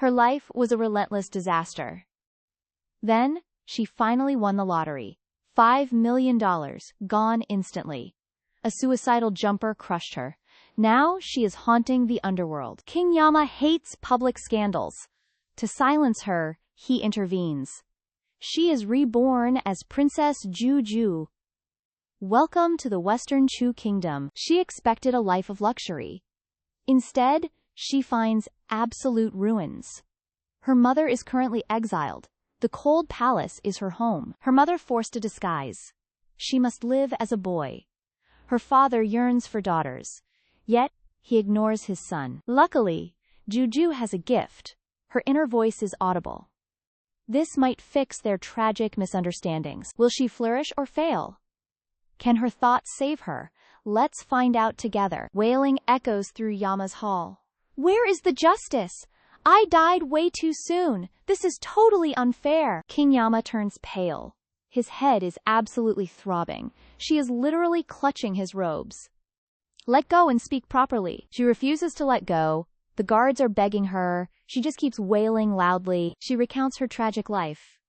Her life was a relentless disaster. Then, she finally won the lottery. $5 million, gone instantly. A suicidal jumper crushed her. Now she is haunting the underworld. King Yama hates public scandals. To silence her, he intervenes. She is reborn as Princess Jiu Jiu. Welcome to the Western Chu Kingdom. She expected a life of luxury. Instead, she finds absolute ruins. Her mother is currently exiled. The cold palace is her home. Her mother forced a disguise. She must live as a boy. Her father yearns for daughters. Yet, he ignores his son. Luckily, Jiu Jiu has a gift. Her inner voice is audible. This might fix their tragic misunderstandings. Will she flourish or fail? Can her thoughts save her? Let's find out together. Wailing echoes through Yama's hall. Where is the justice? I died way too soon. This is totally unfair. King Yama turns pale. His head is absolutely throbbing. She is literally clutching his robes. Let go and speak properly. She refuses to let go. The guards are begging her. She just keeps wailing loudly. She recounts her tragic life.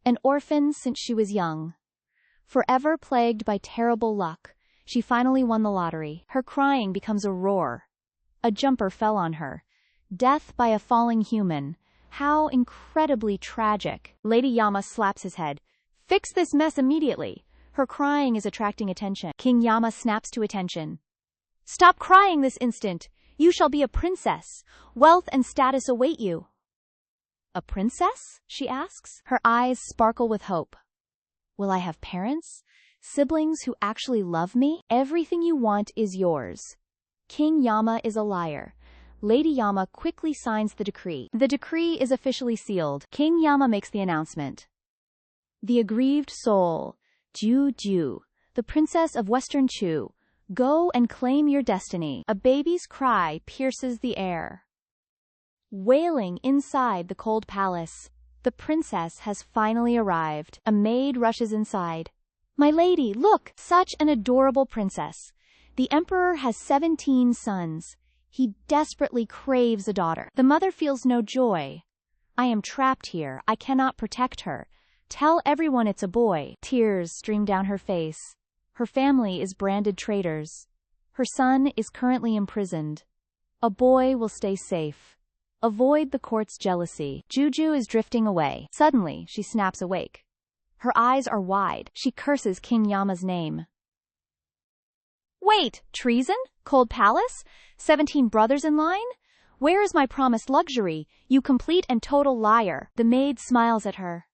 An orphan since she was young. Forever plagued by terrible luck, she finally won the lottery. Her crying becomes a roar. A jumper fell on her. Death by a falling human. How incredibly tragic. Lady Yama slaps his head. Fix this mess immediately. Her crying is attracting attention. King Yama snaps to attention. Stop crying this instant. You shall be a princess. Wealth and status await you. A princess? She asks. Her eyes sparkle with hope. Will I have parents? Siblings who actually love me? Everything you want is yours. King Yama is a liar. Lady Yama quickly signs the decree. The decree is officially sealed. King Yama makes the announcement. The aggrieved soul, Jiu Jiu, the princess of Western Chu, go and claim your destiny. A baby's cry pierces the air. Wailing inside the cold palace, the princess has finally arrived. A maid rushes inside. My lady, look! Such an adorable princess. The emperor has 17 sons. He desperately craves a daughter. The mother feels no joy. I am trapped here. I cannot protect her. Tell everyone it's a boy. Tears stream down her face. Her family is branded traitors. Her son is currently imprisoned. A boy will stay safe. Avoid the court's jealousy. Jiu Jiu is drifting away. Suddenly, she snaps awake. Her eyes are wide. She curses King Yama's name. Wait! Treason? Cold palace? 17 brothers in line? Where is my promised luxury, you complete and total liar? The maid smiles at her.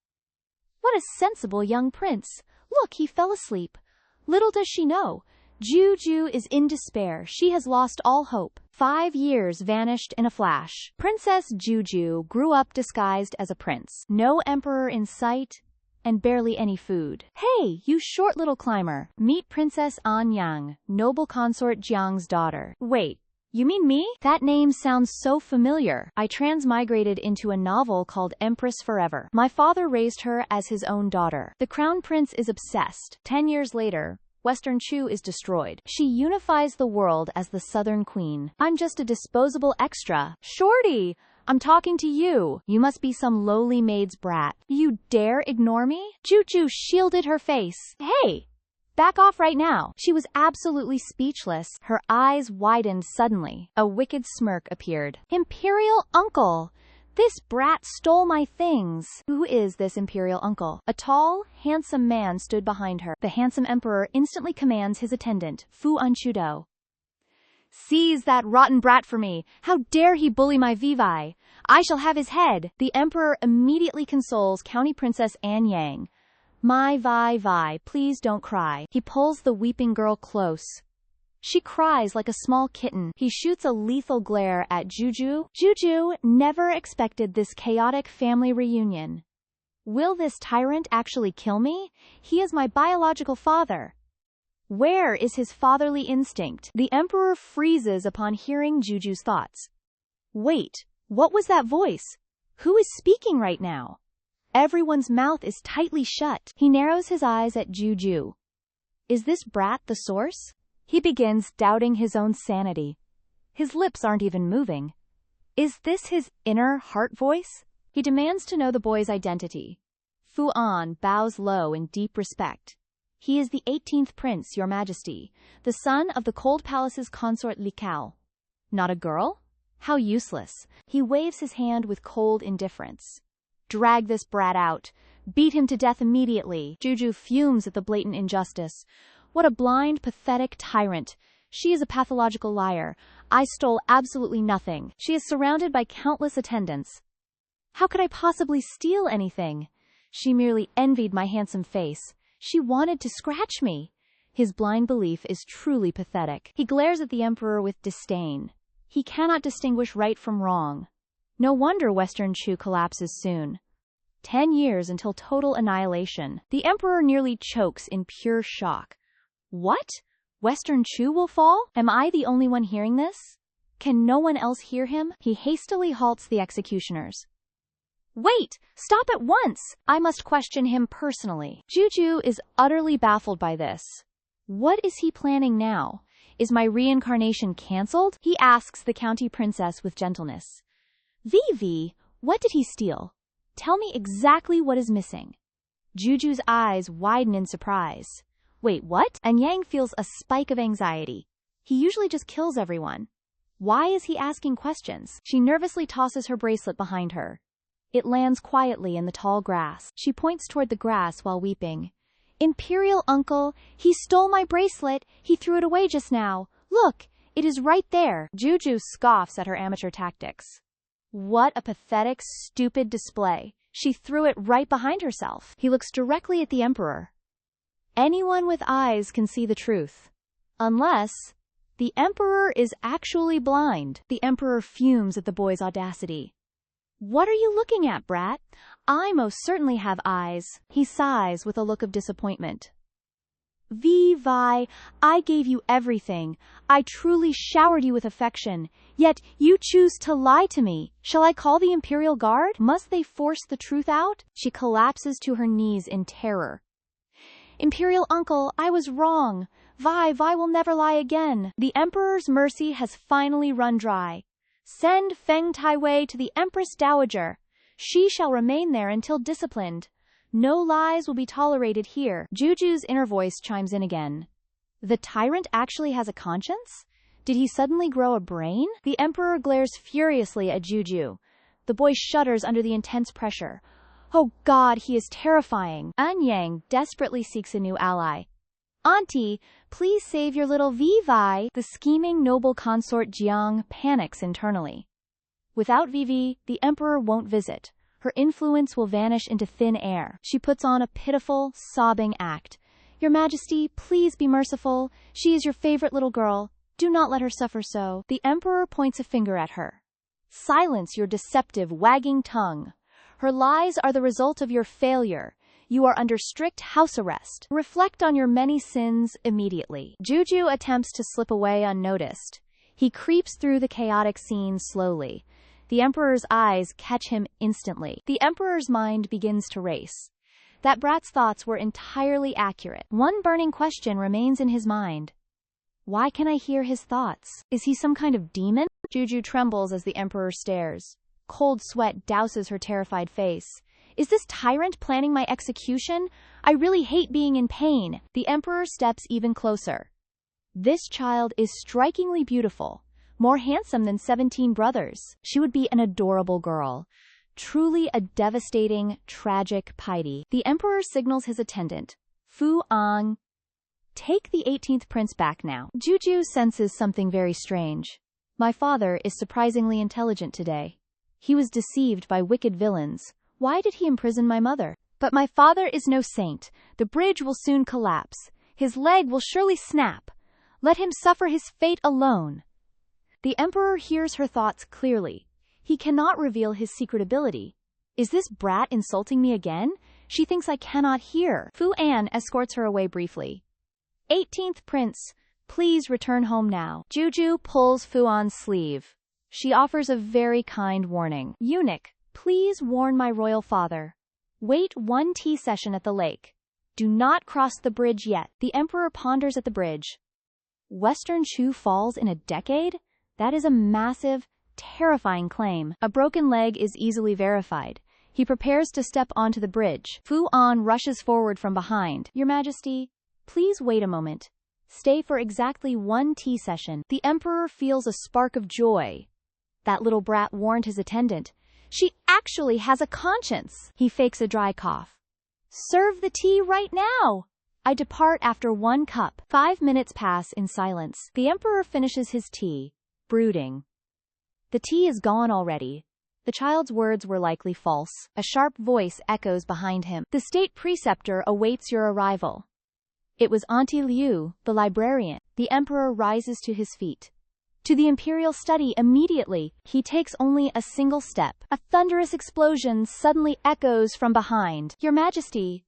What a sensible young prince. Look, he fell asleep. Little does she know, Jiu Jiu is in despair. She has lost all hope. 5 years vanished in a flash. Princess Jiu Jiu grew up disguised as a prince. No emperor in sight, and barely any food. Hey, you short little climber. Meet Princess An Yang, noble consort Jiang's daughter. Wait, you mean me? That name sounds so familiar. I transmigrated into a novel called Empress Forever. My father raised her as his own daughter. The crown prince is obsessed. 10 years later, Western Chu is destroyed. She unifies the world as the Southern Queen. I'm just a disposable extra. Shorty! I'm talking to you. You must be some lowly maid's brat. You dare ignore me? Jiu Jiu shielded her face. Hey! Back off right now. She was absolutely speechless. Her eyes widened suddenly. A wicked smirk appeared. Imperial uncle! This brat stole my things. Who is this imperial uncle? A tall, handsome man stood behind her. The handsome emperor instantly commands his attendant, Fu Anchudo. Seize that rotten brat for me! How dare he bully my Vivi! I shall have his head! The emperor immediately consoles County Princess An Yang. My Vi, please don't cry. He pulls the weeping girl close. She cries like a small kitten. He shoots a lethal glare at Jiu Jiu. Jiu Jiu never expected this chaotic family reunion. Will this tyrant actually kill me? He is my biological father. Where is his fatherly instinct? The emperor freezes upon hearing Jiu Jiu's thoughts. Wait, what was that voice? Who is speaking right now? Everyone's mouth is tightly shut. He narrows his eyes at Jiu Jiu. Is this brat the source? He begins doubting his own sanity. His lips aren't even moving. Is this his inner heart voice? He demands to know the boy's identity. Fu An bows low in deep respect. He is the 18th prince, your majesty, the son of the Cold Palace's consort Li Kao. Not a girl? How useless. He waves his hand with cold indifference. Drag this brat out. Beat him to death immediately. Jiu Jiu fumes at the blatant injustice. What a blind, pathetic tyrant. She is a pathological liar. I stole absolutely nothing. She is surrounded by countless attendants. How could I possibly steal anything? She merely envied my handsome face. She wanted to scratch me. His blind belief is truly pathetic. He glares at the emperor with disdain. He cannot distinguish right from wrong. No wonder Western Chu collapses soon. 10 years until total annihilation. The emperor nearly chokes in pure shock. What? Western Chu will fall? Am I the only one hearing this? Can no one else hear him? He hastily halts the executioners. Wait! Stop at once! I must question him personally. Jiu Jiu is utterly baffled by this. What is he planning now? Is my reincarnation cancelled? He asks the county princess with gentleness. Vivi, what did he steal? Tell me exactly what is missing. Jiu Jiu's eyes widen in surprise. Wait, what? And Yang feels a spike of anxiety. He usually just kills everyone. Why is he asking questions? She nervously tosses her bracelet behind her. It lands quietly in the tall grass. She points toward the grass while weeping. Imperial uncle, he stole my bracelet. He threw it away just now. Look, it is right there. Jiu Jiu scoffs at her amateur tactics. What a pathetic, stupid display. She threw it right behind herself. He looks directly at the emperor. Anyone with eyes can see the truth. Unless the emperor is actually blind. The emperor fumes at the boy's audacity. What are you looking at, brat? I most certainly have eyes. He sighs with a look of disappointment. Vi, I gave you everything. I truly showered you with affection. Yet you choose to lie to me. Shall I call the Imperial Guard? Must they force the truth out? She collapses to her knees in terror. Imperial uncle, I was wrong. Vi will never lie again. The Emperor's mercy has finally run dry. Send Feng Taiwei to the Empress Dowager. She shall remain there until disciplined. No lies will be tolerated here. Jiu Jiu's inner voice chimes in again. The tyrant actually has a conscience? Did he suddenly grow a brain? The emperor glares furiously at Jiu Jiu. The boy shudders under the intense pressure. Oh God, he is terrifying. An Yang desperately seeks a new ally. Auntie, please save your little Vivi. The scheming noble consort Jiang panics internally. Without Vivi, the emperor won't visit. Her influence will vanish into thin air. She puts on a pitiful, sobbing act. Your Majesty, please be merciful. She is your favorite little girl. Do not let her suffer so. The emperor points a finger at her. Silence your deceptive, wagging tongue. Her lies are the result of your failure. You are under strict house arrest. Reflect on your many sins immediately. Jiu Jiu attempts to slip away unnoticed. He creeps through the chaotic scene slowly. The emperor's eyes catch him instantly. The emperor's mind begins to race. That brat's thoughts were entirely accurate. One burning question remains in his mind. Why can I hear his thoughts? Is he some kind of demon? Jiu Jiu trembles as the emperor stares. Cold sweat douses her terrified face. Is this tyrant planning my execution? I really hate being in pain. The emperor steps even closer. This child is strikingly beautiful, more handsome than 17 brothers. She would be an adorable girl. Truly a devastating, tragic piety. The emperor signals his attendant. Fu Ang. Take the 18th prince back now. Jiu Jiu senses something very strange. My father is surprisingly intelligent today. He was deceived by wicked villains. Why did he imprison my mother? But my father is no saint. The bridge will soon collapse. His leg will surely snap. Let him suffer his fate alone. The emperor hears her thoughts clearly. He cannot reveal his secret ability. Is this brat insulting me again? She thinks I cannot hear. Fu An escorts her away briefly. 18th prince, please return home now. Jiu Jiu pulls Fu An's sleeve. She offers a very kind warning. Eunuch, please warn my royal father. Wait one tea session at the lake. Do not cross the bridge yet. The emperor ponders at the bridge. Western Chu falls in a decade? That is a massive, terrifying claim. A broken leg is easily verified. He prepares to step onto the bridge. Fu An rushes forward from behind. Your Majesty, please wait a moment. Stay for exactly 1 tea session. The Emperor feels a spark of joy. That little brat warned his attendant. She actually has a conscience. He fakes a dry cough. Serve the tea right now. I depart after 1 cup. 5 minutes pass in silence. The Emperor finishes his tea, brooding. The tea is gone already. The child's words were likely false. A sharp voice echoes behind him. The state preceptor awaits your arrival. It was Auntie Liu, the librarian. The Emperor rises to his feet. To the imperial study immediately. He takes only a single step. A thunderous explosion suddenly echoes from behind. Your Majesty,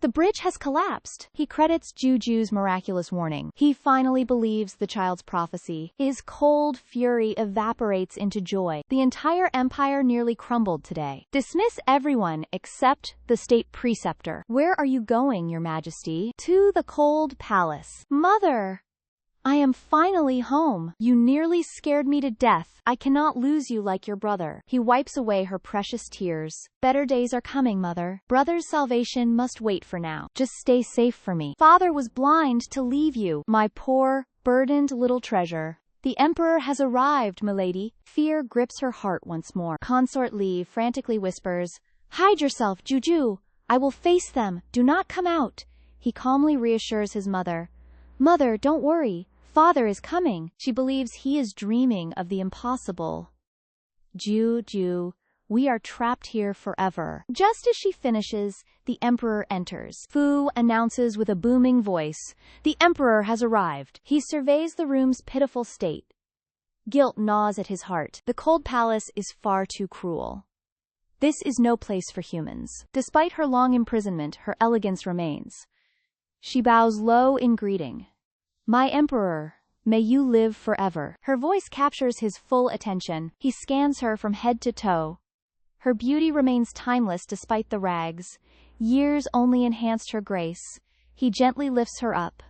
the bridge has collapsed. He credits Jiu Jiu's miraculous warning. He finally believes the child's prophecy. His cold fury evaporates into joy. The entire empire nearly crumbled today. Dismiss everyone except the state preceptor. Where are you going, Your Majesty? To the cold palace. Mother! I am finally home. You nearly scared me to death. I cannot lose you like your brother. He wipes away her precious tears. Better days are coming, Mother. Brother's salvation must wait for now. Just stay safe for me. Father was blind to leave you. My poor, burdened little treasure. The Emperor has arrived, milady. Fear grips her heart once more. Consort Li frantically whispers, Hide yourself, Jiu Jiu. I will face them. Do not come out. He calmly reassures his mother. Mother, don't worry. Father is coming. She believes he is dreaming of the impossible. Jiu Jiu, we are trapped here forever. Just as she finishes, the Emperor enters. Fu announces with a booming voice, the Emperor has arrived. He surveys the room's pitiful state. Guilt gnaws at his heart. The cold palace is far too cruel. This is no place for humans. Despite her long imprisonment, her elegance remains. She bows low in greeting. My Emperor, may you live forever. Her voice captures his full attention. He scans her from head to toe. Her beauty remains timeless despite the rags. Years only enhanced her grace. He gently lifts her up.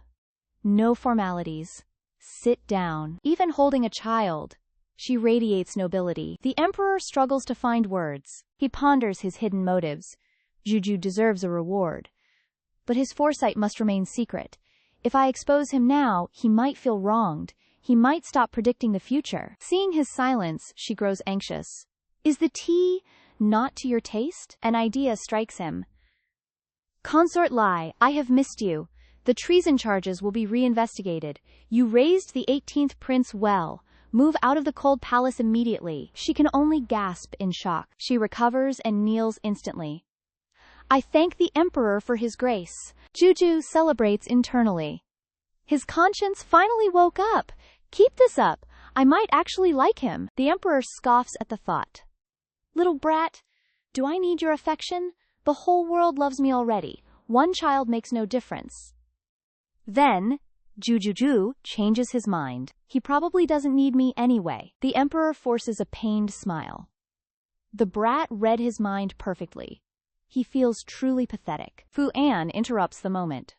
No formalities. Sit down. Even holding a child, she radiates nobility. The Emperor struggles to find words. He ponders his hidden motives. Jiu Jiu deserves a reward. But his foresight must remain secret. If I expose him now, he might feel wronged. He might stop predicting the future. Seeing his silence, she grows anxious. Is the tea not to your taste? An idea strikes him. Consort Lai, I have missed you. The treason charges will be reinvestigated. You raised the 18th prince well. Move out of the cold palace immediately. She can only gasp in shock. She recovers and kneels instantly. I thank the Emperor for his grace. Jiu Jiu celebrates internally. His conscience finally woke up. Keep this up. I might actually like him. The Emperor scoffs at the thought. Little brat, do I need your affection? The whole world loves me already. One child makes no difference. Then, Jiu Jiu changes his mind. He probably doesn't need me anyway. The Emperor forces a pained smile. The brat read his mind perfectly. He feels truly pathetic. Fu An interrupts the moment.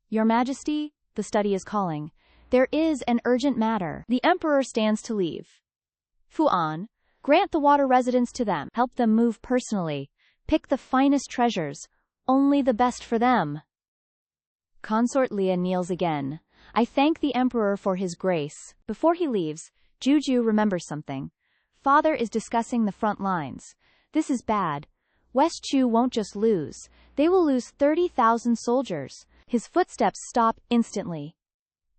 Your Majesty, the study is calling. There is an urgent matter. The Emperor stands to leave. Fu An, grant the water residents to them. Help them move personally. Pick the finest treasures. Only the best for them. Consort Leah kneels again. I thank the Emperor for his grace. Before he leaves, Jiu Jiu remembers something. Father is discussing the front lines. This is bad. West Chu won't just lose. They will lose 30,000 soldiers. His footsteps stop instantly.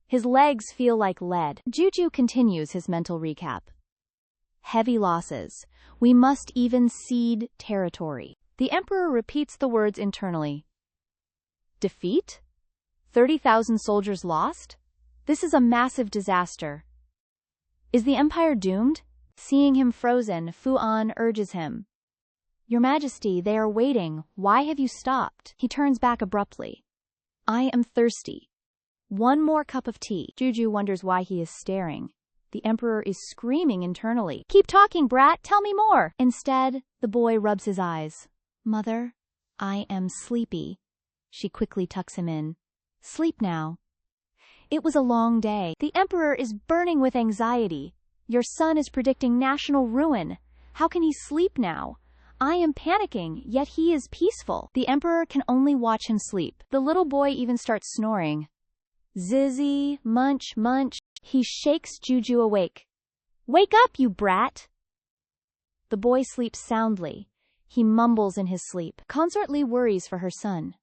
His legs feel like lead. Jiu Jiu continues his mental recap. Heavy losses. We must even cede territory. The Emperor repeats the words internally. Defeat? 30,000 soldiers lost? This is a massive disaster. Is the Empire doomed? Seeing him frozen, Fu An urges him. Your Majesty, they are waiting. Why have you stopped? He turns back abruptly. I am thirsty. One more cup of tea. Jiu Jiu wonders why he is staring. The Emperor is screaming internally. Keep talking, brat. Tell me more. Instead, the boy rubs his eyes. Mother, I am sleepy. She quickly tucks him in. Sleep now. It was a long day. The Emperor is burning with anxiety. Your son is predicting national ruin. How can he sleep now? I am panicking, yet he is peaceful. The emperor can only watch him sleep. The little boy even starts snoring. Zizzy, munch, munch. He shakes Jiu Jiu awake. Wake up, you brat! The boy sleeps soundly. He mumbles in his sleep. Consort Lee worries for her son.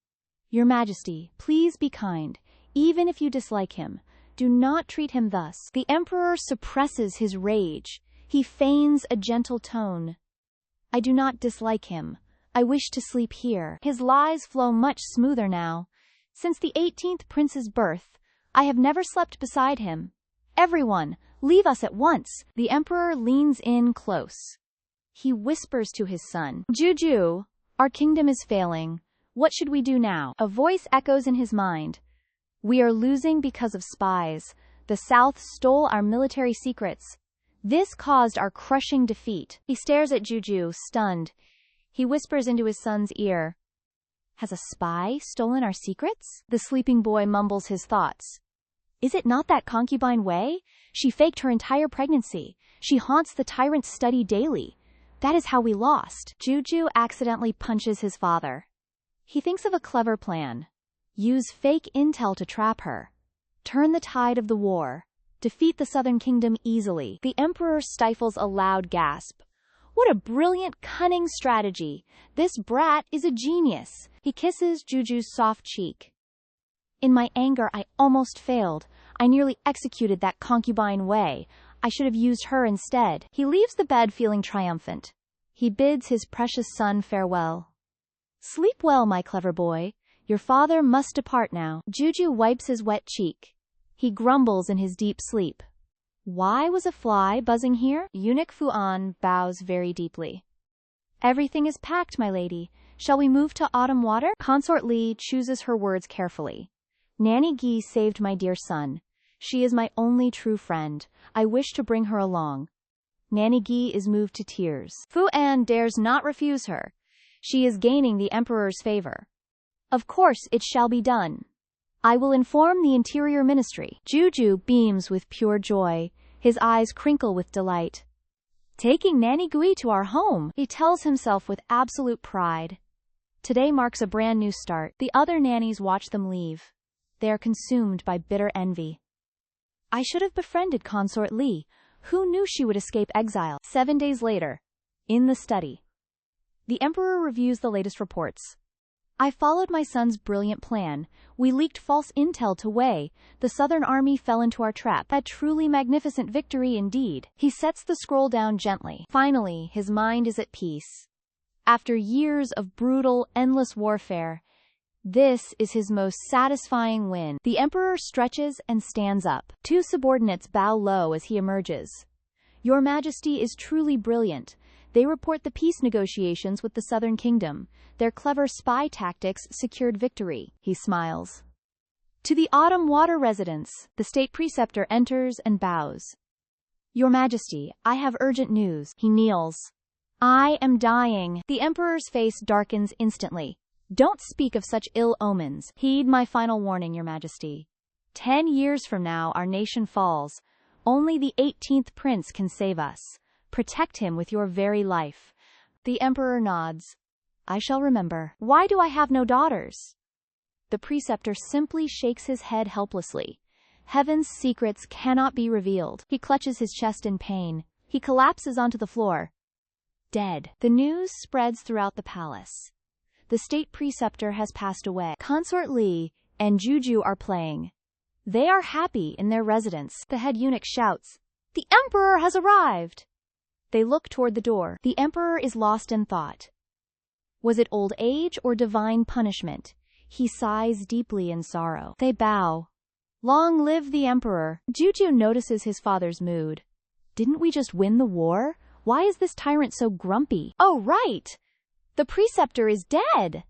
Your Majesty, please be kind. Even if you dislike him, do not treat him thus. The emperor suppresses his rage. He feigns a gentle tone. I do not dislike him. I wish to sleep here. His lies flow much smoother now. Since the 18th prince's birth, I have never slept beside him. Everyone, leave us at once. The emperor leans in close. He whispers to his son. Jiu Jiu, our kingdom is failing. What should we do now? A voice echoes in his mind. We are losing because of spies. The South stole our military secrets. This caused our crushing defeat. He stares at Jiu Jiu, stunned. He whispers into his son's ear. Has a spy stolen our secrets? The sleeping boy mumbles his thoughts. Is it not that concubine Wei? She faked her entire pregnancy. She haunts the Tyrant's study daily. That is how we lost. Jiu Jiu accidentally punches his father. He thinks of a clever plan. Use fake intel to trap her. Turn the tide of the war. Defeat the Southern Kingdom easily. The emperor stifles a loud gasp. What a brilliant, cunning strategy. This brat is a genius. He kisses Jiu Jiu's soft cheek. In my anger, I almost failed. I nearly executed that concubine Wei. I should have used her instead. He leaves the bed feeling triumphant. He bids his precious son farewell. Sleep well, my clever boy. Your father must depart now. Jiu Jiu wipes his wet cheek. He grumbles in his deep sleep. Why was a fly buzzing here? Eunuch Fuan bows very deeply. Everything is packed, my lady. Shall we move to autumn water? Consort Lee chooses her words carefully. Nanny Gi saved my dear son. She is my only true friend. I wish to bring her along. Nanny Gi is moved to tears. Fu An dares not refuse her. She is gaining the emperor's favor. Of course it shall be done. I will inform the Interior Ministry. Jiu Jiu beams with pure joy. His eyes crinkle with delight. Taking Nanny Gui to our home, he tells himself with absolute pride. Today marks a brand new start. The other nannies watch them leave. They are consumed by bitter envy. I should have befriended Consort Lee. Who knew she would escape exile? 7 days later. In the study. The emperor reviews the latest reports. I followed my son's brilliant plan. We leaked false intel to Wei. The Southern Army fell into our trap. A truly magnificent victory indeed. He sets the scroll down gently. Finally, his mind is at peace. After years of brutal, endless warfare, this is his most satisfying win. The emperor stretches and stands up. Two subordinates bow low as he emerges. Your Majesty is truly brilliant. They report the peace negotiations with the Southern Kingdom. Their clever spy tactics secured victory. He smiles. To the autumn water residence, the state preceptor enters and bows. Your Majesty, I have urgent news. He kneels. I am dying. The emperor's face darkens instantly. Don't speak of such ill omens. Heed my final warning, Your Majesty. 10 years from now, our nation falls. Only the 18th prince can save us. Protect him with your very life. The emperor nods. I shall remember. Why do I have no daughters? The preceptor simply shakes his head helplessly. Heaven's secrets cannot be revealed. He clutches his chest in pain. He collapses onto the floor. Dead. The news spreads throughout the palace. The state preceptor has passed away. Consort Lee and Jiu Jiu are playing. They are happy in their residence. The head eunuch shouts, "The emperor has arrived!" They look toward the door. The emperor is lost in thought. Was it old age or divine punishment? He sighs deeply in sorrow. They bow. Long live the emperor. Jiu Jiu notices his father's mood. Didn't we just win the war? Why is this tyrant so grumpy? Oh, right! The preceptor is dead!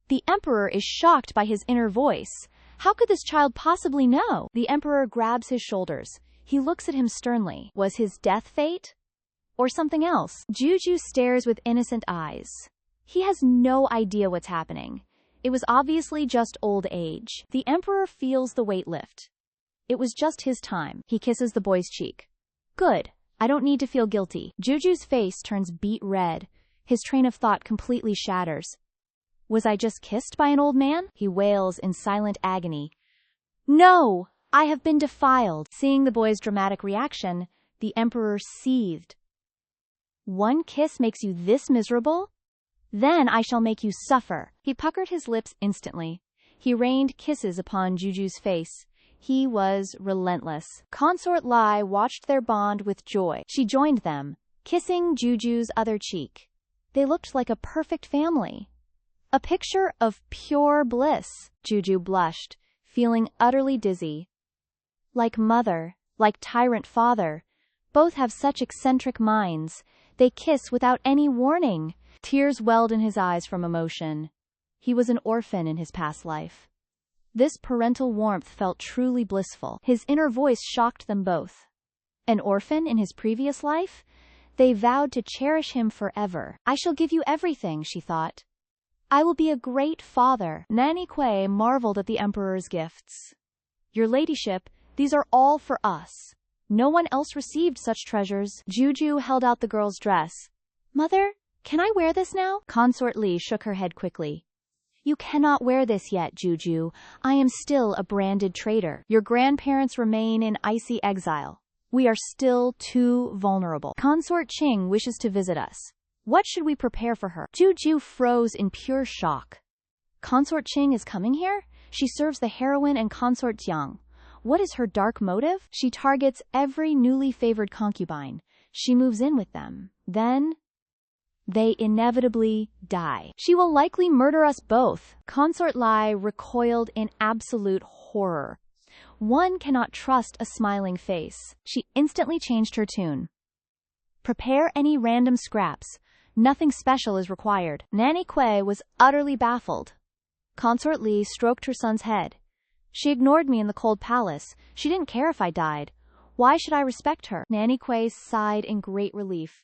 The emperor is shocked by his inner voice. How could this child possibly know? The emperor grabs his shoulders. He looks at him sternly. Was his death fate? Or something else? Jiu Jiu stares with innocent eyes. He has no idea what's happening. It was obviously just old age. The emperor feels the weight lift. It was just his time. He kisses the boy's cheek. Good. I don't need to feel guilty. Jiu Jiu's face turns beet red. His train of thought completely shatters. Was I just kissed by an old man? He wails in silent agony. No! I have been defiled. Seeing the boy's dramatic reaction, the emperor seethed. One kiss makes you this miserable? Then I shall make you suffer. He puckered his lips instantly. He rained kisses upon Jiu Jiu's face. He was relentless. Consort Lai watched their bond with joy. She joined them, kissing Jiu Jiu's other cheek. They looked like a perfect family. A picture of pure bliss. Jiu Jiu blushed, feeling utterly dizzy. Like mother, like tyrant father, both have such eccentric minds. They kiss without any warning. Tears welled in his eyes from emotion. He was an orphan in his past life. This parental warmth felt truly blissful. His inner voice shocked them both. An orphan in his previous life? They vowed to cherish him forever. I shall give you everything, she thought. I will be a great father. Nanny Kuei marveled at the emperor's gifts. Your ladyship, these are all for us. No one else received such treasures. Jiu Jiu held out the girl's dress. Mother, can I wear this now? Consort Li shook her head quickly. You cannot wear this yet, Jiu Jiu. I am still a branded traitor. Your grandparents remain in icy exile. We are still too vulnerable. Consort Qing wishes to visit us. What should we prepare for her? Jiu Jiu froze in pure shock. Consort Qing is coming here? She serves the heroine and Consort Jiang. What is her dark motive? She targets every newly favored concubine. She moves in with them. Then they inevitably die. She will likely murder us both. Consort Lai recoiled in absolute horror. One cannot trust a smiling face. She instantly changed her tune. Prepare any random scraps. Nothing special is required. Nanny Kuei was utterly baffled. Consort Li stroked her son's head. She ignored me in the cold palace. She didn't care if I died. Why should I respect her? Nanny Kuei sighed in great relief.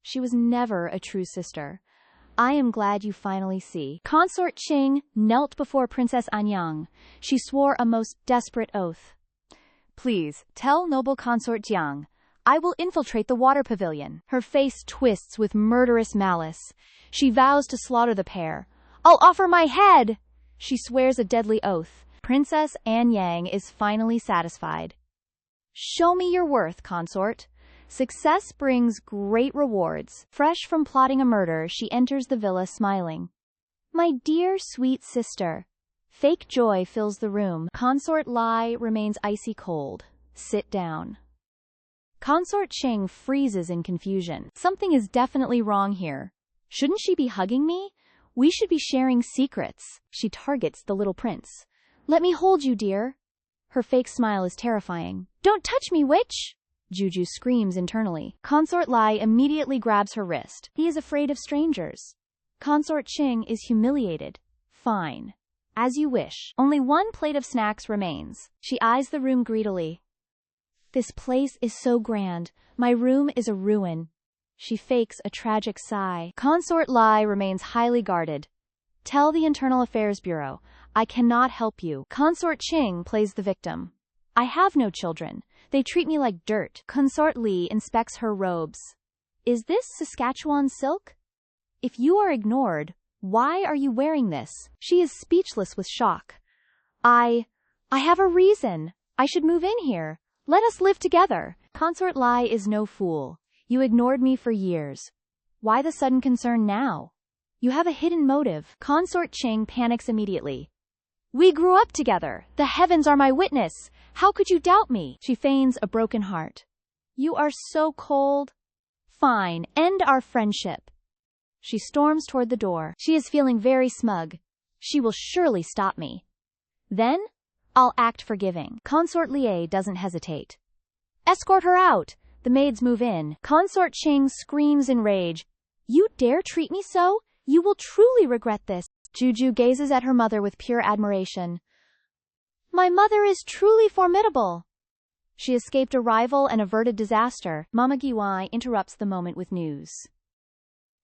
She was never a true sister. I am glad you finally see. Consort Qing knelt before Princess Anyang. She swore a most desperate oath. Please, tell noble Consort Jiang. I will infiltrate the water pavilion. Her face twists with murderous malice. She vows to slaughter the pair. I'll offer my head! She swears a deadly oath. Princess Anyang is finally satisfied. Show me your worth, consort. Success brings great rewards. Fresh from plotting a murder, she enters the villa smiling. My dear sweet sister. Fake joy fills the room. Consort Lai remains icy cold. Sit down. Consort Qing freezes in confusion. Something is definitely wrong here. Shouldn't she be hugging me? We should be sharing secrets. She targets the little prince. Let me hold you, dear. Her fake smile is terrifying. Don't touch me, witch! Jiu Jiu screams internally. Consort Lai immediately grabs her wrist. He is afraid of strangers. Consort Qing is humiliated. Fine. As you wish. Only one plate of snacks remains. She eyes the room greedily. This place is so grand. My room is a ruin. She fakes a tragic sigh. Consort Lai remains highly guarded. Tell the Internal Affairs Bureau. I cannot help you. Consort Qing plays the victim. I have no children. They treat me like dirt. Consort Li inspects her robes. Is this Saskatchewan silk? If you are ignored, why are you wearing this? She is speechless with shock. I have a reason. I should move in here. Let us live together. Consort Lai is no fool. You ignored me for years. Why the sudden concern now? You have a hidden motive. Consort Qing panics immediately. We grew up together. The heavens are my witness. How could you doubt me? She feigns a broken heart. You are so cold. Fine, end our friendship. She storms toward the door. She is feeling very smug. She will surely stop me. Then, I'll act forgiving. Consort Lie doesn't hesitate. Escort her out. The maids move in. Consort Qing screams in rage. You dare treat me so? You will truly regret this. Jiu Jiu gazes at her mother with pure admiration. My mother is truly formidable. She escaped a rival and averted disaster. Mama Giwai interrupts the moment with news.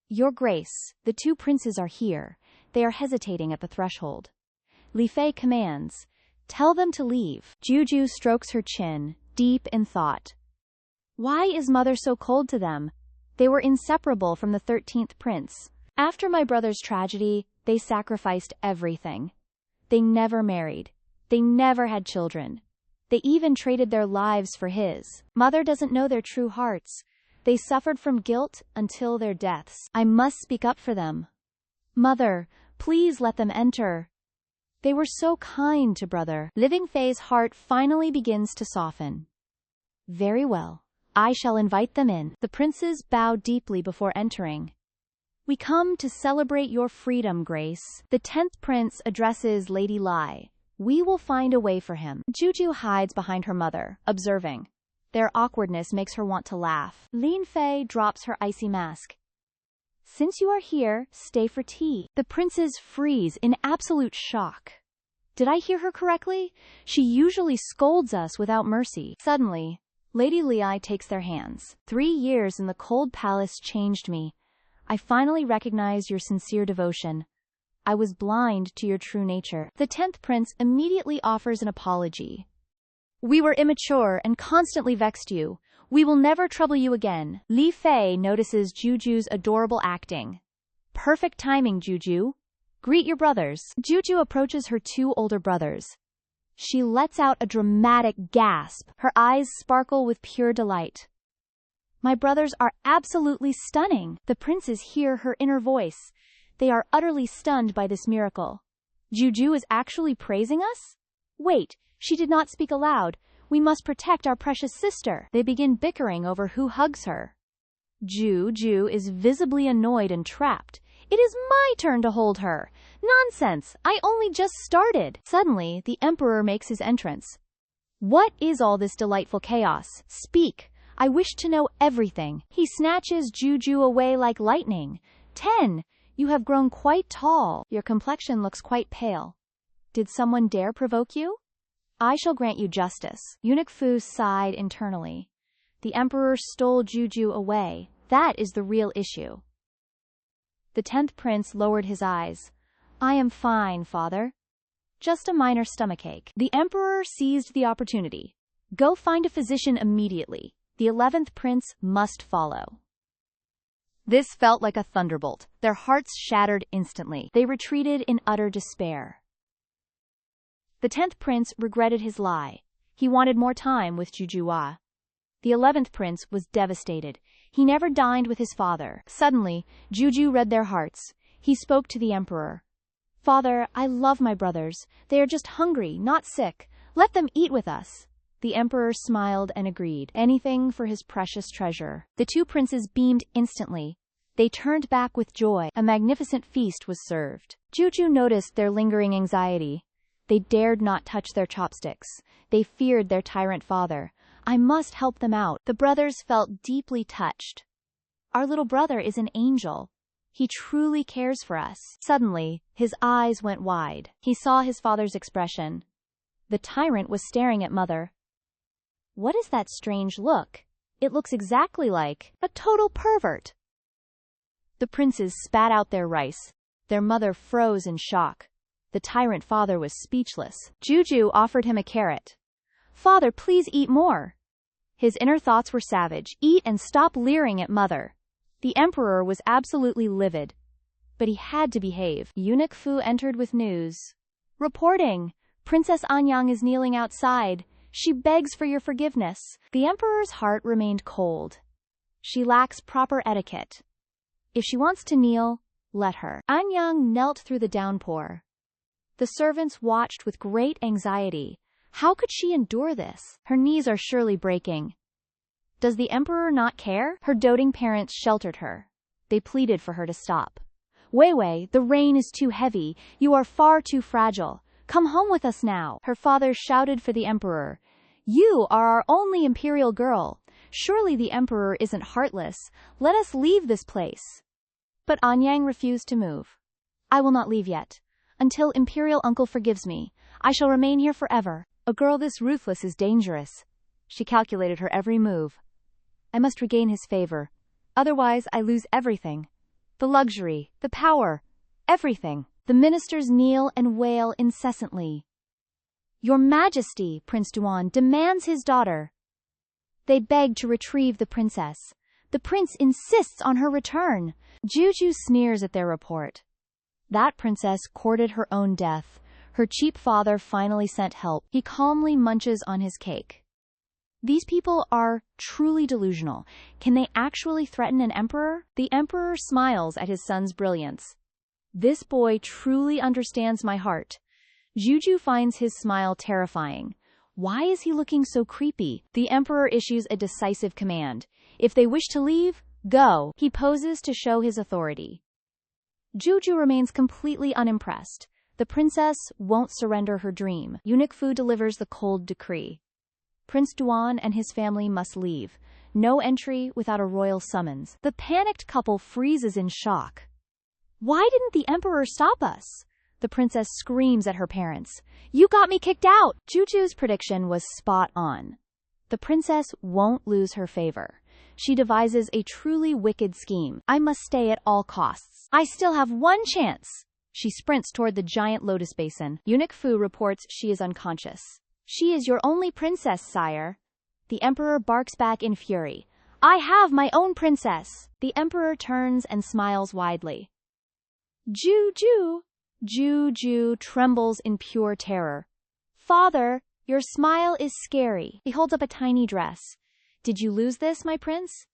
Your Grace, the two princes are here. They are hesitating at the threshold. Li Fei commands. Tell them to leave. Jiu Jiu strokes her chin, deep in thought. Why is mother so cold to them? They were inseparable from the 13th prince. After my brother's tragedy, they sacrificed everything. They never married. They never had children. They even traded their lives for his. Mother doesn't know their true hearts. They suffered from guilt until their deaths. I must speak up for them. Mother, please let them enter. They were so kind to brother. Living Fei's heart finally begins to soften. Very well. I shall invite them in. The princes bow deeply before entering. We come to celebrate your freedom, Grace. The 10th prince addresses Lady Lai. We will find a way for him. Jiu Jiu hides behind her mother, observing. Their awkwardness makes her want to laugh. Lin Fei drops her icy mask. Since you are here, stay for tea. The princes freeze in absolute shock. Did I hear her correctly? She usually scolds us without mercy. Suddenly, Lady Li takes their hands. 3 years in the cold palace changed me. I finally recognize your sincere devotion. I was blind to your true nature. The 10th prince immediately offers an apology. We were immature and constantly vexed you. We will never trouble you again. Li Fei notices Jiu Jiu's adorable acting. Perfect timing, Jiu Jiu. Greet your brothers. Jiu Jiu approaches her 2 older brothers. She lets out a dramatic gasp. Her eyes sparkle with pure delight. My brothers are absolutely stunning. The princes hear her inner voice. They are utterly stunned by this miracle. Jiu Jiu is actually praising us? Wait, she did not speak aloud. We must protect our precious sister. They begin bickering over who hugs her. Jiu Jiu is visibly annoyed and trapped. It is my turn to hold her. Nonsense, I only just started. Suddenly, the emperor makes his entrance. What is all this delightful chaos? Speak. I wish to know everything. He snatches Jiu Jiu away like lightning. 10. You have grown quite tall. Your complexion looks quite pale. Did someone dare provoke you? I shall grant you justice. Eunuch Fu sighed internally. The emperor stole Jiu Jiu away. That is the real issue. The 10th prince lowered his eyes. I am fine, father. Just a minor stomachache. The emperor seized the opportunity. Go find a physician immediately. The 11th prince must follow. This felt like a thunderbolt. Their hearts shattered instantly. They retreated in utter despair. The 10th prince regretted his lie. He wanted more time with Jiu Jiu. The 11th prince was devastated. He never dined with his father. Suddenly, Jiu Jiu read their hearts. He spoke to the emperor. Father, I love my brothers. They are just hungry, not sick. Let them eat with us. The emperor smiled and agreed. Anything for his precious treasure. The 2 princes beamed instantly. They turned back with joy. A magnificent feast was served. Jiu Jiu noticed their lingering anxiety. They dared not touch their chopsticks. They feared their tyrant father. I must help them out. The brothers felt deeply touched. Our little brother is an angel. He truly cares for us. Suddenly, his eyes went wide. He saw his father's expression. The tyrant was staring at mother. What is that strange look? It looks exactly like a total pervert. The princes spat out their rice. Their mother froze in shock. The tyrant father was speechless. Jiu Jiu offered him a carrot. Father, please eat more. His inner thoughts were savage. Eat and stop leering at mother. The emperor was absolutely livid. But he had to behave. Eunuch Fu entered with news. Reporting. Princess Anyang is kneeling outside. She begs for your forgiveness. The emperor's heart remained cold. She lacks proper etiquette. If she wants to kneel, let her. Anyang knelt through the downpour. The servants watched with great anxiety. How could she endure this? Her knees are surely breaking. Does the emperor not care? Her doting parents sheltered her. They pleaded for her to stop. Wei Wei, the rain is too heavy. You are far too fragile. Come home with us now. Her father shouted for the emperor. You are our only imperial girl. Surely the emperor isn't heartless. Let us leave this place. But Anyang refused to move. I will not leave yet. Until imperial uncle forgives me, I shall remain here forever. A girl this ruthless is dangerous. She calculated her every move. I must regain his favor. Otherwise I lose everything. The luxury, the power, everything. The ministers kneel and wail incessantly. Your Majesty, Prince Duan demands his daughter. They beg to retrieve the princess. The prince insists on her return. Jiu Jiu sneers at their report. That princess courted her own death. Her cheap father finally sent help. He calmly munches on his cake. These people are truly delusional. Can they actually threaten an emperor? The emperor smiles at his son's brilliance. This boy truly understands my heart. Jiu Jiu finds his smile terrifying. Why is he looking so creepy? The emperor issues a decisive command. If they wish to leave, go. He poses to show his authority. Jiu Jiu remains completely unimpressed. The princess won't surrender her dream. Eunuch Fu delivers the cold decree. Prince Duan and his family must leave. No entry without a royal summons. The panicked couple freezes in shock. Why didn't the emperor stop us? The princess screams at her parents. You got me kicked out! Jiu Jiu's prediction was spot on. The princess won't lose her favor. She devises a truly wicked scheme. I must stay at all costs. I still have one chance. She sprints toward the giant lotus basin. Eunuch Fu reports she is unconscious. She is your only princess, sire. The emperor barks back in fury. I have my own princess. The emperor turns and smiles widely. Jiu Jiu. Jiu Jiu trembles in pure terror. Father, your smile is scary. He holds up a tiny dress. Did you lose this, my prince?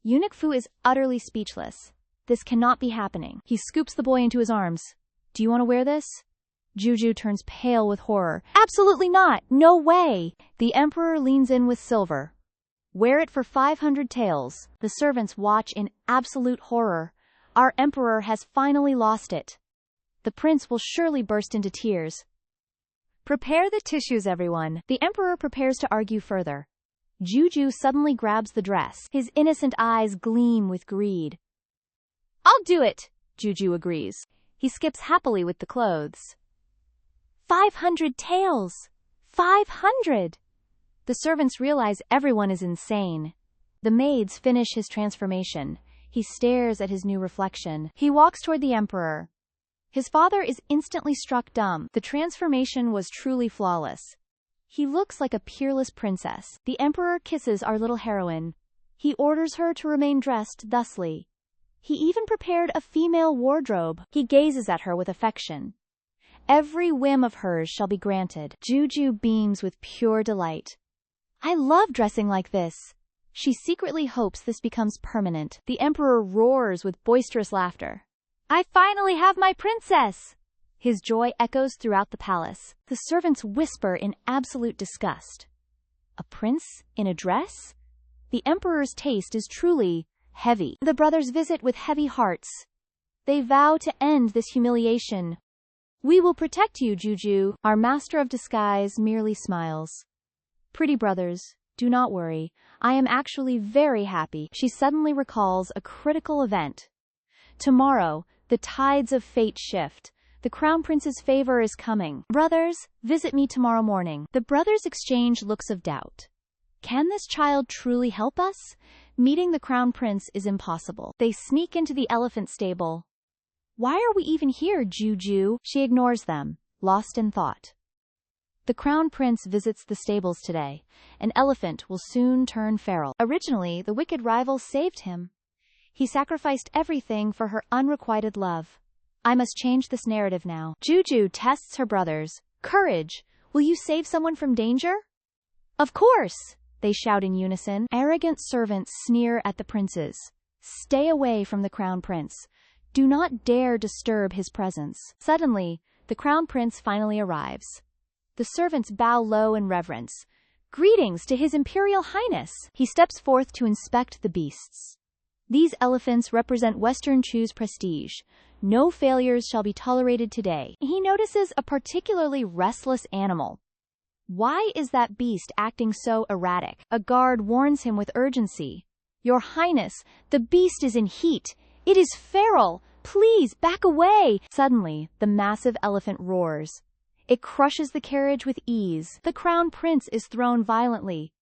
Eunuch Fu is utterly speechless. This cannot be happening. He scoops the boy into his arms. Do you want to wear this? Jiu Jiu turns pale with horror. Absolutely not! No way! The emperor leans in with silver. Wear it for 500 taels. The servants watch in absolute horror. Our emperor has finally lost it. The prince will surely burst into tears. Prepare the tissues, everyone. The emperor prepares to argue further. Jiu Jiu suddenly grabs the dress. His innocent eyes gleam with greed. I'll do it, Jiu Jiu agrees. He skips happily with the clothes. 500 taels! 500! The servants realize everyone is insane. The maids finish his transformation. He stares at his new reflection. He walks toward the emperor. His father is instantly struck dumb. The transformation was truly flawless. He looks like a peerless princess. The emperor kisses our little heroine. He orders her to remain dressed thusly. He even prepared a female wardrobe. He gazes at her with affection. Every whim of hers shall be granted. Jiu Jiu beams with pure delight. I love dressing like this. She secretly hopes this becomes permanent. The emperor roars with boisterous laughter. I finally have my princess! His joy echoes throughout the palace. The servants whisper in absolute disgust. A prince in a dress? The emperor's taste is truly heavy. The brothers visit with heavy hearts. They vow to end this humiliation. We will protect you, Jiu Jiu. Our master of disguise merely smiles. Pretty brothers, do not worry. I am actually very happy. She suddenly recalls a critical event. Tomorrow, the tides of fate shift. The crown prince's favor is coming. Brothers, visit me tomorrow morning. The brothers exchange looks of doubt. Can this child truly help us? Meeting the crown prince is impossible. They sneak into the elephant stable. Why are we even here, Jiu Jiu? She ignores them, lost in thought. The crown prince visits the stables today. An elephant will soon turn feral. Originally, the wicked rival saved him. He sacrificed everything for her unrequited love. I must change this narrative now. Jiu Jiu tests her brothers. Courage! Will you save someone from danger? Of course! They shout in unison. Arrogant servants sneer at the princes. Stay away from the crown prince. Do not dare disturb his presence. Suddenly, the crown prince finally arrives. The servants bow low in reverence. Greetings to His Imperial Highness! He steps forth to inspect the beasts. These elephants represent Western Chu's prestige. No failures shall be tolerated today. He notices a particularly restless animal. Why is that beast acting so erratic? A guard warns him with urgency. Your Highness, the beast is in heat. It is feral. Please, back away. Suddenly, the massive elephant roars. It crushes the carriage with ease. The crown prince is thrown violently.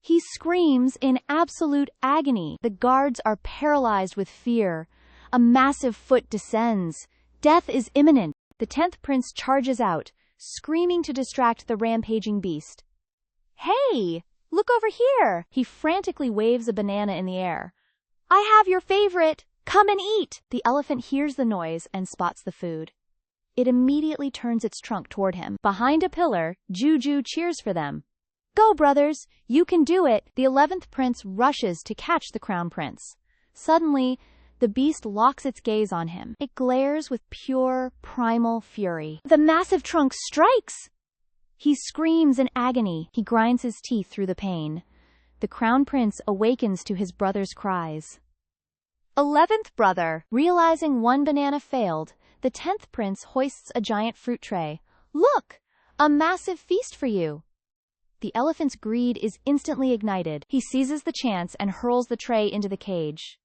He screams in absolute agony. The guards are paralyzed with fear. A massive foot descends. Death is imminent. The 10th prince charges out, screaming to distract the rampaging beast. Hey! Look over here! He frantically waves a banana in the air. I have your favorite! Come and eat! The elephant hears the noise and spots the food. It immediately turns its trunk toward him. Behind a pillar, Jiu Jiu cheers for them. Go, brothers! You can do it! The 11th prince rushes to catch the crown prince. Suddenly, the beast locks its gaze on him. It glares with pure, primal fury. The massive trunk strikes! He screams in agony. He grinds his teeth through the pain. The crown prince awakens to his brother's cries. 11th brother! Realizing one banana failed, the 10th prince hoists a giant fruit tray. Look! A massive feast for you! The elephant's greed is instantly ignited. He seizes the chance and hurls the tray into the cage.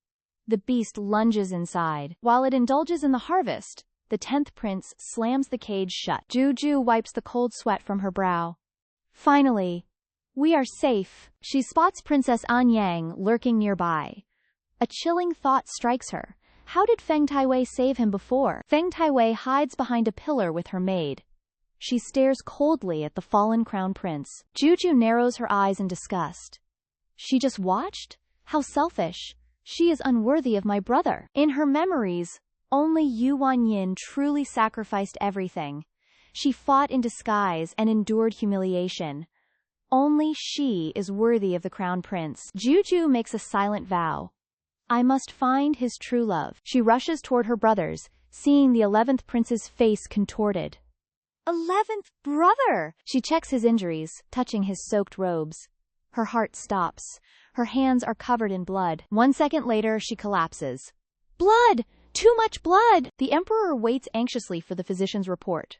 The beast lunges inside. While it indulges in the harvest, the 10th prince slams the cage shut. Jiu Jiu wipes the cold sweat from her brow. Finally, we are safe. She spots Princess Anyang lurking nearby. A chilling thought strikes her. How did Feng Taiwei save him before? Feng Taiwei hides behind a pillar with her maid. She stares coldly at the fallen crown prince. Jiu Jiu narrows her eyes in disgust. She just watched? How selfish. She is unworthy of my brother. In her memories, only Yu Wanyin truly sacrificed everything. She fought in disguise and endured humiliation. Only she is worthy of the crown prince. Jiu Jiu makes a silent vow. I must find his true love. She rushes toward her brothers, seeing the 11th prince's face contorted. 11th brother! She checks his injuries, touching his soaked robes. Her heart stops. Her hands are covered in blood. 1 second later, she collapses. Blood! Too much blood! The emperor waits anxiously for the physician's report.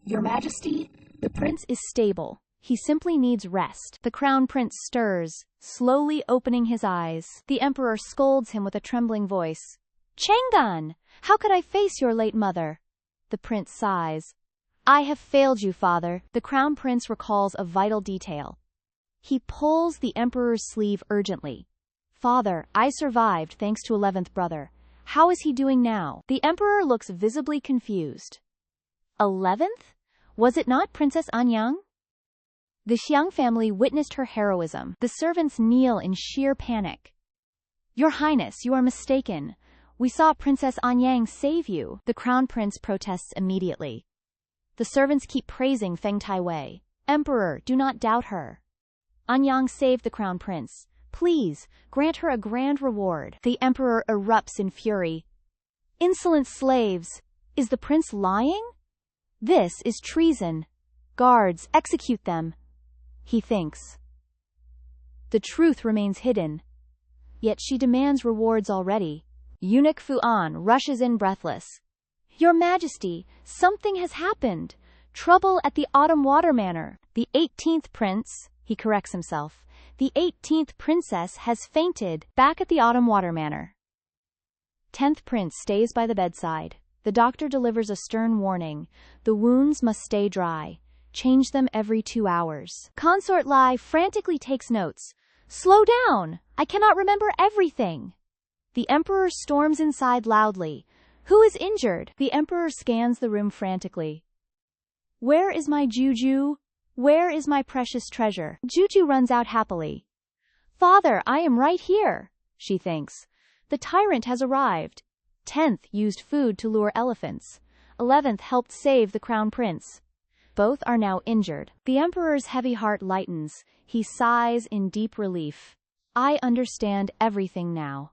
Your Majesty, the prince is stable. He simply needs rest. The crown prince stirs, slowly opening his eyes. The emperor scolds him with a trembling voice. Chang'an! How could I face your late mother? The prince sighs. I have failed you, father. The crown prince recalls a vital detail. He pulls the emperor's sleeve urgently. Father, I survived thanks to 11th brother. How is he doing now? The emperor looks visibly confused. 11th? Was it not Princess Anyang? The Xiang family witnessed her heroism. The servants kneel in sheer panic. Your Highness, you are mistaken. We saw Princess Anyang save you. The crown prince protests immediately. The servants keep praising Feng Taiwei. Emperor, do not doubt her. Anyang saved the crown prince. Please, grant her a grand reward. The emperor erupts in fury. Insolent slaves! Is the prince lying? This is treason. Guards, execute them. He thinks. The truth remains hidden. Yet she demands rewards already. Eunuch Fuan rushes in breathless. Your Majesty, something has happened. Trouble at the Autumn Water Manor. The 18th prince, he corrects himself. The 18th princess has fainted back at the Autumn Water Manor. 10th prince stays by the bedside. The doctor delivers a stern warning. The wounds must stay dry. Change them every 2 hours. Consort Lai frantically takes notes. Slow down! I cannot remember everything. The emperor storms inside loudly. Who is injured? The emperor scans the room frantically. Where is my Jiu Jiu? Where is my precious treasure? Jiu Jiu runs out happily. Father, I am right here, she thinks. The tyrant has arrived. 10th used food to lure elephants. 11th helped save the crown prince. Both are now injured. The emperor's heavy heart lightens. He sighs in deep relief. I understand everything now.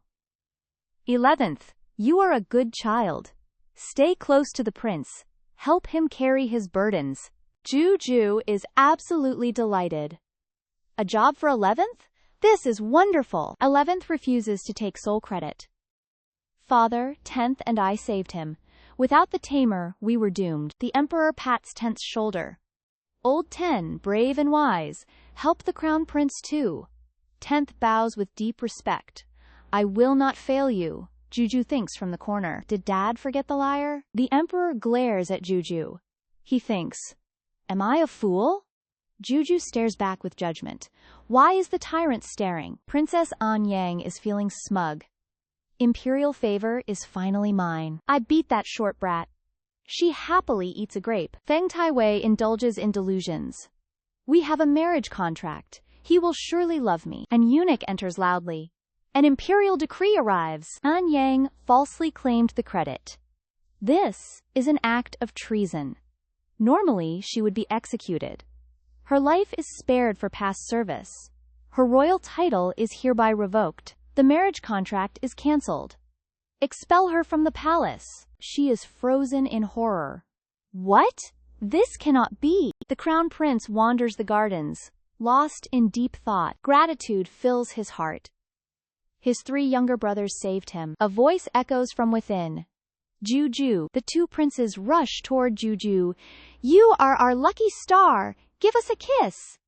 11th, you are a good child. Stay close to the prince. Help him carry his burdens. Jiu Jiu is absolutely delighted. A job for 11th? This is wonderful. 11th refuses to take sole credit. Father, 10th and I saved him. Without the tamer, we were doomed. The emperor pats 10th's shoulder. Old 10, brave and wise, help the crown prince too. 10th bows with deep respect. I will not fail you, Jiu Jiu thinks from the corner. Did Dad forget the lyre? The emperor glares at Jiu Jiu. He thinks, am I a fool? Jiu Jiu stares back with judgment. Why is the tyrant staring? Princess Anyang is feeling smug. Imperial favor is finally mine. I beat that short brat. She happily eats a grape. Feng Taiwei indulges in delusions. We have a marriage contract. He will surely love me. An eunuch enters loudly. An imperial decree arrives. An Yang falsely claimed the credit. This is an act of treason. Normally, she would be executed. Her life is spared for past service. Her royal title is hereby revoked. The marriage contract is cancelled. Expel her from the palace. She is frozen in horror. What? This cannot be. The crown prince wanders the gardens, lost in deep thought. Gratitude fills his heart. His 3 younger brothers saved him. A voice echoes from within. Jiu Jiu. The 2 princes rush toward Jiu Jiu. You are our lucky star. Give us a kiss.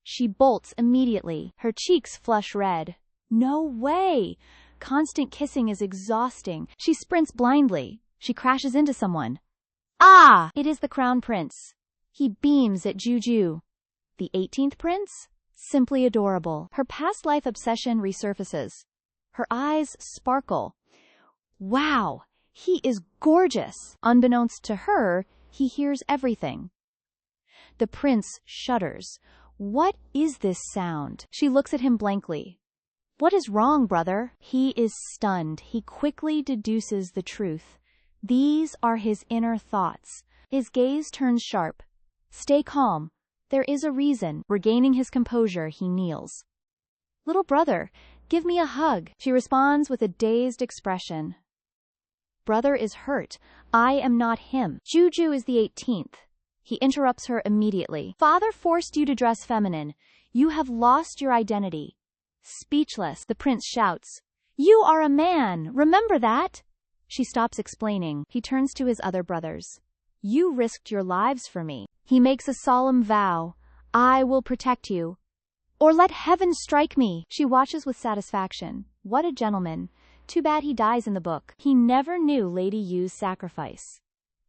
She bolts immediately. Her cheeks flush red. No way. Constant kissing is exhausting. She sprints blindly. She crashes into someone. Ah! It is the crown prince. He beams at Jiu Jiu. The 18th prince? Simply adorable. Her past life obsession resurfaces. Her eyes sparkle. Wow! He is gorgeous. Unbeknownst to her, he hears everything. The prince shudders. What is this sound? She looks at him blankly. What is wrong, brother? He is stunned. He quickly deduces the truth. These are his inner thoughts. His gaze turns sharp. Stay calm. There is a reason. Regaining his composure, he kneels. Little brother, give me a hug. She responds with a dazed expression. Brother is hurt. I am not him. Jiu Jiu is the 18th. He interrupts her immediately. Father forced you to dress feminine. You have lost your identity. Speechless, the prince shouts. You are a man. Remember that? She stops explaining. He turns to his other brothers. You risked your lives for me. He makes a solemn vow. I will protect you. Or let heaven strike me. She watches with satisfaction. What a gentleman. Too bad he dies in the book. He never knew Lady Yu's sacrifice.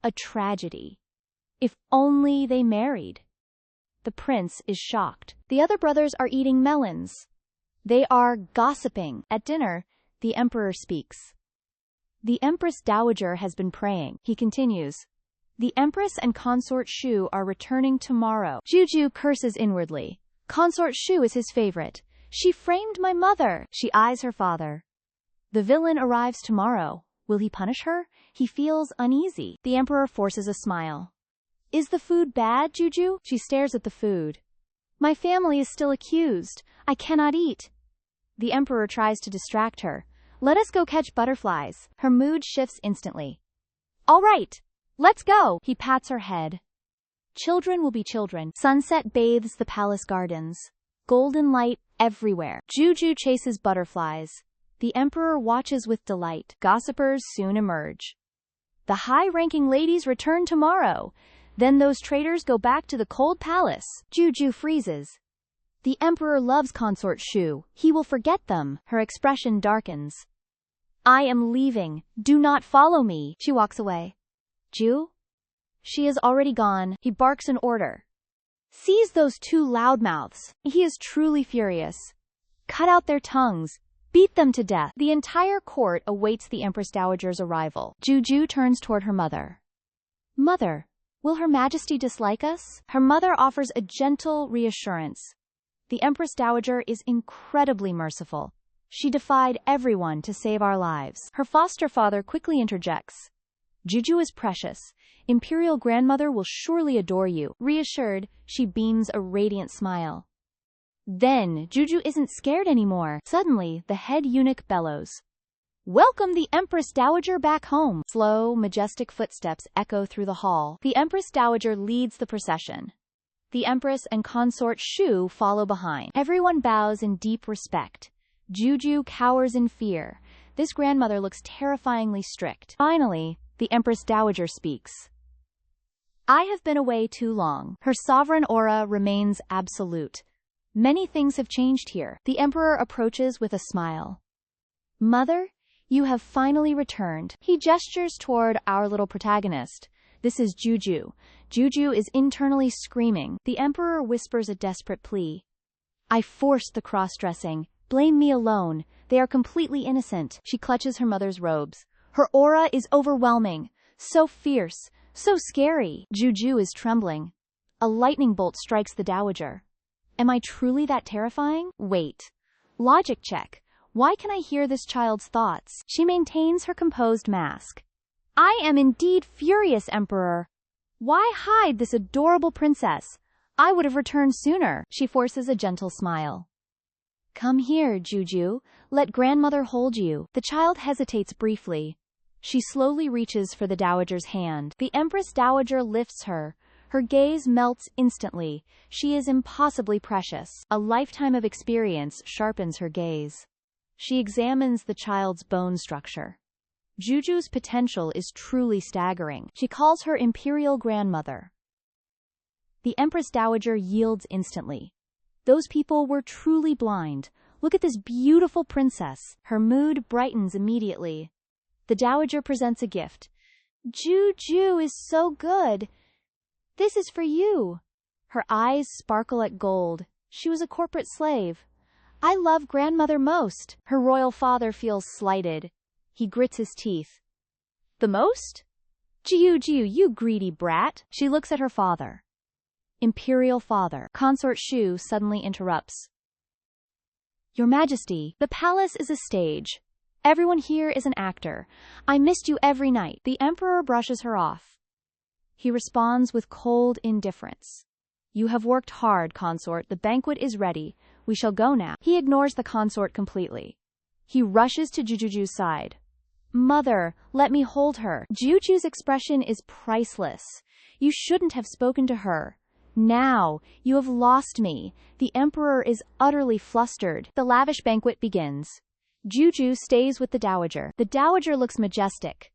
A tragedy. If only they married. The prince is shocked. The other brothers are eating melons. They are gossiping. At dinner, the emperor speaks. The Empress Dowager has been praying. He continues. The Empress and Consort Shu are returning tomorrow. Jiu Jiu curses inwardly. Consort Shu is his favorite. She framed my mother. She eyes her father. The villain arrives tomorrow. Will he punish her? He feels uneasy. The emperor forces a smile. Is the food bad, Jiu Jiu? She stares at the food. My family is still accused. I cannot eat. The emperor tries to distract her. Let us go catch butterflies. Her mood shifts instantly. All right. Let's go. He pats her head. Children will be children. Sunset bathes the palace gardens. Golden light everywhere. Jiu Jiu chases butterflies. The emperor watches with delight. Gossipers soon emerge. The high-ranking ladies return tomorrow. Then those traitors go back to the cold palace. Jiu Jiu freezes. The emperor loves Consort Shu. He will forget them. Her expression darkens. I am leaving. Do not follow me. She walks away. Jiu? She is already gone. He barks an order. Seize those 2 loudmouths. He is truly furious. Cut out their tongues. Beat them to death. The entire court awaits the Empress Dowager's arrival. Jiu Jiu turns toward her mother. Mother, will Her Majesty dislike us? Her mother offers a gentle reassurance. The Empress Dowager is incredibly merciful. She defied everyone to save our lives. Her foster father quickly interjects. Jiu Jiu is precious. Imperial grandmother will surely adore you. Reassured, she beams a radiant smile. Then, Jiu Jiu isn't scared anymore. Suddenly, the head eunuch bellows. Welcome the Empress Dowager back home. Slow, majestic footsteps echo through the hall. The Empress Dowager leads the procession. The Empress and Consort Shu follow behind. Everyone bows in deep respect. Jiu Jiu cowers in fear. This grandmother looks terrifyingly strict. Finally, the Empress Dowager speaks. I have been away too long. Her sovereign aura remains absolute. Many things have changed here. The Emperor approaches with a smile. Mother, you have finally returned. He gestures toward our little protagonist. This is Jiu Jiu. Jiu Jiu is internally screaming. The Emperor whispers a desperate plea. I forced the cross-dressing. Blame me alone. They are completely innocent. She clutches her mother's robes. Her aura is overwhelming. So fierce. So scary. Jiu Jiu is trembling. A lightning bolt strikes the dowager. Am I truly that terrifying? Wait. Logic check. Why can I hear this child's thoughts? She maintains her composed mask. I am indeed furious, Emperor. Why hide this adorable princess? I would have returned sooner. She forces a gentle smile. Come here, Jiu Jiu. Let grandmother hold you. The child hesitates briefly. She slowly reaches for the dowager's hand. The Empress Dowager lifts her. Her gaze melts instantly. She is impossibly precious. A lifetime of experience sharpens her gaze. She examines the child's bone structure. Jiu Jiu's potential is truly staggering. She calls her imperial grandmother. The Empress Dowager yields instantly. Those people were truly blind. Look at this beautiful princess. Her mood brightens immediately. The Dowager presents a gift. Jiu Jiu is so good. This is for you. Her eyes sparkle at gold. She was a corporate slave. I love grandmother most. Her royal father feels slighted. He grits his teeth. The most? Jiu Jiu, you greedy brat. She looks at her father. Imperial father. Consort Shu suddenly interrupts. Your Majesty, the palace is a stage. Everyone here is an actor. I missed you every night. The Emperor brushes her off. He responds with cold indifference. You have worked hard, consort. The banquet is ready. We shall go now. He ignores the consort completely. He rushes to Jiu Jiu's side. Mother, let me hold her. Jiu Jiu's expression is priceless. You shouldn't have spoken to her. Now, you have lost me. The Emperor is utterly flustered. The lavish banquet begins. Jiu Jiu stays with the Dowager. The Dowager looks majestic.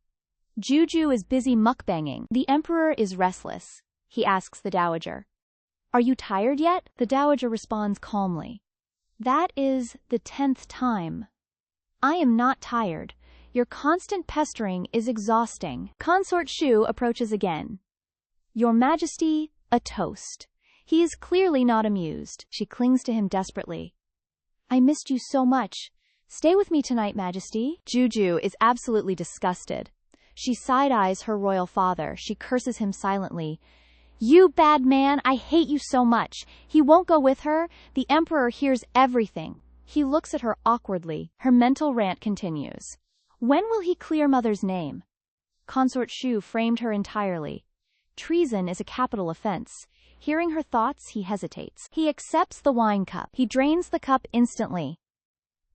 Jiu Jiu is busy mukbanging. The Emperor is restless. He asks the Dowager. Are you tired yet? The Dowager responds calmly. That is the 10th time. I am not tired. Your constant pestering is exhausting. Consort Shu approaches again. Your Majesty, a toast. He is clearly not amused. She clings to him desperately. I missed you so much. Stay with me tonight, Majesty. Jiu Jiu is absolutely disgusted. She side-eyes her royal father. She curses him silently. You bad man, I hate you so much. He won't go with her. The Emperor hears everything. He looks at her awkwardly. Her mental rant continues. When will he clear mother's name? Consort Shu framed her entirely. Treason is a capital offense. Hearing her thoughts, he hesitates. He accepts the wine cup. He drains the cup instantly.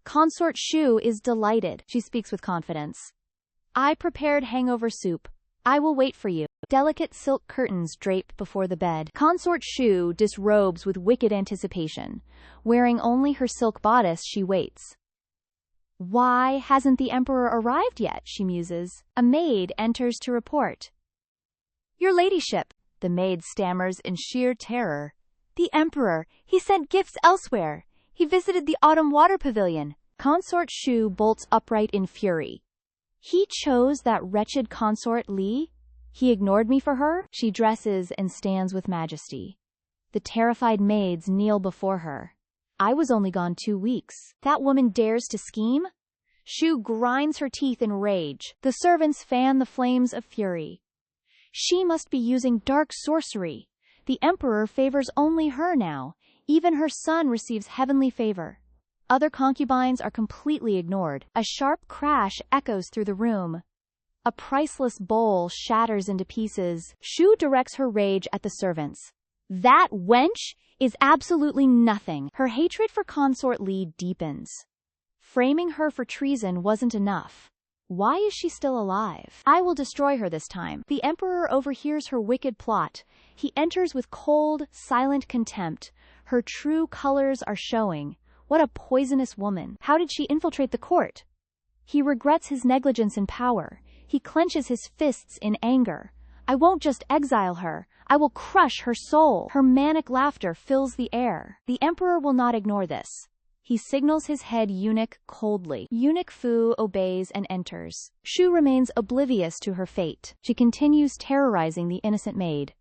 Consort Shu is delighted. She speaks with confidence. I prepared hangover soup. I will wait for you. Delicate silk curtains drape before the bed. Consort Shu disrobes with wicked anticipation. Wearing only her silk bodice, she waits. Why hasn't the Emperor arrived yet? She muses. A maid enters to report. Your ladyship, the maid stammers in sheer terror. The Emperor, he sent gifts elsewhere. He visited the autumn water pavilion. Consort Shu bolts upright in fury. He chose that wretched consort Li? He ignored me for her? She dresses and stands with majesty. The terrified maids kneel before her. I was only gone 2 weeks. That woman dares to scheme? Shu grinds her teeth in rage. The servants fan the flames of fury. She must be using dark sorcery. The Emperor favors only her now. Even her son receives heavenly favor. Other concubines are completely ignored. A sharp crash echoes through the room. A priceless bowl shatters into pieces. Shu directs her rage at the servants. That wench is absolutely nothing. Her hatred for Consort Li deepens. Framing her for treason wasn't enough. Why is she still alive? I will destroy her this time. The Emperor overhears her wicked plot. He enters with cold, silent contempt. Her true colors are showing. What a poisonous woman. How did she infiltrate the court? He regrets his negligence in power. He clenches his fists in anger. I won't just exile her. I will crush her soul. Her manic laughter fills the air. The Emperor will not ignore this. He signals his head eunuch coldly. Eunuch Fu obeys and enters. Shu remains oblivious to her fate. She continues terrorizing the innocent maid.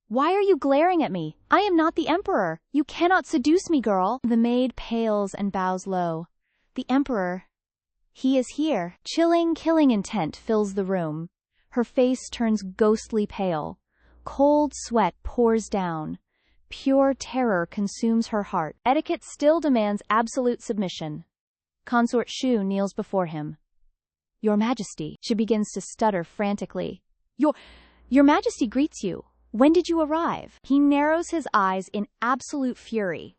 Why are you glaring at me? I am not the Emperor. You cannot seduce me, girl. The maid pales and bows low. The Emperor. He is here. Chilling, killing intent fills the room. Her face turns ghostly pale. Cold sweat pours down. Pure terror consumes her heart. Etiquette still demands absolute submission. Consort Shu kneels before him. Your Majesty. She begins to stutter frantically. Your Majesty greets you. When did you arrive? He narrows his eyes in absolute fury.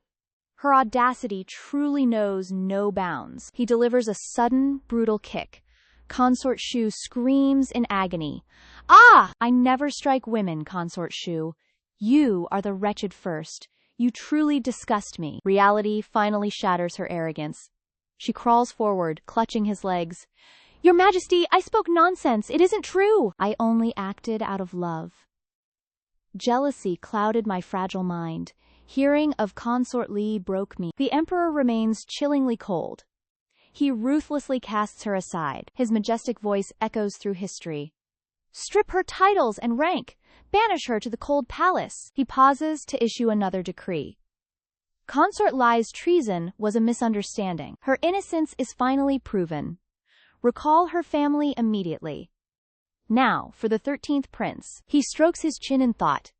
Her audacity truly knows no bounds. He delivers a sudden, brutal kick. Consort Shu screams in agony. Ah! I never strike women, Consort Shu. You are the wretched first. You truly disgust me. Reality finally shatters her arrogance. She crawls forward, clutching his legs. Your Majesty, I spoke nonsense. It isn't true. I only acted out of love. Jealousy clouded my fragile mind. Hearing of Consort Li broke me. The Emperor remains chillingly cold. He ruthlessly casts her aside. His majestic voice echoes through history. Strip her titles and rank. Banish her to the cold palace. He pauses to issue another decree. Consort Li's treason was a misunderstanding. Her innocence is finally proven. Recall her family immediately. Now, for the 13th prince. He strokes his chin in thought.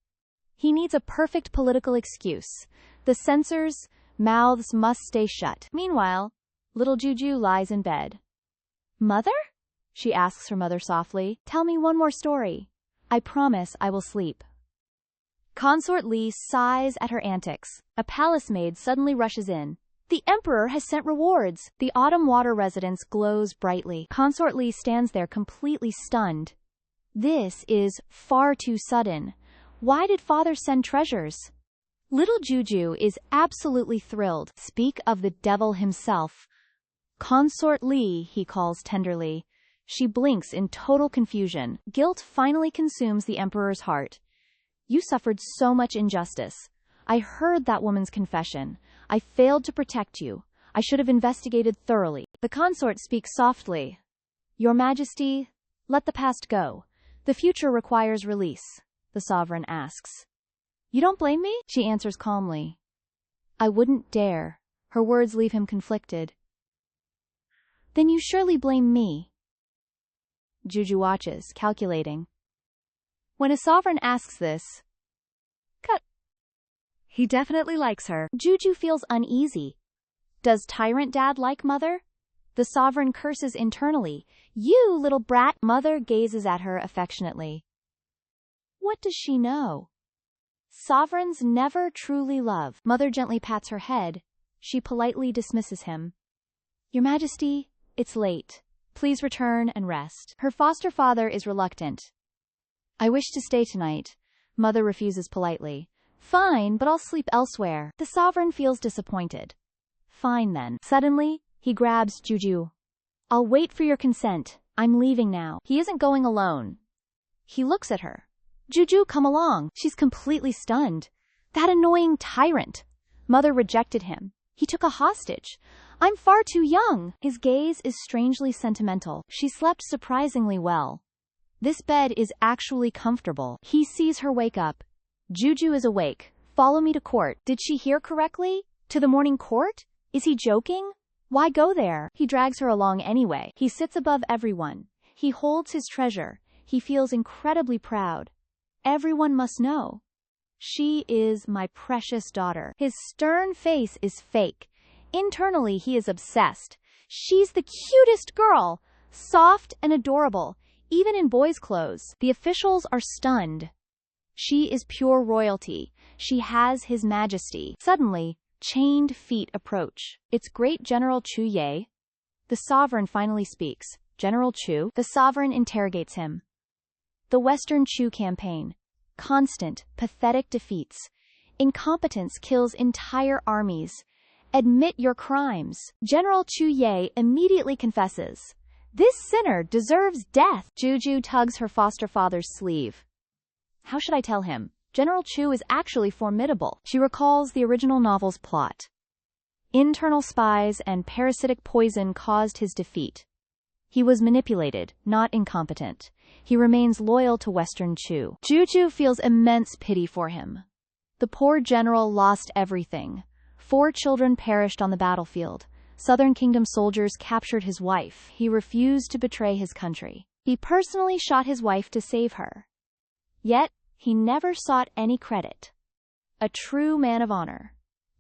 He needs a perfect political excuse. The censors' mouths must stay shut. Meanwhile, little Jiu Jiu lies in bed. Mother? She asks her mother softly. Tell me one more story. I promise I will sleep. Consort Li sighs at her antics. A palace maid suddenly rushes in. The Emperor has sent rewards. The autumn water residence glows brightly. Consort Li stands there completely stunned. This is far too sudden. Why did father send treasures? Little Jiu Jiu is absolutely thrilled. Speak of the devil himself. Consort Li, he calls tenderly. She blinks in total confusion. Guilt finally consumes the Emperor's heart. You suffered so much injustice. I heard that woman's confession. I failed to protect you. I should have investigated thoroughly. The consort speaks softly. Your Majesty, let the past go. The future requires release, the sovereign asks. You don't blame me? She answers calmly. I wouldn't dare. Her words leave him conflicted. Then you surely blame me. Jiu Jiu watches, calculating. When a sovereign asks this, cut. He definitely likes her. Jiu Jiu feels uneasy. Does Tyrant Dad like Mother? The sovereign curses internally. You little brat. Mother gazes at her affectionately. What does she know? Sovereigns never truly love. Mother gently pats her head. She politely dismisses him. Your Majesty, it's late. Please return and rest. Her foster father is reluctant. I wish to stay tonight. Mother refuses politely. Fine, but I'll sleep elsewhere. The sovereign feels disappointed. Fine then. Suddenly, he grabs Jiu Jiu. I'll wait for your consent. I'm leaving now. He isn't going alone. He looks at her. Jiu Jiu, come along. She's completely stunned. That annoying tyrant. Mother rejected him. He took a hostage. I'm far too young. His gaze is strangely sentimental. She slept surprisingly well. This bed is actually comfortable. He sees her wake up. Jiu Jiu is awake. Follow me to court. Did she hear correctly? To the morning court? Is he joking? Why go there? He drags her along anyway. He sits above everyone. He holds his treasure. He feels incredibly proud. Everyone must know. She is my precious daughter. His stern face is fake. Internally, he is obsessed. She's the cutest girl. Soft and adorable, even in boys' clothes. The officials are stunned. She is pure royalty. She has His Majesty. Suddenly, chained feet approach. It's Great General Chu Ye. The sovereign finally speaks. General Chu? The sovereign interrogates him. The Western Chu campaign. Constant, pathetic defeats. Incompetence kills entire armies. Admit your crimes. General Chu Ye immediately confesses. This sinner deserves death. Jiu Jiu tugs her foster father's sleeve. How should I tell him? General Chu is actually formidable. She recalls the original novel's plot. Internal spies and parasitic poison caused his defeat. He was manipulated, not incompetent. He remains loyal to Western Chu. Jiu Jiu feels immense pity for him. The poor general lost everything. 4 children perished on the battlefield. Southern Kingdom soldiers captured his wife. He refused to betray his country. He personally shot his wife to save her. Yet, he never sought any credit. A true man of honor.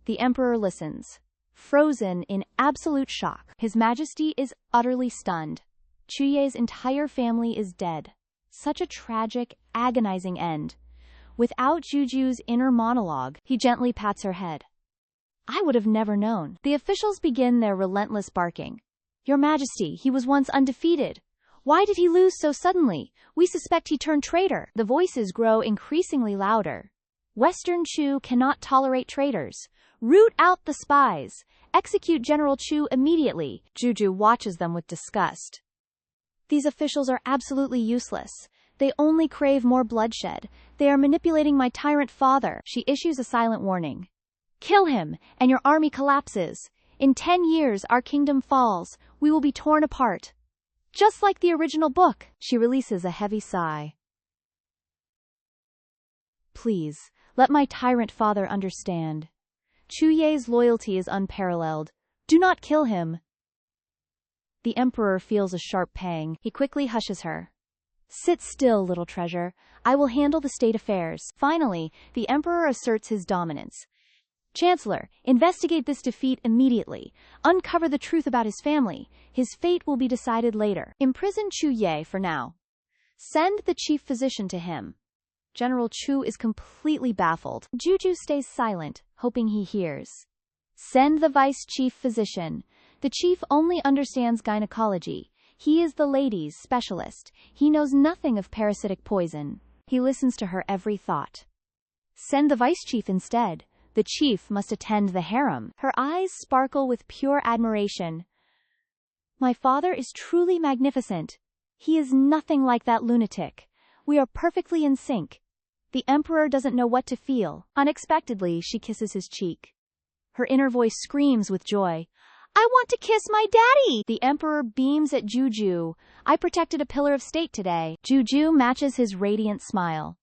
The emperor listens, frozen in absolute shock. His Majesty is utterly stunned. Chuye's entire family is dead. Such a tragic, agonizing end. Without Jiu Jiu's inner monologue, he gently pats her head. I would have never known. The officials begin their relentless barking. Your Majesty, he was once undefeated. Why did he lose so suddenly? We suspect he turned traitor. The voices grow increasingly louder. Western Chu cannot tolerate traitors. Root out the spies. Execute General Chu immediately. Jiu Jiu watches them with disgust. These officials are absolutely useless. They only crave more bloodshed. They are manipulating my tyrant father. She issues a silent warning. Kill him, and your army collapses. In 10 years, our kingdom falls. We will be torn apart. Just like the original book. She releases a heavy sigh. Please, let my tyrant father understand. Chuye's loyalty is unparalleled. Do not kill him. The emperor feels a sharp pang. He quickly hushes her. Sit still, little treasure. I will handle the state affairs. Finally, the emperor asserts his dominance. Chancellor, investigate this defeat immediately. Uncover the truth about his family. His fate will be decided later. Imprison Chuye for now. Send the chief physician to him. General Chu is completely baffled. Jiu Jiu stays silent, hoping he hears. Send the vice chief physician. The chief only understands gynecology. He is the ladies' specialist. He knows nothing of parasitic poison. He listens to her every thought. Send the vice chief instead. The chief must attend the harem. Her eyes sparkle with pure admiration. My father is truly magnificent. He is nothing like that lunatic. We are perfectly in sync. The emperor doesn't know what to feel. Unexpectedly, she kisses his cheek. Her inner voice screams with joy. I want to kiss my daddy! The emperor beams at Jiu Jiu. I protected a pillar of state today. Jiu Jiu matches his radiant smile.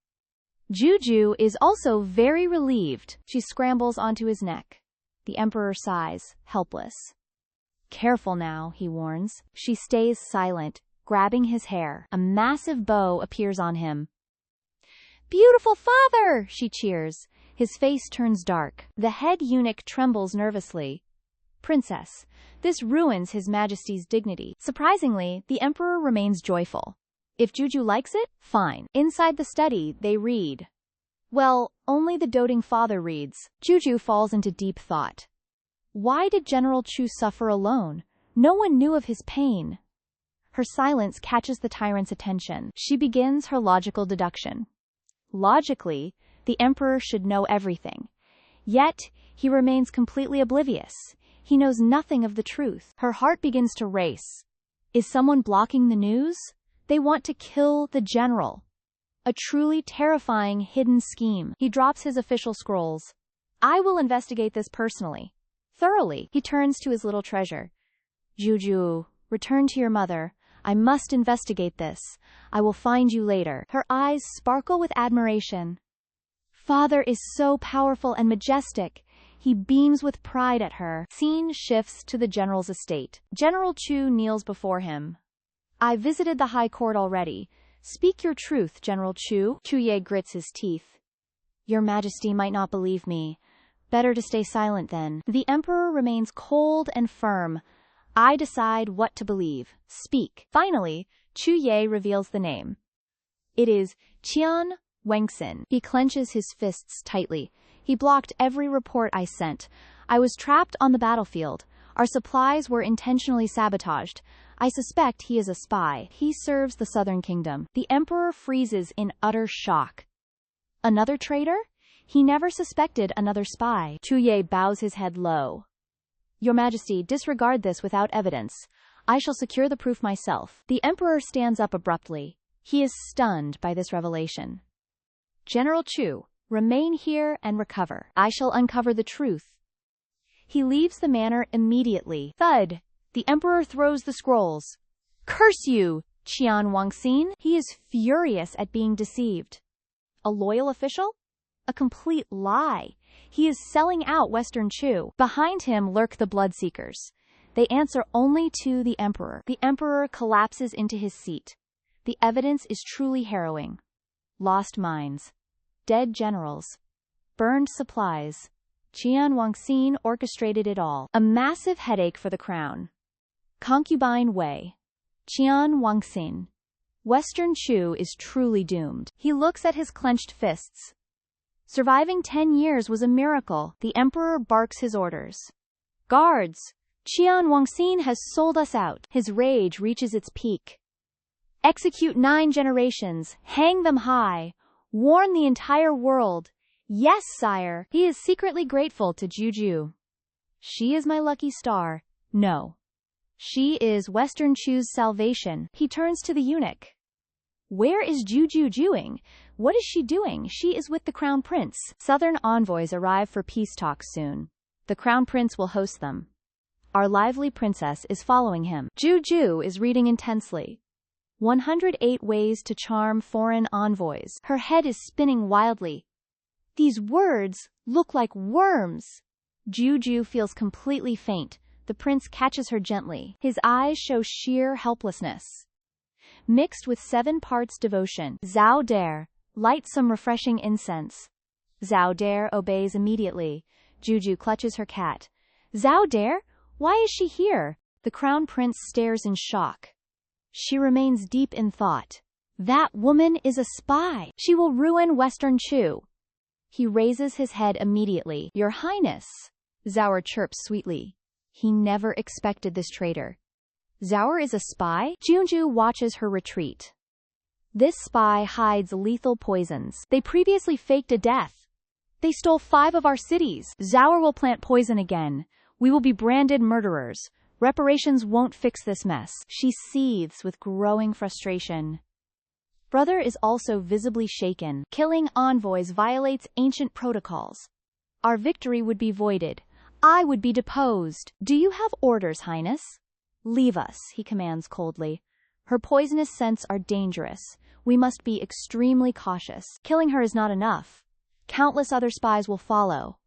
Jiu Jiu is also very relieved. She scrambles onto his neck. The emperor sighs, helpless. Careful now, he warns. She stays silent, grabbing his hair. A massive bow appears on him. Beautiful father! She cheers. His face turns dark. The head eunuch trembles nervously. Princess, this ruins His Majesty's dignity. Surprisingly, the emperor remains joyful. If Jiu Jiu likes it, fine. Inside the study, they read. Well, only the doting father reads. Jiu Jiu falls into deep thought. Why did General Chu suffer alone? No one knew of his pain. Her silence catches the tyrant's attention. She begins her logical deduction. Logically, the emperor should know everything. Yet, he remains completely oblivious. He knows nothing of the truth. Her heart begins to race. Is someone blocking the news? They want to kill the general. A truly terrifying hidden scheme. He drops his official scrolls. I will investigate this personally. Thoroughly. He turns to his little treasure. Jiu Jiu, return to your mother. I must investigate this. I will find you later. Her eyes sparkle with admiration. Father is so powerful and majestic. He beams with pride at her. Scene shifts to the general's estate. General Chu kneels before him. I visited the high court already. Speak your truth, General Chu. Chuye grits his teeth. Your Majesty might not believe me. Better to stay silent then. The emperor remains cold and firm. I decide what to believe. Speak. Finally, Chuye reveals the name. It is Qian Wengxin. He clenches his fists tightly. He blocked every report I sent. I was trapped on the battlefield. Our supplies were intentionally sabotaged. I suspect he is a spy. He serves the Southern Kingdom. The emperor freezes in utter shock. Another traitor? He never suspected another spy. Chuye bows his head low. Your Majesty, disregard this without evidence. I shall secure the proof myself. The emperor stands up abruptly. He is stunned by this revelation. General Chu, remain here and recover. I shall uncover the truth. He leaves the manor immediately. Thud! The emperor throws the scrolls. Curse you, Qian Wangxin! He is furious at being deceived. A loyal official? A complete lie. He is selling out Western Chu. Behind him lurk the Bloodseekers. They answer only to the emperor. The emperor collapses into his seat. The evidence is truly harrowing. Lost mines. Dead generals. burned supplies. Qian Wangxin orchestrated it all. A massive headache for the crown. Concubine Wei. Qian Wangxin. Western Chu is truly doomed. He looks at his clenched fists. Surviving 10 years was a miracle. The emperor barks his orders. Guards! Qian Wangxin has sold us out. His rage reaches its peak. Execute 9 generations. Hang them high. Warn the entire world. Yes, sire. He is secretly grateful to Jiu Jiu. She is my lucky star. No. She is Western Chu's salvation. He turns to the eunuch. Where is Jiu Jiu doing? What is she doing? She is with the crown prince. Southern envoys arrive for peace talks soon. The crown prince will host them. Our lively princess is following him. Jiu Jiu is reading intensely. 108 ways to charm foreign envoys. Her head is spinning wildly. These words look like worms. Jiu Jiu feels completely faint. The prince catches her gently. His eyes show sheer helplessness. Mixed with 7 parts devotion. Zhao Dare, light some refreshing incense. Zhao Dare obeys immediately. Jiu Jiu clutches her cat. Zhao Dare? Why is she here? The crown prince stares in shock. She remains deep in thought. That woman is a spy. She will ruin Western Chu. He raises his head immediately. Your Highness. Zhao chirps sweetly. He never expected this traitor. Zhao is a spy? Jiu Jiu watches her retreat. This spy hides lethal poisons. They previously faked a death. They stole 5 of our cities. Zhao will plant poison again. We will be branded murderers. Reparations won't fix this mess. She seethes with growing frustration. Brother is also visibly shaken. Killing envoys violates ancient protocols. Our victory would be voided. I would be deposed. Do you have orders, Highness? Leave us, he commands coldly. Her poisonous scents are dangerous. We must be extremely cautious. Killing her is not enough. Countless other spies will follow.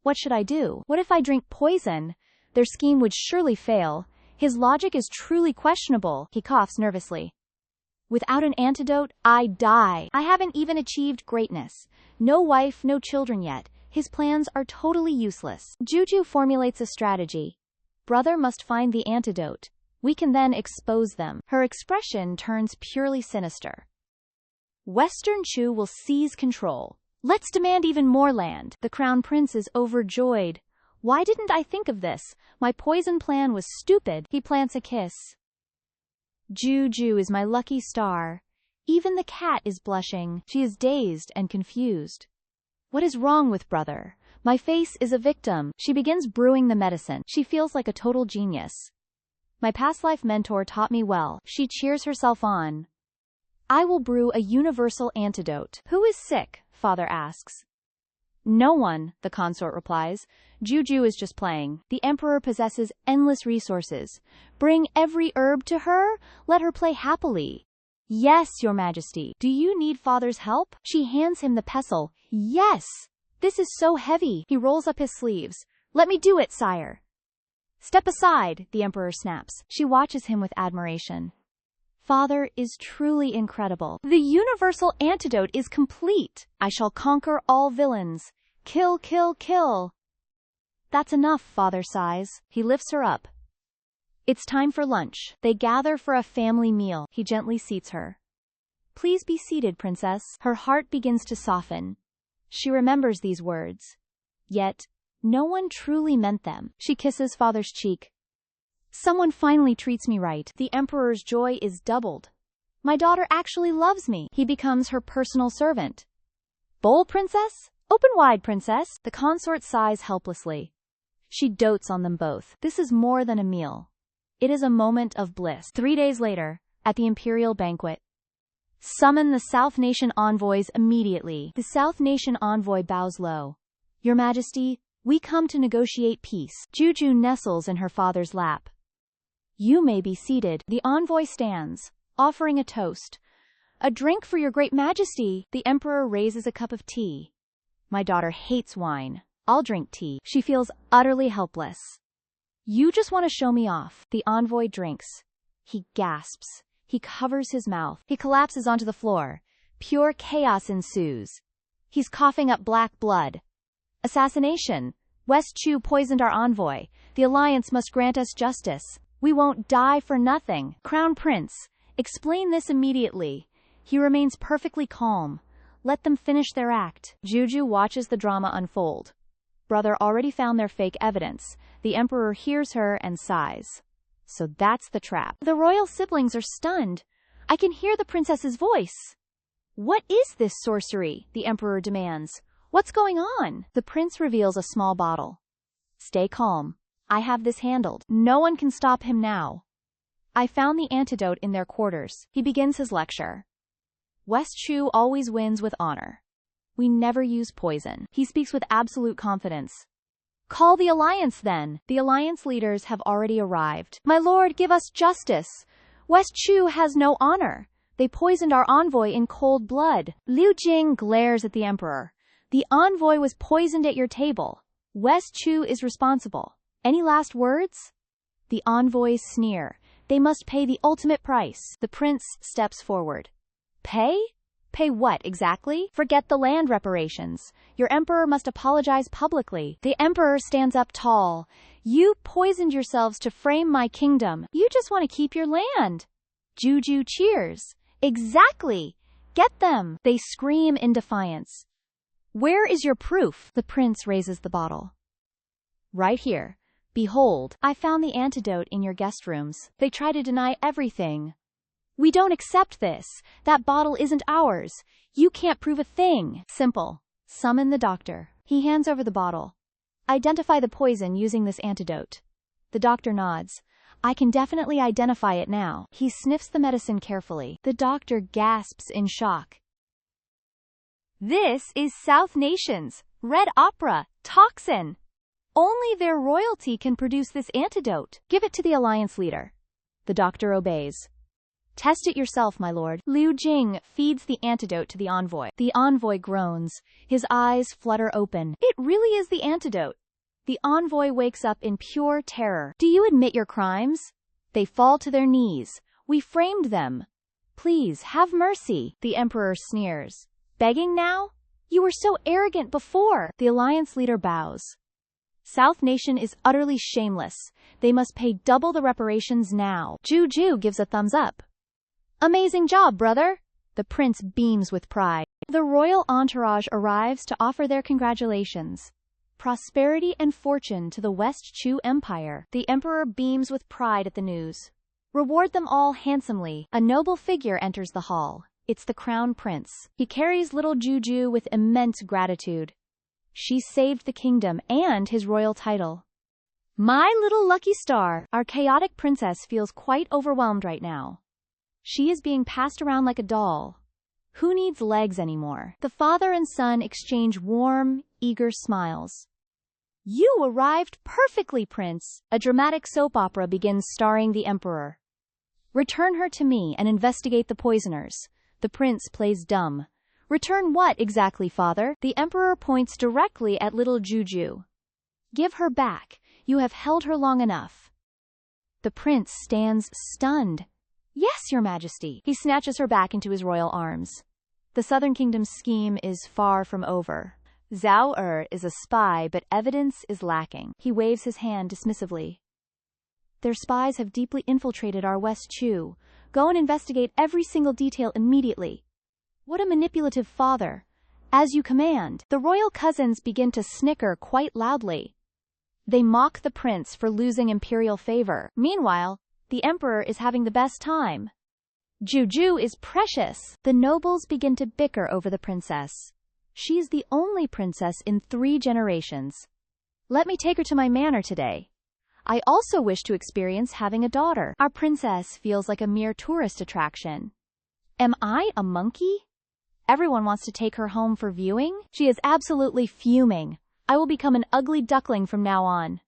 What should I do? What if I drink poison? Their scheme would surely fail. His logic is truly questionable. He coughs nervously. Without an antidote, I die. I haven't even achieved greatness. No wife, no children yet. His plans are totally useless. Jiu Jiu formulates a strategy. Brother must find the antidote. We can then expose them. Her expression turns purely sinister. Western Chu will seize control. Let's demand even more land. The crown prince is overjoyed. Why didn't I think of this? My poison plan was stupid. He plants a kiss. Jiu Jiu is my lucky star. Even the cat is blushing. She is dazed and confused. What is wrong with brother? My face is a victim. She begins brewing the medicine. She feels like a total genius. My past life mentor taught me well. She cheers herself on. I will brew a universal antidote. Who is sick? Father asks. No one, the consort replies. Jiu Jiu is just playing. The emperor possesses endless resources. Bring every herb to her. Let her play happily. Yes, your majesty. Do you need father's help? She hands him the pestle. Yes. This is so heavy. He rolls up his sleeves. Let me do it, sire. Step aside, the emperor snaps. She watches him with admiration. Father is truly incredible. The universal antidote is complete. I shall conquer all villains. Kill, kill, kill. That's enough, father sighs. He lifts her up. It's time for lunch. They gather for a family meal. He gently seats her. Please be seated, princess. Her heart begins to soften. She remembers these words. Yet, no one truly meant them. She kisses father's cheek. Someone finally treats me right. The emperor's joy is doubled. My daughter actually loves me. He becomes her personal servant. Bowl, princess? Open wide, princess. The consort sighs helplessly. She dotes on them both. This is more than a meal. It is a moment of bliss. 3 days later, at the imperial banquet. Summon the South Nation envoys immediately. The South Nation envoy bows low. Your Majesty, we come to negotiate peace. Jiu Jiu nestles in her father's lap. You may be seated. The envoy stands, offering a toast. A drink for your great majesty. The emperor raises a cup of tea. My daughter hates wine. I'll drink tea. She feels utterly helpless. You just want to show me off. The envoy drinks. He gasps. He covers his mouth. He collapses onto the floor. Pure chaos ensues. He's coughing up black blood. Assassination. West Chu poisoned our envoy. The Alliance must grant us justice. We won't die for nothing. Crown Prince, explain this immediately. He remains perfectly calm. Let them finish their act. Jiu Jiu watches the drama unfold. Brother already found their fake evidence. The Emperor hears her and sighs. So that's the trap. The royal siblings are stunned. I can hear the princess's voice. What is this sorcery? The Emperor demands. What's going on? The prince reveals a small bottle. Stay calm. I have this handled. No one can stop him now. I found the antidote in their quarters. He begins his lecture. West Chu always wins with honor. We never use poison. He speaks with absolute confidence. Call the Alliance then. The Alliance leaders have already arrived. My lord, give us justice. West Chu has no honor. They poisoned our envoy in cold blood. Liu Jing glares at the Emperor. The envoy was poisoned at your table. West Chu is responsible. Any last words? The envoys sneer. They must pay the ultimate price. The prince steps forward. Pay? Pay what exactly? Forget the land reparations. Your emperor must apologize publicly. The emperor stands up tall. You poisoned yourselves to frame my kingdom. You just want to keep your land. Jiu Jiu cheers. Exactly. Get them. They scream in defiance. Where is your proof? The prince raises the bottle. Right here. Behold, I found the antidote in your guest rooms. They try to deny everything. We don't accept this. That bottle isn't ours. You can't prove a thing. Simple. Summon the doctor. He hands over the bottle. Identify the poison using this antidote. The doctor nods. I can definitely identify it now. He sniffs the medicine carefully. The doctor gasps in shock. This is South Nation's Red Opera Toxin. Only their royalty can produce this antidote. Give it to the Alliance leader. The doctor obeys. Test it yourself, my lord. Liu Jing feeds the antidote to the envoy. The envoy groans. His eyes flutter open. It really is the antidote. The envoy wakes up in pure terror. Do you admit your crimes? They fall to their knees. We framed them. Please, have mercy. The emperor sneers. Begging now? You were so arrogant before. The Alliance leader bows. South Nation is utterly shameless. They must pay double the reparations now. Jiu Jiu gives a thumbs up. Amazing job, brother. The prince beams with pride. The royal entourage arrives to offer their congratulations. Prosperity and fortune to the West Chu Empire. The emperor beams with pride at the news. Reward them all handsomely. A noble figure enters the hall. It's the crown prince. He carries little Jiu Jiu with immense gratitude. She saved the kingdom and his royal title. My little lucky star. Our chaotic princess feels quite overwhelmed right now. She is being passed around like a doll. Who needs legs anymore? The father and son exchange warm, eager smiles. You arrived perfectly, Prince. A dramatic soap opera begins starring the emperor. Return her to me and investigate the poisoners. The prince plays dumb. Return what exactly, father? The emperor points directly at little Jiu Jiu. Give her back. You have held her long enough. The prince stands stunned. Yes, your majesty. He snatches her back into his royal arms. The Southern Kingdom's scheme is far from over. Zhao is a spy, but evidence is lacking. He waves his hand dismissively. Their spies have deeply infiltrated our West Chu. Go and investigate every single detail immediately. What a manipulative father. As you command. The royal cousins begin to snicker quite loudly. They mock the prince for losing imperial favor. Meanwhile, the emperor is having the best time. Jiu Jiu is precious. The nobles begin to bicker over the princess. She is the only princess in 3 generations. Let me take her to my manor today. I also wish to experience having a daughter. Our princess feels like a mere tourist attraction. Am I a monkey? Everyone wants to take her home for viewing? She is absolutely fuming. I will become an ugly duckling from now on.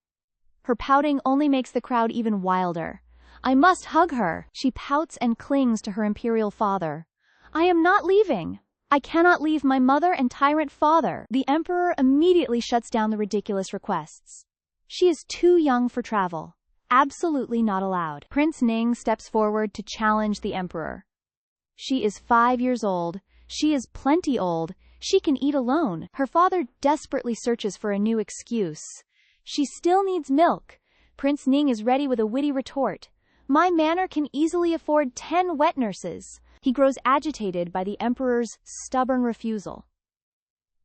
Her pouting only makes the crowd even wilder. I must hug her. She pouts and clings to her imperial father. I am not leaving. I cannot leave my mother and tyrant father. The emperor immediately shuts down the ridiculous requests. She is too young for travel. Absolutely not allowed. Prince Ning steps forward to challenge the emperor. She is 5 years old. She is plenty old. She can eat alone. Her father desperately searches for a new excuse. She still needs milk. Prince Ning is ready with a witty retort. My manor can easily afford 10 wet nurses. He grows agitated by the emperor's stubborn refusal.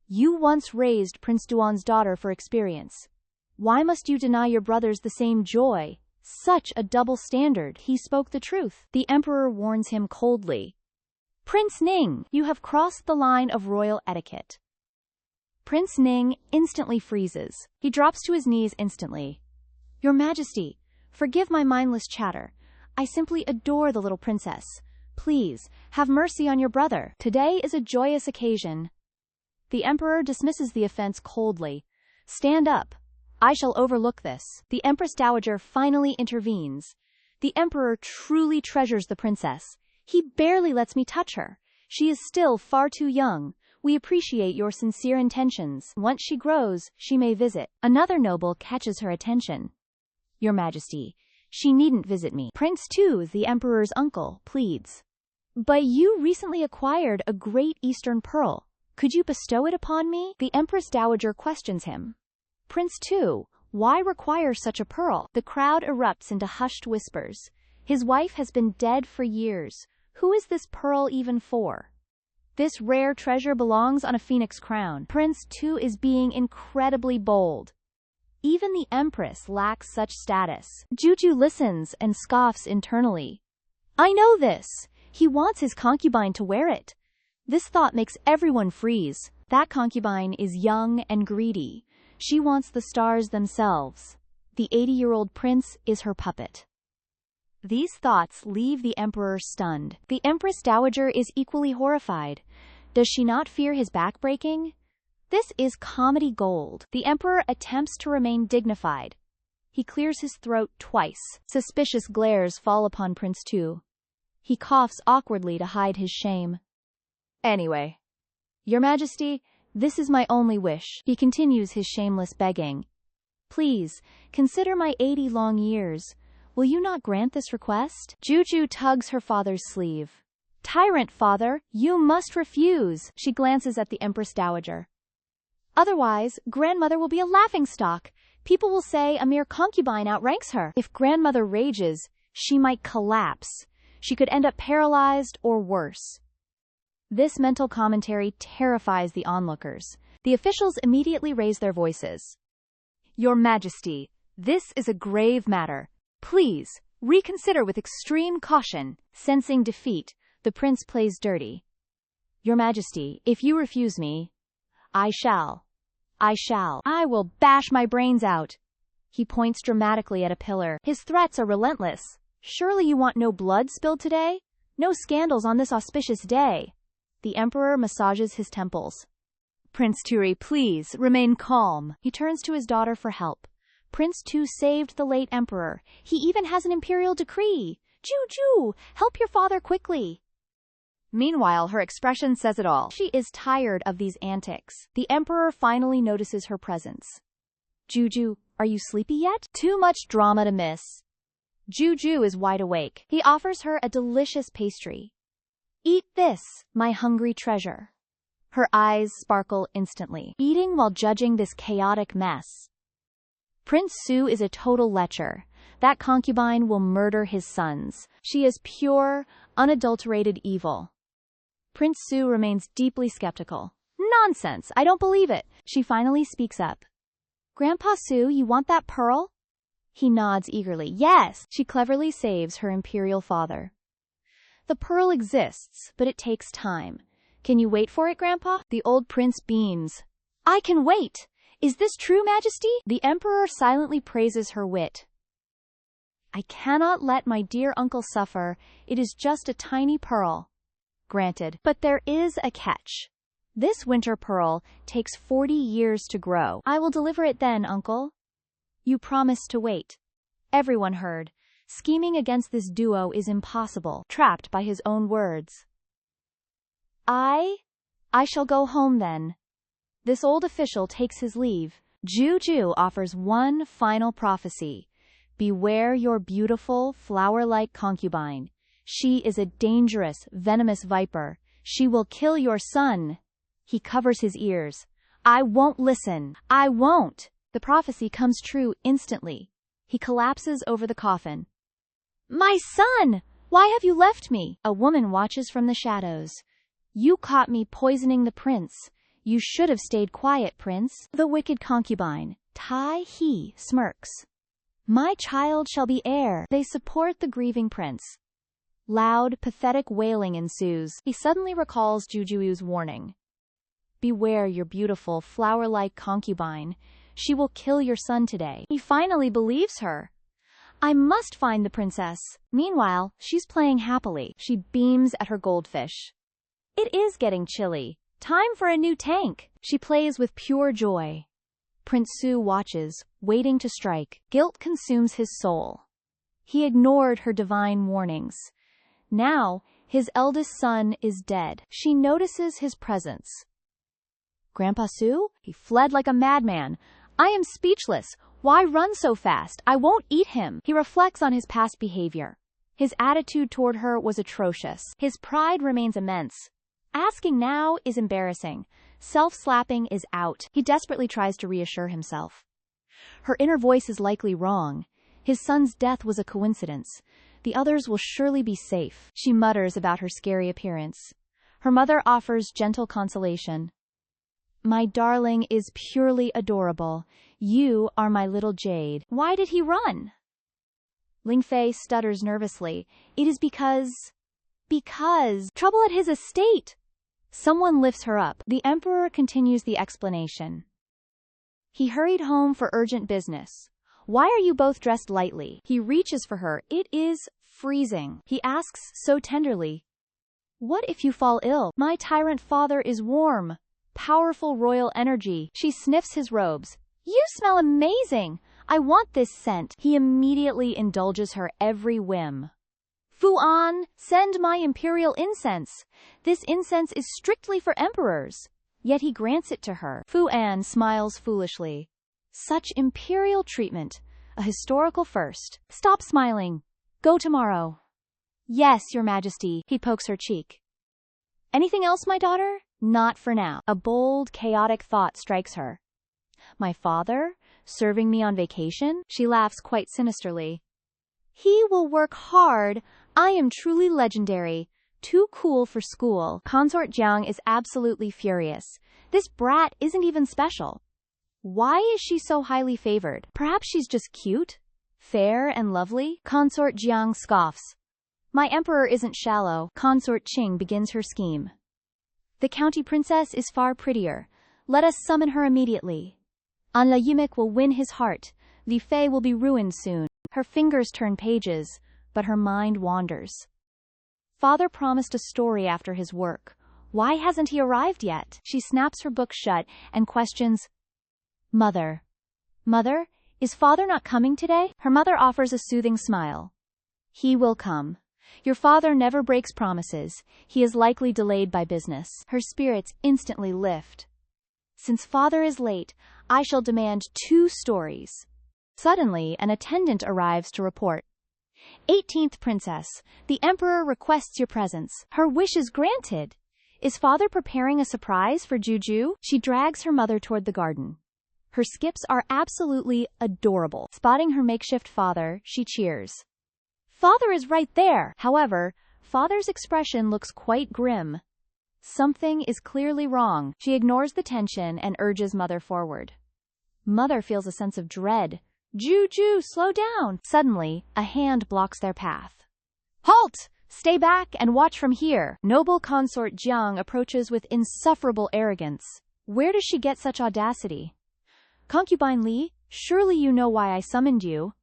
You once raised Prince Duan's daughter for experience. Why must you deny your brothers the same joy? Such a double standard. He spoke the truth. The emperor warns him coldly. Prince Ning, you have crossed the line of royal etiquette. Prince Ning instantly freezes. He drops to his knees instantly. Your Majesty, forgive my mindless chatter. I simply adore the little princess. Please, have mercy on your brother. Today is a joyous occasion. The emperor dismisses the offense coldly. Stand up. I shall overlook this. The Empress Dowager finally intervenes. The emperor truly treasures the princess. He barely lets me touch her. She is still far too young. We appreciate your sincere intentions. Once she grows, she may visit. Another noble catches her attention. Your Majesty, she needn't visit me. Prince Tu, the emperor's uncle, pleads. But you recently acquired a great Eastern pearl. Could you bestow it upon me? The Empress Dowager questions him. Prince Tu, why require such a pearl? The crowd erupts into hushed whispers. His wife has been dead for years. Who is this pearl even for? This rare treasure belongs on a phoenix crown. Prince Tu is being incredibly bold. Even the Empress lacks such status. Jiu Jiu listens and scoffs internally. I know this. He wants his concubine to wear it. This thought makes everyone freeze. That concubine is young and greedy. She wants the stars themselves. The 80-year-old prince is her puppet. These thoughts leave the emperor stunned. The Empress Dowager is equally horrified. Does she not fear his backbreaking? This is comedy gold. The emperor attempts to remain dignified. He clears his throat twice. Suspicious glares fall upon Prince Tu. He coughs awkwardly to hide his shame. Anyway, Your Majesty, this is my only wish. He continues his shameless begging. Please, consider my 80 long years. Will you not grant this request? Jiu Jiu tugs her father's sleeve. Tyrant, father, you must refuse. She glances at the Empress Dowager. Otherwise, grandmother will be a laughingstock. People will say a mere concubine outranks her. If grandmother rages, she might collapse. She could end up paralyzed or worse. This mental commentary terrifies the onlookers. The officials immediately raise their voices. Your Majesty, this is a grave matter. Please, reconsider with extreme caution. Sensing defeat, the prince plays dirty. Your Majesty, if you refuse me, I will bash my brains out. He points dramatically at a pillar. His threats are relentless. Surely you want no blood spilled today? No scandals on this auspicious day. The emperor massages his temples. Prince Turi, please, remain calm. He turns to his daughter for help. Prince Tu saved the late emperor. He even has an imperial decree. Jiu Jiu, help your father quickly. Meanwhile, her expression says it all. She is tired of these antics. The emperor finally notices her presence. Jiu Jiu, are you sleepy yet? Too much drama to miss. Jiu Jiu is wide awake. He offers her a delicious pastry. Eat this, my hungry treasure. Her eyes sparkle instantly, eating while judging this chaotic mess. Prince Su is a total lecher. That concubine will murder his sons. She is pure, unadulterated evil. Prince Su remains deeply skeptical. Nonsense, I don't believe it. She finally speaks up. Grandpa Su, you want that pearl? He nods eagerly. Yes! She cleverly saves her imperial father. The pearl exists, but it takes time. Can you wait for it, Grandpa? The old prince beams. I can wait! Is this true, Majesty? The emperor silently praises her wit. I cannot let my dear uncle suffer. It is just a tiny pearl. Granted. But there is a catch. This winter pearl takes 40 years to grow. I will deliver it then, uncle. You promised to wait. Everyone heard. Scheming against this duo is impossible, trapped by his own words. I shall go home then. This old official takes his leave. Jiu Jiu offers one final prophecy. Beware your beautiful, flower-like concubine. She is a dangerous, venomous viper. She will kill your son. He covers his ears. I won't listen. I won't. The prophecy comes true instantly. He collapses over the coffin. My son! Why have you left me? A woman watches from the shadows. You caught me poisoning the prince. You should have stayed quiet, prince. The wicked concubine, Tai He, smirks. My child shall be heir. They support the grieving prince. Loud, pathetic wailing ensues. He suddenly recalls Jiu Jiu's warning. Beware your beautiful, flower-like concubine. She will kill your son today. He finally believes her. I must find the princess. Meanwhile, she's playing happily. She beams at her goldfish. It is getting chilly. Time for a new tank. She plays with pure joy. Prince Su watches, waiting to strike. Guilt consumes his soul. He ignored her divine warnings. Now, his eldest son is dead. She notices his presence. Grandpa Su? He fled like a madman. I am speechless. Why run so fast? I won't eat him. He reflects on his past behavior. His attitude toward her was atrocious. His pride remains immense. Asking now is embarrassing. Self-slapping is out. He desperately tries to reassure himself. Her inner voice is likely wrong. His son's death was a coincidence. The others will surely be safe. She mutters about her scary appearance. Her mother offers gentle consolation. My darling is purely adorable. You are my little jade. Why did he run? Ling Fei stutters nervously. It is because trouble at his estate. Someone lifts her up. The emperor continues the explanation. He hurried home for urgent business. Why are you both dressed lightly? He reaches for her. It is freezing. He asks so tenderly. What if you fall ill? My tyrant father is warm. Powerful royal energy. She sniffs his robes. You smell amazing. I want this scent. He immediately indulges her every whim. Fu An, send my imperial incense. This incense is strictly for emperors. Yet he grants it to her. Fu An smiles foolishly. Such imperial treatment. A historical first. Stop smiling. Go tomorrow. Yes, your majesty. He pokes her cheek. Anything else, my daughter? Not for now. A bold, chaotic thought strikes her. My father? Serving me on vacation? She laughs quite sinisterly. He will work hard. I am truly legendary. Too cool for school. Consort Jiang is absolutely furious. This brat isn't even special. Why is she so highly favored? Perhaps she's just cute? Fair and lovely? Consort Jiang scoffs. My emperor isn't shallow. Consort Qing begins her scheme. The county princess is far prettier. Let us summon her immediately. An La Yimik will win his heart. Li Fei will be ruined soon. Her fingers turn pages, but her mind wanders. Father promised a story after his work. Why hasn't he arrived yet? She snaps her book shut and questions, Mother, is father not coming today? Her mother offers a soothing smile. He will come. Your father never breaks promises. He is likely delayed by business. Her spirits instantly lift. Since father is late, I shall demand 2 stories. Suddenly, an attendant arrives to report. 18th Princess, the Emperor requests your presence. Her wish is granted. Is father preparing a surprise for Jiu Jiu? She drags her mother toward the garden. Her skips are absolutely adorable. Spotting her makeshift father, she cheers. Father is right there. However, father's expression looks quite grim. Something is clearly wrong. She ignores the tension and urges mother forward. Mother feels a sense of dread. Jiu Jiu, slow down. Suddenly, a hand blocks their path. Halt! Stay back and watch from here. Noble consort Jiang approaches with insufferable arrogance. Where does she get such audacity? Concubine Li, surely you know why I summoned you.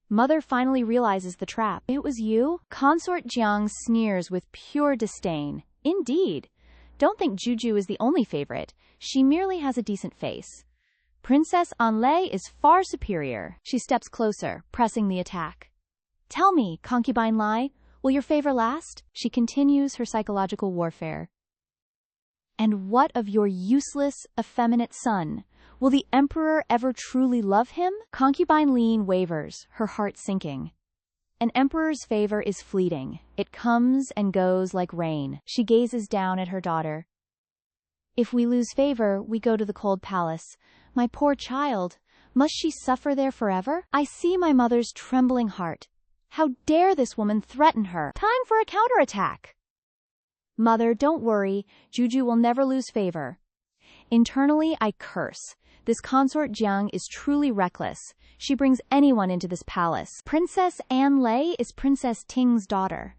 Mother finally realizes the trap. It was you? Consort Jiang sneers with pure disdain. Indeed. Don't think Jiu Jiu is the only favorite. She merely has a decent face. Princess Anlei is far superior. She steps closer, pressing the attack. Tell me, concubine Lai, will your favor last? She continues her psychological warfare. And what of your useless, effeminate son? Will the emperor ever truly love him? Concubine Lean wavers, her heart sinking. An emperor's favor is fleeting. It comes and goes like rain. She gazes down at her daughter. If we lose favor, we go to the cold palace. My poor child, must she suffer there forever? I see my mother's trembling heart. How dare this woman threaten her? Time for a counterattack. Mother, don't worry. Jiu Jiu will never lose favor. Internally, I curse. This consort Jiang is truly reckless. She brings anyone into this palace. Princess An Lei is Princess Ting's daughter.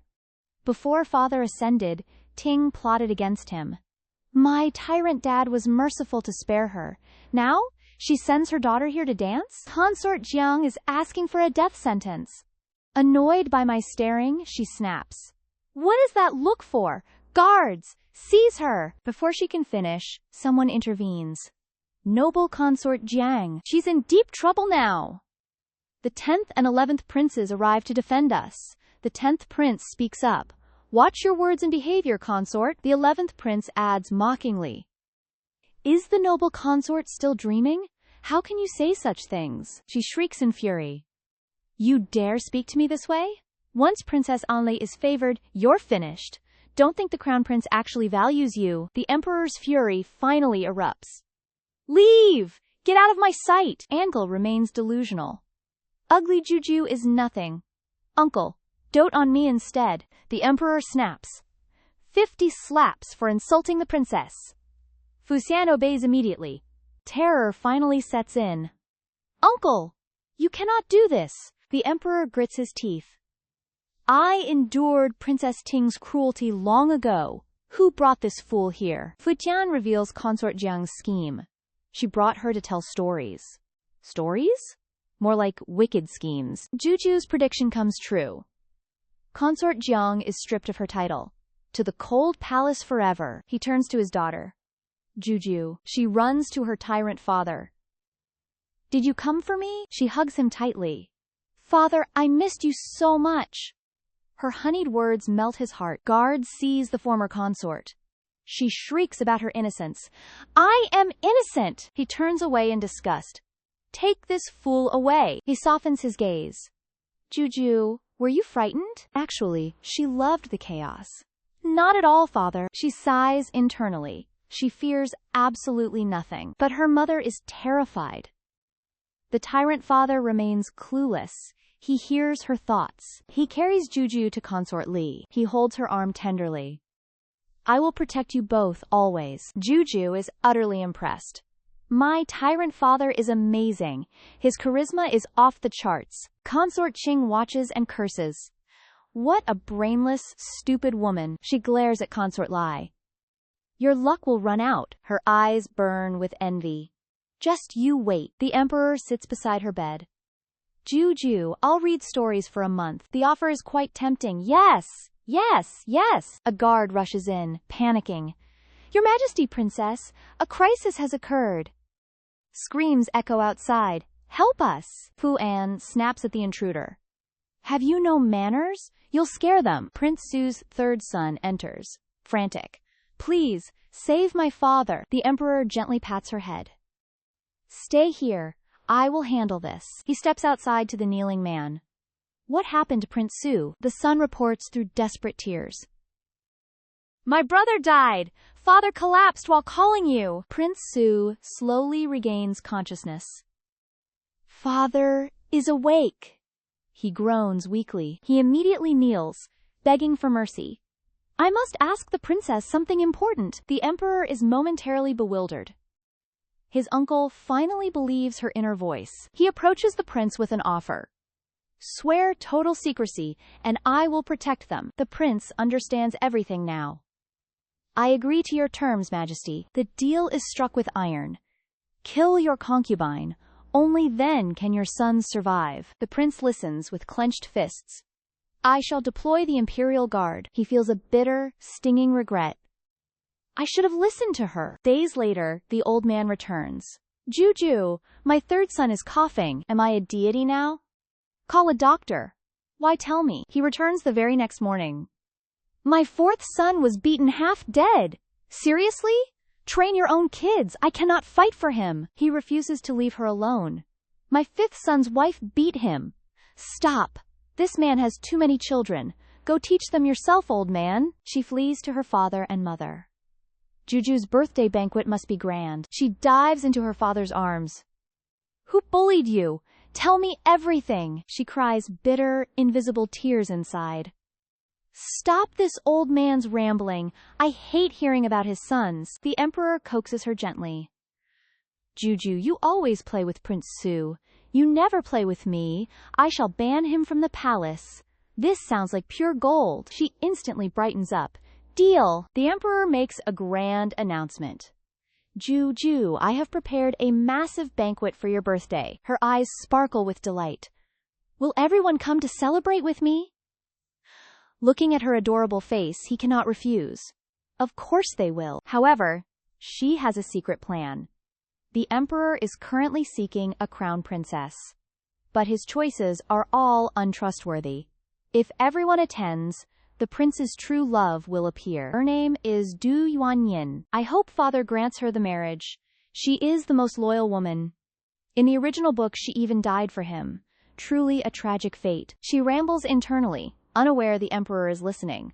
Before father ascended, Ting plotted against him. My tyrant dad was merciful to spare her. Now, she sends her daughter here to dance? Consort Jiang is asking for a death sentence. Annoyed by my staring, she snaps. What is that look for? Guards! Seize her! Before she can finish, someone intervenes. Noble consort Jiang. She's in deep trouble now. The 10th and 11th princes arrive to defend us. The 10th prince speaks up. Watch your words and behavior, consort. The 11th prince adds mockingly. Is the noble consort still dreaming? How can you say such things? She shrieks in fury. You dare speak to me this way? Once Princess Anlei is favored, you're finished. Don't think the crown prince actually values you. The emperor's fury finally erupts. Leave! Get out of my sight! Uncle remains delusional. Ugly Jiu Jiu is nothing. Uncle, dote on me instead. The emperor snaps. 50 slaps for insulting the princess. Fuxian obeys immediately. Terror finally sets in. Uncle! You cannot do this. The emperor grits his teeth. I endured Princess Ting's cruelty long ago. Who brought this fool here? Fujian reveals consort Jiang's scheme. She brought her to tell stories. Stories? More like wicked schemes. Jiu Jiu's prediction comes true. Consort Jiang is stripped of her title. To the cold palace forever. He turns to his daughter. Jiu Jiu. She runs to her tyrant father. Did you come for me? She hugs him tightly. Father, I missed you so much. Her honeyed words melt his heart. Guards seize the former consort. She shrieks about her innocence. I am innocent! He turns away in disgust. Take this fool away. He softens his gaze. Jiu Jiu, were you frightened? Actually, she loved the chaos. Not at all, father. She sighs internally. She fears absolutely nothing. But her mother is terrified. The tyrant father remains clueless. He hears her thoughts. He carries Jiu Jiu to consort Li. He holds her arm tenderly. I will protect you both, always. Jiu Jiu is utterly impressed. My tyrant father is amazing. His charisma is off the charts. Consort Qing watches and curses. What a brainless, stupid woman. She glares at consort Lai. Your luck will run out. Her eyes burn with envy. Just you wait. The emperor sits beside her bed. Jiu Jiu, I'll read stories for a month. The offer is quite tempting. Yes, yes, yes. A guard rushes in, panicking. Your Majesty, Princess, a crisis has occurred. Screams echo outside. Help us! Fu An snaps at the intruder. Have you no manners? You'll scare them. Prince Su's third son enters, frantic. Please, save my father. The emperor gently pats her head. Stay here. I will handle this. He steps outside to the kneeling man. What happened to Prince Su? The son reports through desperate tears. My brother died. Father collapsed while calling you. Prince Su slowly regains consciousness. Father is awake. He groans weakly. He immediately kneels, begging for mercy. I must ask the princess something important. The emperor is momentarily bewildered. His uncle finally believes her inner voice. He approaches the prince with an offer. Swear total secrecy, and I will protect them. The prince understands everything now. I agree to your terms, Majesty. The deal is struck with iron. Kill your concubine. Only then can your sons survive. The prince listens with clenched fists. I shall deploy the Imperial Guard. He feels a bitter, stinging regret. I should have listened to her. Days later, the old man returns. Jiu Jiu, my third son is coughing. Am I a deity now? Call a doctor. Why tell me? He returns the very next morning. My fourth son was beaten half dead. Seriously? Train your own kids. I cannot fight for him. He refuses to leave her alone. My fifth son's wife beat him. Stop. This man has too many children. Go teach them yourself, old man. She flees to her father and mother. Jiu Jiu's birthday banquet must be grand. She dives into her father's arms. Who bullied you? Tell me everything, she cries, bitter, invisible tears inside. Stop this old man's rambling. I hate hearing about his sons. The emperor coaxes her gently. Jiu Jiu, you always play with Prince Su. You never play with me. I shall ban him from the palace. This sounds like pure gold. She instantly brightens up. Deal. The emperor makes a grand announcement. Jiu Jiu, I have prepared a massive banquet for your birthday. Her eyes sparkle with delight. Will everyone come to celebrate with me? Looking at her adorable face, he cannot refuse. Of course they will. However, she has a secret plan. The emperor is currently seeking a crown princess. But his choices are all untrustworthy. If everyone attends, the prince's true love will appear. Her name is Du Yuanyin. I hope father grants her the marriage. She is the most loyal woman. In the original book, she even died for him. Truly a tragic fate. She rambles internally, unaware the emperor is listening.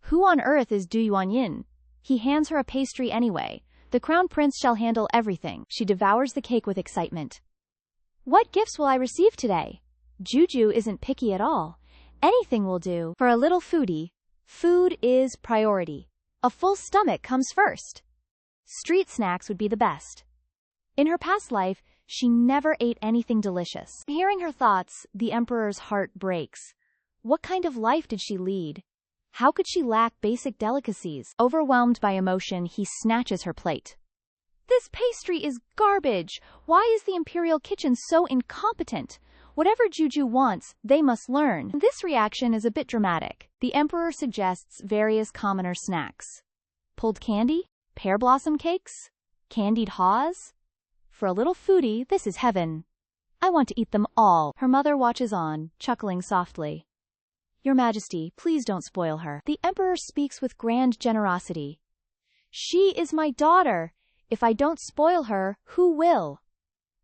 Who on earth is Du Yuanyin? He hands her a pastry anyway. The crown prince shall handle everything. She devours the cake with excitement. What gifts will I receive today? Jiu Jiu isn't picky at all. Anything will do. For a little foodie, food is priority. A full stomach comes first. Street snacks would be the best. In her past life, she never ate anything delicious. Hearing her thoughts, the emperor's heart breaks. What kind of life did she lead? How could she lack basic delicacies? Overwhelmed by emotion, he snatches her plate. This pastry is garbage. Why is the imperial kitchen so incompetent? Whatever Jiu Jiu wants, they must learn. This reaction is a bit dramatic. The emperor suggests various commoner snacks. Pulled candy? Pear blossom cakes? Candied haws? For a little foodie, this is heaven. I want to eat them all. Her mother watches on, chuckling softly. Your Majesty, please don't spoil her. The emperor speaks with grand generosity. She is my daughter. If I don't spoil her, who will?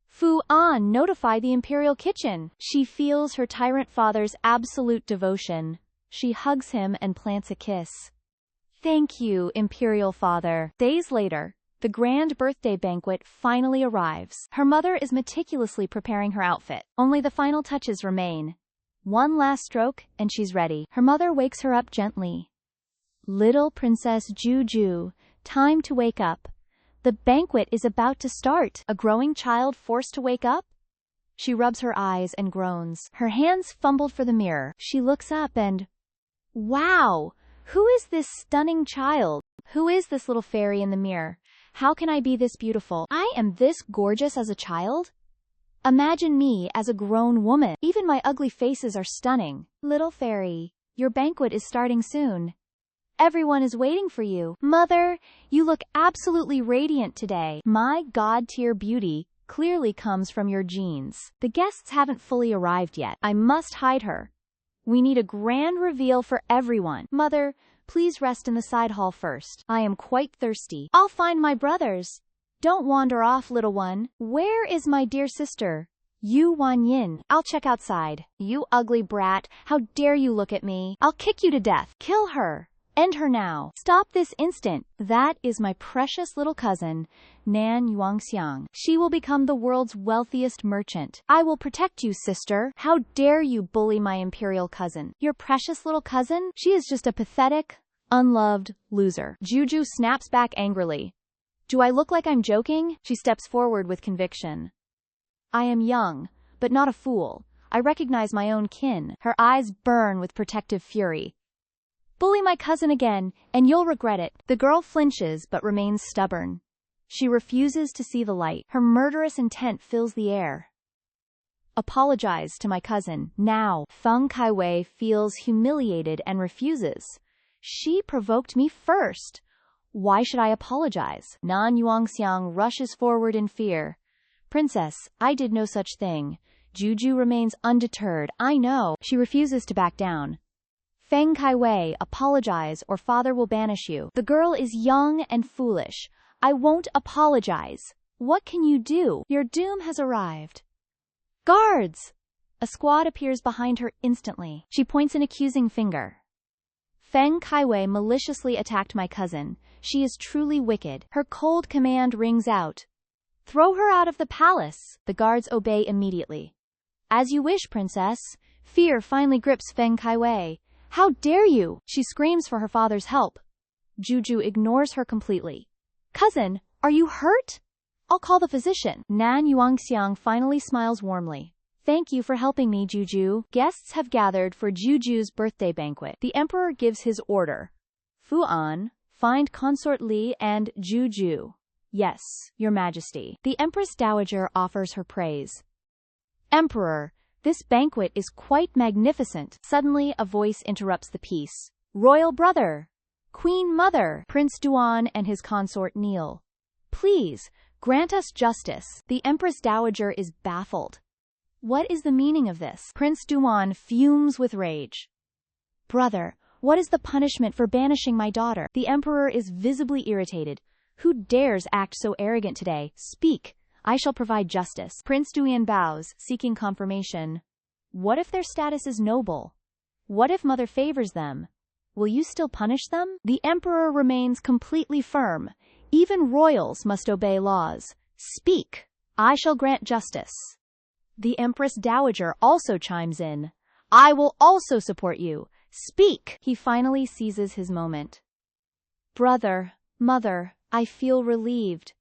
Fu An, notify the imperial kitchen. She feels her tyrant father's absolute devotion. She hugs him and plants a kiss. Thank you, imperial father. Days later, the grand birthday banquet finally arrives. Her mother is meticulously preparing her outfit. Only the final touches remain. One last stroke, and she's ready. Her mother wakes her up gently. Little Princess Jiu Jiu, time to wake up. The banquet is about to start. A growing child forced to wake up? She rubs her eyes and groans. Her hands fumbled for the mirror. She looks up and... Wow! Who is this stunning child? Who is this little fairy in the mirror? How can I be this beautiful? I am this gorgeous as a child? Imagine me as a grown woman. Even my ugly faces are stunning. Little fairy, your banquet is starting soon. Everyone is waiting for you. Mother, you look absolutely radiant today. My god-tier beauty clearly comes from your genes. The guests haven't fully arrived yet. I must hide her. We need a grand reveal for everyone. Mother, please rest in the side hall first. I am quite thirsty. I'll find my brothers. Don't wander off, little one. Where is my dear sister? Yu Wanyin. I'll check outside. You ugly brat. How dare you look at me? I'll kick you to death. Kill her. End her now. Stop this instant. That is my precious little cousin, Nan Yuangxiang. She will become the world's wealthiest merchant. I will protect you, sister. How dare you bully my imperial cousin? Your precious little cousin? She is just a pathetic, unloved loser. Jiu Jiu snaps back angrily. Do I look like I'm joking? She steps forward with conviction. I am young, but not a fool. I recognize my own kin. Her eyes burn with protective fury. Bully my cousin again, and you'll regret it. The girl flinches but remains stubborn. She refuses to see the light. Her murderous intent fills the air. Apologize to my cousin, now. Feng Kaiwei feels humiliated and refuses. She provoked me first. Why should I apologize? Nan Yuangxiang rushes forward in fear. Princess, I did no such thing. Jiu Jiu remains undeterred. I know. She refuses to back down. Feng Kaiwei, apologize or father will banish you. The girl is young and foolish. I won't apologize. What can you do? Your doom has arrived. Guards! A squad appears behind her instantly. She points an accusing finger. Feng Kaiwei maliciously attacked my cousin. She is truly wicked. Her cold command rings out. Throw her out of the palace. The guards obey immediately. As you wish, princess. Fear finally grips Feng Kaiwei. How dare you? She screams for her father's help. Jiu Jiu ignores her completely. Cousin, are you hurt? I'll call the physician. Nan Yuanxiang finally smiles warmly. Thank you for helping me, Jiu Jiu. Guests have gathered for Jiu Jiu's birthday banquet. The emperor gives his order. Fu An, find consort Li and Jiu Jiu. Yes, your majesty. The empress dowager offers her praise. Emperor, this banquet is quite magnificent. Suddenly a voice interrupts the peace. Royal brother! Queen mother! Prince Duan and his consort kneel. Please, grant us justice. The empress dowager is baffled. What is the meaning of this? Prince Duan fumes with rage. Brother, what is the punishment for banishing my daughter? The emperor is visibly irritated. Who dares act so arrogant today? Speak. I shall provide justice. Prince Duan bows, seeking confirmation. What if their status is noble? What if mother favors them? Will you still punish them? The emperor remains completely firm. Even royals must obey laws. Speak. I shall grant justice. The empress dowager also chimes in. I will also support you. Speak. He finally seizes his moment. Brother, mother, I feel relieved.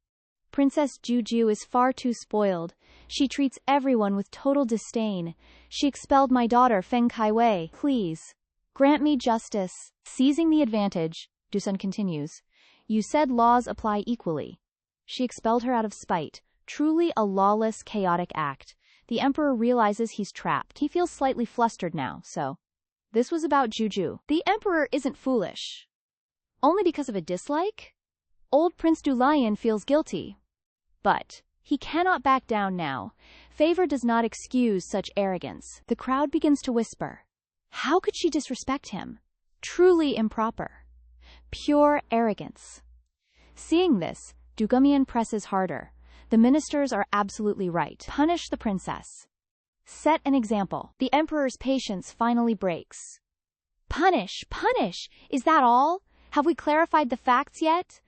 Princess Jiu Jiu is far too spoiled. She treats everyone with total disdain. She expelled my daughter Feng Kaiwei. Please, grant me justice. Seizing the advantage, Dusun continues. You said laws apply equally. She expelled her out of spite. Truly a lawless, chaotic act. The emperor realizes he's trapped. He feels slightly flustered now, so. This was about Jiu Jiu. The emperor isn't foolish. Only because of a dislike? Old Prince Dulayan feels guilty. But he cannot back down now. Favor does not excuse such arrogance. The crowd begins to whisper. How could she disrespect him? Truly improper. Pure arrogance. Seeing this, Dugumian presses harder. The ministers are absolutely right. Punish the princess. Set an example. The emperor's patience finally breaks. Punish! Punish! Is that all? Have we clarified the facts yet?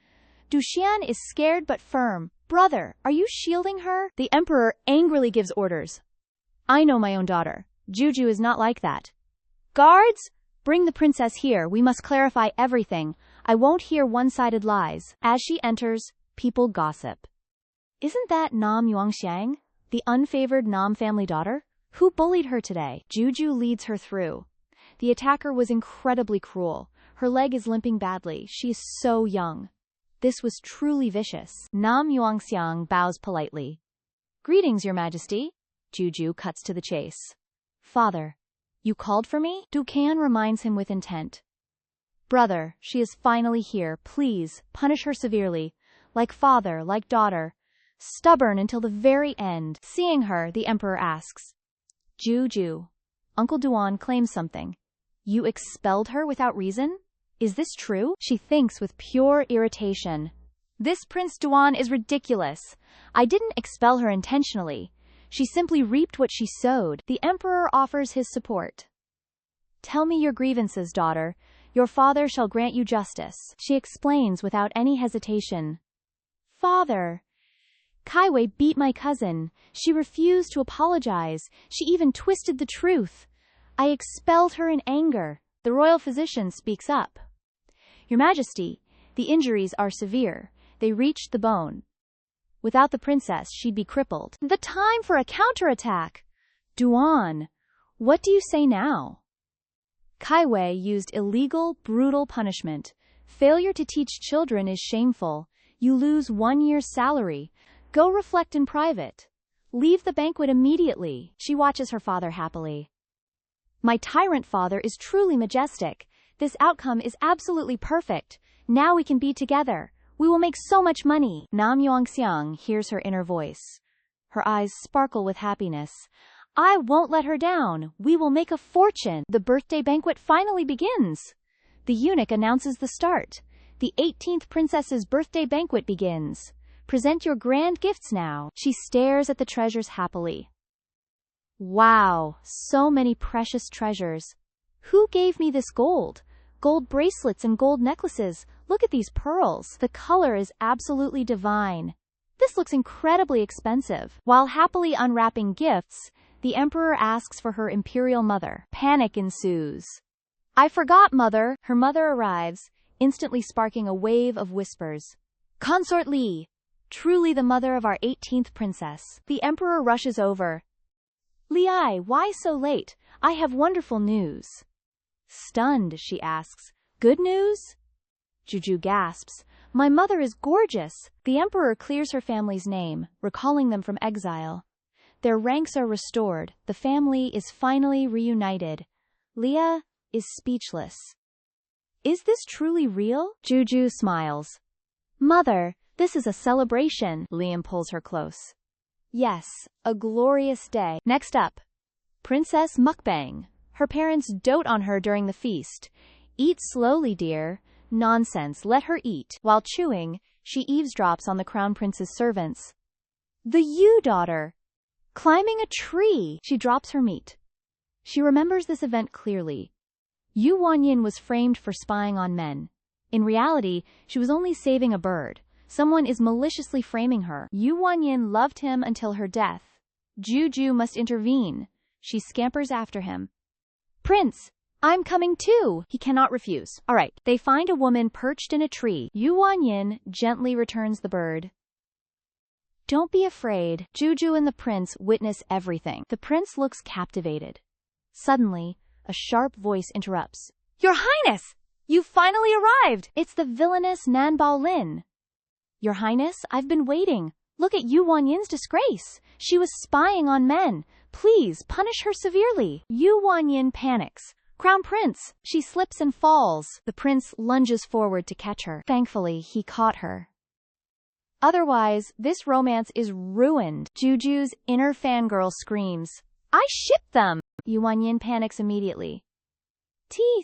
Duxian is scared but firm. Brother, are you shielding her? The emperor angrily gives orders. I know my own daughter. Jiu Jiu is not like that. Guards! Bring the princess here. We must clarify everything. I won't hear one-sided lies. As she enters, people gossip. Isn't that Nam Yuanxiang, the unfavored Nam family daughter? Who bullied her today? Jiu Jiu leads her through. The attacker was incredibly cruel. Her leg is limping badly. She is so young. This was truly vicious. Nam Yuanxiang bows politely. Greetings, your majesty. Jiu Jiu cuts to the chase. Father, you called for me? Dukan reminds him with intent. Brother, she is finally here. Please, punish her severely. Like father, like daughter. Stubborn until the very end. Seeing her, the emperor asks. Jiu Jiu, Uncle Duan claims something. You expelled her without reason? Is this true? She thinks with pure irritation. This Prince Duan is ridiculous. I didn't expel her intentionally. She simply reaped what she sowed. The emperor offers his support. Tell me your grievances, daughter. Your father shall grant you justice. She explains without any hesitation. Father, Kaiwei beat my cousin. She refused to apologize. She even twisted the truth. I expelled her in anger. The royal physician speaks up. Your Majesty, the injuries are severe. They reached the bone. Without the princess, she'd be crippled. The time for a counterattack! Duan, what do you say now? Kaiwei used illegal, brutal punishment. Failure to teach children is shameful. You lose 1 year's salary. Go reflect in private. Leave the banquet immediately. She watches her father happily. My tyrant father is truly majestic. This outcome is absolutely perfect. Now we can be together. We will make so much money. Nam Yuanxiang hears her inner voice. Her eyes sparkle with happiness. I won't let her down. We will make a fortune. The birthday banquet finally begins. The eunuch announces the start. The 18th princess's birthday banquet begins. Present your grand gifts now. She stares at the treasures happily. Wow, so many precious treasures. Who gave me this gold? Gold bracelets and gold necklaces. Look at these pearls. The color is absolutely divine. This looks incredibly expensive. While happily unwrapping gifts, the emperor asks for her imperial mother. Panic ensues. I forgot, mother. Her mother arrives, instantly sparking a wave of whispers. Consort Li, truly the mother of our 18th princess. The emperor rushes over. Li, why so late? I have wonderful news. Stunned, she asks, good news? Jiu Jiu gasps. My mother is gorgeous. The emperor clears her family's name, recalling them from exile. Their ranks are restored. The family is finally reunited. Leah is speechless. Is this truly real? Jiu Jiu smiles. Mother, this is a celebration. Liam pulls her close. Yes, a glorious day. Next up, Princess Mukbang. Her parents dote on her during the feast. Eat slowly, dear. Nonsense, let her eat. While chewing, she eavesdrops on the crown prince's servants. The Yu daughter. Climbing a tree. She drops her meat. She remembers this event clearly. Yu Wanyin was framed for spying on men. In reality, she was only saving a bird. Someone is maliciously framing her. Yu Wanyin loved him until her death. Jiu Jiu must intervene. She scampers after him. Prince, I'm coming too. He cannot refuse. All right. They find a woman perched in a tree. Yu Wanyin gently returns the bird. Don't be afraid. Jiu Jiu and the prince witness everything. The prince looks captivated. Suddenly, a sharp voice interrupts. Your Highness! You've finally arrived! It's the villainous Nan Baolin. Your Highness, I've been waiting. Look at Yu Wanyin's disgrace. She was spying on men. Please, punish her severely. Yu Wanyin panics. Crown Prince! She slips and falls. The prince lunges forward to catch her. Thankfully, he caught her. Otherwise, this romance is ruined. Jiu Jiu's inner fangirl screams. I ship them! Yu Wanyin panics immediately.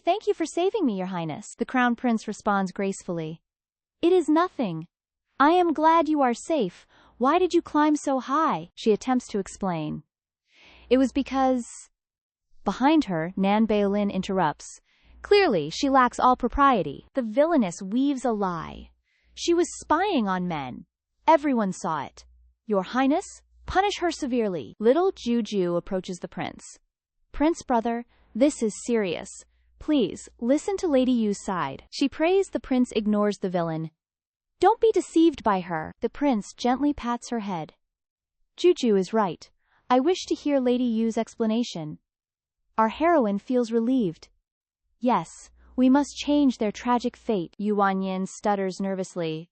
Thank you for saving me, Your Highness. The Crown Prince responds gracefully. It is nothing. I am glad you are safe. Why did you climb so high? She attempts to explain. It was because... Behind her, Nan Baolin interrupts. Clearly, she lacks all propriety. The villainess weaves a lie. She was spying on men. Everyone saw it. Your Highness, punish her severely. Little Jiu Jiu approaches the prince. Prince brother, this is serious. Please, listen to Lady Yu's side. She prays. The prince ignores the villain. Don't be deceived by her. The prince gently pats her head. Jiu Jiu is right. I wish to hear Lady Yu's explanation. Our heroine feels relieved. Yes, we must change their tragic fate. Yu Wanyin stutters nervously.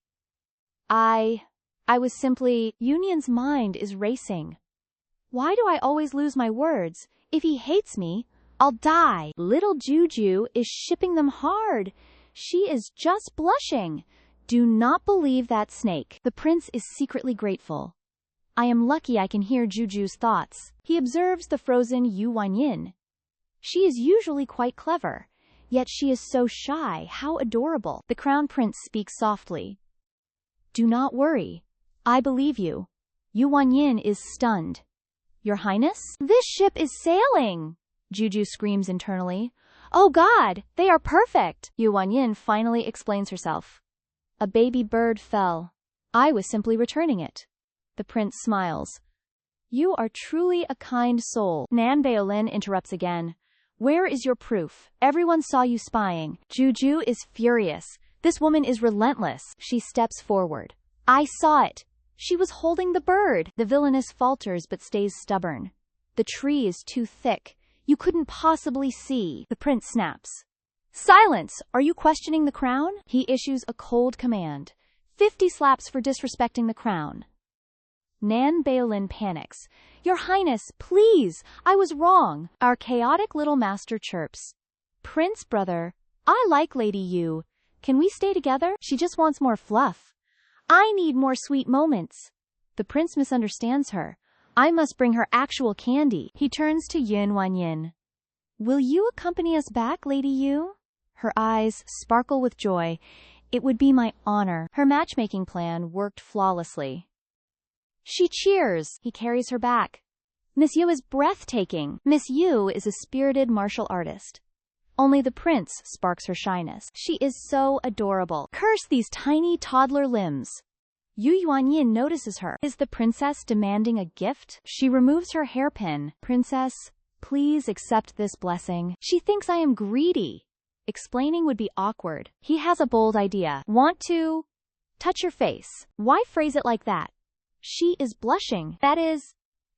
I was simply... Union's mind is racing. Why do I always lose my words? If he hates me, I'll die. Little Jiu Jiu is shipping them hard. She is just blushing. Do not believe that snake. The prince is secretly grateful. I am lucky I can hear Jiu Jiu's thoughts. He observes the frozen Yu Wanyin. She is usually quite clever, yet she is so shy. How adorable. The Crown Prince speaks softly. Do not worry. I believe you. Yu Wanyin is stunned. Your Highness? This ship is sailing! Jiu Jiu screams internally. Oh God, they are perfect! Yu Wanyin finally explains herself. A baby bird fell. I was simply returning it. The prince smiles. You are truly a kind soul. Nan Baolin interrupts again. Where is your proof? Everyone saw you spying. Jiu Jiu is furious. This woman is relentless. She steps forward. I saw it. She was holding the bird. The villainess falters but stays stubborn. The tree is too thick. You couldn't possibly see. The prince snaps. Silence! Are you questioning the crown? He issues a cold command. 50 slaps for disrespecting the crown. Nan Baolin panics. Your Highness, please! I was wrong. Our chaotic little master chirps. Prince brother, I like Lady Yu. Can we stay together? She just wants more fluff. I need more sweet moments. The prince misunderstands her. I must bring her actual candy. He turns to Yin Wanyin. Will you accompany us back, Lady Yu? Her eyes sparkle with joy. It would be my honor. Her matchmaking plan worked flawlessly. She cheers. He carries her back. Miss Yu is breathtaking. Miss Yu is a spirited martial artist. Only the prince sparks her shyness. She is so adorable. Curse these tiny toddler limbs. Yu Yuanyin notices her. Is the princess demanding a gift? She removes her hairpin. Princess, please accept this blessing. She thinks I am greedy. Explaining would be awkward. He has a bold idea. Want to touch your face. Why phrase it like that? She is blushing. That is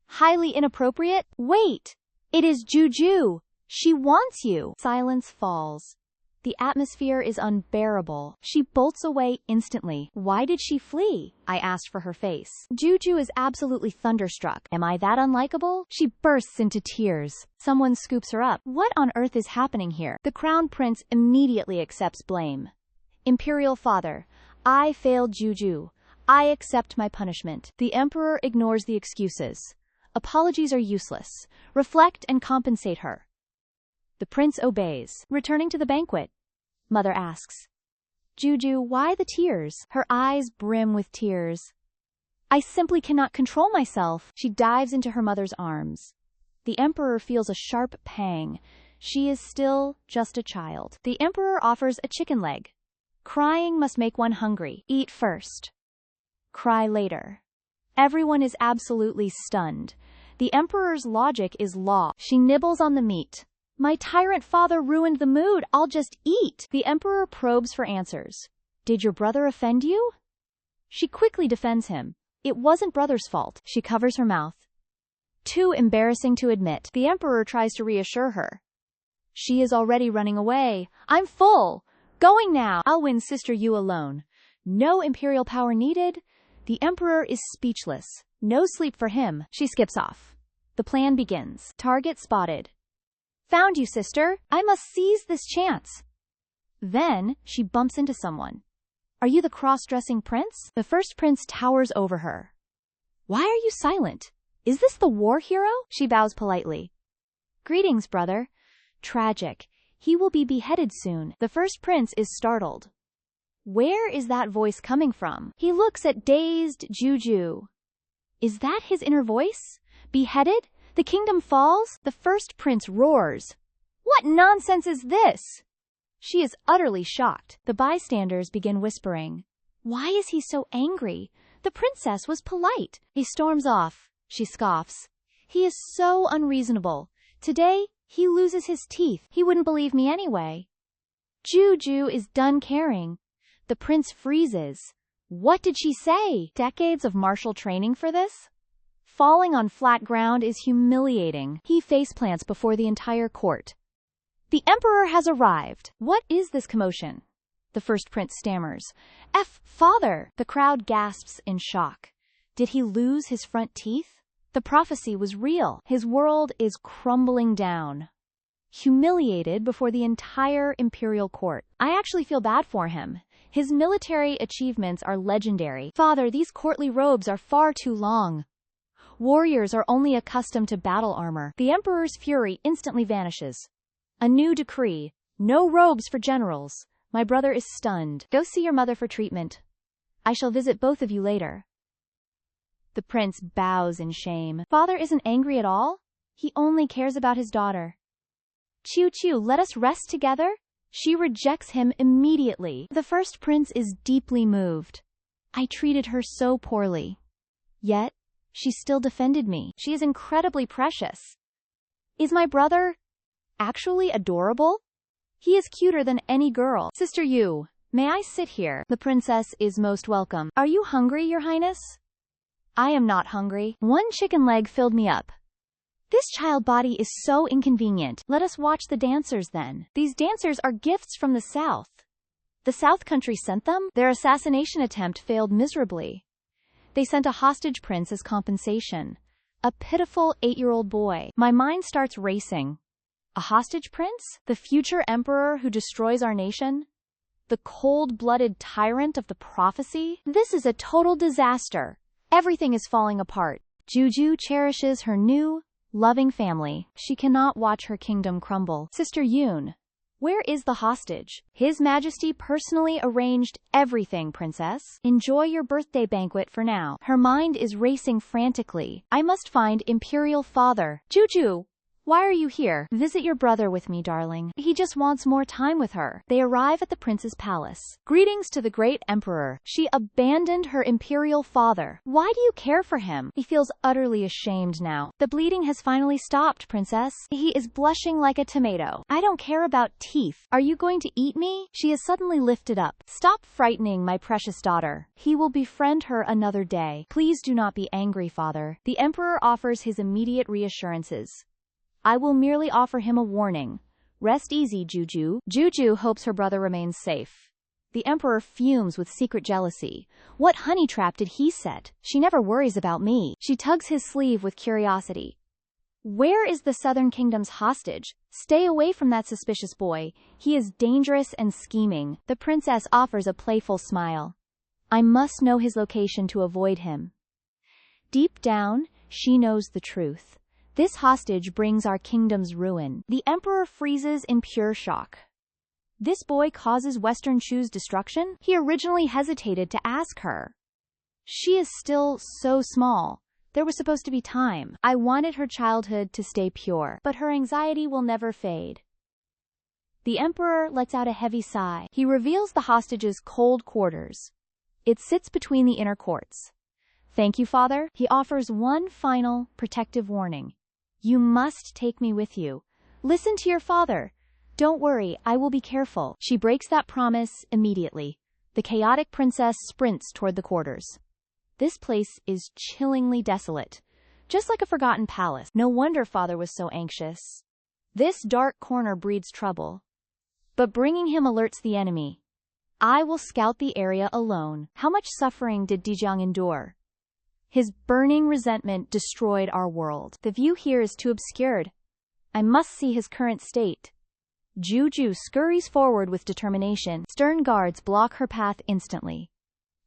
highly inappropriate. Wait! It is Jiu Jiu. She wants you. Silence falls. The atmosphere is unbearable. She bolts away instantly. Why did she flee? I asked for her face. Jiu Jiu is absolutely thunderstruck. Am I that unlikable? She bursts into tears. Someone scoops her up. What on earth is happening here? The crown prince immediately accepts blame. Imperial father, I failed Jiu Jiu. I accept my punishment. The emperor ignores the excuses. Apologies are useless. Reflect and compensate her. The prince obeys. Returning to the banquet, mother asks, Jiu Jiu, why the tears? Her eyes brim with tears. I simply cannot control myself. She dives into her mother's arms. The emperor feels a sharp pang. She is still just a child. The emperor offers a chicken leg. Crying must make one hungry. Eat first. Cry later. Everyone is absolutely stunned. The emperor's logic is law. She nibbles on the meat. My tyrant father ruined the mood. I'll just eat. The emperor probes for answers. Did your brother offend you? She quickly defends him. It wasn't brother's fault. She covers her mouth. Too embarrassing to admit. The emperor tries to reassure her. She is already running away. I'm full. Going now. I'll win Sister Yu alone. No imperial power needed. The emperor is speechless. No sleep for him. She skips off. The plan begins. Target spotted. Found you, sister. I must seize this chance. Then, she bumps into someone. Are you the cross-dressing prince? The first prince towers over her. Why are you silent? Is this the war hero? She bows politely. Greetings, brother. Tragic. He will be beheaded soon. The first prince is startled. Where is that voice coming from? He looks at dazed Jiu Jiu. Is that his inner voice? Beheaded? The kingdom falls? The first prince roars. What nonsense is this? She is utterly shocked. The bystanders begin whispering. Why is he so angry? The princess was polite. He storms off. She scoffs. He is so unreasonable. Today, he loses his teeth. He wouldn't believe me anyway. Jiu Jiu is done caring. The prince freezes. What did she say? Decades of martial training for this? Falling on flat ground is humiliating. He faceplants before the entire court. The emperor has arrived. What is this commotion? The first prince stammers. Father! The crowd gasps in shock. Did he lose his front teeth? The prophecy was real. His world is crumbling down. Humiliated before the entire imperial court. I actually feel bad for him. His military achievements are legendary. Father, these courtly robes are far too long. Warriors are only accustomed to battle armor. The emperor's fury instantly vanishes. A new decree. No robes for generals. My brother is stunned. Go see your mother for treatment. I shall visit both of you later. The prince bows in shame. Father isn't angry at all. He only cares about his daughter. Chiu Chiu, let us rest together. She rejects him immediately. The first prince is deeply moved. I treated her so poorly. Yet, she still defended me. She is incredibly precious. Is my brother actually adorable? He is cuter than any girl. Sister Yu, may I sit here? The princess is most welcome. Are you hungry, your highness? I am not hungry. One chicken leg filled me up. This child body is so inconvenient. Let us watch the dancers then. These dancers are gifts from the south. The south country sent them? Their assassination attempt failed miserably. They sent a hostage prince as compensation. A pitiful 8-year-old boy. My mind starts racing. A hostage prince? The future emperor who destroys our nation? The cold-blooded tyrant of the prophecy? This is a total disaster. Everything is falling apart. Jiu Jiu cherishes her new, loving family. She cannot watch her kingdom crumble. Sister Yoon, where is the hostage? His Majesty personally arranged everything, princess. Enjoy your birthday banquet for now. Her mind is racing frantically. I must find imperial father. Jiu Jiu, Why are you here? Visit your brother with me, darling. He just wants more time with her. They arrive at the prince's palace. Greetings to the great emperor. She abandoned her imperial father. Why do you care for him? He feels utterly ashamed now. The bleeding has finally stopped, princess. He is blushing like a tomato. I don't care about teeth. Are you going to eat me? She is suddenly lifted up. Stop frightening my precious daughter. He will befriend her another day. Please do not be angry, father. The emperor offers his immediate reassurances. I will merely offer him a warning. Rest easy, Jiu Jiu. Jiu Jiu hopes her brother remains safe. The emperor fumes with secret jealousy. What honey trap did he set? She never worries about me. She tugs his sleeve with curiosity. Where is the Southern Kingdom's hostage? Stay away from that suspicious boy. He is dangerous and scheming. The princess offers a playful smile. I must know his location to avoid him. Deep down, she knows the truth. This hostage brings our kingdom's ruin. The emperor freezes in pure shock. This boy causes Western Chu's destruction? He originally hesitated to ask her. She is still so small. There was supposed to be time. I wanted her childhood to stay pure, but her anxiety will never fade. The emperor lets out a heavy sigh. He reveals the hostage's cold quarters. It sits between the inner courts. Thank you, father. He offers one final protective warning. You must take me with you. Listen to your father. Don't worry, I will be careful. She breaks that promise immediately. The chaotic princess sprints toward the quarters. This place is chillingly desolate, just like a forgotten palace. No wonder father was so anxious. This dark corner breeds trouble. But bringing him alerts the enemy. I will scout the area alone. How much suffering did Dijiang endure? His burning resentment destroyed our world. The view here is too obscured. I must see his current state. Jiu Jiu scurries forward with determination. Stern guards block her path instantly.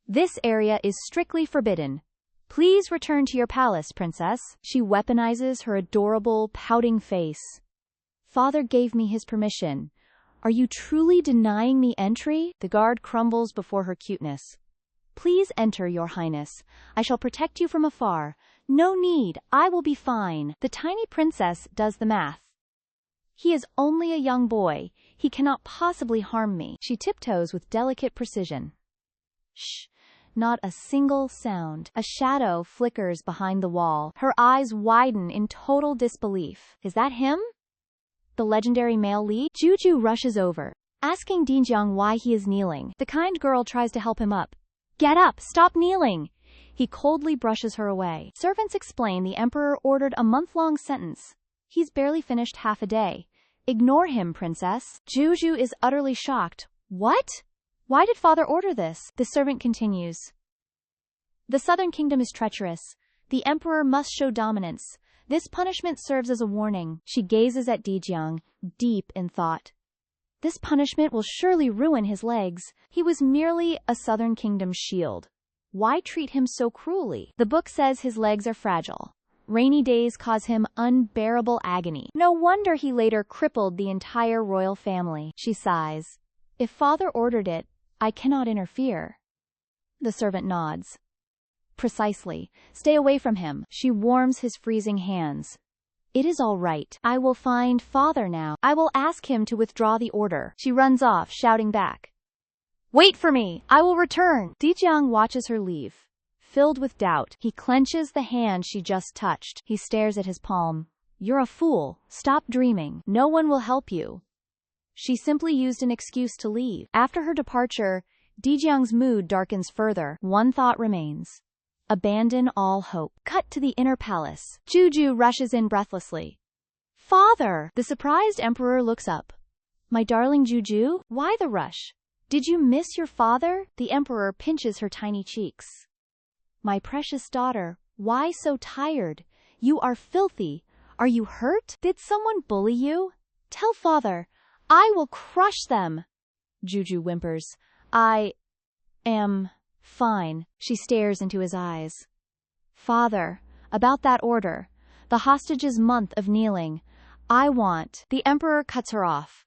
This area is strictly forbidden. Please return to your palace, princess. She weaponizes her adorable, pouting face. Father gave me his permission. Are you truly denying me entry? The guard crumbles before her cuteness. Please enter, your highness. I shall protect you from afar. No need, I will be fine. The tiny princess does the math. He is only a young boy. He cannot possibly harm me. She tiptoes with delicate precision. Shh. Not a single sound. A shadow flickers behind the wall. Her eyes widen in total disbelief. Is that him? The legendary male lead? Jiu Jiu rushes over, asking Dijiang why he is kneeling. The kind girl tries to help him up. Get up! Stop kneeling! He coldly brushes her away. Servants explain the emperor ordered a month-long sentence. He's barely finished half a day. Ignore him, princess. Jiu Jiu is utterly shocked. What? Why did father order this? The servant continues. The Southern Kingdom is treacherous. The emperor must show dominance. This punishment serves as a warning. She gazes at Dijiang, deep in thought. This punishment will surely ruin his legs. He was merely a Southern Kingdom shield. Why treat him so cruelly? The book says his legs are fragile. Rainy days cause him unbearable agony. No wonder he later crippled the entire royal family. She sighs. If father ordered it, I cannot interfere. The servant nods. Precisely. Stay away from him. She warms his freezing hands. It is all right. I will find father now. I will ask him to withdraw the order. She runs off, shouting back. Wait for me. I will return. Dijiang watches her leave. Filled with doubt, he clenches the hand she just touched. He stares at his palm. You're a fool. Stop dreaming. No one will help you. She simply used an excuse to leave. After her departure, Dijiang's mood darkens further. One thought remains. Abandon all hope. Cut to the inner palace. Jiu Jiu rushes in breathlessly. Father! The surprised emperor looks up. My darling Jiu Jiu, why the rush? Did you miss your father? The emperor pinches her tiny cheeks. My precious daughter, why so tired? You are filthy. Are you hurt? Did someone bully you? Tell father. I will crush them. Jiu Jiu whimpers. I am fine. She stares into his eyes. Father, about that order. The hostage's month of kneeling. I want. The emperor cuts her off.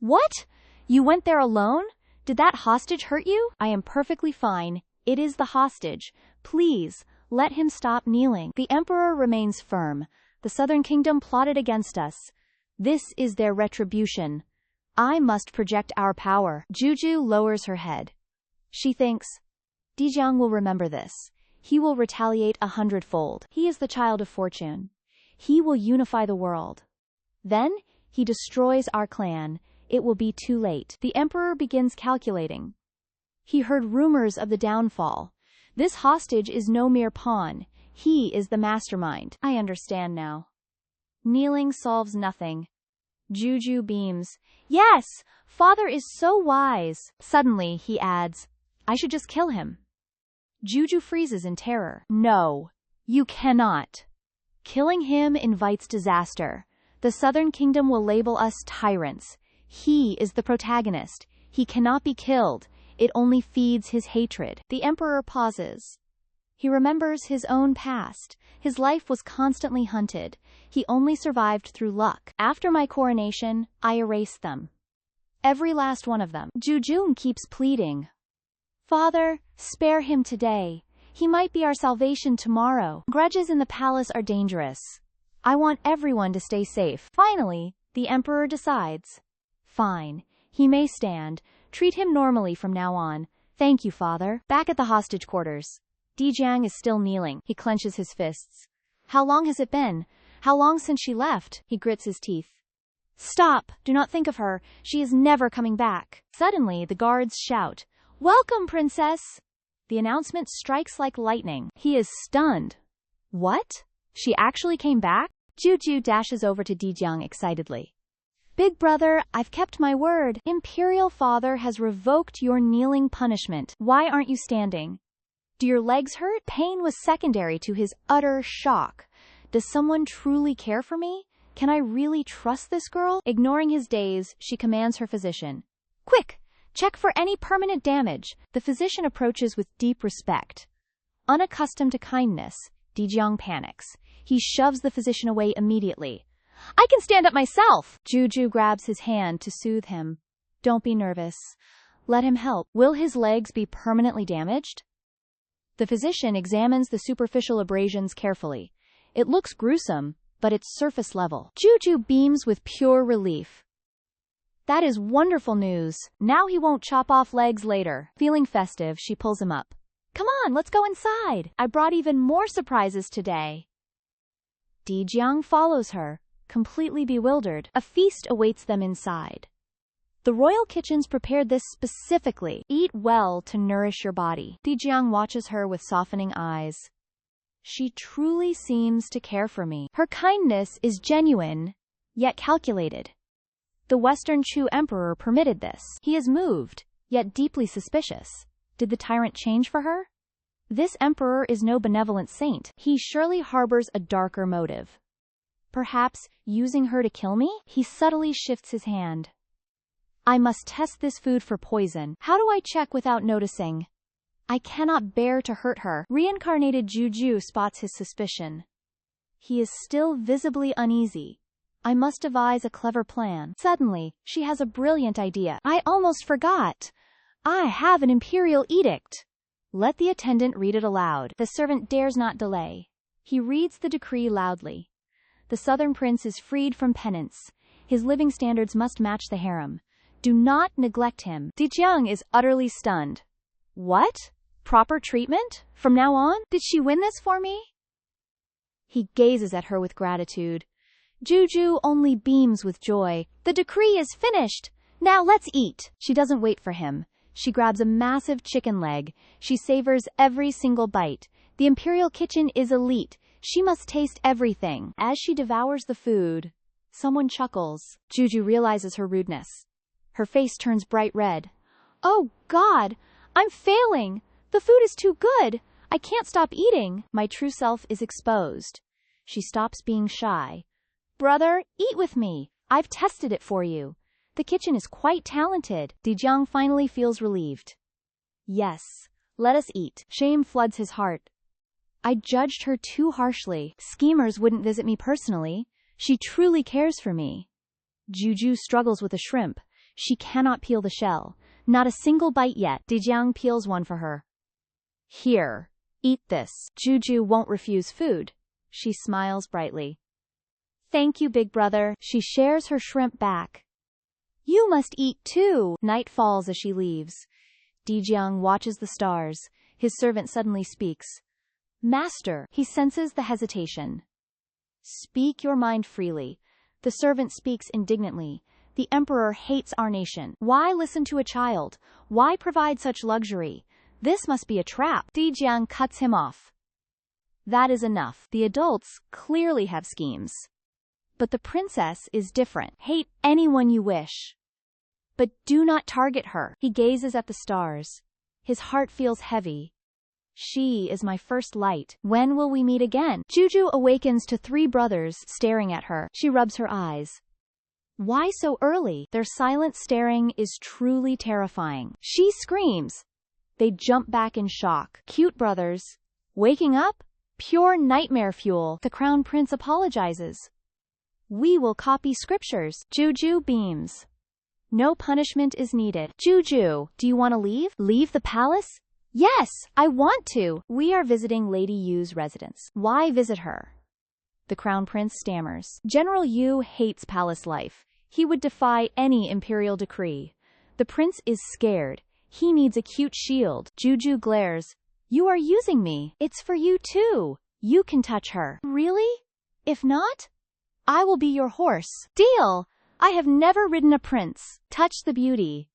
What? You went there alone? Did that hostage hurt you? I am perfectly fine. It is the hostage. Please, let him stop kneeling. The emperor remains firm. The Southern Kingdom plotted against us. This is their retribution. I must project our power. Jiu Jiu lowers her head. She thinks, Dijiang will remember this. He will retaliate 100-fold. He is the child of fortune. He will unify the world. Then, he destroys our clan. It will be too late. The emperor begins calculating. He heard rumors of the downfall. This hostage is no mere pawn. He is the mastermind. I understand now. Kneeling solves nothing. Jiu Jiu beams. Yes, father is so wise. Suddenly, he adds, I should just kill him. Jiu Jiu freezes in terror. No, you cannot. Killing him invites disaster. The Southern Kingdom will label us tyrants. He is the protagonist. He cannot be killed. It only feeds his hatred. The emperor pauses. He remembers his own past. His life was constantly hunted. He only survived through luck. After my coronation, I erased them. Every last one of them. Jiu Jiu keeps pleading. Father, spare him today. He might be our salvation tomorrow. Grudges in the palace are dangerous. I want everyone to stay safe. Finally, the emperor decides. Fine. He may stand. Treat him normally from now on. Thank you, father. Back at the hostage quarters. Dijiang is still kneeling. He clenches his fists. How long has it been? How long since she left? He grits his teeth. Stop! Do not think of her. She is never coming back. Suddenly, the guards shout. Welcome, princess! The announcement strikes like lightning. He is stunned. What? She actually came back? Jiu Jiu dashes over to Dijiang excitedly. Big brother, I've kept my word. Imperial father has revoked your kneeling punishment. Why aren't you standing? Do your legs hurt? Pain was secondary to his utter shock. Does someone truly care for me? Can I really trust this girl? Ignoring his daze, she commands her physician. Quick! Check for any permanent damage. The physician approaches with deep respect. Unaccustomed to kindness, Dijiang panics. He shoves the physician away immediately. I can stand up myself! Jiu Jiu grabs his hand to soothe him. Don't be nervous. Let him help. Will his legs be permanently damaged? The physician examines the superficial abrasions carefully. It looks gruesome, but it's surface level. Jiu Jiu beams with pure relief. That is wonderful news. Now he won't chop off legs later. Feeling festive, she pulls him up. Come on, let's go inside. I brought even more surprises today. Dijiang follows her, completely bewildered. A feast awaits them inside. The royal kitchens prepared this specifically. Eat well to nourish your body. Dijiang watches her with softening eyes. She truly seems to care for me. Her kindness is genuine, yet calculated. The Western Chu Emperor permitted this. He is moved, yet deeply suspicious. Did the tyrant change for her? This emperor is no benevolent saint. He surely harbors a darker motive. Perhaps using her to kill me? He subtly shifts his hand. I must test this food for poison. How do I check without noticing? I cannot bear to hurt her. Reincarnated Jiu Jiu spots his suspicion. He is still visibly uneasy. I must devise a clever plan. Suddenly, she has a brilliant idea. I almost forgot. I have an imperial edict. Let the attendant read it aloud. The servant dares not delay. He reads the decree loudly. The southern prince is freed from penance. His living standards must match the harem. Do not neglect him. Dijiang is utterly stunned. What? Proper treatment? From now on? Did she win this for me? He gazes at her with gratitude. Jiu Jiu only beams with joy. The decree is finished. Now let's eat. She doesn't wait for him. She grabs a massive chicken leg. She savors every single bite. The imperial kitchen is elite. She must taste everything. As she devours the food, someone chuckles. Jiu Jiu realizes her rudeness. Her face turns bright red. Oh, God! I'm failing! The food is too good! I can't stop eating! My true self is exposed. She stops being shy. Brother, eat with me! I've tested it for you. The kitchen is quite talented. Dijiang finally feels relieved. Yes, let us eat. Shame floods his heart. I judged her too harshly. Schemers wouldn't visit me personally. She truly cares for me. Jiu Jiu struggles with a shrimp. She cannot peel the shell. Not a single bite yet. Dijiang peels one for her. Here, eat this. Jiu Jiu won't refuse food. She smiles brightly. Thank you, big brother. She shares her shrimp back. You must eat too. Night falls as she leaves. Dijiang watches the stars. His servant suddenly speaks. Master. He senses the hesitation. Speak your mind freely. The servant speaks indignantly. The emperor hates our nation. Why listen to a child? Why provide such luxury? This must be a trap. Dijiang cuts him off. That is enough. The adults clearly have schemes. But the princess is different. Hate anyone you wish. But do not target her. He gazes at the stars. His heart feels heavy. She is my first light. When will we meet again? Jiu Jiu awakens to three brothers staring at her. She rubs her eyes. Why so early? Their silent staring is truly terrifying. She screams. They jump back in shock. Cute brothers. Waking up? Pure nightmare fuel. The crown prince apologizes. We will copy scriptures. Jiu Jiu beams. No punishment is needed. Jiu Jiu, do you want to leave? Leave the palace? Yes, I want to. We are visiting Lady Yu's residence. Why visit her? The crown prince stammers. General Yu hates palace life. He would defy any imperial decree. The prince is scared. He needs a cute shield. Jiu Jiu glares. You are using me. It's for you too. You can touch her. Really? If not, I will be your horse. Deal. I have never ridden a prince. Touch the beauty.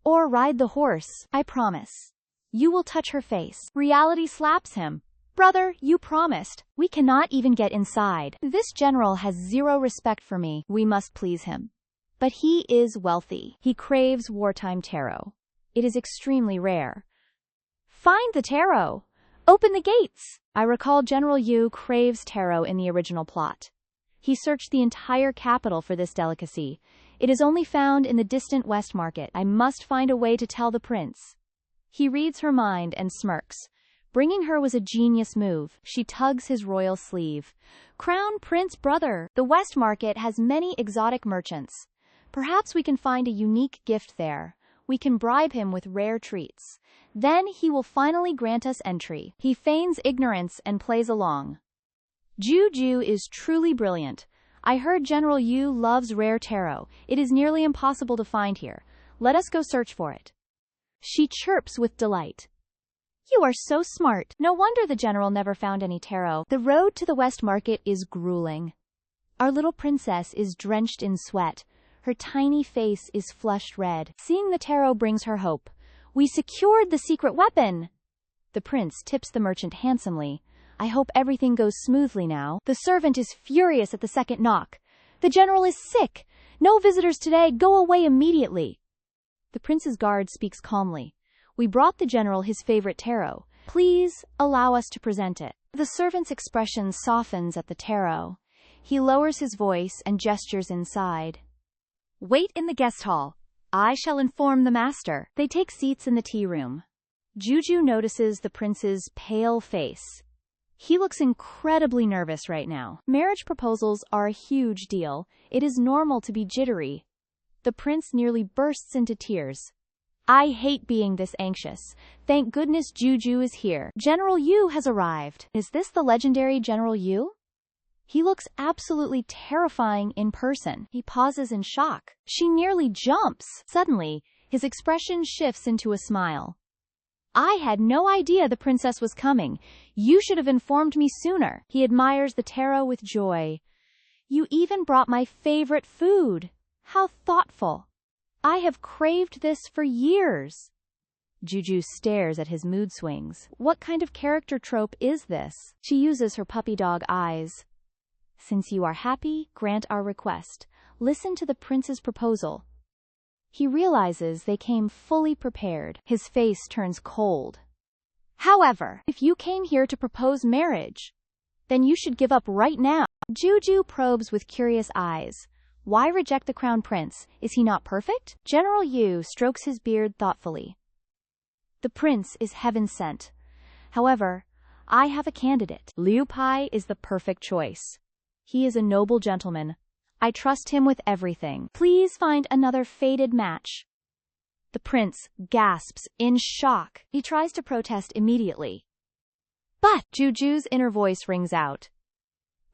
Or ride the horse. I promise. You will touch her face. Reality slaps him. Brother, you promised. We cannot even get inside. This general has zero respect for me. We must please him. But he is wealthy. He craves wartime tarot. It is extremely rare. Find the tarot. Open the gates. I recall General Yu craves tarot in the original plot. He searched the entire capital for this delicacy. It is only found in the distant West Market. I must find a way to tell the prince. He reads her mind and smirks. Bringing her was a genius move. She tugs his royal sleeve. Crown Prince brother, the West Market has many exotic merchants. Perhaps we can find a unique gift there. We can bribe him with rare treats. Then he will finally grant us entry. He feigns ignorance and plays along. Jiu Jiu is truly brilliant. I heard General Yu loves rare tarot. It is nearly impossible to find here. Let us go search for it. She chirps with delight. You are so smart. No wonder the general never found any tarot. The road to the West Market is grueling. Our little princess is drenched in sweat. Her tiny face is flushed red. Seeing the tarot brings her hope. We secured the secret weapon. The prince tips the merchant handsomely. I hope everything goes smoothly now. The servant is furious at the second knock. The general is sick. No visitors today. Go away immediately. The prince's guard speaks calmly. We brought the general his favorite tarot. Please allow us to present it. The servant's expression softens at the tarot. He lowers his voice and gestures inside. Wait in the guest hall. I shall inform the master. They take seats in the tea room. Jiu Jiu notices the prince's pale face. He looks incredibly nervous right now. Marriage proposals are a huge deal. It is normal to be jittery. The prince nearly bursts into tears. I hate being this anxious. Thank goodness Jiu Jiu is here. General Yu has arrived. Is this the legendary General Yu? He looks absolutely terrifying in person. He pauses in shock. She nearly jumps. Suddenly, his expression shifts into a smile. I had no idea the princess was coming. You should have informed me sooner. He admires the tarot with joy. You even brought my favorite food. How thoughtful. I have craved this for years. Jiu Jiu stares at his mood swings. What kind of character trope is this? She uses her puppy dog eyes. Since you are happy, grant our request. Listen to the prince's proposal. He realizes they came fully prepared. His face turns cold. However, if you came here to propose marriage, then you should give up right now. Jiu Jiu probes with curious eyes. Why reject the crown prince? Is he not perfect? General Yu strokes his beard thoughtfully. The prince is heaven sent. However, I have a candidate. Liu Pai is the perfect choice. He is a noble gentleman. I trust him with everything. Please find another fated match. The prince gasps in shock. He tries to protest immediately. But Jiu Jiu's inner voice rings out.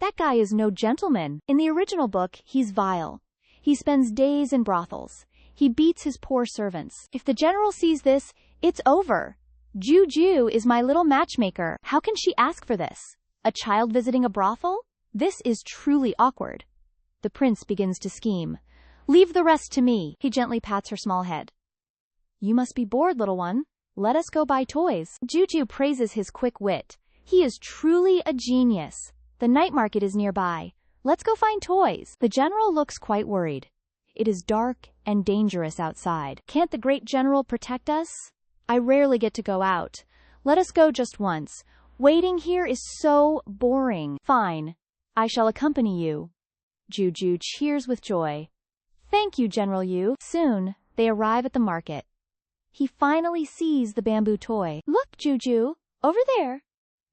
That guy is no gentleman. In the original book, he's vile. He spends days in brothels. He beats his poor servants. If the general sees this, it's over. Jiu Jiu is my little matchmaker. How can she ask for this? A child visiting a brothel? This is truly awkward. The prince begins to scheme. Leave the rest to me. He gently pats her small head. You must be bored, little one. Let us go buy toys. Jiu Jiu praises his quick wit. He is truly a genius. The night market is nearby. Let's go find toys. The general looks quite worried. It is dark and dangerous outside. Can't the great general protect us? I rarely get to go out. Let us go just once. Waiting here is so boring. Fine. I shall accompany you. Jiu Jiu cheers with joy. Thank you, General Yu. Soon, they arrive at the market. He finally sees the bamboo toy. Look, Jiu Jiu, over there.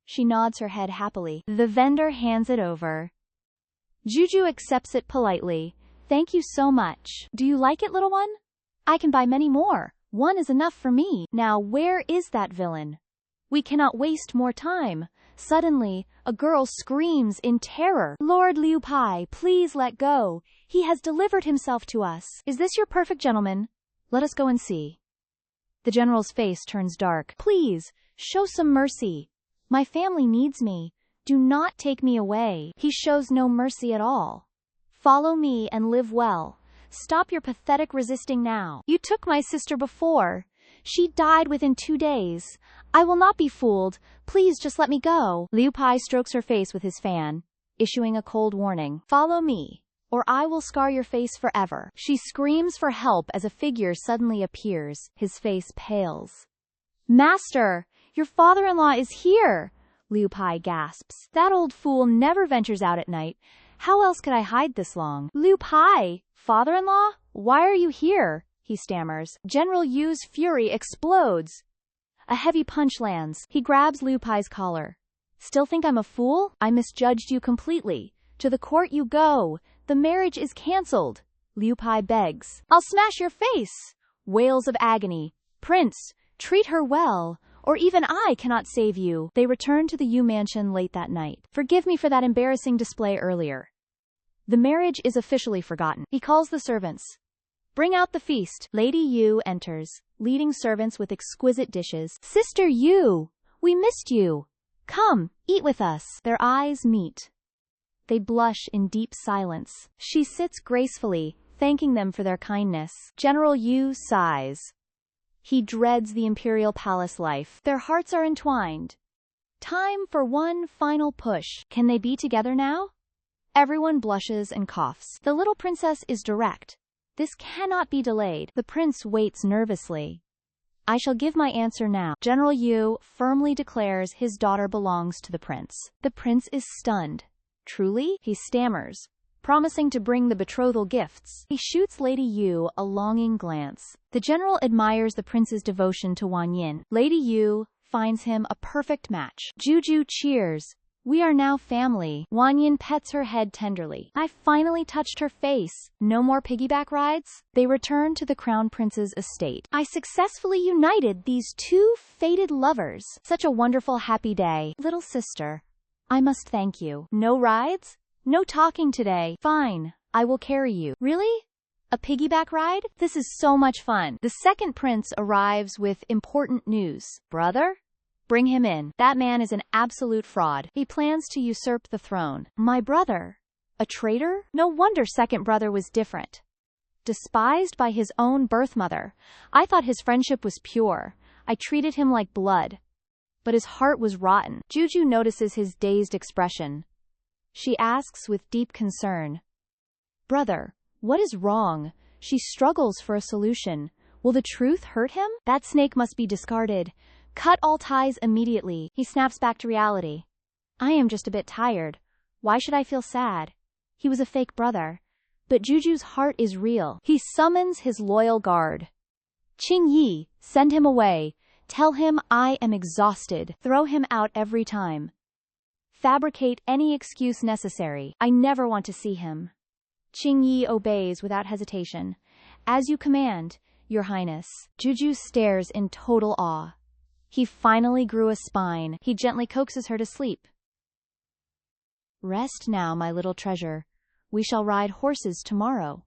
She nods her head happily. The vendor hands it over. Jiu Jiu accepts it politely. Thank you so much. Do you like it, little one? I can buy many more. One is enough for me. Now, where is that villain? We cannot waste more time. Suddenly, a girl screams in terror. Lord Liu Pai, please let go. He has delivered himself to us. Is this your perfect gentleman? Let us go and see. The general's face turns dark. Please, show some mercy. My family needs me. Do not take me away. He shows no mercy at all. Follow me and live well. Stop your pathetic resisting now. You took my sister before. She died within 2 days. I will not be fooled. Please just let me go. Liu Pai strokes her face with his fan, issuing a cold warning. Follow me, or I will scar your face forever. She screams for help as a figure suddenly appears. His face pales. Master, your father-in-law is here. Liu Pai gasps. That old fool never ventures out at night. How else could I hide this long? Liu Pai, father-in-law? Why are you here? He stammers. General Yu's fury explodes. A heavy punch lands. He grabs Liu Pai's collar. Still think I'm a fool? I misjudged you completely. To the court you go. The marriage is cancelled. Liu Pai begs. I'll smash your face. Wails of agony. Prince, treat her well, or even I cannot save you. They return to the Yu mansion late that night. Forgive me for that embarrassing display earlier. The marriage is officially forgotten. He calls the servants. Bring out the feast. Lady Yu enters, leading servants with exquisite dishes. Sister Yu, we missed you. Come, eat with us. Their eyes meet. They blush in deep silence. She sits gracefully, thanking them for their kindness. General Yu sighs. He dreads the imperial palace life. Their hearts are entwined. Time for one final push. Can they be together now? Everyone blushes and coughs. The little princess is direct. This cannot be delayed. The prince waits nervously. I shall give my answer now. General Yu firmly declares his daughter belongs to the prince. The prince is stunned. Truly? He stammers, promising to bring the betrothal gifts. He shoots Lady Yu a longing glance. The general admires the prince's devotion to Wan Yin. Lady Yu finds him a perfect match. Jiu Jiu cheers. We are now family. Wan Yin pets her head tenderly. I finally touched her face. No more piggyback rides? They return to the crown prince's estate. I successfully united these two fated lovers. Such a wonderful happy day. Little sister, I must thank you. No rides? No talking today. Fine, I will carry you. Really? A piggyback ride? This is so much fun. The second prince arrives with important news. Brother? Bring him in. That man is an absolute fraud. He plans to usurp the throne. My brother? A traitor? No wonder second brother was different. Despised by his own birth mother. I thought his friendship was pure. I treated him like blood. But his heart was rotten. Jiu Jiu notices his dazed expression. She asks with deep concern. Brother, what is wrong? She struggles for a solution. Will the truth hurt him? That snake must be discarded. Cut all ties immediately. He snaps back to reality. I am just a bit tired. Why should I feel sad? He was a fake brother. But Jiu Jiu's heart is real. He summons his loyal guard. Qing Yi, send him away. Tell him I am exhausted. Throw him out every time. Fabricate any excuse necessary. I never want to see him. Qing Yi obeys without hesitation. As you command, Your Highness. Jiu Jiu stares in total awe. He finally grew a spine. He gently coaxes her to sleep. Rest now, my little treasure. We shall ride horses tomorrow.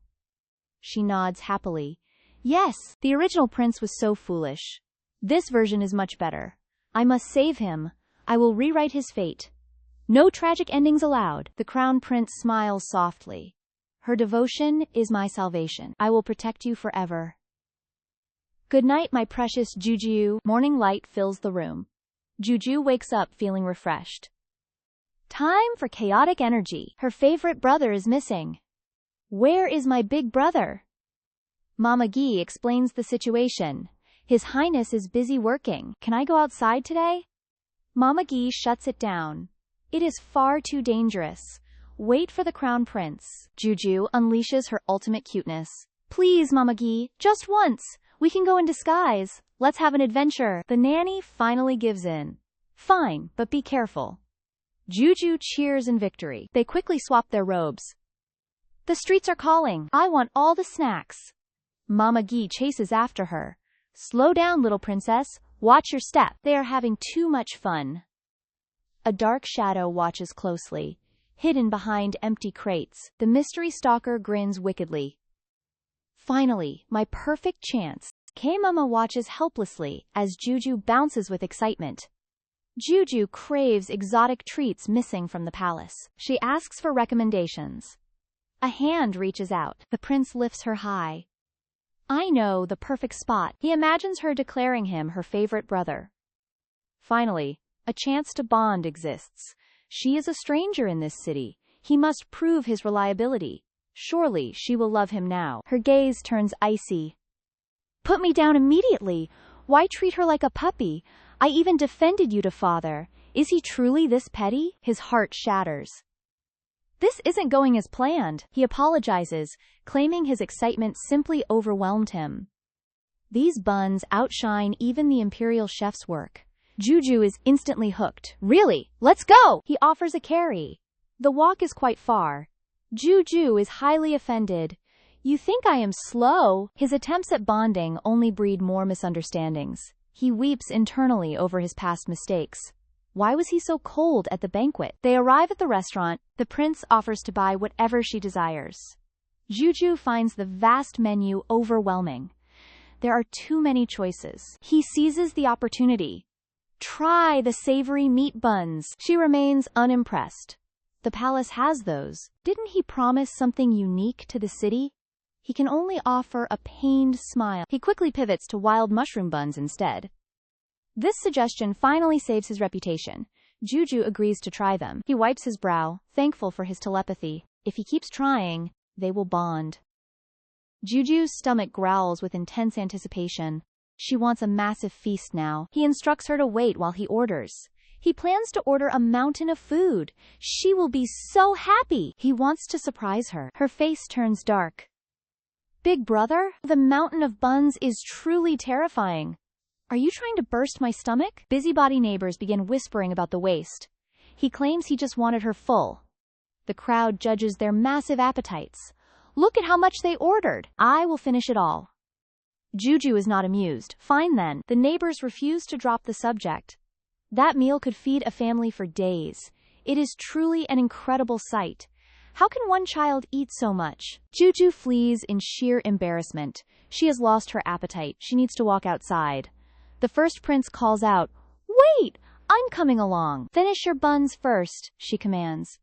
She nods happily. Yes, the original prince was so foolish. This version is much better. I must save him. I will rewrite his fate. No tragic endings allowed. The crown prince smiles softly. Her devotion is my salvation. I will protect you forever. Good night, my precious Jiu Jiu. Morning light fills the room. Jiu Jiu wakes up feeling refreshed. Time for chaotic energy. Her favorite brother is missing. Where is my big brother? Mama Gi explains the situation. His Highness is busy working. Can I go outside today? Mama Gi shuts it down. It is far too dangerous. Wait for the crown prince. Jiu Jiu unleashes her ultimate cuteness. Please, Mama Gi, just once. We can go in disguise. Let's have an adventure. The nanny finally gives in. Fine, but be careful. Jiu Jiu cheers in victory. They quickly swap their robes. The streets are calling. I want all the snacks. Mama Gi chases after her. Slow down, little princess. Watch your step. They are having too much fun. A dark shadow watches closely. Hidden behind empty crates, the mystery stalker grins wickedly. Finally, my perfect chance. K-Mama watches helplessly as Jiu Jiu bounces with excitement. Jiu Jiu craves exotic treats missing from the palace. She asks for recommendations. A hand reaches out. The prince lifts her high. I know the perfect spot. He imagines her declaring him her favorite brother. Finally, a chance to bond exists. She is a stranger in this city. He must prove his reliability. Surely she will love him now. Her gaze turns icy. Put me down immediately. Why treat her like a puppy? I even defended you to father. Is he truly this petty? His heart shatters. This isn't going as planned. He apologizes, claiming his excitement simply overwhelmed him. These buns outshine even the imperial chef's work. Jiu Jiu is instantly hooked. Really? Let's go! He offers a carry. The walk is quite far. Jiu Jiu is highly offended. You think I am slow? His attempts at bonding only breed more misunderstandings. He weeps internally over his past mistakes. Why was he so cold at the banquet? They arrive at the restaurant. The prince offers to buy whatever she desires. Jiu Jiu finds the vast menu overwhelming. There are too many choices. He seizes the opportunity. Try the savory meat buns. She remains unimpressed. The palace has those. Didn't he promise something unique to the city? He can only offer a pained smile. He quickly pivots to wild mushroom buns instead. This suggestion finally saves his reputation. Jiu Jiu agrees to try them. He wipes his brow, thankful for his telepathy. If he keeps trying, they will bond. Jiu Jiu's stomach growls with intense anticipation. She wants a massive feast now. He instructs her to wait while he orders. He plans to order a mountain of food. She will be so happy. He wants to surprise her. Her face turns dark. Big brother, the mountain of buns is truly terrifying. Are you trying to burst my stomach? Busybody neighbors begin whispering about the waste. He claims he just wanted her full. The crowd judges their massive appetites. Look at how much they ordered. I will finish it all. Jiu Jiu is not amused. Fine then. The neighbors refuse to drop the subject. That meal could feed a family for days. It is truly an incredible sight. How can one child eat so much? Jiu Jiu flees in sheer embarrassment. She has lost her appetite. She needs to walk outside. The first prince calls out, Wait! I'm coming along. Finish your buns first, she commands.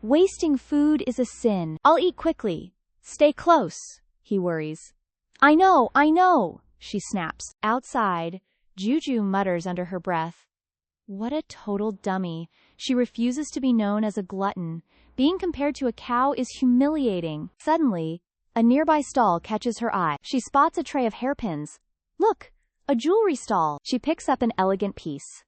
Wasting food is a sin. I'll eat quickly. Stay close, he worries. I know, she snaps. Outside, Jiu Jiu mutters under her breath. What a total dummy. She refuses to be known as a glutton. Being compared to a cow is humiliating. Suddenly, a nearby stall catches her eye. She spots a tray of hairpins. Look, a jewelry stall. She picks up an elegant piece.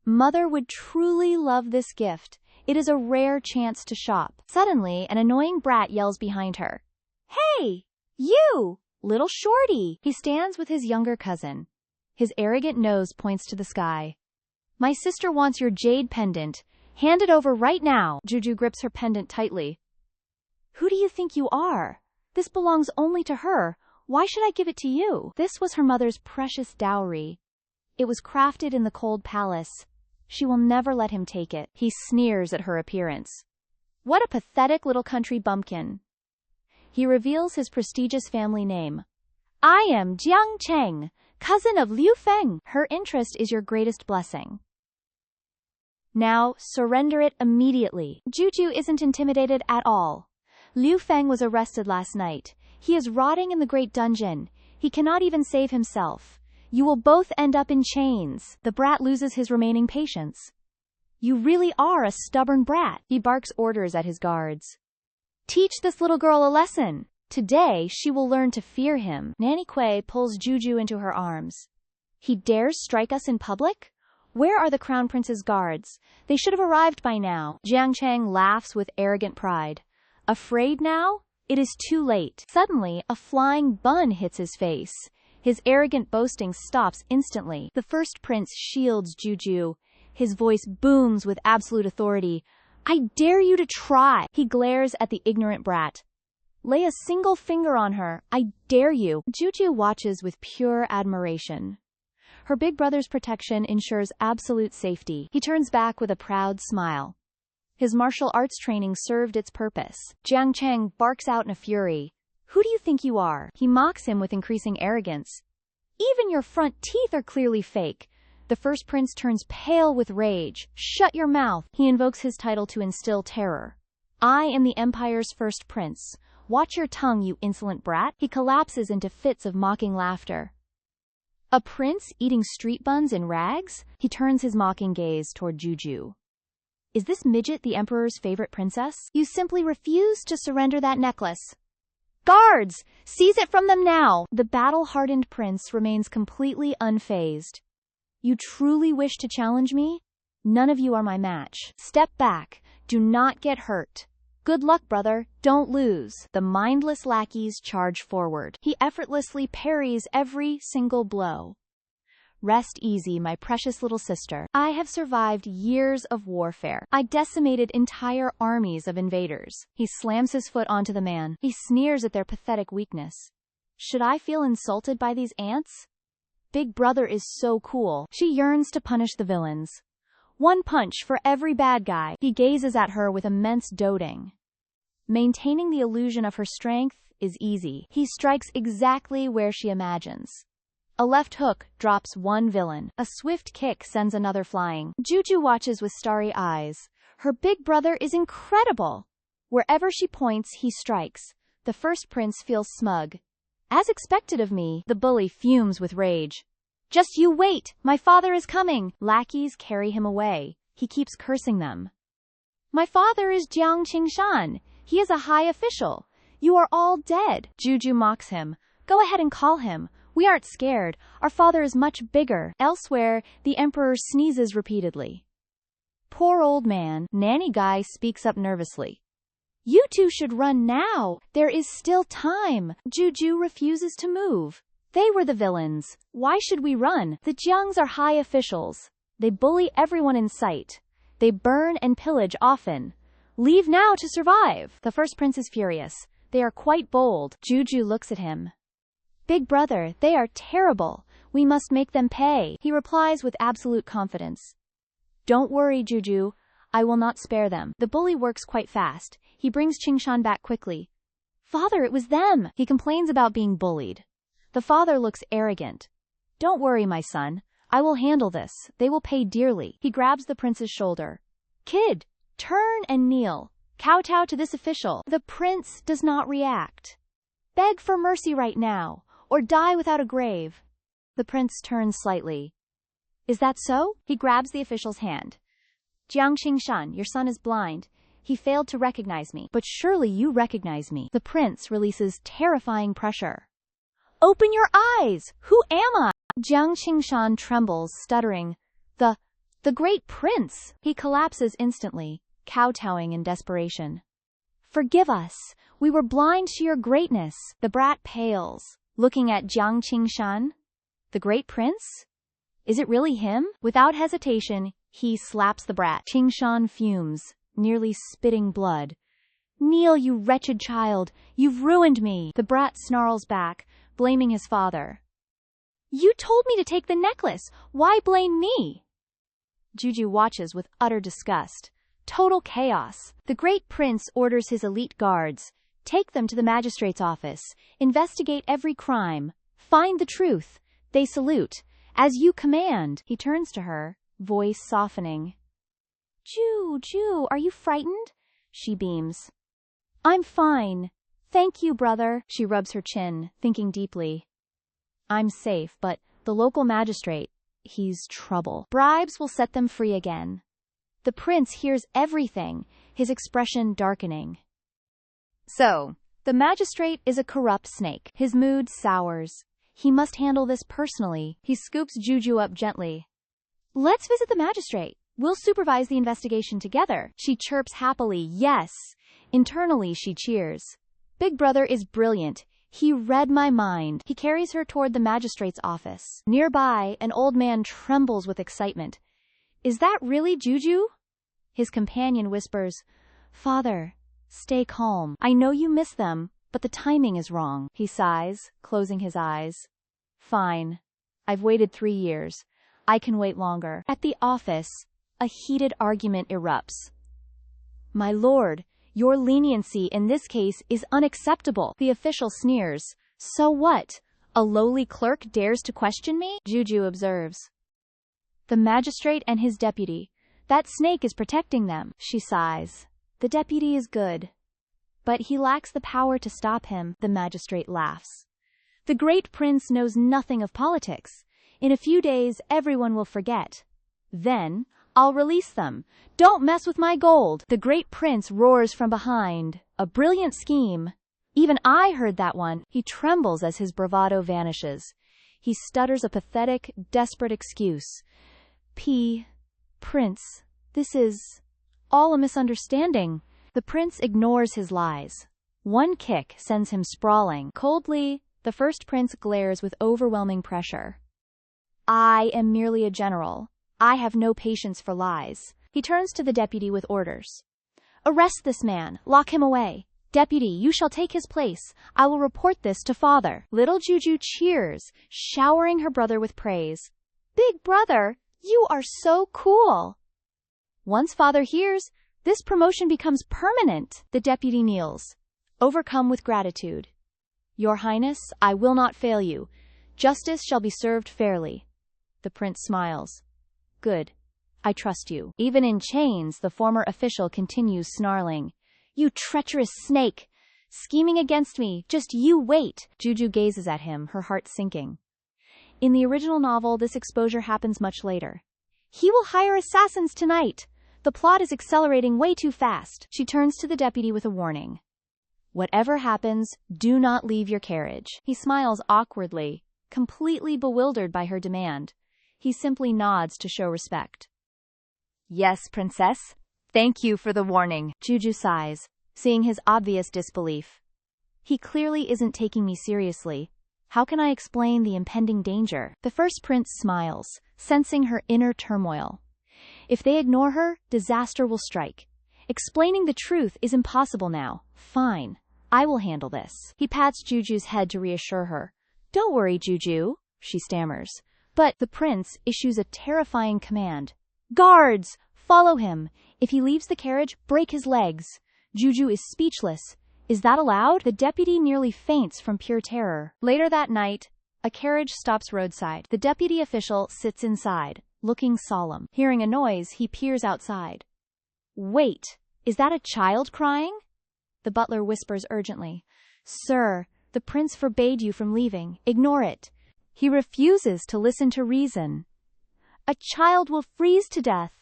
Mother would truly love this gift. It is a rare chance to shop. Suddenly, an annoying brat yells behind her. Hey! You! Little shorty! He stands with his younger cousin. His arrogant nose points to the sky. My sister wants your jade pendant. Hand it over right now. Jiu Jiu grips her pendant tightly. Who do you think you are? This belongs only to her. Why should I give it to you? This was her mother's precious dowry. It was crafted in the cold palace. She will never let him take it. He sneers at her appearance. What a pathetic little country bumpkin. He reveals his prestigious family name. I am Jiang Cheng, cousin of Liu Feng. Her interest is your greatest blessing. Now, surrender it immediately. Jiu Jiu isn't intimidated at all. Liu Feng was arrested last night. He is rotting in the great dungeon. He cannot even save himself. You will both end up in chains. The brat loses his remaining patience. You really are a stubborn brat. He barks orders at his guards. Teach this little girl a lesson. Today she will learn to fear him. Nanny Kuei pulls Jiu Jiu into her arms. He dares strike us in public? Where are the crown prince's guards? They should have arrived by now. Jiang Cheng laughs with arrogant pride. Afraid now? It is too late. Suddenly, a flying bun hits his face. His arrogant boasting stops instantly. The first prince shields Jiu Jiu. His voice booms with absolute authority. I dare you to try. He glares at the ignorant brat. Lay a single finger on her. I dare you. Jiu Jiu watches with pure admiration. Her big brother's protection ensures absolute safety. He turns back with a proud smile. His martial arts training served its purpose. Jiang Cheng barks out in a fury. Who do you think you are? He mocks him with increasing arrogance. Even your front teeth are clearly fake. The first prince turns pale with rage. Shut your mouth. He invokes his title to instill terror. I am the empire's first prince. Watch your tongue, you insolent brat. He collapses into fits of mocking laughter. A prince eating street buns in rags? He turns his mocking gaze toward Jiu Jiu. Is this midget the emperor's favorite princess? You simply refuse to surrender that necklace. Guards! Seize it from them now! The battle-hardened prince remains completely unfazed. You truly wish to challenge me? None of you are my match. Step back. Do not get hurt. Good luck, brother. Don't lose. The mindless lackeys charge forward. He effortlessly parries every single blow. Rest easy, my precious little sister. I have survived years of warfare. I decimated entire armies of invaders. He slams his foot onto the man. He sneers at their pathetic weakness. Should I feel insulted by these ants? Big brother is so cool. She yearns to punish the villains. One punch for every bad guy. He gazes at her with immense doting. Maintaining the illusion of her strength is easy. He strikes exactly where she imagines. A left hook drops one villain. A swift kick sends another flying. Jiu Jiu watches with starry eyes. Her big brother is incredible. Wherever she points, he strikes. The first prince feels smug. As expected of me, the bully fumes with rage. Just you wait! My father is coming! Lackeys carry him away. He keeps cursing them. My father is Jiang Qingshan. He is a high official. You are all dead. Jiu Jiu mocks him. Go ahead and call him. We aren't scared. Our father is much bigger. Elsewhere, the emperor sneezes repeatedly. Poor old man. Nanny Guy speaks up nervously. You two should run now. There is still time. Jiu Jiu refuses to move. They were the villains. Why should we run? The Jiangs are high officials. They bully everyone in sight. They burn and pillage often. Leave now to survive. The first prince is furious. They are quite bold. Jiu Jiu looks at him. Big brother, they are terrible. We must make them pay. He replies with absolute confidence. Don't worry, Jiu Jiu. I will not spare them. The bully works quite fast. He brings Qingshan back quickly. Father, it was them. He complains about being bullied. The father looks arrogant. Don't worry, my son. I will handle this. They will pay dearly. He grabs the prince's shoulder. Kid, turn and kneel. Kowtow to this official. The prince does not react. Beg for mercy right now, or die without a grave. The prince turns slightly. Is that so? He grabs the official's hand. Jiang Qingshan, your son is blind. He failed to recognize me. But surely you recognize me. The prince releases terrifying pressure. Open your eyes! Who am I? Jiang Qingshan trembles, stuttering. The great prince! He collapses instantly, kowtowing in desperation. Forgive us. We were blind to your greatness. The brat pales, looking at Jiang Qingshan. The great prince? Is it really him? Without hesitation, he slaps the brat. Qingshan fumes, nearly spitting blood. Kneel, you wretched child. You've ruined me. The brat snarls back, blaming his father. You told me to take the necklace. Why blame me? Jiu Jiu watches with utter disgust. Total chaos. The Great Prince orders his elite guards. Take them to the magistrate's office. Investigate every crime. Find the truth. They salute. As you command. He turns to her, voice softening. Jiu Jiu, are you frightened? She beams. I'm fine. Thank you, brother. She rubs her chin, thinking deeply. I'm safe, but the local magistrate, he's trouble. Bribes will set them free again. The prince hears everything, his expression darkening. So, the magistrate is a corrupt snake. His mood sours. He must handle this personally. He scoops Jiu Jiu up gently. Let's visit the magistrate. We'll supervise the investigation together. She chirps happily, yes. Internally, she cheers. Big brother is brilliant. He read my mind. He carries her toward the magistrate's office. Nearby, an old man trembles with excitement. Is that really Jiu Jiu? His companion whispers, Father, stay calm. I know you miss them, but the timing is wrong. He sighs, closing his eyes. Fine. I've waited 3 years. I can wait longer. At the office, a heated argument erupts. My lord, your leniency in this case is unacceptable. The official sneers. So what? A lowly clerk dares to question me? Jiu Jiu observes. The magistrate and his deputy. That snake is protecting them. She sighs. The deputy is good. But he lacks the power to stop him. The magistrate laughs. The Great Prince knows nothing of politics. In a few days, everyone will forget. Then, I'll release them. Don't mess with my gold. The Great Prince roars from behind. A brilliant scheme. Even I heard that one. He trembles as his bravado vanishes. He stutters a pathetic, desperate excuse. Prince, this is all a misunderstanding. The prince ignores his lies. One kick sends him sprawling. Coldly, the first prince glares with overwhelming pressure. I am merely a general. I have no patience for lies. He turns to the deputy with orders. Arrest this man. Lock him away. Deputy, you shall take his place. I will report this to father. Little Jiu Jiu cheers, showering her brother with praise. Big brother, you are so cool. Once father hears, this promotion becomes permanent. The deputy kneels, overcome with gratitude. Your Highness, I will not fail you. Justice shall be served fairly. The prince smiles. Good. I trust you. Even in chains, the former official continues snarling. You treacherous snake! Scheming against me, just you wait! Jiu Jiu gazes at him, her heart sinking. In the original novel, this exposure happens much later. He will hire assassins tonight! The plot is accelerating way too fast. She turns to the deputy with a warning. Whatever happens, do not leave your carriage. He smiles awkwardly, completely bewildered by her demand. He simply nods to show respect. Yes, princess. Thank you for the warning. Jiu Jiu sighs, seeing his obvious disbelief. He clearly isn't taking me seriously. How can I explain the impending danger? The first prince smiles, sensing her inner turmoil. If they ignore her, disaster will strike. Explaining the truth is impossible now. Fine. I will handle this. He pats Jiu Jiu's head to reassure her. Don't worry, Jiu Jiu, she stammers. But the prince issues a terrifying command. Guards! Follow him. If he leaves the carriage, break his legs. Jiu Jiu is speechless. Is that allowed? The deputy nearly faints from pure terror. Later that night, a carriage stops roadside. The deputy official sits inside, looking solemn. Hearing a noise, he peers outside. Wait, is that a child crying? The butler whispers urgently. Sir, the prince forbade you from leaving. Ignore it. He refuses to listen to reason. A child will freeze to death.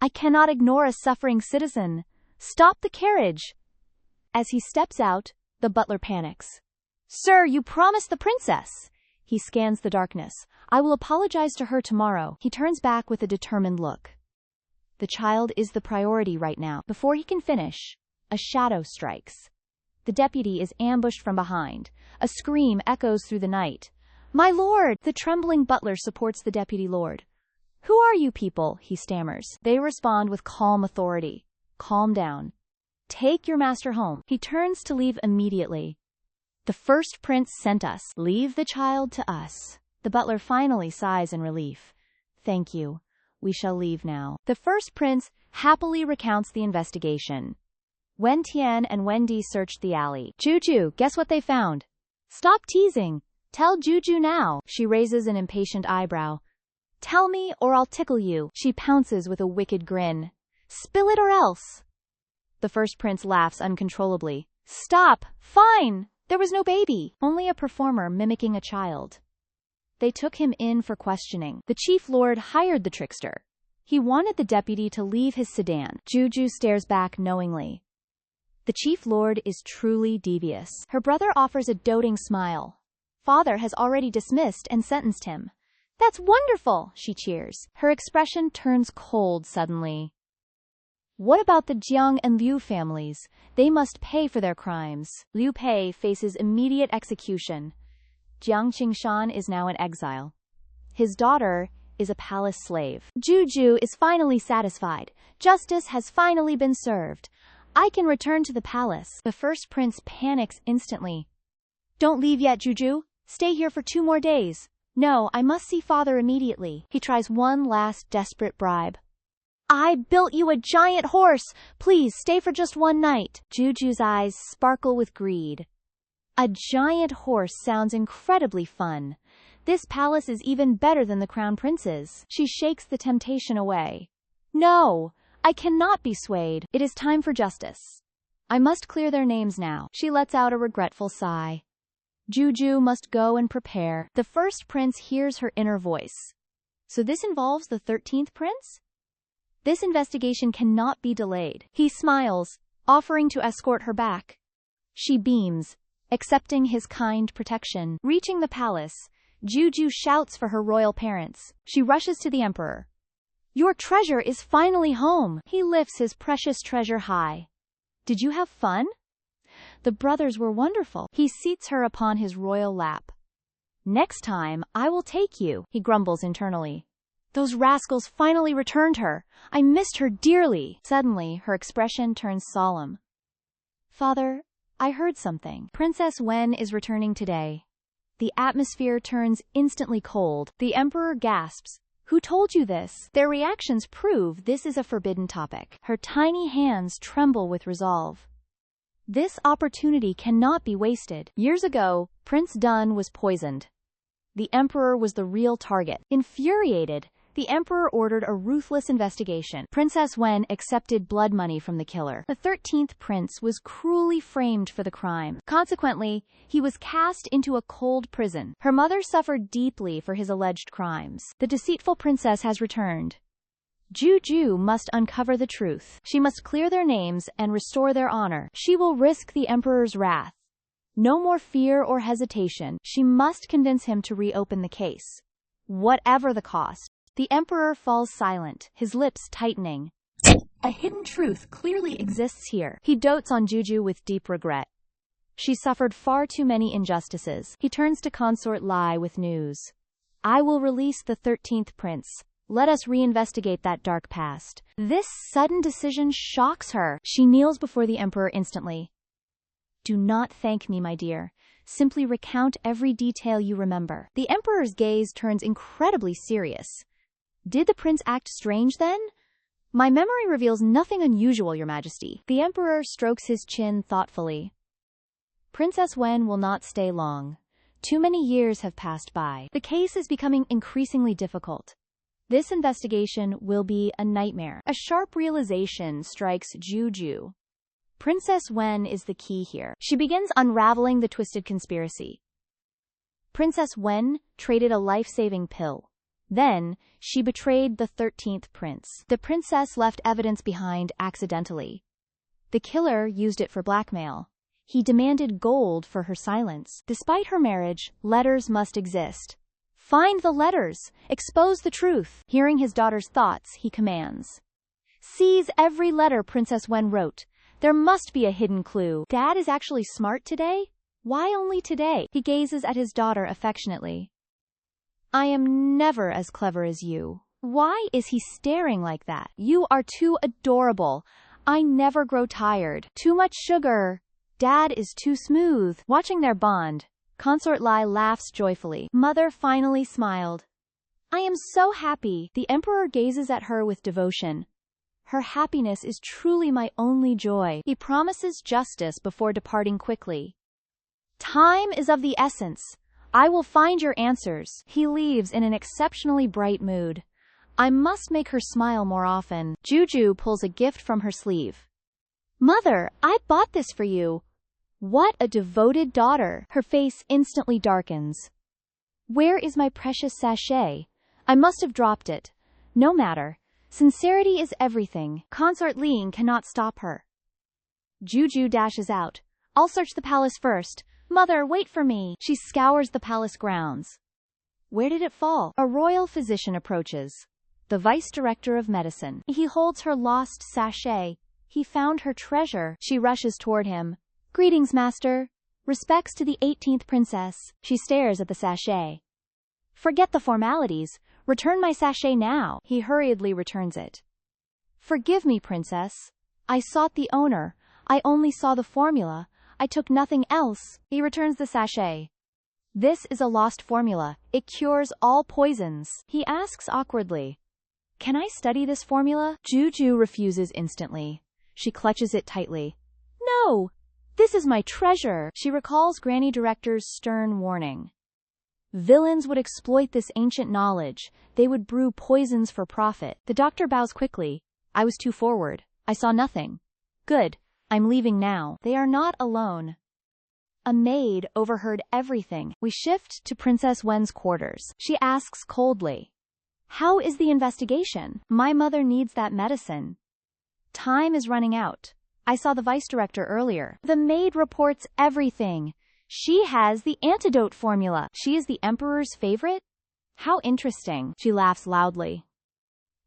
I cannot ignore a suffering citizen. Stop the carriage. As he steps out, the butler panics. Sir, you promised the princess. He scans the darkness. I will apologize to her tomorrow. He turns back with a determined look. The child is the priority right now. Before he can finish, a shadow strikes. The deputy is ambushed from behind. A scream echoes through the night. My lord! The trembling butler supports the deputy lord. Who are you people? He stammers. They respond with calm authority. Calm down. Take your master home. He turns to leave immediately. The first prince sent us. Leave the child to us. The butler finally sighs in relief. Thank you. we shall leave now. The first prince happily recounts the investigation. Wen Tian and Wendy searched the alley. Jiu Jiu, guess what they found? Stop teasing. Tell Jiu Jiu now. She raises an impatient eyebrow. Tell me or I'll tickle you. She pounces with a wicked grin. Spill it or else. The first prince laughs uncontrollably. Stop. Fine. There was no baby. Only a performer mimicking a child. They took him in for questioning. The chief lord hired the trickster. He wanted the deputy to leave his sedan. Jiu Jiu stares back knowingly. The chief lord is truly devious. Her brother offers a doting smile. Father has already dismissed and sentenced him. That's wonderful, she cheers. Her expression turns cold suddenly. What about the Jiang and Liu families? They must pay for their crimes. Liu Pei faces immediate execution. Jiang Qingshan is now in exile. His daughter is a palace slave. Jiu Jiu is finally satisfied. Justice has finally been served. I can return to the palace. The first prince panics instantly. Don't leave yet, Jiu Jiu. Stay here for 2 more days. No, I must see father immediately. He tries one last desperate bribe. I built you a giant horse. Please stay for just 1 night. Jiu Jiu's eyes sparkle with greed. A giant horse sounds incredibly fun. This palace is even better than the crown prince's. She shakes the temptation away. No, I cannot be swayed. It is time for justice. I must clear their names now. She lets out a regretful sigh. Jiu Jiu must go and prepare. The first prince hears her inner voice. So this involves the 13th prince? This investigation cannot be delayed. He smiles, offering to escort her back. She beams, accepting his kind protection. Reaching the palace, Jiu Jiu shouts for her royal parents. She rushes to the emperor. Your treasure is finally home. He lifts his precious treasure high. Did you have fun? The brothers were wonderful. He seats her upon his royal lap. Next time, I will take you, he grumbles internally. Those rascals finally returned her. I missed her dearly. Suddenly, her expression turns solemn. Father, I heard something. Princess Wen is returning today. The atmosphere turns instantly cold. The emperor gasps. Who told you this? Their reactions prove this is a forbidden topic. Her tiny hands tremble with resolve. This opportunity cannot be wasted. Years ago, Prince Dun was poisoned. The emperor was the real target. Infuriated, the emperor ordered a ruthless investigation. Princess Wen accepted blood money from the killer. The 13th prince was cruelly framed for the crime. Consequently, he was cast into a cold prison. Her mother suffered deeply for his alleged crimes. The deceitful princess has returned. Jiu Jiu must uncover the truth. She must clear their names and restore their honor. She will risk the emperor's wrath. No more fear or hesitation. She must convince him to reopen the case. Whatever the cost. The emperor falls silent, his lips tightening. A hidden truth clearly exists here. He dotes on Jiu Jiu with deep regret. She suffered far too many injustices. He turns to consort Lai with news. I will release the 13th prince. Let us reinvestigate that dark past. This sudden decision shocks her. She kneels before the emperor instantly. Do not thank me, my dear. Simply recount every detail you remember. The emperor's gaze turns incredibly serious. Did the prince act strange then? My memory reveals nothing unusual, your majesty. The emperor strokes his chin thoughtfully. Princess Wen will not stay long. Too many years have passed by. The case is becoming increasingly difficult. This investigation will be a nightmare. A sharp realization strikes Jiu Jiu. Princess Wen is the key here. She begins unraveling the twisted conspiracy. Princess Wen traded a life-saving pill. Then, she betrayed the 13th prince. The princess left evidence behind accidentally. The killer used it for blackmail. He demanded gold for her silence. Despite her marriage, letters must exist. Find the letters! Expose the truth! Hearing his daughter's thoughts, he commands. Seize every letter Princess Wen wrote. There must be a hidden clue. Dad is actually smart today? Why only today? He gazes at his daughter affectionately. I am never as clever as you. Why is he staring like that? You are too adorable. I never grow tired. Too much sugar. Dad is too smooth. Watching their bond, Consort Lai laughs joyfully. Mother finally smiled. I am so happy. The emperor gazes at her with devotion. Her happiness is truly my only joy. He promises justice before departing quickly. Time is of the essence. I will find your answers. He leaves in an exceptionally bright mood. I must make her smile more often. Jiu Jiu pulls a gift from her sleeve. Mother, I bought this for you. What a devoted daughter. Her face instantly darkens. Where is my precious sachet? I must have dropped it. No matter. Sincerity is everything. Consort Ling cannot stop her. Jiu Jiu dashes out. I'll search the palace first. Mother, wait for me. She scours the palace grounds. Where did it fall? A royal physician approaches. The vice director of medicine. He holds her lost sachet. He found her treasure. She rushes toward him. Greetings, master. Respects to the 18th princess. She stares at the sachet. Forget the formalities. Return my sachet now. He hurriedly returns it. Forgive me, princess. I sought the owner. I only saw the formula. I took nothing else. He returns the sachet. This is a lost formula. It cures all poisons. He asks awkwardly. Can I study this formula? Jiu Jiu refuses instantly. She clutches it tightly. No! This is my treasure. She recalls Granny Director's stern warning. Villains would exploit this ancient knowledge. They would brew poisons for profit. The doctor bows quickly. I was too forward. I saw nothing. Good. I'm leaving now. They are not alone. A maid overheard everything. We shift to Princess Wen's quarters. She asks coldly. How is the investigation? My mother needs that medicine. Time is running out. I saw the vice director earlier. The maid reports everything. She has the antidote formula. She is the emperor's favorite? How interesting. She laughs loudly.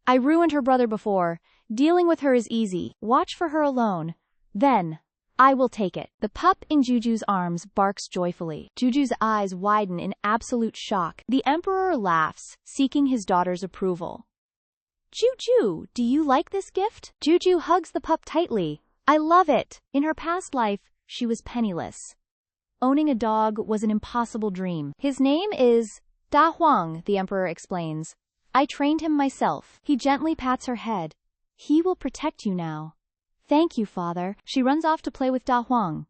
I ruined her brother before. Dealing with her is easy. Watch for her alone. Then, I will take it. The pup in Jiu Jiu's arms barks joyfully. Jiu Jiu's eyes widen in absolute shock. The emperor laughs, seeking his daughter's approval. Jiu Jiu, do you like this gift? Jiu Jiu hugs the pup tightly. I love it. In her past life, she was penniless. Owning a dog was an impossible dream. His name is Da Huang, the emperor explains. I trained him myself. He gently pats her head. He will protect you now. Thank you, father. She runs off to play with Da Huang.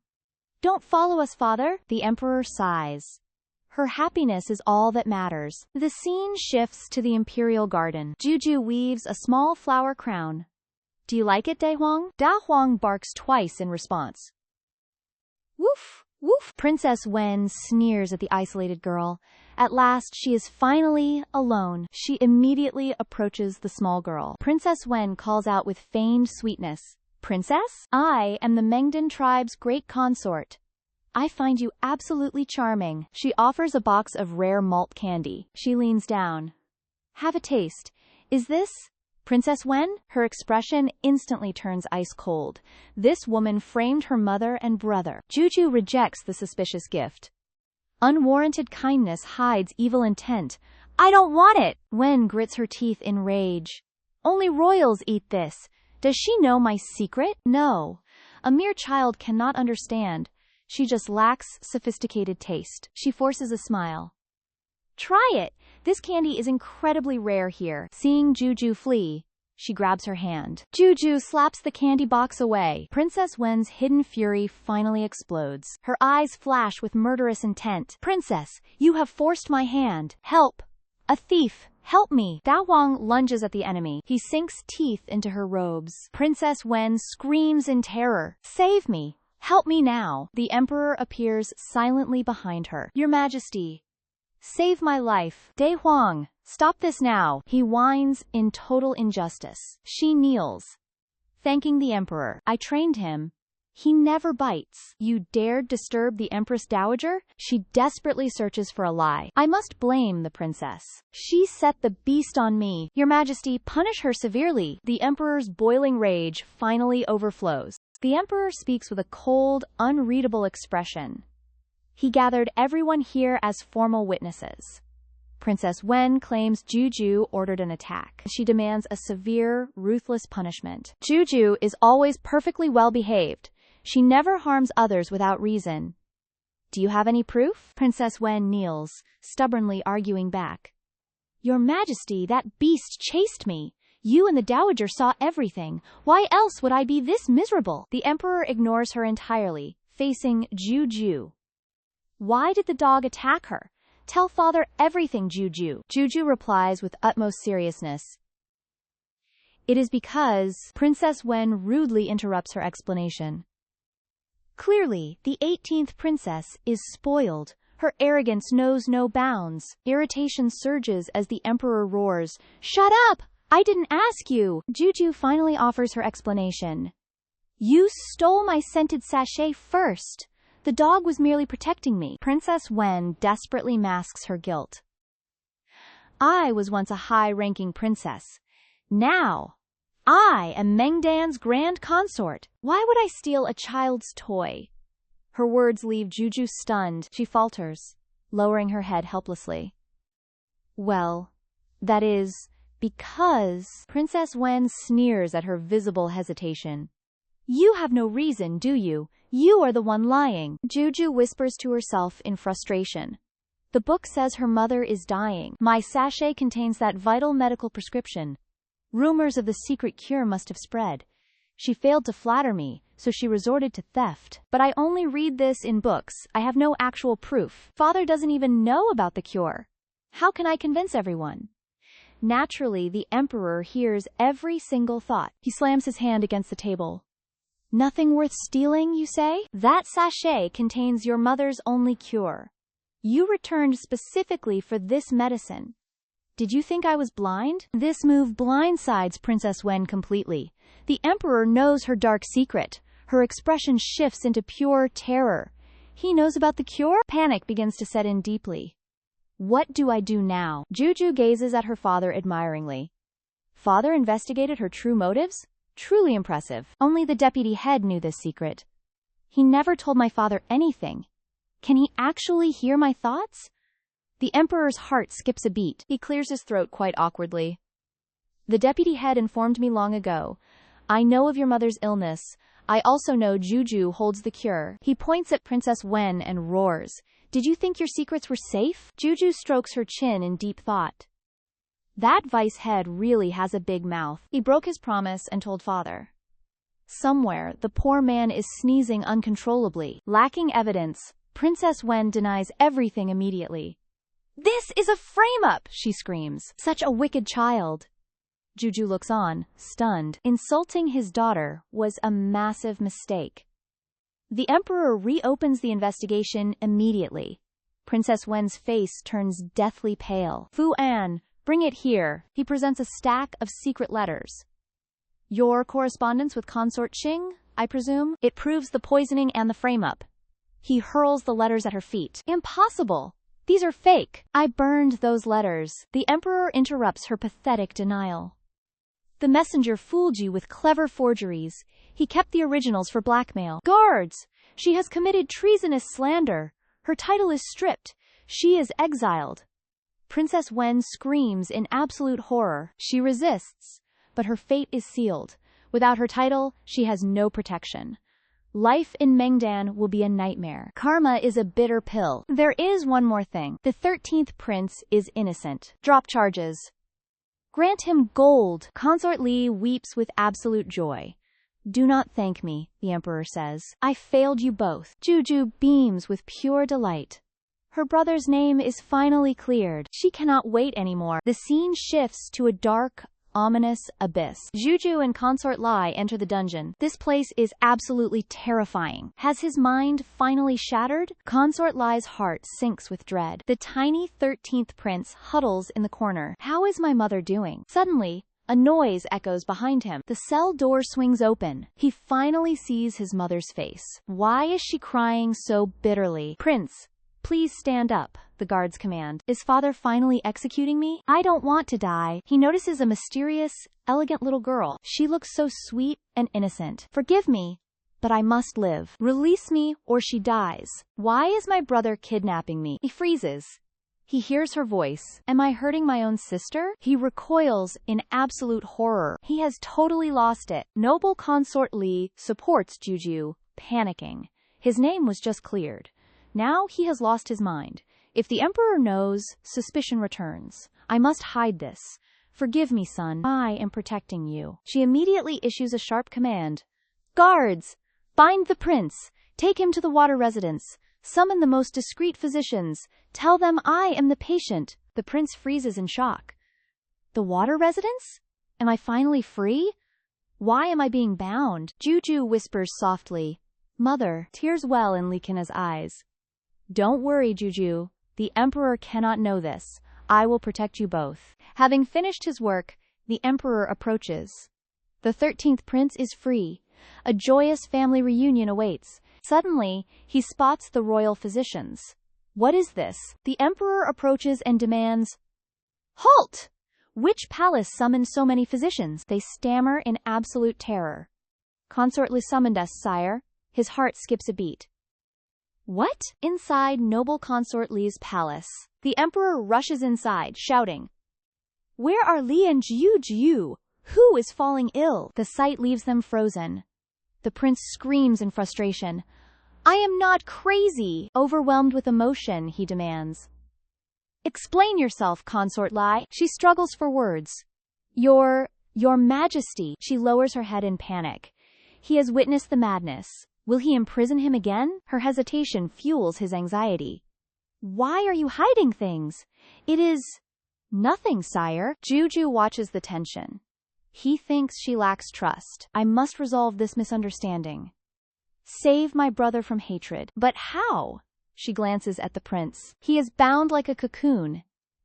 Don't follow us, father. The emperor sighs. Her happiness is all that matters. The scene shifts to the imperial garden. Jiu Jiu weaves a small flower crown. Do you like it, Da Huang? Da Huang barks twice in response. Woof, woof. Princess Wen sneers at the isolated girl. At last, she is finally alone. She immediately approaches the small girl. Princess Wen calls out with feigned sweetness. Princess? I am the Mengdan tribe's great consort. I find you absolutely charming. She offers a box of rare malt candy. She leans down. Have a taste. Is this Princess Wen? Her expression instantly turns ice cold. This woman framed her mother and brother. Jiu Jiu rejects the suspicious gift. Unwarranted kindness hides evil intent. I don't want it! Wen grits her teeth in rage. Only royals eat this. Does she know my secret? No. A mere child cannot understand. She just lacks sophisticated taste. She forces a smile. Try it. This candy is incredibly rare here. Seeing Jiu Jiu flee, she grabs her hand. Jiu Jiu slaps the candy box away. Princess Wen's hidden fury finally explodes. Her eyes flash with murderous intent. Princess, you have forced my hand. Help! A thief! Help me! Da Huang lunges at the enemy. He sinks teeth into her robes. Princess Wen screams in terror. Save me! Help me now! The emperor appears silently behind her. Your Majesty! Save my life! Da Huang! Stop this now! He whines in total injustice. She kneels, thanking the emperor. I trained him. He never bites. You dared disturb the Empress Dowager? She desperately searches for a lie. I must blame the princess. She set the beast on me. Your Majesty, punish her severely. The emperor's boiling rage finally overflows. The emperor speaks with a cold, unreadable expression. He gathered everyone here as formal witnesses. Princess Wen claims Jiu Jiu ordered an attack. She demands a severe, ruthless punishment. Jiu Jiu is always perfectly well behaved. She never harms others without reason. Do you have any proof? Princess Wen kneels, stubbornly arguing back. Your Majesty, that beast chased me. You and the Dowager saw everything. Why else would I be this miserable? The Emperor ignores her entirely, facing Jiu Jiu. Why did the dog attack her? Tell father everything, Jiu Jiu. Jiu Jiu replies with utmost seriousness. It is because... Princess Wen rudely interrupts her explanation. Clearly, the 18th princess is spoiled. Her arrogance knows no bounds. Irritation surges as the Emperor roars. Shut up! I didn't ask you! Jiu Jiu finally offers her explanation. You stole my scented sachet first. The dog was merely protecting me. Princess Wen desperately masks her guilt. I was once a high-ranking princess. Now, I am Mengdan's grand consort. Why would I steal a child's toy? Her words leave Jiu Jiu stunned. She falters, lowering her head helplessly. Well, that is because... Princess Wen sneers at her visible hesitation. You have no reason, do you? You are the one lying. Jiu Jiu whispers to herself in frustration. The book says her mother is dying. My sachet contains that vital medical prescription. Rumors of the secret cure must have spread. She failed to flatter me, so she resorted to theft. But I only read this in books. I have no actual proof. Father doesn't even know about the cure. How can I convince everyone? Naturally, the Emperor hears every single thought. He slams his hand against the table. Nothing worth stealing, you say? That sachet contains your mother's only cure. You returned specifically for this medicine. Did you think I was blind? This move blindsides Princess Wen completely. The Emperor knows her dark secret. Her expression shifts into pure terror. He knows about the cure? Panic begins to set in deeply. What do I do now? Jiu Jiu gazes at her father admiringly. Father investigated her true motives? Truly impressive. Only the deputy head knew this secret. He never told my father anything. Can he actually hear my thoughts? The Emperor's heart skips a beat. He clears his throat quite awkwardly. The deputy head informed me long ago. I know of your mother's illness. I also know Jiu Jiu holds the cure. He points at Princess Wen and roars. Did you think your secrets were safe? Jiu Jiu strokes her chin in deep thought. That vice head really has a big mouth. He broke his promise and told father. Somewhere, the poor man is sneezing uncontrollably. Lacking evidence, Princess Wen denies everything immediately. This is a frame-up, she screams. Such a wicked child. Jiu Jiu looks on, stunned. Insulting his daughter was a massive mistake. The Emperor reopens the investigation immediately. Princess Wen's face turns deathly pale. Fu An, bring it here. He presents a stack of secret letters. Your correspondence with Consort Qing, I presume? It proves the poisoning and the frame-up. He hurls the letters at her feet. Impossible! These are fake. I burned those letters. The Emperor interrupts her pathetic denial. The messenger fooled you with clever forgeries. He kept the originals for blackmail. Guards! She has committed treasonous slander. Her title is stripped. She is exiled. Princess Wen screams in absolute horror. She resists, but her fate is sealed. Without her title, she has no protection. Life in Mengdan will be a nightmare. Karma is a bitter pill. There is one more thing. The 13th prince is innocent. Drop charges. Grant him gold. Consort Li weeps with absolute joy. Do not thank me, the Emperor says. I failed you both. Jiu Jiu beams with pure delight. Her brother's name is finally cleared. She cannot wait anymore. The scene shifts to a dark, ominous abyss. Jiu Jiu and Consort Lai enter the dungeon. This place is absolutely terrifying. Has his mind finally shattered? Consort Lai's heart sinks with dread. The tiny 13th prince huddles in the corner. How is my mother doing? Suddenly, a noise echoes behind him. The cell door swings open. He finally sees his mother's face. Why is she crying so bitterly? Prince, please stand up, the guards command. Is father finally executing me? I don't want to die. He notices a mysterious, elegant little girl. She looks so sweet and innocent. Forgive me, but I must live. Release me or she dies. Why is my brother kidnapping me? He freezes. He hears her voice. Am I hurting my own sister? He recoils in absolute horror. He has totally lost it. Noble Consort Li supports Jiu Jiu, panicking. His name was just cleared. Now he has lost his mind. If the emperor knows, suspicion returns. I must hide this. Forgive me, son. I am protecting you. She immediately issues a sharp command. Guards! Bind the prince. Take him to the water residence. Summon the most discreet physicians. Tell them I am the patient. The prince freezes in shock. The water residence? Am I finally free? Why am I being bound? Jiu Jiu whispers softly. Mother, tears well in Likina's eyes. Don't worry, Jiu Jiu. The emperor cannot know this. I will protect you both. Having finished his work, the emperor approaches. The 13th prince is free. A joyous family reunion awaits. Suddenly, he spots the royal physicians. What is this? The emperor approaches and demands, Halt! Which palace summoned so many physicians? They stammer in absolute terror. Consort Li summoned us, sire. His heart skips a beat. What? Inside noble Consort Li's palace, the emperor rushes inside, shouting, Where are Li and Jiu Jiu? Who is falling ill? The sight leaves them frozen. The prince screams in frustration. I am not crazy. Overwhelmed with emotion, he demands. Explain yourself, Consort Li. She struggles for words. Your Majesty. She lowers her head in panic. He has witnessed the madness. Will he imprison him again? Her hesitation fuels his anxiety. Why are you hiding things? It is nothing, sire. Jiu Jiu watches the tension. He thinks she lacks trust. I must resolve this misunderstanding. Save my brother from hatred. But how? She glances at the prince. He is bound like a cocoon.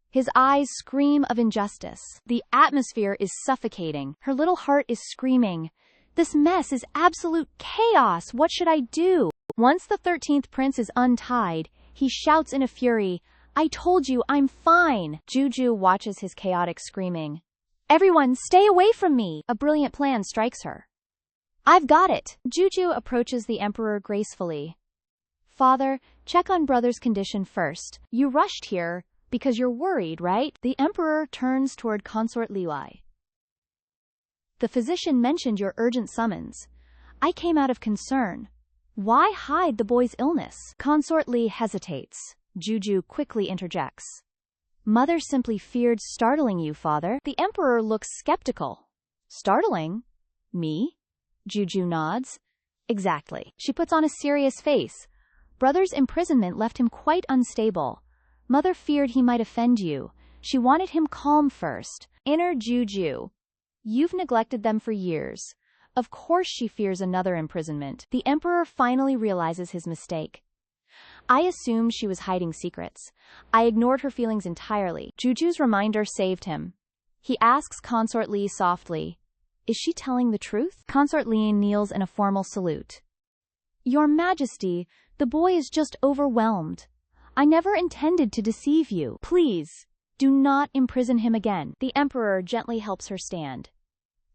His eyes scream of injustice. The atmosphere is suffocating. Her little heart is screaming. This mess is absolute chaos. What should I do? Once the 13th prince is untied, he shouts in a fury, I told you I'm fine. Jiu Jiu watches his chaotic screaming. Everyone, stay away from me! A brilliant plan strikes her. I've got it. Jiu Jiu approaches the emperor gracefully. Father, check on brother's condition first. You rushed here because you're worried, right? The emperor turns toward Consort Liwai. The physician mentioned your urgent summons. I came out of concern. Why hide the boy's illness? Consort Li hesitates. Jiu Jiu quickly interjects. Mother simply feared startling you, father. The emperor looks skeptical. Startling? Me? Jiu Jiu nods. Exactly. She puts on a serious face. Brother's imprisonment left him quite unstable. Mother feared he might offend you. She wanted him calm first. Inner Jiu Jiu. You've neglected them for years. Of course she fears another imprisonment. The emperor finally realizes his mistake. I assumed she was hiding secrets. I ignored her feelings entirely. Jiu Jiu's reminder saved him. He asks Consort Li softly, Is she telling the truth? Consort Li kneels in a formal salute. Your Majesty, the boy is just overwhelmed. I never intended to deceive you. Please, do not imprison him again. The emperor gently helps her stand.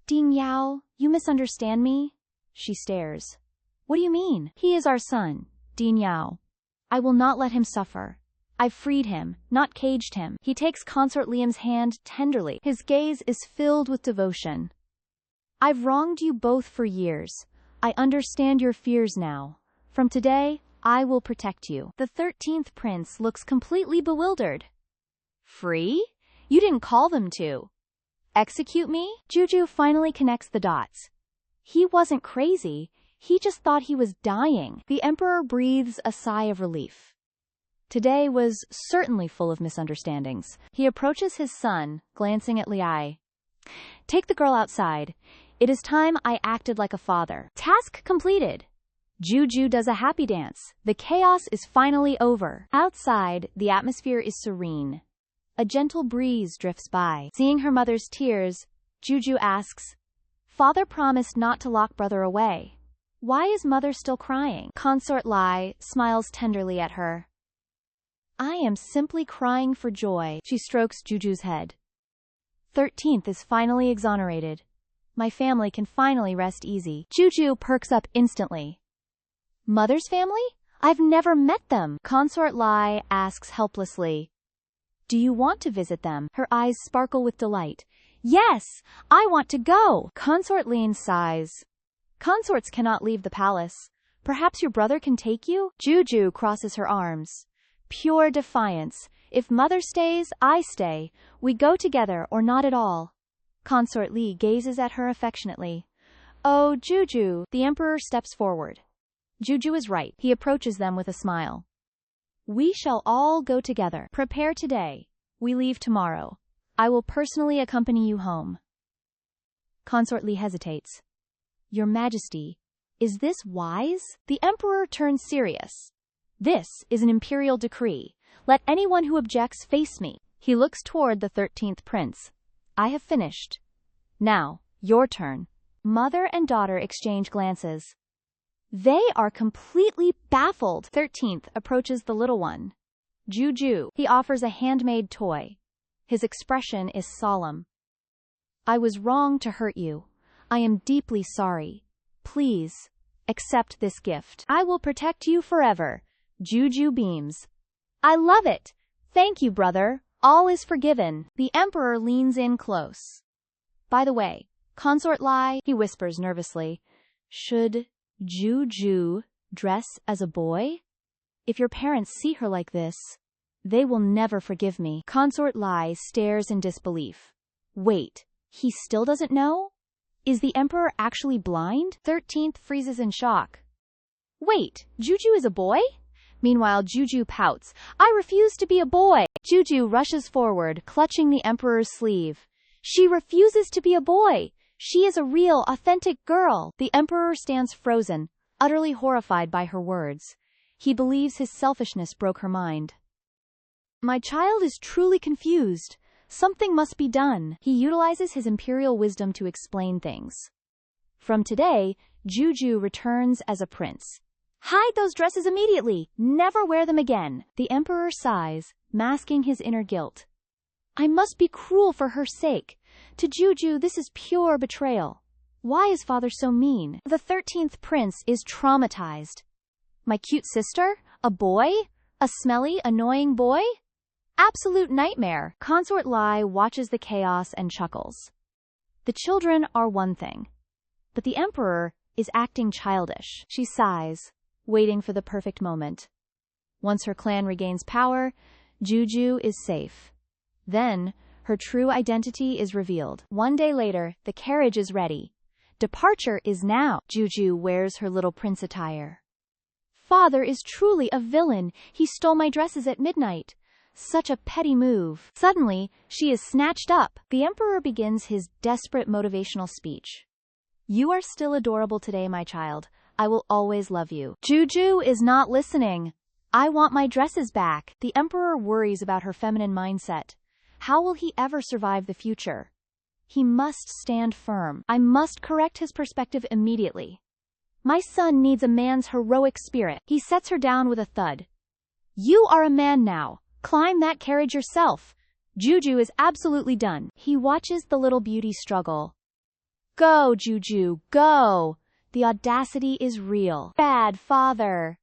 Ding Yao, you misunderstand me? She stares. What do you mean? He is our son, Ding Yao. I will not let him suffer. I've freed him, not caged him. He takes Consort Liam's hand tenderly. His gaze is filled with devotion. I've wronged you both for years. I understand your fears now. From today, I will protect you. The 13th prince looks completely bewildered. Free? You didn't call them to. Execute me? Jiu Jiu finally connects the dots. He wasn't crazy. He just thought he was dying. The emperor breathes a sigh of relief. Today was certainly full of misunderstandings. He approaches his son, glancing at Liai. Take the girl outside. It is time I acted like a father. Task completed. Jiu Jiu does a happy dance. The chaos is finally over. Outside, the atmosphere is serene. A gentle breeze drifts by. Seeing her mother's tears, Jiu Jiu asks, Father promised not to lock brother away. Why is mother still crying? Consort Li smiles tenderly at her. I am simply crying for joy. She strokes Jiu Jiu's head. 13th is finally exonerated. My family can finally rest easy. Jiu Jiu perks up instantly. Mother's family? I've never met them. Consort Li asks helplessly. Do you want to visit them? Her eyes sparkle with delight. Yes, I want to go. Consort Li sighs. Consorts cannot leave the palace. Perhaps your brother can take you? Jiu Jiu crosses her arms. Pure defiance. If mother stays, I stay. We go together or not at all. Consort Li gazes at her affectionately. Oh, Jiu Jiu. The emperor steps forward. Jiu Jiu is right. He approaches them with a smile. We shall all go together. Prepare today. We leave tomorrow. I will personally accompany you home. Consort Li hesitates. Your Majesty, is this wise? The emperor turns serious. This is an imperial decree. Let anyone who objects face me. He looks toward the 13th prince. I have finished. Now, your turn. Mother and daughter exchange glances. They are completely baffled. 13th approaches the little one. Jiu Jiu. He offers a handmade toy. His expression is solemn. I was wrong to hurt you. I am deeply sorry. Please, accept this gift. I will protect you forever. Jiu Jiu beams. I love it. Thank you, brother. All is forgiven. The emperor leans in close. By the way, Consort Li, he whispers nervously, should Jiu Jiu dress as a boy? If your parents see her like this, they will never forgive me. Consort Li stares in disbelief. Wait, he still doesn't know? Is the emperor actually blind? 13th freezes in shock. Wait, Jiu Jiu is a boy? Meanwhile, Jiu Jiu pouts. I refuse to be a boy. Jiu Jiu rushes forward, clutching the emperor's sleeve. She refuses to be a boy. She is a real, authentic girl. The emperor stands frozen, utterly horrified by her words. He believes his selfishness broke her mind. My child is truly confused. Something must be done. He utilizes his imperial wisdom to explain things. From today, Jiu Jiu returns as a prince. Hide those dresses immediately. Never wear them again. The emperor sighs, masking his inner guilt. I must be cruel for her sake. To Jiu Jiu, this is pure betrayal. Why is father so mean? The 13th prince is traumatized. My cute sister? A boy? A smelly, annoying boy? Absolute nightmare. Consort Li watches the chaos and chuckles. The children are one thing, but the emperor is acting childish. She sighs, waiting for the perfect moment. Once her clan regains power, Jiu Jiu is safe. Then, her true identity is revealed. One day later, the carriage is ready. Departure is now. Jiu Jiu wears her little prince attire. Father is truly a villain. He stole my dresses at midnight. Such a petty move. Suddenly, she is snatched up. The emperor begins his desperate motivational speech. You are still adorable today, my child. I will always love you. Jiu Jiu is not listening. I want my dresses back. The emperor worries about her feminine mindset. How will he ever survive the future? He must stand firm. I must correct his perspective immediately. My son needs a man's heroic spirit. He sets her down with a thud. You are a man now. Climb that carriage yourself. Jiu Jiu is absolutely done. He watches the little beauty struggle. Go, Jiu Jiu, go. The audacity is real. Bad father.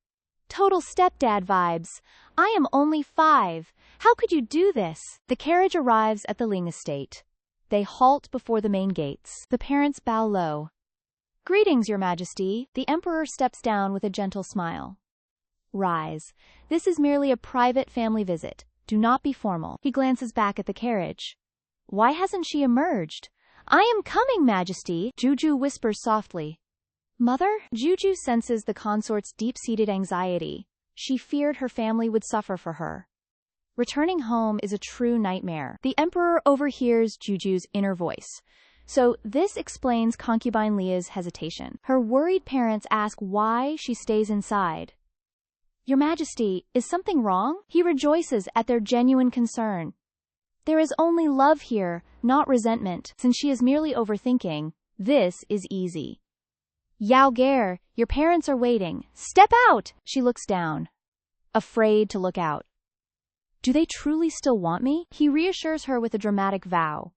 Total stepdad vibes. I am only 5. How could you do this? The carriage arrives at the Ling estate. They halt before the main gates. The parents bow low. Greetings, Your Majesty. The emperor steps down with a gentle smile. Rise. This is merely a private family visit. Do not be formal. He glances back at the carriage. Why hasn't she emerged? I am coming, Majesty. Jiu Jiu whispers softly. Mother? Jiu Jiu senses the consort's deep-seated anxiety. She feared her family would suffer for her. Returning home is a true nightmare. The emperor overhears Jiu Jiu's inner voice. So this explains concubine Leah's hesitation. Her worried parents ask why she stays inside. Your Majesty, is something wrong? He rejoices at their genuine concern. There is only love here, not resentment. Since she is merely overthinking, this is easy. Yao Gare, your parents are waiting. Step out! She looks down, afraid to look out. Do they truly still want me? He reassures her with a dramatic vow.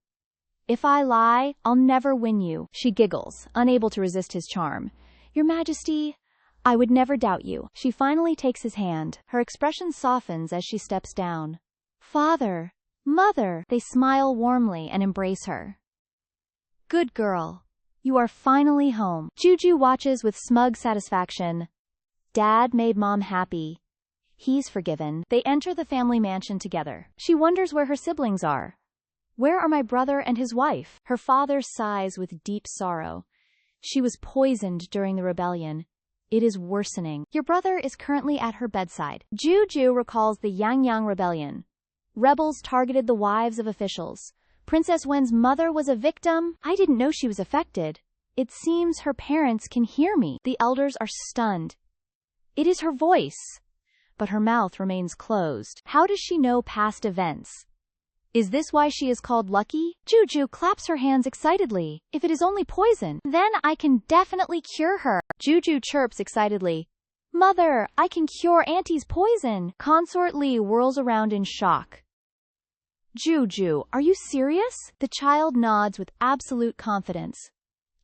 If I lie, I'll never win you. She giggles, unable to resist his charm. Your Majesty, I would never doubt you. She finally takes his hand. Her expression softens as she steps down. Father, Mother, they smile warmly and embrace her. Good girl. You are finally home. Jiu Jiu watches with smug satisfaction. Dad made Mom happy. He's forgiven. They enter the family mansion together. She wonders where her siblings are. Where are my brother and his wife? Her father sighs with deep sorrow. She was poisoned during the rebellion. It is worsening. Your brother is currently at her bedside. Jiu Jiu recalls the Yangyang rebellion. Rebels targeted the wives of officials. Princess Wen's mother was a victim. I didn't know she was affected. It seems her parents can hear me. The elders are stunned. It is her voice. But her mouth remains closed. How does she know past events? Is this why she is called lucky? Jiu Jiu claps her hands excitedly. If it is only poison, then I can definitely cure her. Jiu Jiu chirps excitedly. Mother, I can cure Auntie's poison. Consort Lee whirls around in shock. Jiu Jiu, are you serious? The child nods with absolute confidence.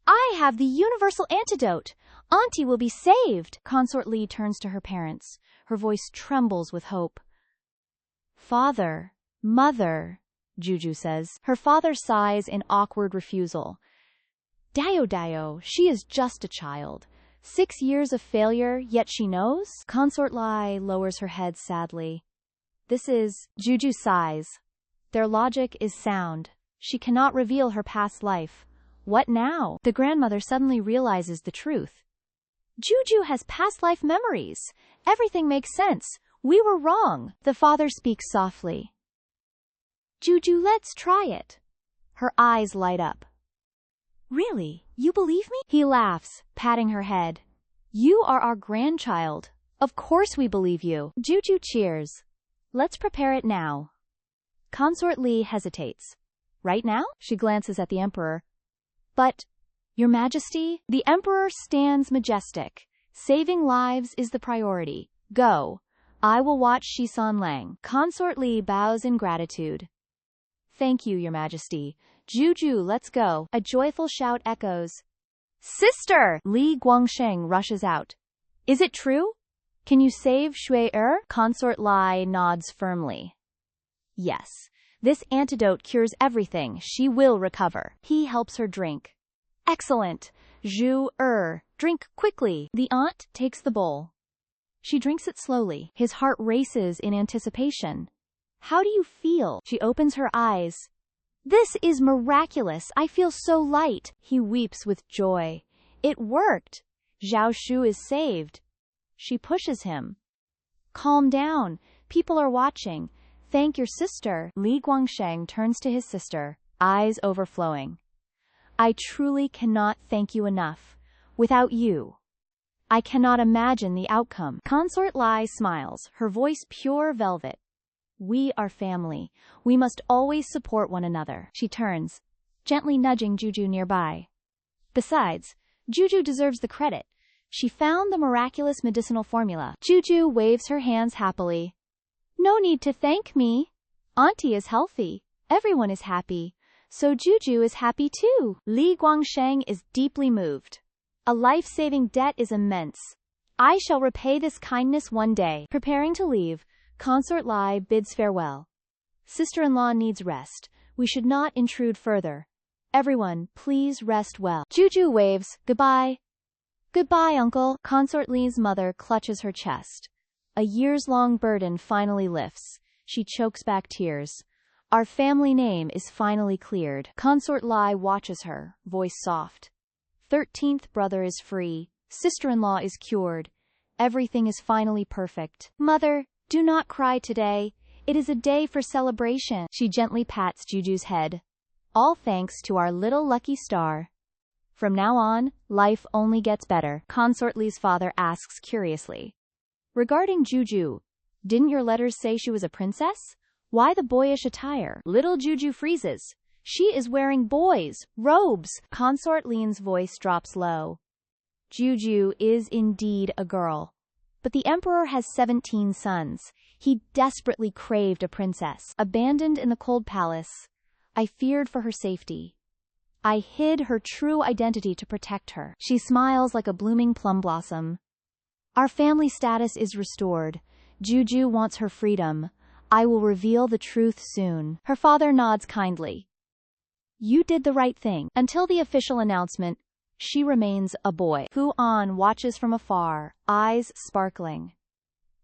I have the universal antidote. Auntie will be saved. Consort Lee turns to her parents. Her voice trembles with hope. Father, mother, Jiu Jiu says. Her father sighs in awkward refusal. Dio, she is just a child. 6 years of failure, yet she knows? Consort Lee lowers her head sadly. This is... Jiu Jiu sighs. Their logic is sound. She cannot reveal her past life. What now? The grandmother suddenly realizes the truth. Jiu Jiu has past life memories. Everything makes sense. We were wrong. The father speaks softly. Jiu Jiu, let's try it. Her eyes light up. Really? You believe me? He laughs, patting her head. You are our grandchild. Of course we believe you. Jiu Jiu cheers. Let's prepare it now. Consort Lee hesitates. Right now? She glances at the emperor. But, Your Majesty, the emperor stands majestic. Saving lives is the priority. Go. I will watch Shisan Lang. Consort Lee bows in gratitude. Thank you, Your Majesty. Jiu Jiu, let's go. A joyful shout echoes. Sister! Li Guangsheng rushes out. Is it true? Can you save Shui-er? Consort Lee nods firmly. Yes. This antidote cures everything. She will recover. He helps her drink. Excellent. Jiu-er, drink quickly. The aunt takes the bowl. She drinks it slowly. His heart races in anticipation. How do you feel? She opens her eyes. This is miraculous. I feel so light. He weeps with joy. It worked. Zhao Shu is saved. She pushes him. Calm down. People are watching. Thank your sister. Li Guangsheng turns to his sister, eyes overflowing. I truly cannot thank you enough. Without you, I cannot imagine the outcome. Consort Lee smiles, her voice pure velvet. We are family. We must always support one another. She turns, gently nudging Jiu Jiu nearby. Besides, Jiu Jiu deserves the credit. She found the miraculous medicinal formula. Jiu Jiu waves her hands happily. No need to thank me. Auntie is healthy. Everyone is happy. So Jiu Jiu is happy too. Li Guangsheng is deeply moved. A life-saving debt is immense. I shall repay this kindness one day. Preparing to leave, Consort Lee bids farewell. Sister-in-law needs rest. We should not intrude further. Everyone, please rest well. Jiu Jiu waves. Goodbye. Goodbye, uncle. Consort Lee's mother clutches her chest. A years-long burden finally lifts. She chokes back tears. Our family name is finally cleared. Consort Lee watches her, voice soft. 13th brother is free. Sister-in-law is cured. Everything is finally perfect. Mother, do not cry today. It is a day for celebration. She gently pats Jiu Jiu's head. All thanks to our little lucky star. From now on, life only gets better. Consort Lee's father asks curiously. Regarding Jiu Jiu, didn't your letters say she was a princess? Why the boyish attire? Little Jiu Jiu freezes. She is wearing boys' robes. Consort Lee's voice drops low. Jiu Jiu is indeed a girl. But the emperor has 17 sons. He desperately craved a princess. Abandoned in the cold palace, I feared for her safety. I hid her true identity to protect her. She smiles like a blooming plum blossom. Our family status is restored. Jiu Jiu wants her freedom. I will reveal the truth soon. Her father nods kindly. You did the right thing. Until the official announcement, she remains a boy. Hu An watches from afar, eyes sparkling.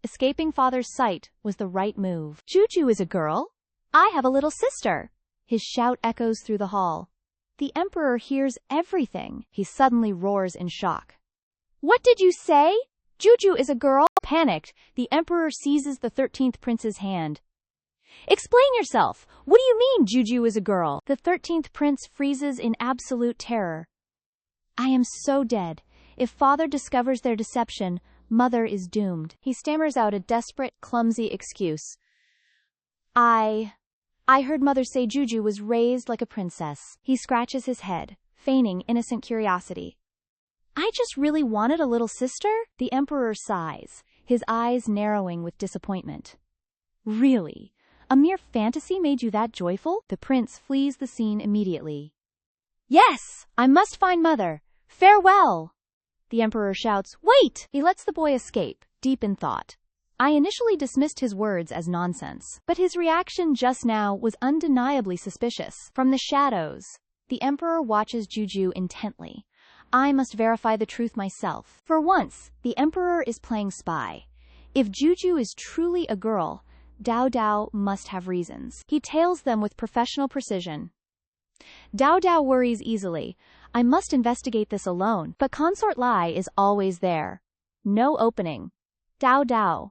Escaping father's sight was the right move. Jiu Jiu is a girl? I have a little sister. His shout echoes through the hall. The emperor hears everything. He suddenly roars in shock. What did you say? Jiu Jiu is a girl? Panicked, the emperor seizes the 13th prince's hand. Explain yourself. What do you mean Jiu Jiu is a girl? The 13th prince freezes in absolute terror. I am so dead. If father discovers their deception, mother is doomed. He stammers out a desperate, clumsy excuse. I heard mother say Jiu Jiu was raised like a princess. He scratches his head, feigning innocent curiosity. I just really wanted a little sister? The emperor sighs, his eyes narrowing with disappointment. Really? A mere fantasy made you that joyful? The prince flees the scene immediately. Yes, I must find mother. Farewell! The emperor shouts, Wait! He lets the boy escape, deep in thought. I initially dismissed his words as nonsense, but his reaction just now was undeniably suspicious. From the shadows, the emperor watches Jiu Jiu intently. I must verify the truth myself. For once, the emperor is playing spy. If Jiu Jiu is truly a girl, Dao Dao must have reasons. He tails them with professional precision. Dao Dao worries easily. I must investigate this alone, but Consort Lai is always there. No opening. Dao Dao.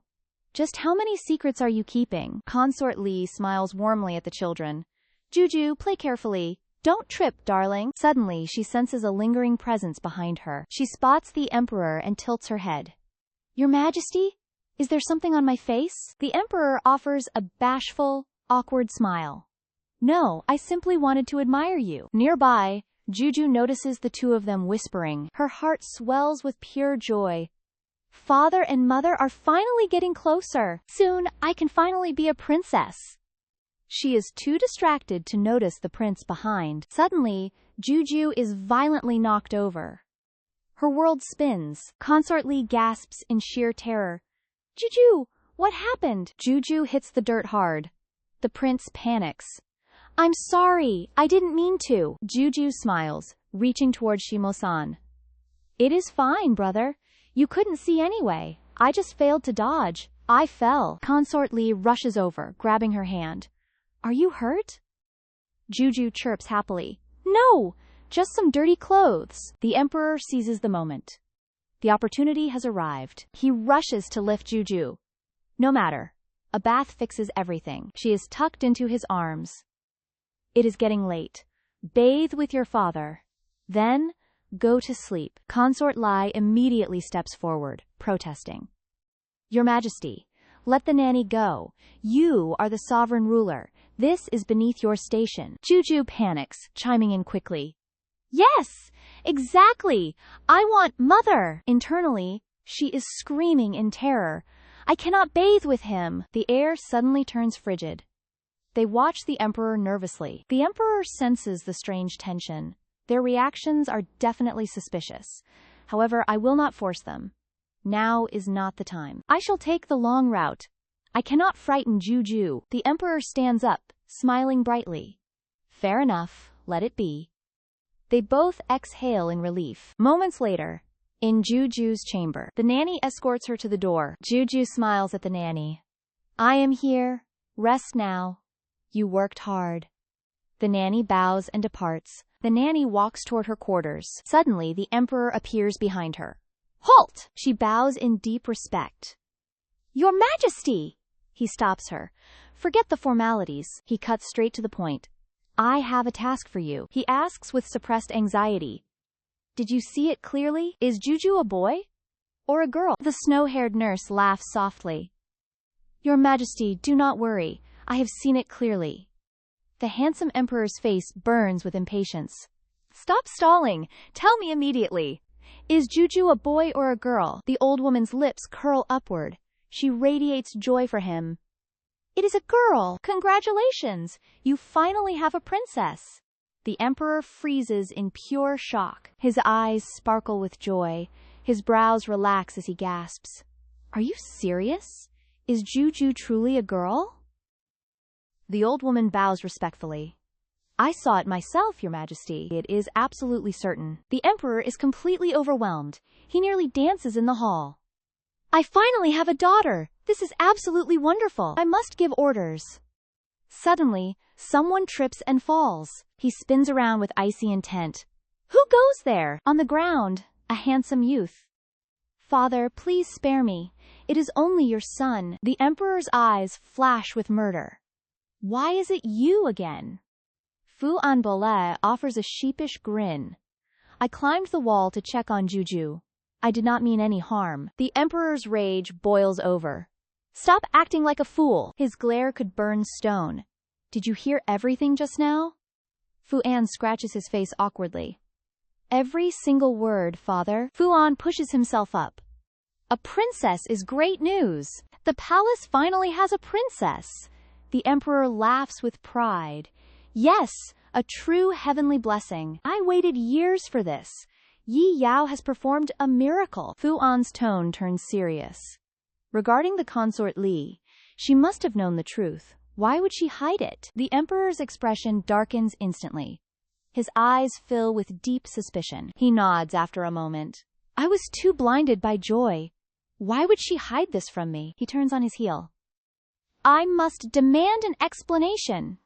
Just how many secrets are you keeping? Consort Li smiles warmly at the children. Jiu Jiu, play carefully. Don't trip, darling. Suddenly, she senses a lingering presence behind her. She spots the emperor and tilts her head. Your Majesty? Is there something on my face? The emperor offers a bashful, awkward smile. No, I simply wanted to admire you. Nearby, Jiu Jiu notices the two of them whispering. Her heart swells with pure joy. Father and mother are finally getting closer. Soon, I can finally be a princess. She is too distracted to notice the prince behind. Suddenly, Jiu Jiu is violently knocked over. Her world spins. Consort Li gasps in sheer terror. Jiu Jiu, what happened? Jiu Jiu hits the dirt hard. The prince panics. I'm sorry, I didn't mean to. Jiu Jiu smiles, reaching toward Shimo-san. It is fine, brother. You couldn't see anyway. I just failed to dodge. I fell. Consort Li rushes over, grabbing her hand. Are you hurt? Jiu Jiu chirps happily. No, just some dirty clothes. The emperor seizes the moment. The opportunity has arrived. He rushes to lift Jiu Jiu. No matter. A bath fixes everything. She is tucked into his arms. It is getting late. Bathe with your father. Then, go to sleep. Consort Lai immediately steps forward, protesting. Your Majesty, let the nanny go. You are the sovereign ruler. This is beneath your station. Jiu Jiu panics, chiming in quickly. Yes, exactly. I want mother. Internally, she is screaming in terror. I cannot bathe with him. The air suddenly turns frigid. They watch the emperor nervously. The emperor senses the strange tension. Their reactions are definitely suspicious. However, I will not force them. Now is not the time. I shall take the long route. I cannot frighten Jiu Jiu. The emperor stands up, smiling brightly. Fair enough, let it be. They both exhale in relief. Moments later, in Jiu Jiu's chamber, the nanny escorts her to the door. Jiu Jiu smiles at the nanny. I am here. Rest now. You worked hard. The nanny bows and departs. The nanny walks toward her quarters. Suddenly, the emperor appears behind her. Halt! She bows in deep respect. Your Majesty! He stops her. Forget the formalities. He cuts straight to the point. I have a task for you. He asks with suppressed anxiety. Did you see it clearly? Is Jiu Jiu a boy? Or a girl? The snow-haired nurse laughs softly. Your Majesty, do not worry. I have seen it clearly. The handsome emperor's face burns with impatience. Stop stalling. Tell me immediately. Is Jiu Jiu a boy or a girl? The old woman's lips curl upward. She radiates joy for him. It is a girl. Congratulations. You finally have a princess. The emperor freezes in pure shock. His eyes sparkle with joy. His brows relax as he gasps. Are you serious? Is Jiu Jiu truly a girl? The old woman bows respectfully. I saw it myself, Your Majesty. It is absolutely certain. The emperor is completely overwhelmed. He nearly dances in the hall. I finally have a daughter. This is absolutely wonderful. I must give orders. Suddenly, someone trips and falls. He spins around with icy intent. Who goes there? On the ground, a handsome youth. Father, please spare me. It is only your son. The emperor's eyes flash with murder. Why is it you again? Fu Anbole offers a sheepish grin. I climbed the wall to check on Jiu Jiu. I did not mean any harm. The emperor's rage boils over. Stop acting like a fool. His glare could burn stone. Did you hear everything just now? Fu An scratches his face awkwardly. Every single word, father. Fu An pushes himself up. A princess is great news. The palace finally has a princess. The emperor laughs with pride. Yes, a true heavenly blessing. I waited years for this. Yi Yao has performed a miracle. Fu An's tone turns serious. Regarding the consort Li, she must have known the truth. Why would she hide it? The emperor's expression darkens instantly. His eyes fill with deep suspicion. He nods after a moment. I was too blinded by joy. Why would she hide this from me? He turns on his heel. I must demand an explanation.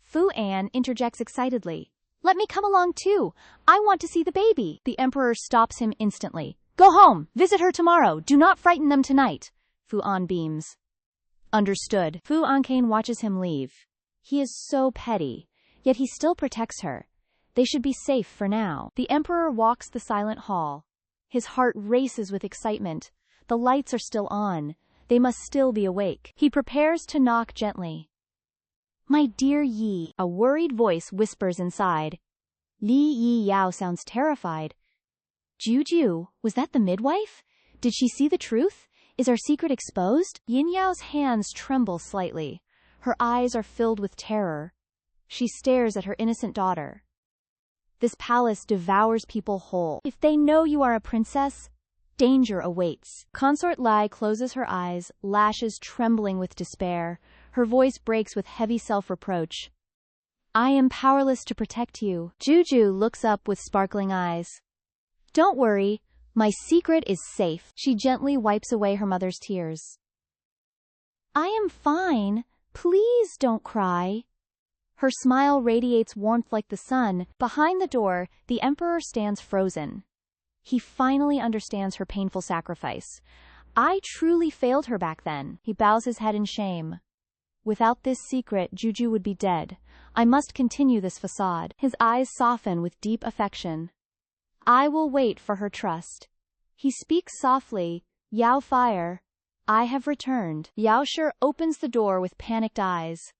Fu An interjects excitedly. Let me come along too. I want to see the baby. The emperor stops him instantly. Go home. Visit her tomorrow. Do not frighten them tonight. Fu An beams. Understood. Fu Ankane watches him leave. He is so petty, yet he still protects her. They should be safe for now. The emperor walks the silent hall. His heart races with excitement. The lights are still on. They must still be awake. He prepares to knock gently. My dear Yi, a worried voice whispers inside. Li Yi Yao sounds terrified. Jiu Jiu, was that the midwife? Did she see the truth? Is our secret exposed? Yin Yao's hands tremble slightly. Her eyes are filled with terror. She stares at her innocent daughter. This palace devours people whole. If they know you are a princess, danger awaits. Consort Lai closes her eyes, lashes trembling with despair. Her voice breaks with heavy self-reproach. I am powerless to protect you. Jiu Jiu looks up with sparkling eyes. Don't worry, my secret is safe. She gently wipes away her mother's tears. I am fine. Please don't cry. Her smile radiates warmth like the sun. Behind the door, the emperor stands frozen. He finally understands her painful sacrifice. I truly failed her back then. He bows his head in shame. Without this secret, Jiu Jiu would be dead. I must continue this facade. His eyes soften with deep affection. I will wait for her trust. He speaks softly. Yao Fire, I have returned. Yao Shi opens the door with panicked eyes.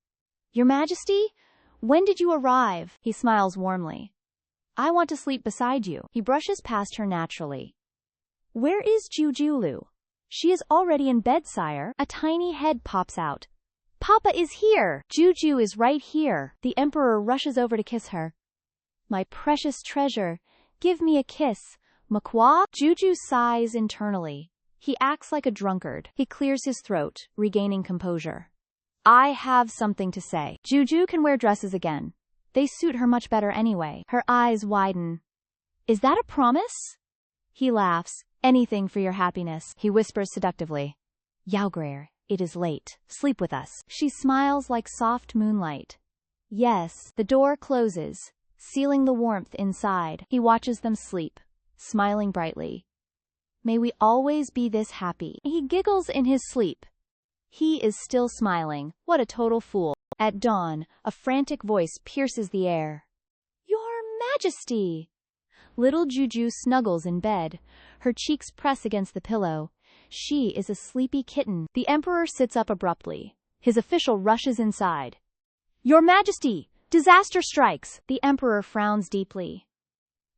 Your Majesty? When did you arrive? He smiles warmly. I want to sleep beside you. He brushes past her naturally. Where is Jiu Jiu? She is already in bed, sire. A tiny head pops out. Papa is here. Jiu Jiu is right here. The emperor rushes over to kiss her. My precious treasure, give me a kiss. Makwa? Jiu Jiu sighs internally. He acts like a drunkard. He clears his throat, regaining composure. I have something to say. Jiu Jiu can wear dresses again. They suit her much better anyway. Her eyes widen. Is that a promise? He laughs. Anything for your happiness. He whispers seductively. Yaogreer, it is late. Sleep with us. She smiles like soft moonlight. Yes. The door closes, sealing the warmth inside. He watches them sleep, smiling brightly. May we always be this happy. He giggles in his sleep. He is still smiling. What a total fool. At dawn, a frantic voice pierces the air. Your Majesty! Little Jiu Jiu snuggles in bed. Her cheeks press against the pillow. She is a sleepy kitten. The emperor sits up abruptly. His official rushes inside. Your Majesty! Disaster strikes! The emperor frowns deeply.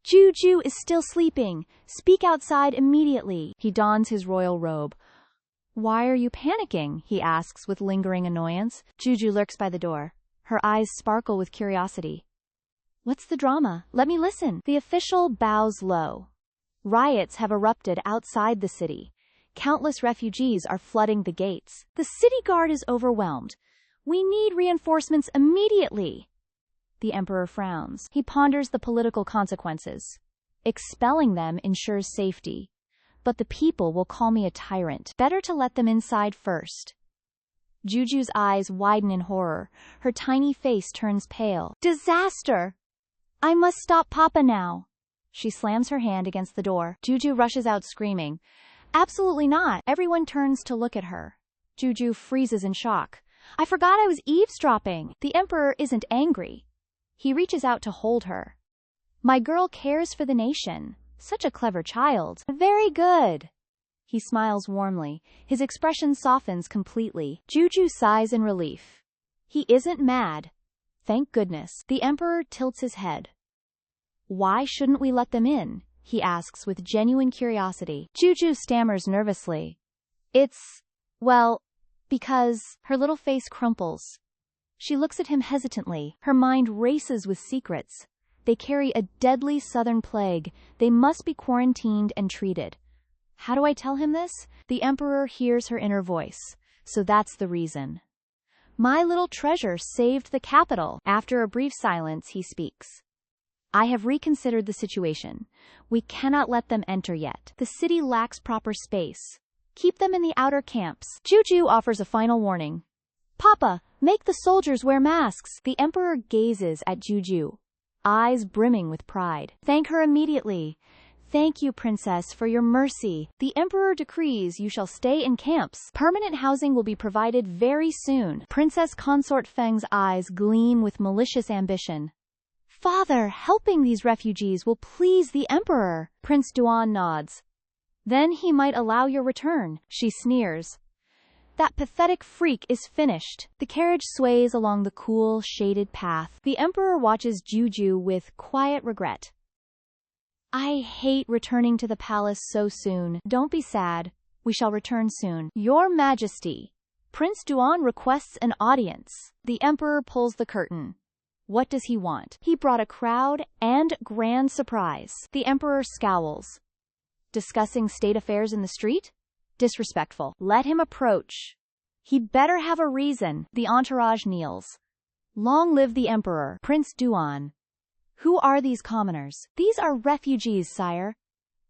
Jiu Jiu is still sleeping. Speak outside immediately. He dons his royal robe. Why are you panicking? He asks with lingering annoyance. Jiu Jiu lurks by the door. Her eyes sparkle with curiosity. What's the drama? Let me listen. The official bows low. Riots have erupted outside the city. Countless refugees are flooding the gates. The city guard is overwhelmed. We need reinforcements immediately. The emperor frowns. He ponders the political consequences. Expelling them ensures safety, but the people will call me a tyrant. Better to let them inside first. Jiu Jiu's eyes widen in horror. Her tiny face turns pale. Disaster! I must stop Papa now. She slams her hand against the door. Jiu Jiu rushes out screaming. Absolutely not. Everyone turns to look at her. Jiu Jiu freezes in shock. I forgot I was eavesdropping. The Emperor isn't angry. He reaches out to hold her. My girl cares for the nation. Such a clever child. Very good. He smiles warmly. His expression softens completely. Jiu Jiu sighs in relief. He isn't mad. Thank goodness. The Emperor tilts his head. Why shouldn't we let them in? He asks with genuine curiosity. Jiu Jiu stammers nervously. Well, because... Her little face crumples. She looks at him hesitantly. Her mind races with secrets. They carry a deadly southern plague. They must be quarantined and treated. How do I tell him this? The Emperor hears her inner voice. So that's the reason. My little treasure saved the capital. After a brief silence, he speaks. I have reconsidered the situation. We cannot let them enter yet. The city lacks proper space. Keep them in the outer camps. Jiu Jiu offers a final warning. Papa, make the soldiers wear masks. The Emperor gazes at Jiu Jiu, eyes brimming with pride. Thank her immediately. Thank you, Princess, for your mercy. The Emperor decrees you shall stay in camps. Permanent housing will be provided very soon. Princess Consort Feng's eyes gleam with malicious ambition. Father, helping these refugees will please the Emperor. Prince Duan nods. Then he might allow your return. She sneers. That pathetic freak is finished. The carriage sways along the cool, shaded path. The Emperor watches Jiu Jiu with quiet regret. I hate returning to the palace so soon. Don't be sad. We shall return soon. Your Majesty. Prince Duan requests an audience. The Emperor pulls the curtain. What does he want? He brought a crowd and grand surprise. The Emperor scowls. Discussing state affairs in the street? Disrespectful. Let him approach. He better have a reason. The entourage kneels. Long live the Emperor. Prince Duan. Who are these commoners? These are refugees, sire.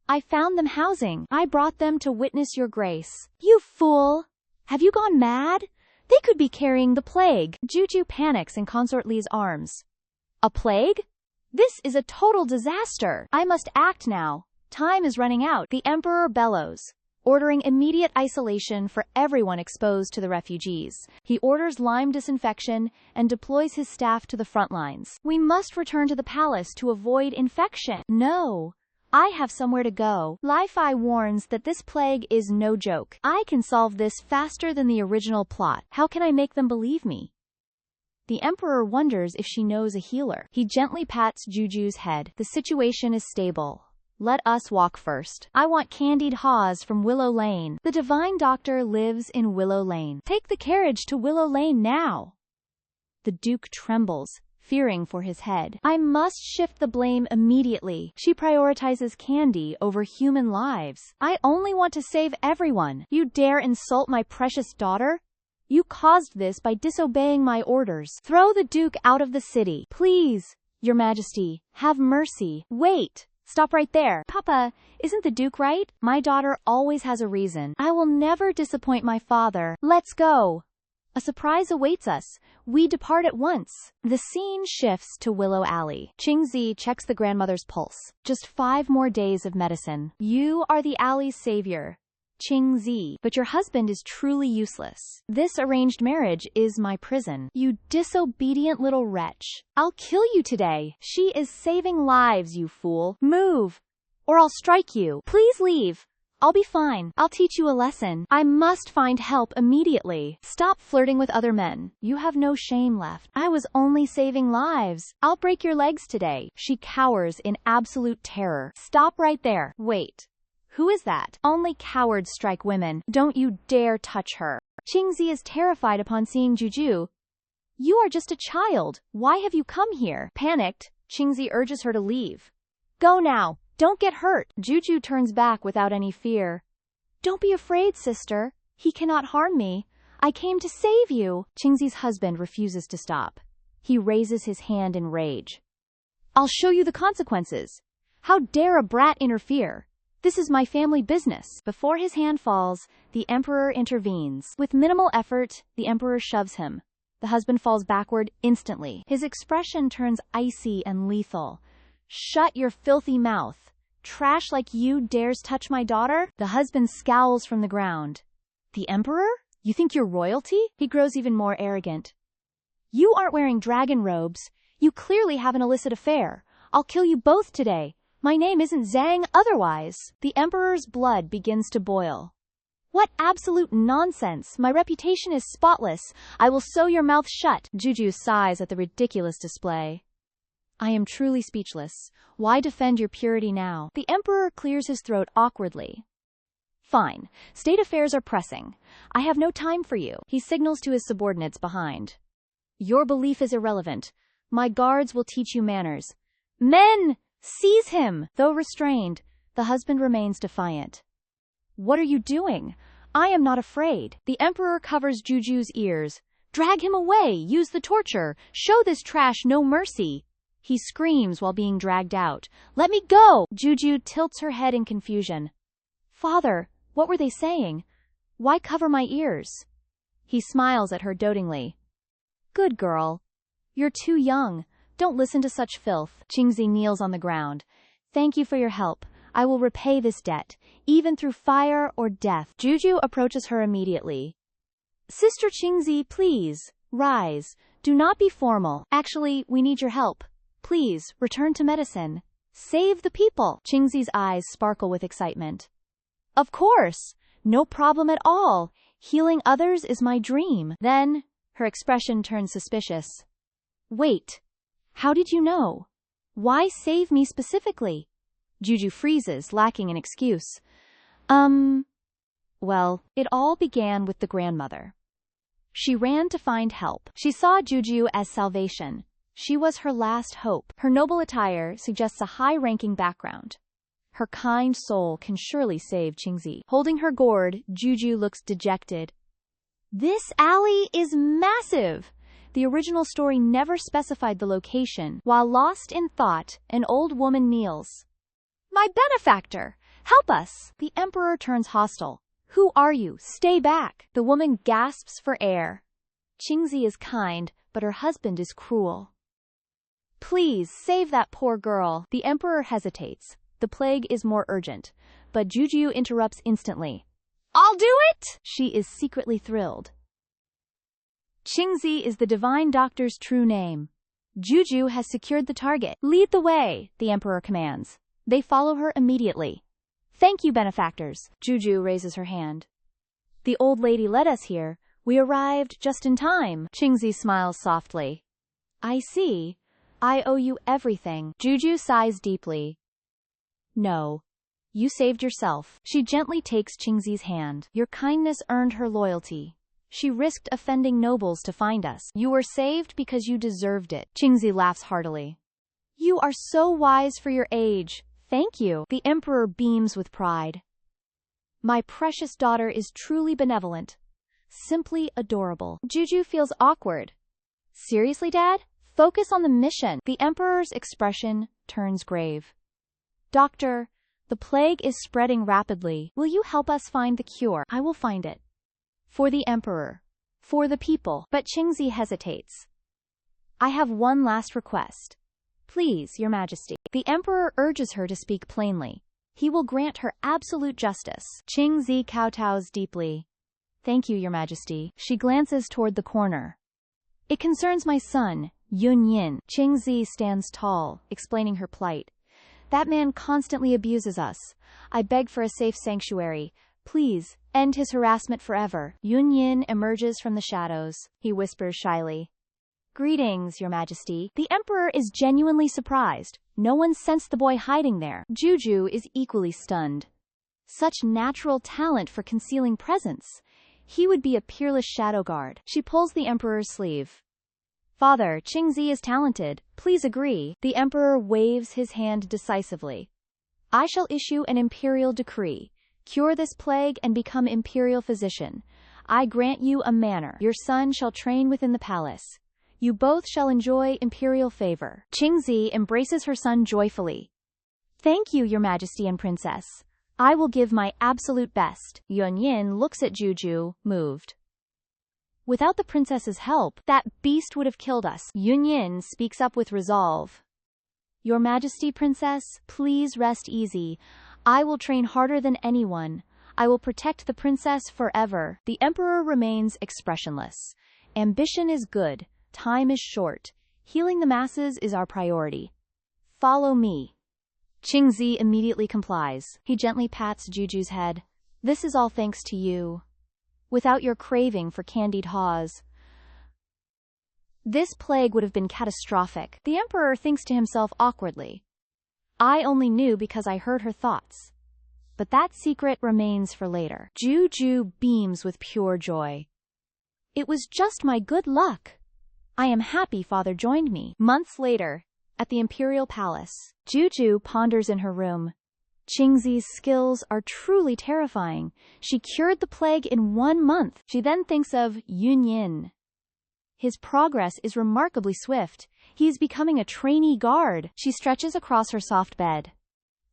I found them housing. I brought them to witness your grace. You fool! Have you gone mad? They could be carrying the plague. Jiu Jiu panics in Consort Li's arms. A plague? This is a total disaster. I must act now. Time is running out. The Emperor bellows, ordering immediate isolation for everyone exposed to the refugees. He orders lime disinfection and deploys his staff to the front lines. We must return to the palace to avoid infection. No. I have somewhere to go. Li-Fi warns that this plague is no joke. I can solve this faster than the original plot. How can I make them believe me? The Emperor wonders if she knows a healer. He gently pats Jiu Jiu's head. The situation is stable. Let us walk first. I want candied haws from Willow Lane. The divine doctor lives in Willow Lane. Take the carriage to Willow Lane now. The Duke trembles, fearing for his head. I must shift the blame immediately. She prioritizes candy over human lives. I only want to save everyone. You dare insult my precious daughter? You caused this by disobeying my orders. Throw the Duke out of the city. Please, Your Majesty, have mercy. Wait. Stop right there. Papa, isn't the Duke right? My daughter always has a reason. I will never disappoint my father. Let's go. A surprise awaits us. We depart at once. The scene shifts to Willow Alley. Qingzi checks the grandmother's pulse. Just 5 more days of medicine. You are the alley's savior, Qingzi, but your husband is truly useless. This arranged marriage is my prison. You disobedient little wretch. I'll kill you today. She is saving lives, you fool. Move, or I'll strike you. Please leave. I'll be fine. I'll teach you a lesson. I must find help immediately. Stop flirting with other men. You have no shame left. I was only saving lives. I'll break your legs today. She cowers in absolute terror. Stop right there. Wait. Who is that? Only cowards strike women. Don't you dare touch her. Qingzi is terrified upon seeing Jiu Jiu. You are just a child. Why have you come here? Panicked, Qingzi urges her to leave. Go now. Don't get hurt. Jiu Jiu turns back without any fear. Don't be afraid, sister. He cannot harm me. I came to save you. Qingzi's husband refuses to stop. He raises his hand in rage. I'll show you the consequences. How dare a brat interfere? This is my family business. Before his hand falls, the emperor intervenes. With minimal effort, the emperor shoves him. The husband falls backward instantly. His expression turns icy and lethal. Shut your filthy mouth. Trash like you dares touch my daughter? The husband scowls from the ground. The emperor? You think you're royalty? He grows even more arrogant. You aren't wearing dragon robes. You clearly have an illicit affair. I'll kill you both today. My name isn't Zhang otherwise. The emperor's blood begins to boil. What absolute nonsense! My reputation is spotless. I will sew your mouth shut. Jiu Jiu sighs at the ridiculous display. I am truly speechless. Why defend your purity now? The emperor clears his throat awkwardly. Fine. State affairs are pressing. I have no time for you. He signals to his subordinates behind. Your belief is irrelevant. My guards will teach you manners. Men! Seize him! Though restrained, the husband remains defiant. What are you doing? I am not afraid. The emperor covers Jiu Jiu's ears. Drag him away! Use the torture! Show this trash no mercy! He screams while being dragged out. Let me go! Jiu Jiu tilts her head in confusion. Father, what were they saying? Why cover my ears? He smiles at her dotingly. Good girl. You're too young. Don't listen to such filth. Qingzi kneels on the ground. Thank you for your help. I will repay this debt, even through fire or death. Jiu Jiu approaches her immediately. Sister Qingzi, please, rise. Do not be formal. Actually, we need your help. Please, return to medicine. Save the people. Qingzi's eyes sparkle with excitement. Of course. No problem at all. Healing others is my dream. Then, her expression turns suspicious. Wait. How did you know? Why save me specifically? Jiu Jiu freezes, lacking an excuse. Well, it all began with the grandmother. She ran to find help. She saw Jiu Jiu as salvation. She was her last hope. Her noble attire suggests a high-ranking background. Her kind soul can surely save Qingzi. Holding her gourd, Jiu Jiu looks dejected. This alley is massive! The original story never specified the location. While lost in thought, an old woman kneels. My benefactor! Help us! The emperor turns hostile. Who are you? Stay back! The woman gasps for air. Qingzi is kind, but her husband is cruel. Please, save that poor girl. The emperor hesitates. The plague is more urgent. But Jiu Jiu interrupts instantly. I'll do it! She is secretly thrilled. Qingzi is the divine doctor's true name. Jiu Jiu has secured the target. Lead the way, the emperor commands. They follow her immediately. Thank you, benefactors. Jiu Jiu raises her hand. The old lady led us here. We arrived just in time. Qingzi smiles softly. I see. I owe you everything. Jiu Jiu sighs deeply. No. You saved yourself. She gently takes Qingzi's hand. Your kindness earned her loyalty. She risked offending nobles to find us. You were saved because you deserved it. Qingzi laughs heartily. You are so wise for your age. Thank you. The emperor beams with pride. My precious daughter is truly benevolent. Simply adorable. Jiu Jiu feels awkward. Seriously, Dad? Focus on the mission. The emperor's expression turns grave. Doctor, the plague is spreading rapidly. Will you help us find the cure? I will find it. For the emperor. For the people. But Qingzi hesitates. I have one last request. Please, your majesty. The emperor urges her to speak plainly. He will grant her absolute justice. Qingzi kowtows deeply. Thank you, your majesty. She glances toward the corner. It concerns my son, Yun Yin. Qingzi stands tall, explaining her plight. That man constantly abuses us. I beg for a safe sanctuary. Please, end his harassment forever. Yun Yin emerges from the shadows. He whispers shyly. Greetings, your majesty. The emperor is genuinely surprised. No one sensed the boy hiding there. Jiu Jiu is equally stunned. Such natural talent for concealing presence. He would be a peerless shadow guard. She pulls the emperor's sleeve. Father, Qingzi is talented. Please agree. The emperor waves his hand decisively. I shall issue an imperial decree. Cure this plague and become imperial physician. I grant you a manor. Your son shall train within the palace. You both shall enjoy imperial favor. Qingzi embraces her son joyfully. Thank you, your majesty and princess. I will give my absolute best. Yunyin looks at Jiu Jiu, moved. Without the princess's help, that beast would have killed us. Yunyin speaks up with resolve. Your Majesty, Princess, please rest easy. I will train harder than anyone. I will protect the princess forever. The emperor remains expressionless. Ambition is good. Time is short. Healing the masses is our priority. Follow me. Qingzi immediately complies. He gently pats Jiu Jiu's head. This is all thanks to you. Without your craving for candied haws, this plague would have been catastrophic. The emperor thinks to himself awkwardly. I only knew because I heard her thoughts. But that secret remains for later. Jiu Jiu beams with pure joy. It was just my good luck. I am happy father joined me. Months later, at the imperial palace, Jiu Jiu ponders in her room. Qingzi's skills are truly terrifying. She cured the plague in 1 month. She then thinks of Yunyin. His progress is remarkably swift. He is becoming a trainee guard. She stretches across her soft bed.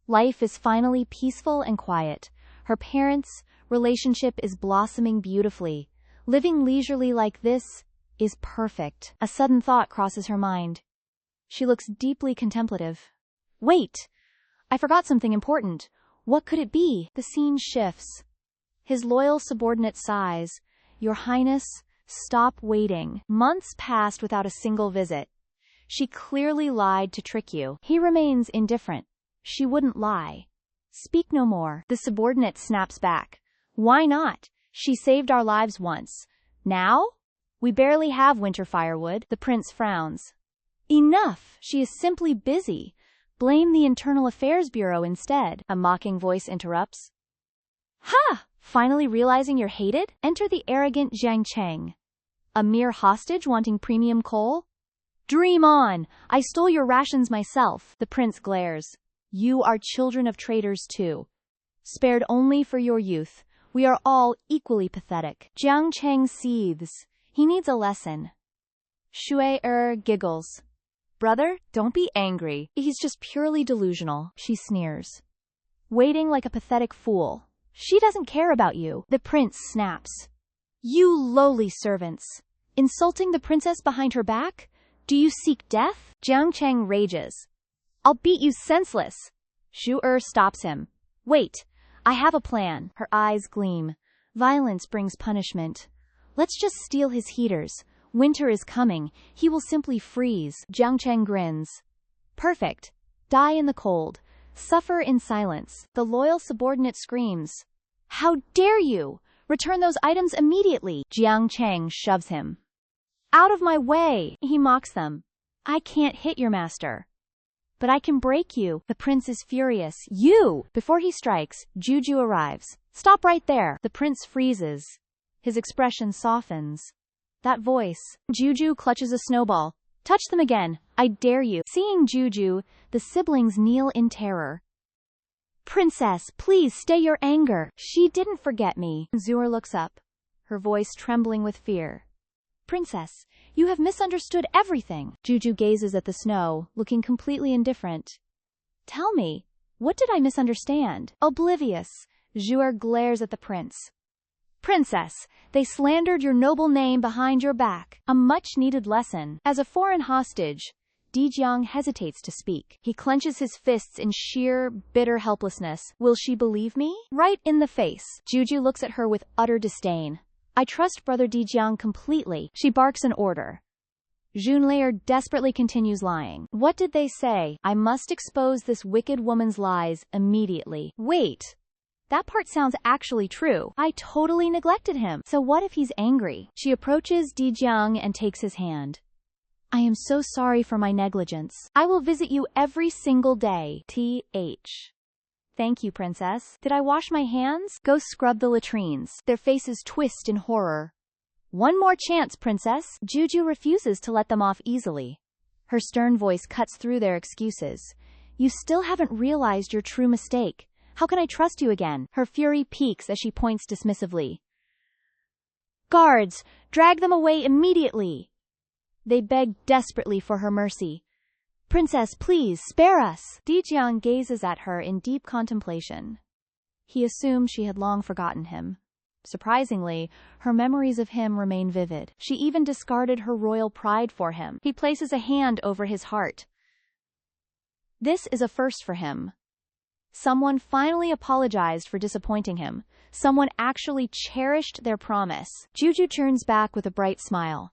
Life is finally peaceful and quiet. Her parents' relationship is blossoming beautifully. Living leisurely like this is perfect. A sudden thought crosses her mind. She looks deeply contemplative. Wait! I forgot something important. What could it be? The scene shifts. His loyal subordinate sighs. Your Highness, stop waiting. Months passed without a single visit. She clearly lied to trick you. He remains indifferent. She wouldn't lie. Speak no more. The subordinate snaps back. Why not? She saved our lives once. Now? We barely have winter firewood. The prince frowns. Enough! She is simply busy. Blame the Internal Affairs Bureau instead. A mocking voice interrupts. Ha! Finally realizing you're hated? Enter the arrogant Jiang Cheng. A mere hostage wanting premium coal? Dream on! I stole your rations myself. The prince glares. You are children of traitors too. Spared only for your youth. We are all equally pathetic. Jiang Cheng seethes. He needs a lesson. Shui giggles. Brother, don't be angry. He's just purely delusional. She sneers. Waiting like a pathetic fool. She doesn't care about you. The prince snaps. You lowly servants. Insulting the princess behind her back? Do you seek death? Jiang Cheng rages. I'll beat you senseless. Shu stops him. Wait, I have a plan. Her eyes gleam. Violence brings punishment. Let's just steal his heaters. Winter is coming. He will simply freeze. Jiang Cheng grins. Perfect. Die in the cold. Suffer in silence. The loyal subordinate screams. How dare you! Return those items immediately. Jiang Cheng shoves him. Out of my way! He mocks them. I can't hit your master. But I can break you. The prince is furious. You! Before he strikes, Jiu Jiu arrives. Stop right there. The prince freezes. His expression softens. That voice. Jiu Jiu clutches a snowball. Touch them again. I dare you. Seeing Jiu Jiu, the siblings kneel in terror. Princess, please stay your anger. She didn't forget me. Zuer looks up, her voice trembling with fear. Princess, you have misunderstood everything. Jiu Jiu gazes at the snow, looking completely indifferent. Tell me, what did I misunderstand? Oblivious. Zuer glares at the prince. Princess, they slandered your noble name behind your back. A much-needed lesson. As a foreign hostage, Dijiang hesitates to speak. He clenches his fists in sheer, bitter helplessness. Will she believe me? Right in the face. Jiu Jiu looks at her with utter disdain. I trust Brother Dijiang completely. She barks an order. Junlayer desperately continues lying. What did they say? I must expose this wicked woman's lies immediately. Wait. That part sounds actually true. I totally neglected him. So what if he's angry? She approaches Dijiang and takes his hand. I am so sorry for my negligence. I will visit you every single day. Th. Thank you, princess. Did I wash my hands? Go scrub the latrines. Their faces twist in horror. One more chance, princess. Jiu Jiu refuses to let them off easily. Her stern voice cuts through their excuses. You still haven't realized your true mistake. How can I trust you again? Her fury peaks as she points dismissively. Guards, drag them away immediately. They beg desperately for her mercy. Princess, please, spare us. Dijiang gazes at her in deep contemplation. He assumed she had long forgotten him. Surprisingly, her memories of him remain vivid. She even discarded her royal pride for him. He places a hand over his heart. This is a first for him. Someone finally apologized for disappointing him. Someone actually cherished their promise. Jiu Jiu turns back with a bright smile.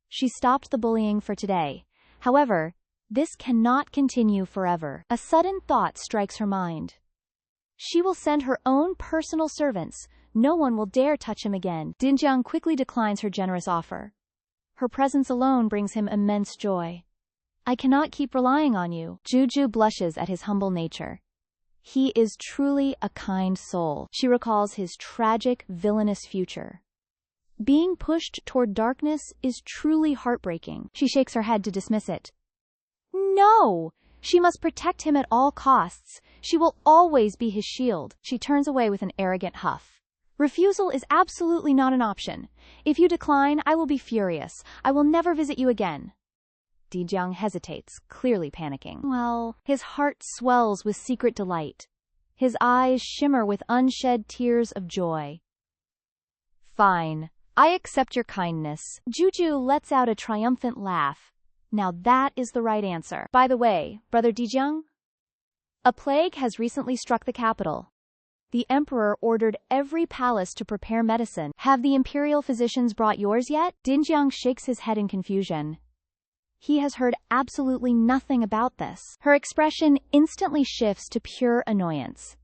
She stopped the bullying for today. However, this cannot continue forever. A sudden thought strikes her mind. She will send her own personal servants. No one will dare touch him again. Dinjiang quickly declines her generous offer. Her presence alone brings him immense joy. I cannot keep relying on you. Jiu Jiu blushes at his humble nature. He is truly a kind soul. She recalls his tragic, villainous future. Being pushed toward darkness is truly heartbreaking. She shakes her head to dismiss it. No! She must protect him at all costs. She will always be his shield. She turns away with an arrogant huff. Refusal is absolutely not an option. If you decline, I will be furious. I will never visit you again. Dinjiang hesitates, clearly panicking. Well, his heart swells with secret delight. His eyes shimmer with unshed tears of joy. Fine. I accept your kindness. Jiu Jiu lets out a triumphant laugh. Now that is the right answer. By the way, Brother Dinjiang, a plague has recently struck the capital. The emperor ordered every palace to prepare medicine. Have the imperial physicians brought yours yet? Dinjiang shakes his head in confusion. He has heard absolutely nothing about this. Her expression instantly shifts to pure annoyance.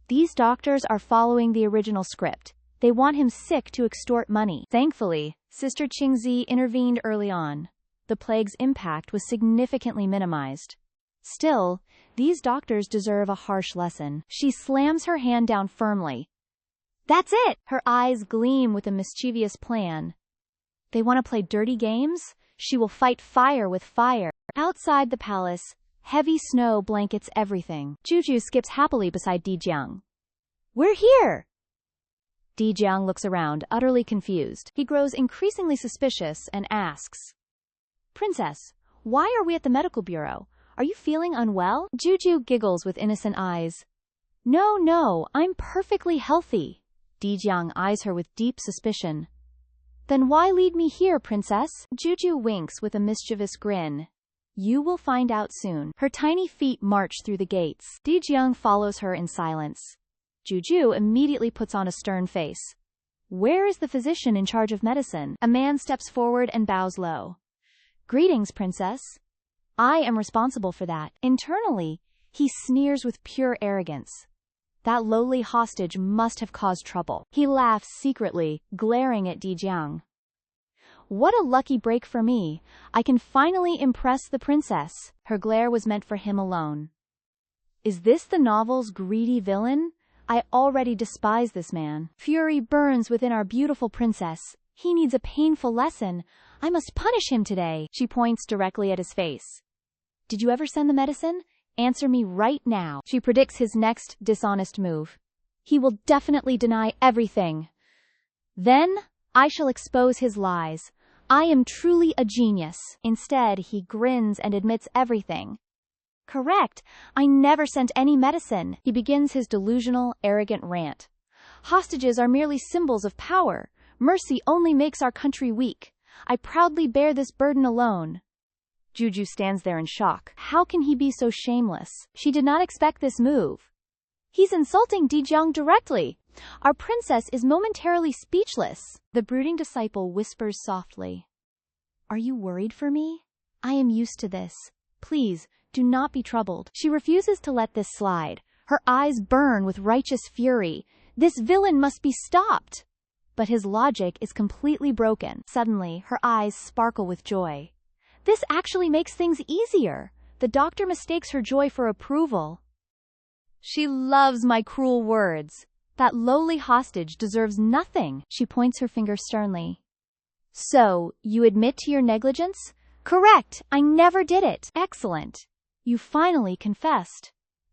These doctors are following the original script. They want him sick to extort money. Thankfully, Sister Qingzi intervened early on. The plague's impact was significantly minimized. Still, these doctors deserve a harsh lesson. She slams her hand down firmly. That's it! Her eyes gleam with a mischievous plan. They want to play dirty games? She will fight fire with fire. Outside the palace, heavy snow blankets everything. Jiu Jiu skips happily beside Dinjiang. We're here! Dinjiang looks around, utterly confused. He grows increasingly suspicious and asks, Princess, why are we at the medical bureau? Are you feeling unwell? Jiu Jiu giggles with innocent eyes. No, I'm perfectly healthy. Dinjiang eyes her with deep suspicion. Then why lead me here, princess? Jiu Jiu winks with a mischievous grin. You will find out soon. Her tiny feet march through the gates. Dinjiang follows her in silence. Jiu Jiu immediately puts on a stern face. Where is the physician in charge of medicine? A man steps forward and bows low. Greetings, princess. I am responsible for that. Internally, he sneers with pure arrogance. That lowly hostage must have caused trouble. He laughs secretly, glaring at Dinjiang. What a lucky break for me. I can finally impress the princess. Her glare was meant for him alone. Is this the novel's greedy villain? I already despise this man. Fury burns within our beautiful princess. He needs a painful lesson. I must punish him today. She points directly at his face. Did you ever send the medicine? Answer me right now. She predicts his next dishonest move. He will definitely deny everything. Then, I shall expose his lies. I am truly a genius. Instead, he grins and admits everything. Correct. I never sent any medicine. He begins his delusional, arrogant rant. Hostages are merely symbols of power. Mercy only makes our country weak. I proudly bear this burden alone. Jiu Jiu stands there in shock. How can he be so shameless? She did not expect this move. He's insulting Dinjiang directly. Our princess is momentarily speechless. The brooding disciple whispers softly. Are you worried for me? I am used to this. Please, do not be troubled. She refuses to let this slide. Her eyes burn with righteous fury. This villain must be stopped. But his logic is completely broken. Suddenly, her eyes sparkle with joy. This actually makes things easier. The doctor mistakes her joy for approval. She loves my cruel words. That lowly hostage deserves nothing. She points her finger sternly. So, you admit to your negligence? Correct. I never did it. Excellent. You finally confessed.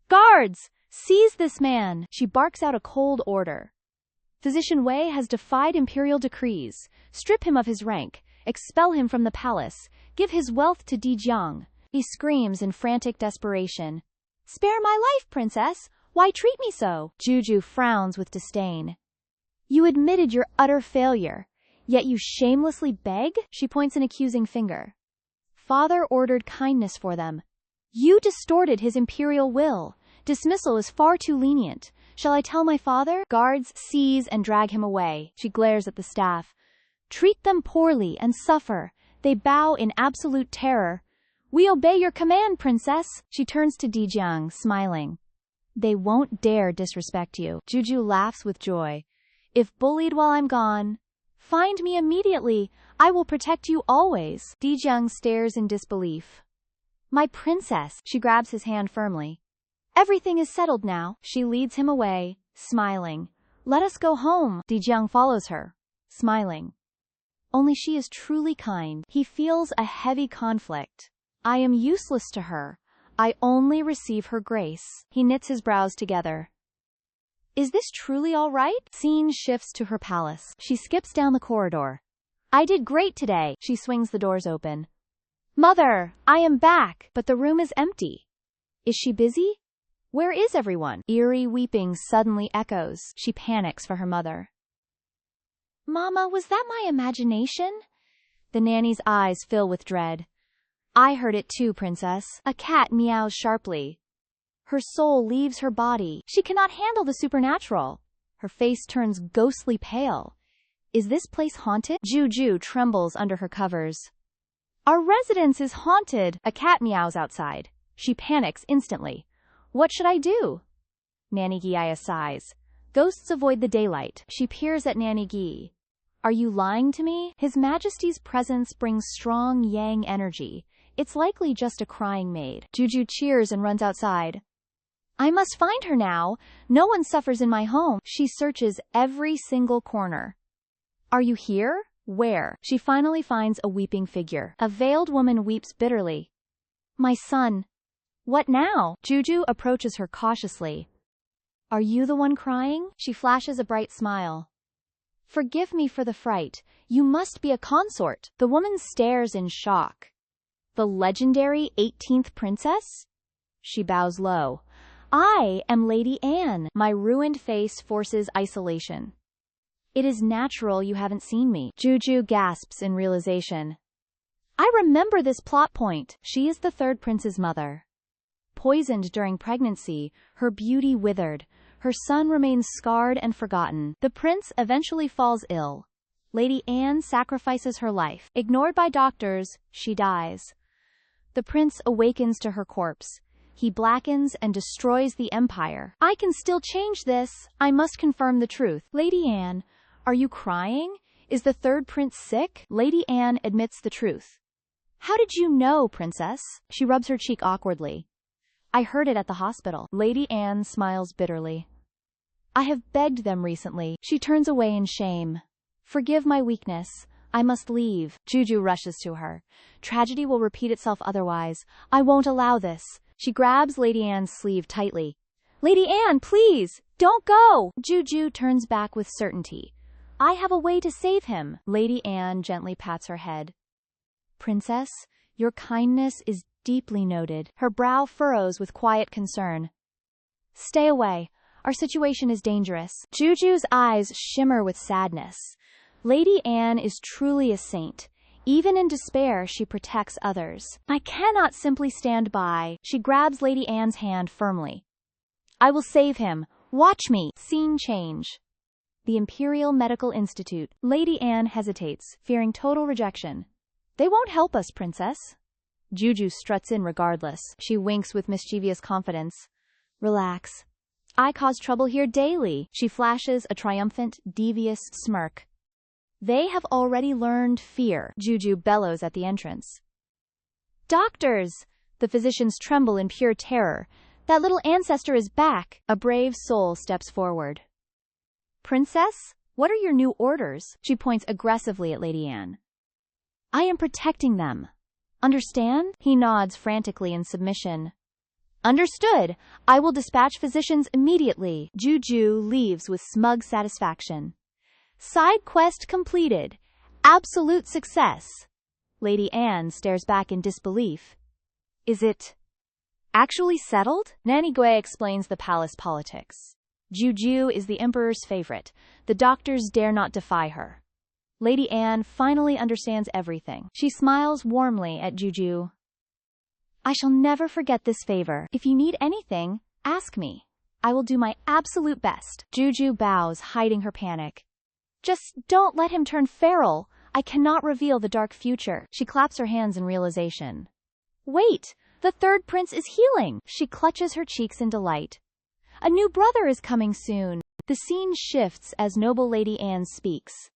Guards! Seize this man. She barks out a cold order. Physician Wei has defied imperial decrees. Strip him of his rank. Expel him from the palace. Give his wealth to Dinjiang. He screams in frantic desperation. Spare my life, princess. Why treat me so? Jiu Jiu frowns with disdain. You admitted your utter failure, yet you shamelessly beg? She points an accusing finger. Father ordered kindness for them. You distorted his imperial will. Dismissal is far too lenient. Shall I tell my father? Guards seize and drag him away. She glares at the staff. Treat them poorly and suffer. They bow in absolute terror. We obey your command, princess. She turns to Dijiang, smiling. They won't dare disrespect you. Jiu Jiu laughs with joy. If bullied while I'm gone, find me immediately. I will protect you always. Dijiang stares in disbelief. My princess. She grabs his hand firmly. Everything is settled now. She leads him away, smiling. Let us go home. Dijiang follows her, smiling. Only she is truly kind. He feels a heavy conflict. I am useless to her. I only receive her grace. He knits his brows together. Is this truly all right? Scene shifts to her palace. She skips down the corridor. I did great today. She swings the doors open. Mother, I am back, but the room is empty. Is she busy? Where is everyone? Eerie weeping suddenly echoes. She panics for her mother. Mama, was that my imagination? The nanny's eyes fill with dread. I heard it too, princess. A cat meows sharply. Her soul leaves her body. She cannot handle the supernatural. Her face turns ghostly pale. Is this place haunted? Jiu Jiu trembles under her covers. Our residence is haunted. A cat meows outside. She panics instantly. What should I do? Nanny Giaya sighs. Ghosts avoid the daylight. She peers at Nanny Gi. Are you lying to me? His Majesty's presence brings strong yang energy. It's likely just a crying maid. Jiu Jiu cheers and runs outside. I must find her now. No one suffers in my home. She searches every single corner. Are you here? Where? She finally finds a weeping figure. A veiled woman weeps bitterly. My son. What now? Jiu Jiu approaches her cautiously. Are you the one crying? She flashes a bright smile. Forgive me for the fright. You must be a consort. The woman stares in shock. The legendary 18th princess? She bows low. I am Lady Anne. My ruined face forces isolation. It is natural you haven't seen me. Jiu Jiu gasps in realization. I remember this plot point. She is the third prince's mother. Poisoned during pregnancy, her beauty withered. Her son remains scarred and forgotten. The prince eventually falls ill. Lady Anne sacrifices her life. Ignored by doctors, she dies. The prince awakens to her corpse. He blackens and destroys the empire. I can still change this. I must confirm the truth. Lady Anne, are you crying? Is the third prince sick? Lady Anne admits the truth. How did you know, princess? She rubs her cheek awkwardly. I heard it at the hospital. Lady Anne smiles bitterly. I have begged them recently. She turns away in shame. Forgive my weakness. I must leave. Jiu Jiu rushes to her. Tragedy will repeat itself otherwise. I won't allow this. She grabs Lady Anne's sleeve tightly. Lady Anne, please, don't go! Jiu Jiu turns back with certainty. I have a way to save him. Lady Anne gently pats her head. Princess, your kindness is deeply noted. Her brow furrows with quiet concern. Stay away. Our situation is dangerous. Jiu Jiu's eyes shimmer with sadness. Lady Anne is truly a saint. Even in despair, she protects others. I cannot simply stand by. She grabs Lady Anne's hand firmly. I will save him. Watch me. Scene change. The Imperial Medical Institute. Lady Anne hesitates, fearing total rejection. They won't help us, princess. Jiu Jiu struts in regardless. She winks with mischievous confidence. Relax. I cause trouble here daily. She flashes a triumphant, devious smirk. They have already learned fear. Jiu Jiu bellows at the entrance. Doctors! The physicians tremble in pure terror. That little ancestor is back. A brave soul steps forward. Princess, what are your new orders? She points aggressively at Lady Anne. I am protecting them. Understand? He nods frantically in submission. Understood. I will dispatch physicians immediately. Jiu Jiu leaves with smug satisfaction. Side quest completed. Absolute success. Lady Anne stares back in disbelief. Is it Actually settled? Nanigue explains the palace politics. Jiu Jiu is the emperor's favorite. The doctors dare not defy her. Lady Anne finally understands everything. She smiles warmly at Jiu Jiu. I shall never forget this favor. If you need anything, ask me. I will do my absolute best. Jiu Jiu bows, hiding her panic. Just don't let him turn feral. I cannot reveal the dark future. She claps her hands in realization. Wait! The third prince is healing! She clutches her cheeks in delight. A new brother is coming soon. The scene shifts as noble Lady Anne speaks.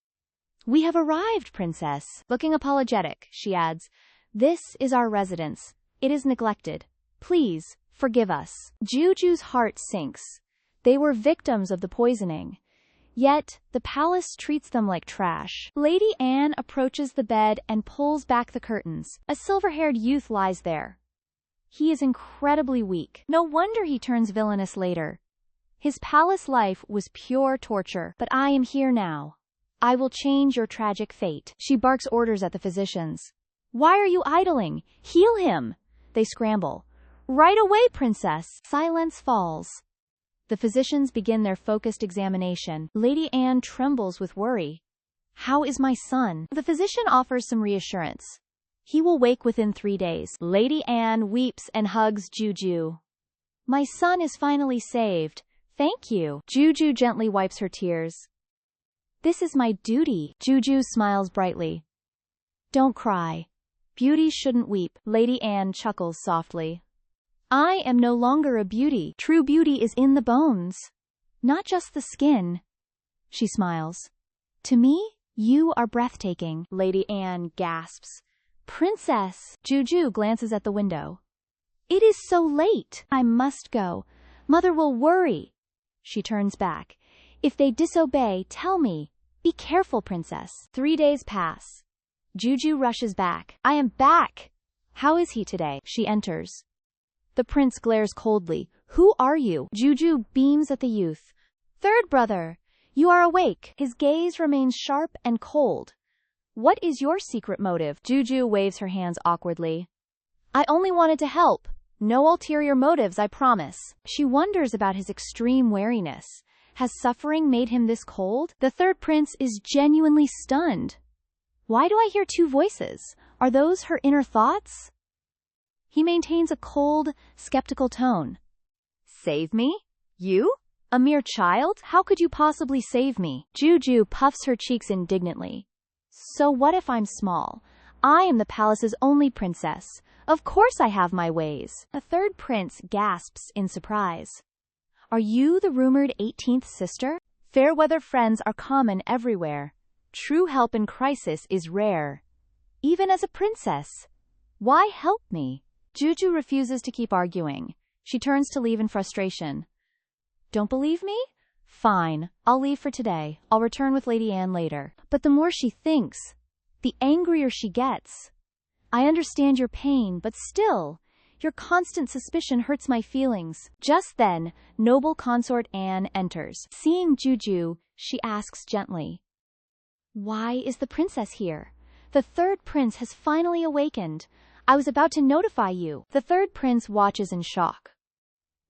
We have arrived, princess. Looking apologetic, she adds. This is our residence. It is neglected. Please, forgive us. Jiu Jiu's heart sinks. They were victims of the poisoning. Yet, the palace treats them like trash. Lady Anne approaches the bed and pulls back the curtains. A silver-haired youth lies there. He is incredibly weak. No wonder he turns villainous later. His palace life was pure torture. But I am here now. I will change your tragic fate. She barks orders at the physicians. Why are you idling? Heal him! They scramble. Right away, princess! Silence falls. The physicians begin their focused examination. Lady Anne trembles with worry. How is my son? The physician offers some reassurance. He will wake within 3 days. Lady Anne weeps and hugs Jiu Jiu. My son is finally saved. Thank you. Jiu Jiu gently wipes her tears. This is my duty. Jiu Jiu smiles brightly. Don't cry. Beauties shouldn't weep. Lady Anne chuckles softly. I am no longer a beauty. True beauty is in the bones, not just the skin. She smiles. To me, you are breathtaking. Lady Anne gasps. Princess! Jiu Jiu glances at the window. It is so late. I must go. Mother will worry. She turns back. If they disobey, tell me. Be careful, princess. 3 days pass. Jiu Jiu rushes back. I am back. How is he today? She enters. The prince glares coldly. Who are you? Jiu Jiu beams at the youth. Third brother, you are awake. His gaze remains sharp and cold. What is your secret motive? Jiu Jiu waves her hands awkwardly. I only wanted to help. No ulterior motives, I promise. She wonders about his extreme wariness. Has suffering made him this cold? The third prince is genuinely stunned. Why do I hear 2 voices? Are those her inner thoughts? He maintains a cold, skeptical tone. Save me? You? A mere child? How could you possibly save me? Jiu Jiu puffs her cheeks indignantly. So what if I'm small? I am the palace's only princess. Of course I have my ways. A third prince gasps in surprise. Are you the rumored 18th sister? Fair-weather friends are common everywhere. True help in crisis is rare. Even as a princess. Why help me? Jiu Jiu refuses to keep arguing. She turns to leave in frustration. Don't believe me? Fine, I'll leave for today. I'll return with Lady Anne later. But the more she thinks, the angrier she gets. I understand your pain, but still, your constant suspicion hurts my feelings. Just then, noble consort Anne enters. Seeing Jiu Jiu, she asks gently. Why is the princess here? The third prince has finally awakened. I was about to notify you. The third prince watches in shock.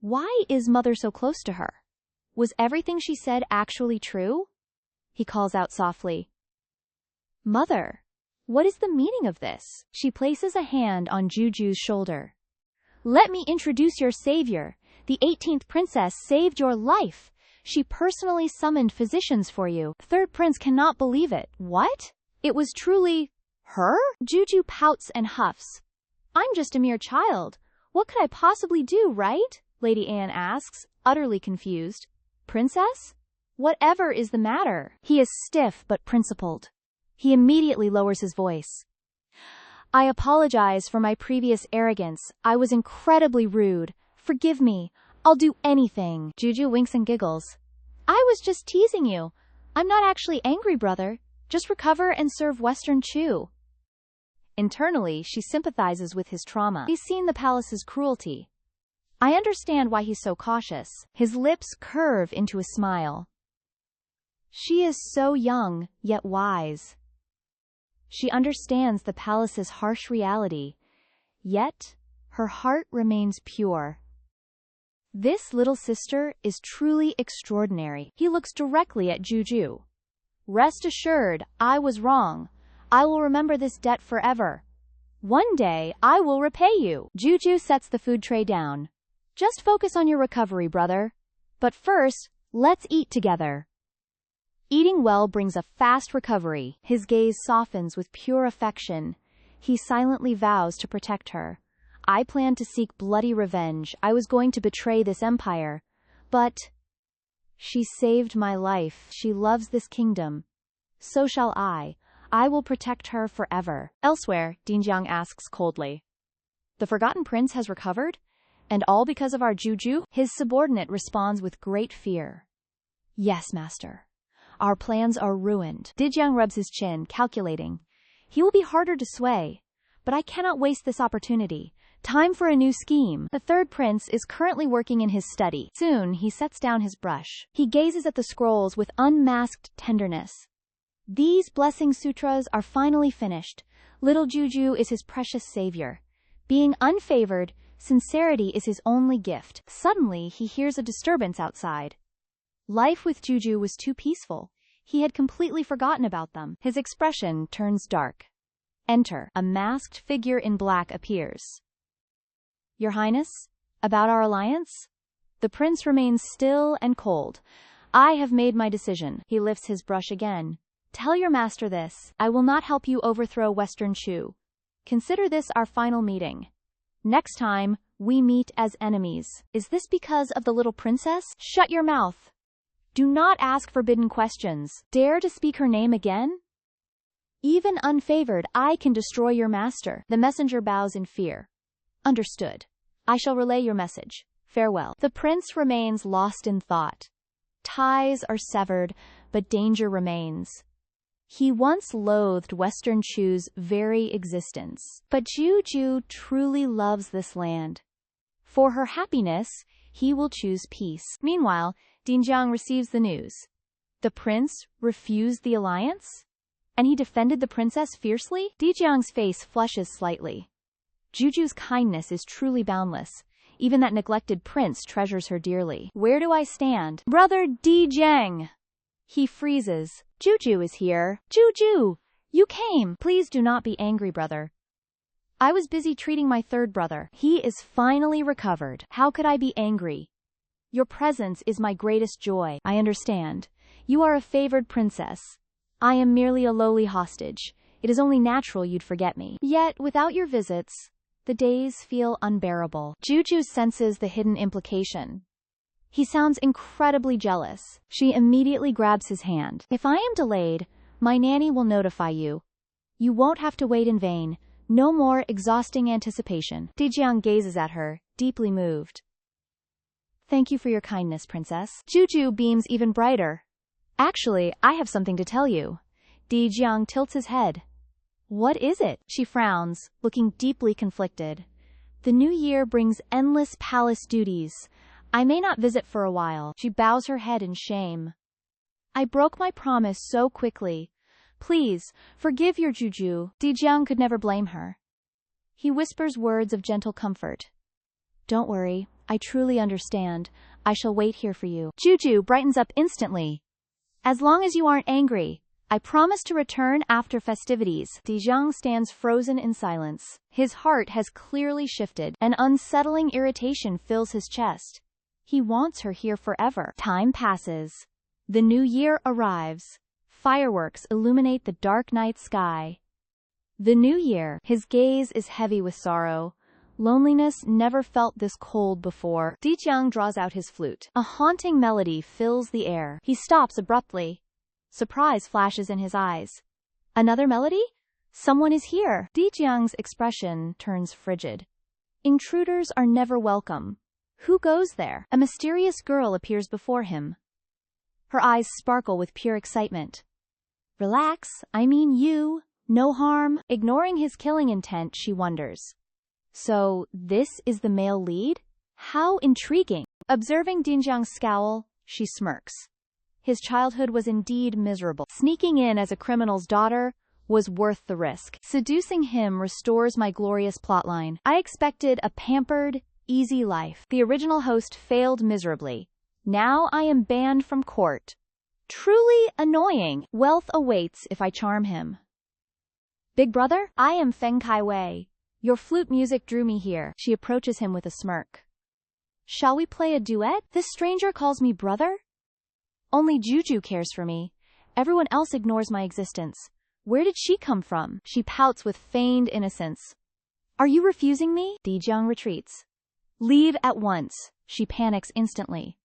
Why is mother so close to her? Was everything she said actually true? He calls out softly. Mother, what is the meaning of this? She places a hand on Jiu Jiu's shoulder. Let me introduce your savior. The 18th princess saved your life. She personally summoned physicians for you. Third prince cannot believe it. What? It was truly her? Jiu Jiu pouts and huffs. I'm just a mere child. What could I possibly do, right? Lady Anne asks, utterly confused. Princess? Whatever is the matter? He is stiff but principled. He immediately lowers his voice. I apologize for my previous arrogance. I was incredibly rude. Forgive me. I'll do anything. Jiu Jiu winks and giggles. I was just teasing you. I'm not actually angry, brother. Just recover and serve Western Chew. Internally, she sympathizes with his trauma. He's seen the palace's cruelty. I understand why he's so cautious. His lips curve into a smile. She is so young, yet wise. She understands the palace's harsh reality. Yet, her heart remains pure. This little sister is truly extraordinary. He looks directly at Jiu Jiu. Rest assured, I was wrong. I will remember this debt forever. One day, I will repay you. Jiu Jiu sets the food tray down. Just focus on your recovery, brother. But first, let's eat together. Eating well brings a fast recovery. His gaze softens with pure affection. He silently vows to protect her. I planned to seek bloody revenge. I was going to betray this empire. But she saved my life. She loves this kingdom. So shall I. I will protect her forever. Elsewhere, Dinjiang asks coldly. The Forgotten Prince has recovered? And all because of our Jiu Jiu? His subordinate responds with great fear. Yes, master. Our plans are ruined. Dinjiang rubs his chin, calculating. He will be harder to sway. But I cannot waste this opportunity. Time for a new scheme. The third prince is currently working in his study. Soon, he sets down his brush. He gazes at the scrolls with unmasked tenderness. These blessing sutras are finally finished. Little Jiu Jiu is his precious savior. Being unfavored, sincerity is his only gift. Suddenly, he hears a disturbance outside. Life with Jiu Jiu was too peaceful. He had completely forgotten about them. His expression turns dark. Enter. A masked figure in black appears. Your Highness, about our alliance? The prince remains still and cold. I have made my decision. He lifts his brush again. Tell your master this. I will not help you overthrow Western Shu. Consider this our final meeting. Next time, we meet as enemies. Is this because of the little princess? Shut your mouth. Do not ask forbidden questions. Dare to speak her name again? Even unfavored, I can destroy your master. The messenger bows in fear. Understood. I shall relay your message. Farewell. The prince remains lost in thought. Ties are severed, but danger remains. He once loathed Western Shu's very existence. But Jiu Jiu truly loves this land. For her happiness, he will choose peace. Meanwhile, Dinjiang receives the news. The prince refused the alliance? And he defended the princess fiercely? Dinjiang's face flushes slightly. Jiu Jiu's kindness is truly boundless. Even that neglected prince treasures her dearly. Where do I stand? Brother Dinjiang! He freezes. Jiu Jiu is here. Jiu Jiu! You came! Please do not be angry, brother. I was busy treating my third brother. He is finally recovered. How could I be angry? Your presence is my greatest joy. I understand. You are a favored princess. I am merely a lowly hostage. It is only natural you'd forget me. Yet, without your visits, the days feel unbearable. Jiu Jiu senses the hidden implication. He sounds incredibly jealous. She immediately grabs his hand. If I am delayed, my nanny will notify you. You won't have to wait in vain. No more exhausting anticipation. Dinjiang gazes at her, deeply moved. Thank you for your kindness, princess. Jiu Jiu beams even brighter. Actually, I have something to tell you. Dinjiang tilts his head. What is it? She frowns, looking deeply conflicted. The new year brings endless palace duties. I may not visit for a while. She bows her head in shame. I broke my promise so quickly. Please, forgive your Jiu Jiu. Dinjiang could never blame her. He whispers words of gentle comfort. Don't worry, I truly understand. I shall wait here for you. Jiu Jiu brightens up instantly. As long as you aren't angry, I promise to return after festivities. Dinjiang stands frozen in silence. His heart has clearly shifted. An unsettling irritation fills his chest. He wants her here forever. Time passes. The new year arrives. Fireworks illuminate the dark night sky. The new year. His gaze is heavy with sorrow. Loneliness never felt this cold before. Dinjiang draws out his flute. A haunting melody fills the air. He stops abruptly. Surprise flashes in his eyes. Another melody? Someone is here. Dinjiang's expression turns frigid. Intruders are never welcome. Who goes there? A mysterious girl appears before him. Her eyes sparkle with pure excitement. Relax, I mean you. No harm. Ignoring his killing intent, she wonders. So, this is the male lead? How intriguing. Observing Dinjiang's scowl, she smirks. His childhood was indeed miserable. Sneaking in as a criminal's daughter, was worth the risk. Seducing him restores my glorious plotline. I expected a pampered, easy life. The original host failed miserably. Now I am banned from court. Truly annoying. Wealth awaits if I charm him. Big brother, I am Feng Kaiwei. Your flute music drew me here. She approaches him with a smirk. Shall we play a duet? This stranger calls me brother? Only Jiu Jiu cares for me. Everyone else ignores my existence. Where did she come from? She pouts with feigned innocence. Are you refusing me? Dijiang retreats. Leave at once. She panics instantly.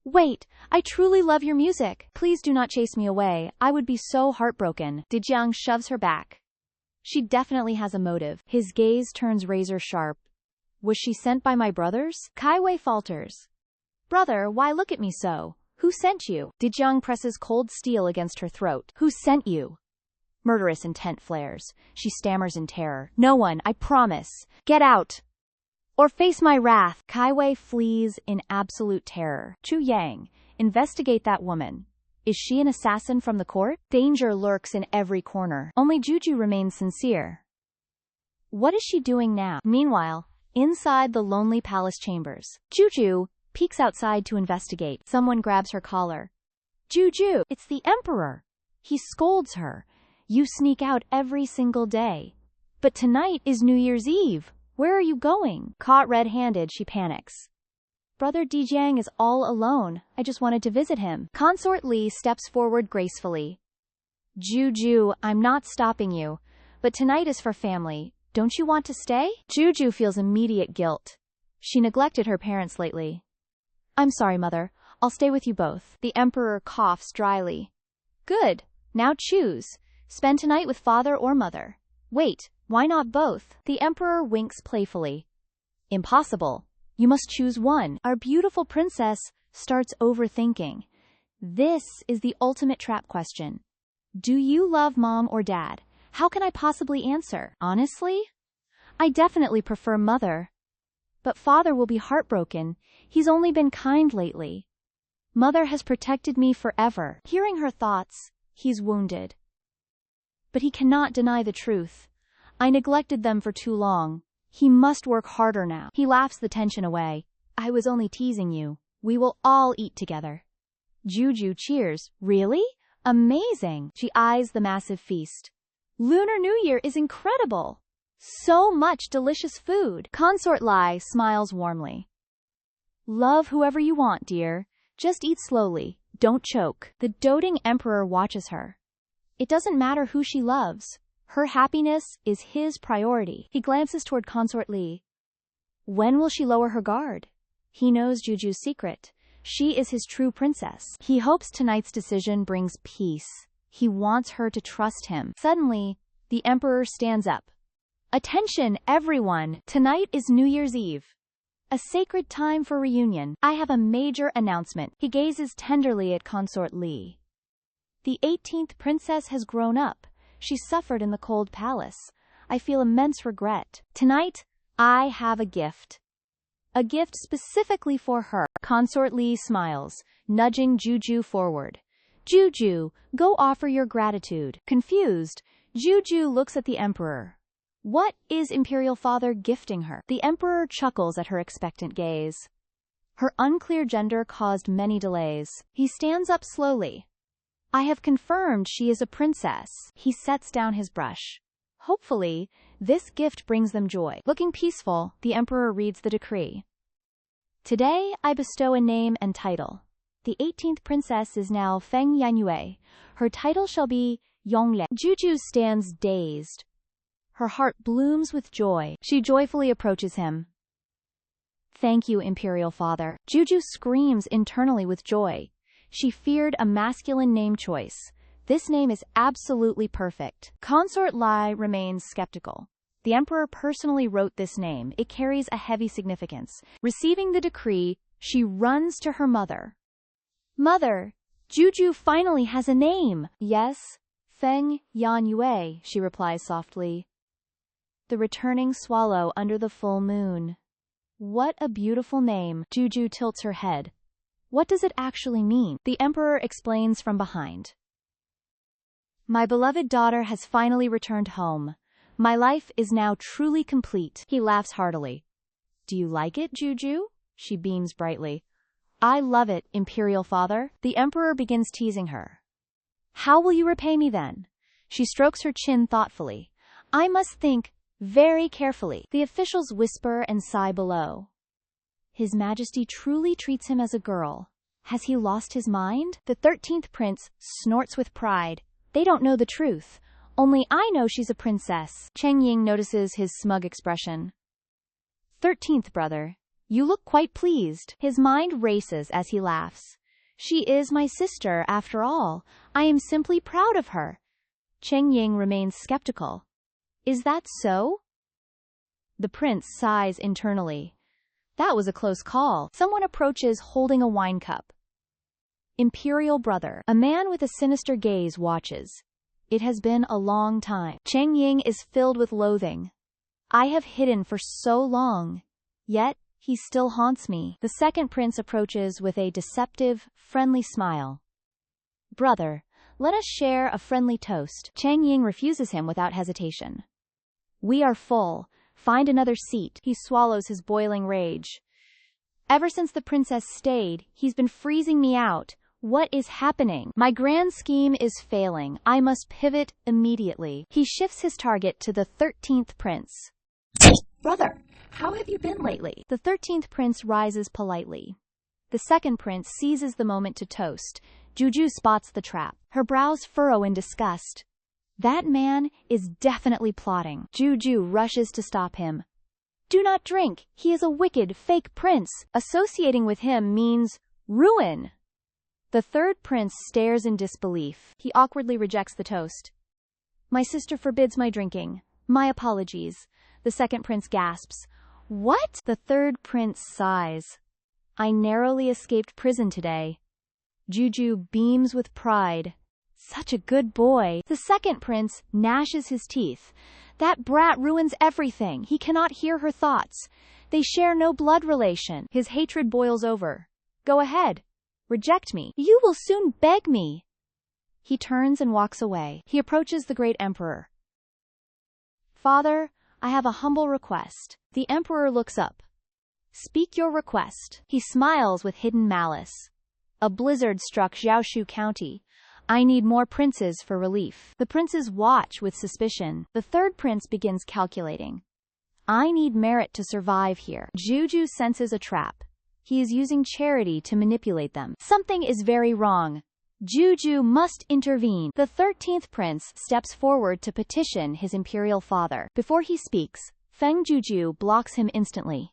Wait, I truly love your music. Please do not chase me away. I would be so heartbroken. Dijiang shoves her back. She definitely has a motive. His gaze turns razor sharp. Was she sent by my brothers? Kaiwei falters. Brother, why look at me so? Who sent you? Dijiang presses cold steel against her throat. Who sent you? Murderous intent flares. She stammers in terror. No one, I promise. Get out! Or face my wrath. Kaiwei flees in absolute terror. Chu Yang, investigate that woman. Is she an assassin from the court? Danger lurks in every corner. Only Jiu Jiu remains sincere. What is she doing now? Meanwhile, inside the lonely palace chambers, Jiu Jiu peeks outside to investigate. Someone grabs her collar. Jiu Jiu, it's the Emperor. He scolds her. You sneak out every single day. But tonight is New Year's Eve. Where are you going? Caught red-handed, she panics. Brother Dijiang is all alone. I just wanted to visit him. Consort Li steps forward gracefully. Jiu Jiu, I'm not stopping you. But tonight is for family. Don't you want to stay? Jiu Jiu feels immediate guilt. She neglected her parents lately. I'm sorry, mother. I'll stay with you both. The Emperor coughs dryly. Good. Now choose. Spend tonight with father or mother. Wait, why not both? The Emperor winks playfully. Impossible. You must choose one. Our beautiful princess starts overthinking. This is the ultimate trap question. Do you love mom or dad? How can I possibly answer? Honestly? I definitely prefer mother. But father will be heartbroken. He's only been kind lately. Mother has protected me forever. Hearing her thoughts, he's wounded. But he cannot deny the truth. I neglected them for too long. He must work harder now. He laughs the tension away. I was only teasing you. We will all eat together. Jiu Jiu cheers. Really? Amazing. She eyes the massive feast. Lunar New Year is incredible. So much delicious food. Consort Lai smiles warmly. Love whoever you want, dear. Just eat slowly. Don't choke. The doting Emperor watches her. It doesn't matter who she loves. Her happiness is his priority. He glances toward Consort Li. When will she lower her guard? He knows Jiu Jiu's secret. She is his true princess. He hopes tonight's decision brings peace. He wants her to trust him. Suddenly, the Emperor stands up. Attention, everyone! Tonight is New Year's Eve. A sacred time for reunion. I have a major announcement. He gazes tenderly at Consort Li. The 18th princess has grown up. She suffered in the cold palace. I feel immense regret. Tonight, I have a gift. A gift specifically for her. Consort Li smiles, nudging Jiu Jiu forward. Jiu Jiu, go offer your gratitude. Confused, Jiu Jiu looks at the Emperor. What is Imperial Father gifting her? The Emperor chuckles at her expectant gaze. Her unclear gender caused many delays. He stands up slowly. I have confirmed she is a princess. He sets down his brush. Hopefully, this gift brings them joy. Looking peaceful, the Emperor reads the decree. Today, I bestow a name and title. The 18th princess is now Feng Yanyue. Her title shall be Yongle. Jiu Jiu stands dazed. Her heart blooms with joy. She joyfully approaches him. Thank you, Imperial Father. Jiu Jiu screams internally with joy. She feared a masculine name choice. This name is absolutely perfect. Consort Lai remains skeptical. The Emperor personally wrote this name. It carries a heavy significance. Receiving the decree, she runs to her mother. Mother, Jiu Jiu finally has a name. Yes, Feng Yanyue, she replies softly. The returning swallow under the full moon. What a beautiful name. Jiu Jiu tilts her head. What does it actually mean? The Emperor explains from behind. My beloved daughter has finally returned home. My life is now truly complete. He laughs heartily. Do you like it, Jiu Jiu? She beams brightly. I love it, Imperial Father. The Emperor begins teasing her. How will you repay me then? She strokes her chin thoughtfully. I must think very carefully. The officials whisper and sigh below. His Majesty truly treats him as a girl. Has he lost his mind? The 13th prince snorts with pride. They don't know the truth. Only I know she's a princess. Cheng Ying notices his smug expression. 13th brother, you look quite pleased. His mind races as he laughs. She is my sister, after all. I am simply proud of her. Cheng Ying remains skeptical. Is that so? The prince sighs internally. That was a close call. Someone approaches holding a wine cup. Imperial brother. A man with a sinister gaze watches. It has been a long time. Cheng Ying is filled with loathing. I have hidden for so long. Yet, he still haunts me. The second prince approaches with a deceptive, friendly smile. Brother, let us share a friendly toast. Cheng Ying refuses him without hesitation. We are full. Find another seat. He swallows his boiling rage. Ever since the princess stayed, he's been freezing me out. What is happening? My grand scheme is failing. I must pivot immediately. He shifts his target to the 13th prince. Brother, how have you been lately? The 13th prince rises politely. The second prince seizes the moment to toast. Jiu Jiu spots the trap. Her brows furrow in disgust. That man is definitely plotting. Jiu Jiu rushes to stop him. Do not drink. He is a wicked, fake prince. Associating with him means ruin. The third prince stares in disbelief. He awkwardly rejects the toast. My sister forbids my drinking. My apologies. The second prince gasps. What? The third prince sighs. I narrowly escaped prison today. Jiu Jiu beams with pride. Such a good boy. The second prince gnashes his teeth. That brat ruins everything. He cannot hear her thoughts. They share no blood relation. His hatred boils over. Go ahead. Reject me. You will soon beg me. He turns and walks away. He approaches the great emperor. Father, I have a humble request. The emperor looks up. Speak your request. He smiles with hidden malice. A blizzard struck Jiaoshu County. I need more princes for relief. The princes watch with suspicion. The third prince begins calculating. I need merit to survive here. Jiu Jiu senses a trap. He is using charity to manipulate them. Something is very wrong. Jiu Jiu must intervene. The 13th prince steps forward to petition his imperial father. Before he speaks, Feng Jiu Jiu blocks him instantly.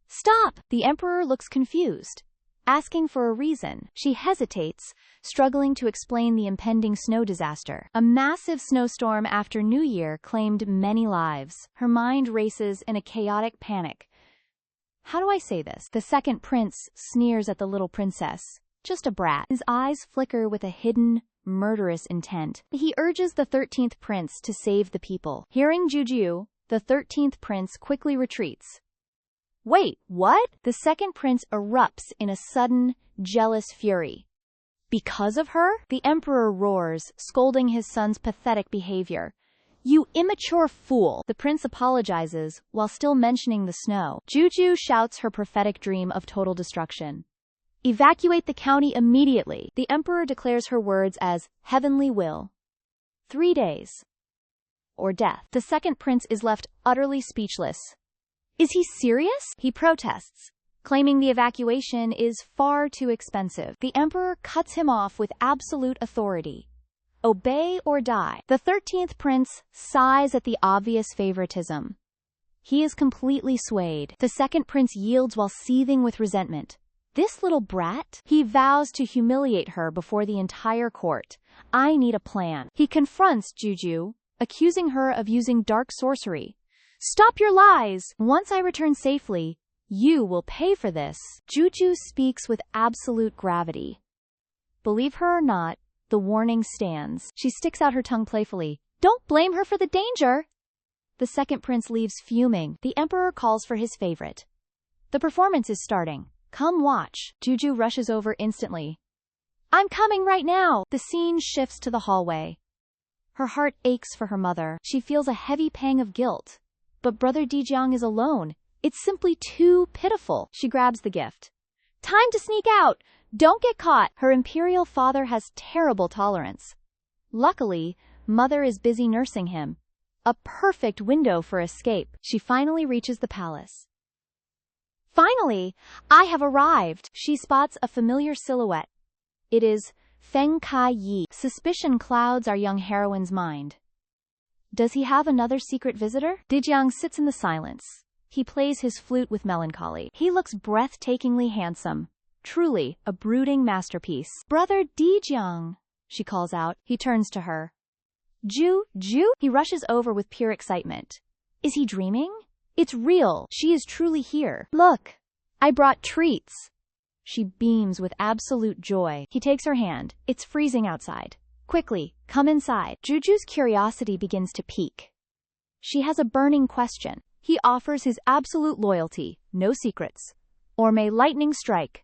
Stop! The emperor looks confused. Asking for a reason, she hesitates, struggling to explain the impending snow disaster. A massive snowstorm after New Year claimed many lives. Her mind races in a chaotic panic. How do I say this? The second prince sneers at the little princess. Just a brat. His eyes flicker with a hidden, murderous intent. He urges the 13th prince to save the people. Hearing Jiu Jiu, the 13th prince quickly retreats. Wait, what? The second prince erupts in a sudden, jealous fury. Because of her? The emperor roars, scolding his son's pathetic behavior. You immature fool! The prince apologizes, while still mentioning the snow. Jiu Jiu shouts her prophetic dream of total destruction. Evacuate the county immediately. The emperor declares her words as heavenly will. 3 days. Or death. The second prince is left utterly speechless. Is he serious? He protests, claiming the evacuation is far too expensive. The emperor cuts him off with absolute authority. Obey or die. The 13th prince sighs at the obvious favoritism. He is completely swayed. The second prince yields while seething with resentment. This little brat? He vows to humiliate her before the entire court. I need a plan. He confronts Jiu Jiu, accusing her of using dark sorcery. Stop your lies! Once I return safely, you will pay for this. Jiu Jiu speaks with absolute gravity. Believe her or not, the warning stands. She sticks out her tongue playfully. Don't blame her for the danger! The second prince leaves fuming. The emperor calls for his favorite. The performance is starting. Come watch. Jiu Jiu rushes over instantly. I'm coming right now! The scene shifts to the hallway. Her heart aches for her mother. She feels a heavy pang of guilt. But brother Dijiang is alone. It's simply too pitiful. She grabs the gift. Time to sneak out! Don't get caught! Her imperial father has terrible tolerance. Luckily, mother is busy nursing him. A perfect window for escape. She finally reaches the palace. Finally, I have arrived. She spots a familiar silhouette. It is Feng Kai Yi. Suspicion clouds our young heroine's mind. Does he have another secret visitor? Dijiang sits in the silence. He plays his flute with melancholy. He looks breathtakingly handsome. Truly, a brooding masterpiece. Brother Dijiang, she calls out. He turns to her. Jiu Jiu? He rushes over with pure excitement. Is he dreaming? It's real. She is truly here. Look, I brought treats. She beams with absolute joy. He takes her hand. It's freezing outside. Quickly, come inside. Jiu Jiu's curiosity begins to peak. She has a burning question. He offers his absolute loyalty, no secrets. Or may lightning strike.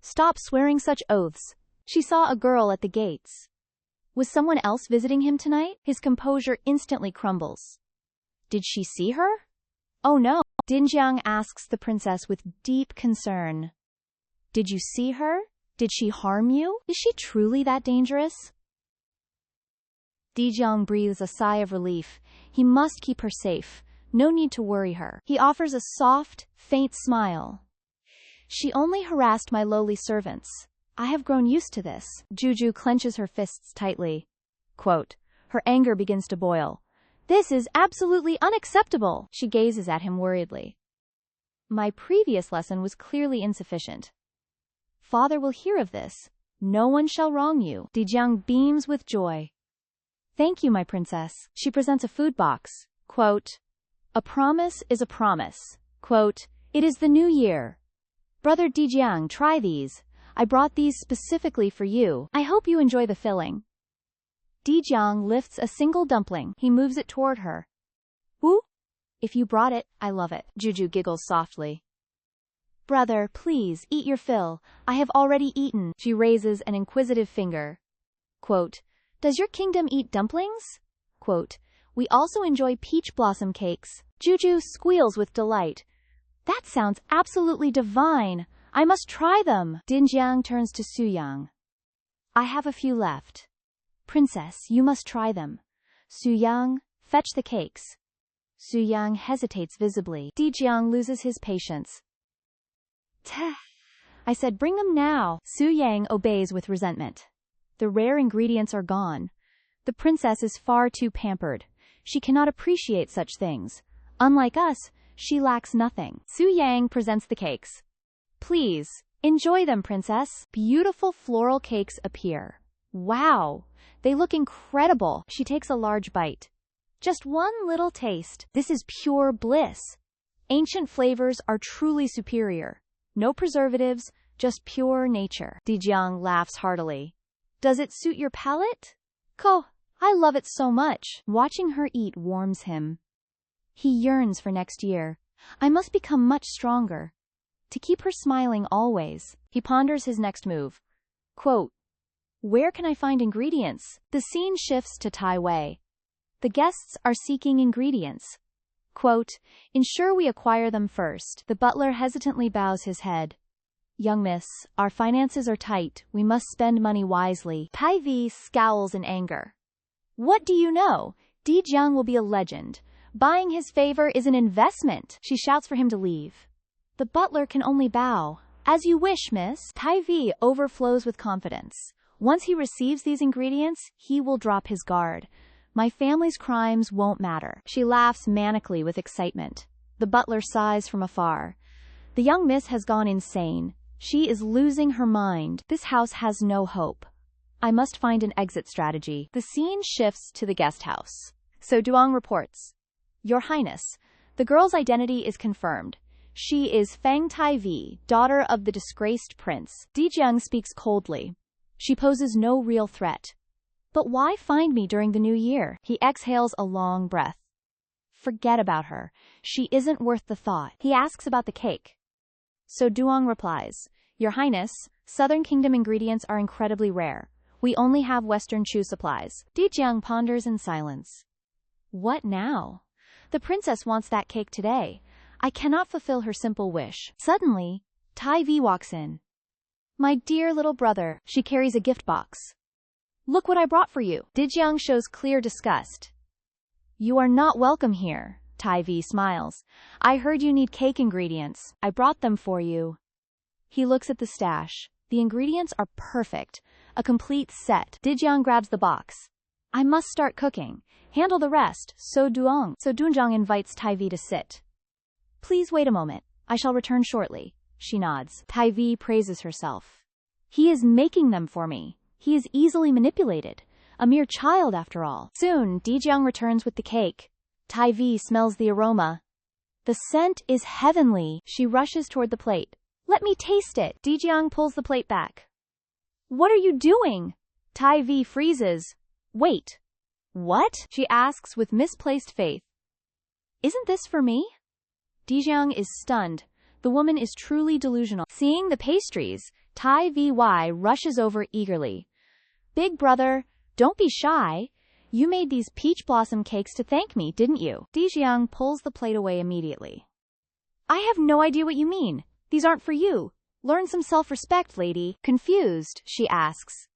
Stop swearing such oaths. She saw a girl at the gates. Was someone else visiting him tonight? His composure instantly crumbles. Did she see her? Oh no. Dijiang asks the princess with deep concern. Did you see her? Did she harm you? Is she truly that dangerous? Dijiang breathes a sigh of relief. He must keep her safe. No need to worry her. He offers a soft, faint smile. She only harassed my lowly servants. I have grown used to this. Jiu Jiu clenches her fists tightly. Quote, her anger begins to boil. This is absolutely unacceptable. She gazes at him worriedly. My previous lesson was clearly insufficient. Father will hear of this. No one shall wrong you. Dijiang beams with joy. Thank you, my princess. She presents a food box. Quote, a promise is a promise. Quote, it is the new year. Brother Dijiang, try these. I brought these specifically for you. I hope you enjoy the filling. Dijiang lifts a single dumpling. He moves it toward her. Woo? If you brought it, I love it. Jiu Jiu giggles softly. Brother, please, eat your fill. I have already eaten. She raises an inquisitive finger. Quote, does your kingdom eat dumplings? Quote, we also enjoy peach blossom cakes. Jiu Jiu squeals with delight. That sounds absolutely divine. I must try them. Dijiang turns to Suyang. I have a few left. Princess, you must try them. Suyang, fetch the cakes. Suyang hesitates visibly. Dijiang loses his patience. I said bring them now. Suyang obeys with resentment. The rare ingredients are gone. The princess is far too pampered. She cannot appreciate such things. Unlike us, she lacks nothing. Suyang presents the cakes. Please, enjoy them, princess. Beautiful floral cakes appear. Wow, they look incredible. She takes a large bite. Just one little taste. This is pure bliss. Ancient flavors are truly superior. No preservatives, just pure nature. Dijiang laughs heartily. Does it suit your palate? I love it so much. Watching her eat warms him. He yearns for next year. I must become much stronger. To keep her smiling always, he ponders his next move. Quote, where can I find ingredients? The scene shifts to Tai Wei. The guests are seeking ingredients. Quote, ensure we acquire them first. The butler hesitantly bows his head. Young miss, our finances are tight. We must spend money wisely. Tai Vi scowls in anger. What do you know? Dijiang will be a legend. Buying his favor is an investment. She shouts for him to leave. The butler can only bow. As you wish, miss. Tai Vi overflows with confidence. Once he receives these ingredients, he will drop his guard. My family's crimes won't matter. She laughs manically with excitement. The butler sighs from afar. The young miss has gone insane. She is losing her mind. This house has no hope. I must find an exit strategy. The scene shifts to the guest house. So Duong reports. Your Highness, the girl's identity is confirmed. She is Feng Tai Vi, daughter of the disgraced prince. Dijiang speaks coldly. She poses no real threat. But why find me during the new year? He exhales a long breath. Forget about her. She isn't worth the thought. He asks about the cake. So Duong replies, Your Highness, Southern Kingdom ingredients are incredibly rare. We only have Western shoe supplies. Dijiang ponders in silence. What now? The princess wants that cake today. I cannot fulfill her simple wish. Suddenly, Tai V walks in. My dear little brother, she carries a gift box. Look what I brought for you. Dijiang shows clear disgust. You are not welcome here. Tai V smiles. I heard you need cake ingredients. I brought them for you. He looks at the stash. The ingredients are perfect. A complete set. Dijiang grabs the box. I must start cooking. Handle the rest. So Doonjang invites Tai V to sit. Please wait a moment. I shall return shortly. She nods. Tai V praises herself. He is making them for me. He is easily manipulated. A mere child after all. Soon, Dijiang returns with the cake. Tai V smells the aroma. The scent is heavenly. She rushes toward the plate. Let me taste it. Dijiang pulls the plate back. What are you doing? Tai V freezes. Wait. What? She asks with misplaced faith. Isn't this for me? Dijiang is stunned. The woman is truly delusional. Seeing the pastries, Tai VY rushes over eagerly. Big brother, don't be shy. You made these peach blossom cakes to thank me, didn't you? Dijiang pulls the plate away immediately. I have no idea what you mean. These aren't for you. Learn some self-respect, lady. Confused, she asks.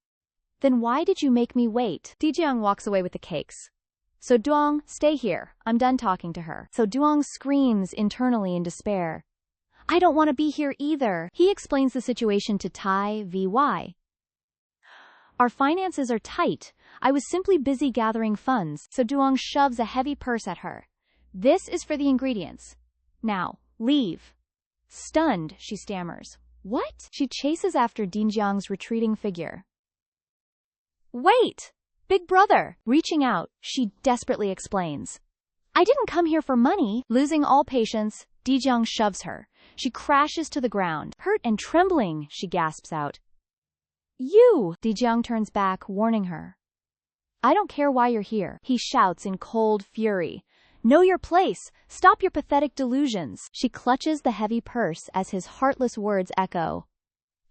Then why did you make me wait? Dijiang walks away with the cakes. So Duong, stay here. I'm done talking to her. So Duong screams internally in despair. I don't want to be here either. He explains the situation to Tai VY. Our finances are tight. I was simply busy gathering funds. So Duong shoves a heavy purse at her. This is for the ingredients. Now, leave. Stunned, she stammers. What? She chases after Dijiang's retreating figure. Wait! Big brother! Reaching out, she desperately explains. I didn't come here for money. Losing all patience, Dijiang shoves her. She crashes to the ground. Hurt and trembling, she gasps out. You! Dijiang turns back, warning her. I don't care why you're here, he shouts in cold fury. Know your place! Stop your pathetic delusions! She clutches the heavy purse as his heartless words echo.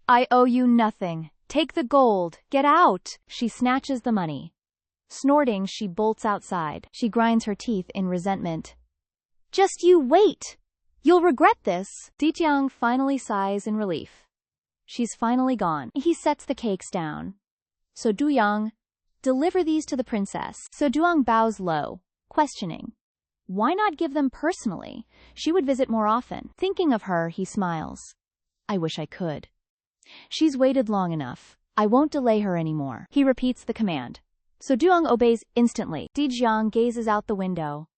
I owe you nothing. Take the gold. Get out! She snatches the money. Snorting, she bolts outside. She grinds her teeth in resentment. Just you wait! You'll regret this! Dijiang finally sighs in relief. She's finally gone. He sets the cakes down. So Duyang, deliver these to the princess. So Duong bows low, questioning. Why not give them personally? She would visit more often. Thinking of her, he smiles. I wish I could. She's waited long enough. I won't delay her anymore. He repeats the command. So Duong obeys instantly. Dijiang gazes out the window.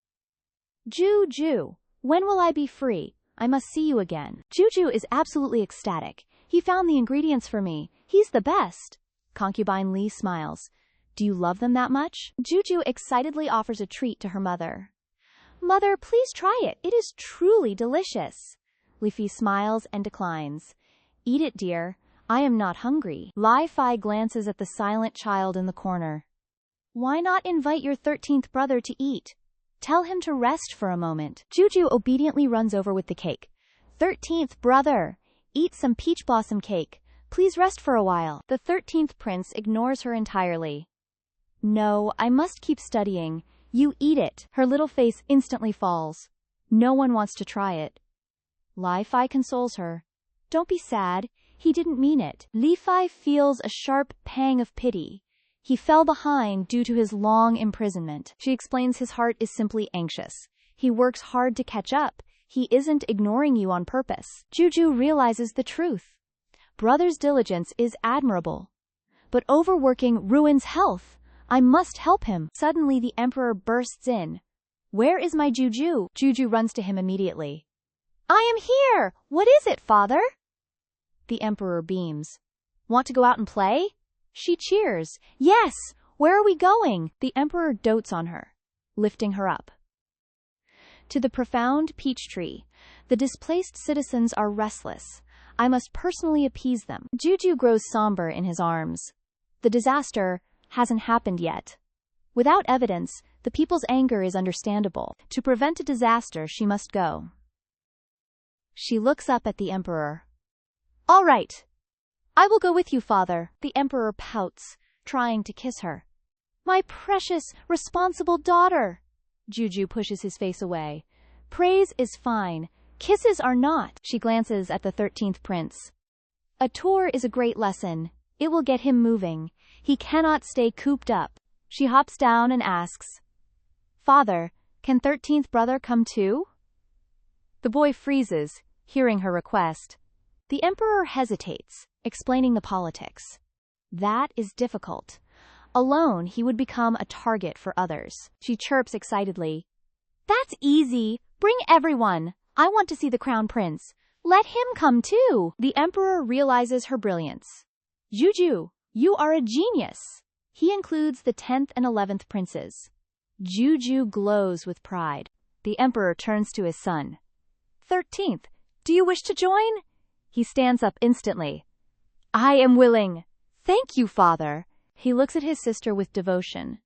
Jiu Jiu, when will I be free? I must see you again. Jiu Jiu is absolutely ecstatic. He found the ingredients for me. He's the best. Concubine Li smiles. Do you love them that much? Jiu Jiu excitedly offers a treat to her mother. Mother, please try it. It is truly delicious. Leafy smiles and declines. Eat it, dear. I am not hungry. Li Fi glances at the silent child in the corner. Why not invite your 13th brother to eat? Tell him to rest for a moment. Jiu Jiu obediently runs over with the cake. 13th brother, eat some peach blossom cake. Please rest for a while. The 13th prince ignores her entirely. No, I must keep studying. You eat it. Her little face instantly falls. No one wants to try it. Li Fi consoles her. Don't be sad. He didn't mean it. Li Fi feels a sharp pang of pity. He fell behind due to his long imprisonment. She explains his heart is simply anxious. He works hard to catch up. He isn't ignoring you on purpose. Jiu Jiu realizes the truth. Brother's diligence is admirable. But overworking ruins health. I must help him. Suddenly the emperor bursts in. Where is my Jiu Jiu? Jiu Jiu runs to him immediately. I am here! What is it, father? The emperor beams. Want to go out and play? She cheers. Yes! Where are we going? The emperor dotes on her, lifting her up. To the profound peach tree. The displaced citizens are restless. I must personally appease them. Jiu Jiu grows somber in his arms. The disaster hasn't happened yet. Without evidence, the people's anger is understandable. To prevent a disaster, she must go. She looks up at the emperor. All right. I will go with you, father. The emperor pouts. trying to kiss her. My precious, responsible daughter! Jiu Jiu pushes his face away. Praise is fine. Kisses are not. She glances at the 13th prince. A tour is a great lesson. It will get him moving. He cannot stay cooped up. She hops down and asks, Father, can 13th brother come too? The boy freezes, hearing her request. The emperor hesitates, explaining the politics. That is difficult. Alone, he would become a target for others. She chirps excitedly. That's easy. Bring everyone. I want to see the crown prince. Let him come too. The emperor realizes her brilliance. Jiu Jiu, you are a genius. He includes the 10th and 11th princes. Jiu Jiu glows with pride. The emperor turns to his son. 13th, do you wish to join? He stands up instantly. I am willing. Thank you, father. He looks at his sister with devotion.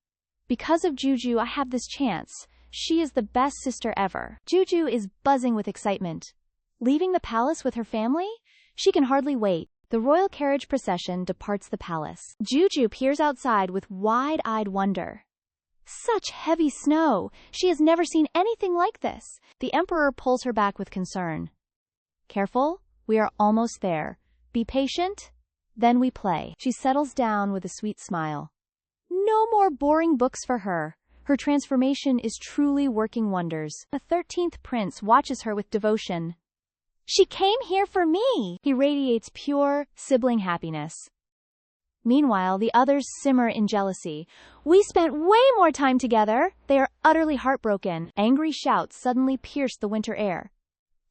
Because of Jiu Jiu, I have this chance. She is the best sister ever. Jiu Jiu is buzzing with excitement. Leaving the palace with her family? She can hardly wait. The royal carriage procession departs the palace. Jiu Jiu peers outside with wide-eyed wonder. Such heavy snow! She has never seen anything like this. The emperor pulls her back with concern. Careful, we are almost there. Be patient, then we play. She settles down with a sweet smile. No more boring books for her. Her transformation is truly working wonders. The 13th prince watches her with devotion. She came here for me! He radiates pure, sibling happiness. Meanwhile, the others simmer in jealousy. We spent way more time together! They are utterly heartbroken. Angry shouts suddenly pierce the winter air.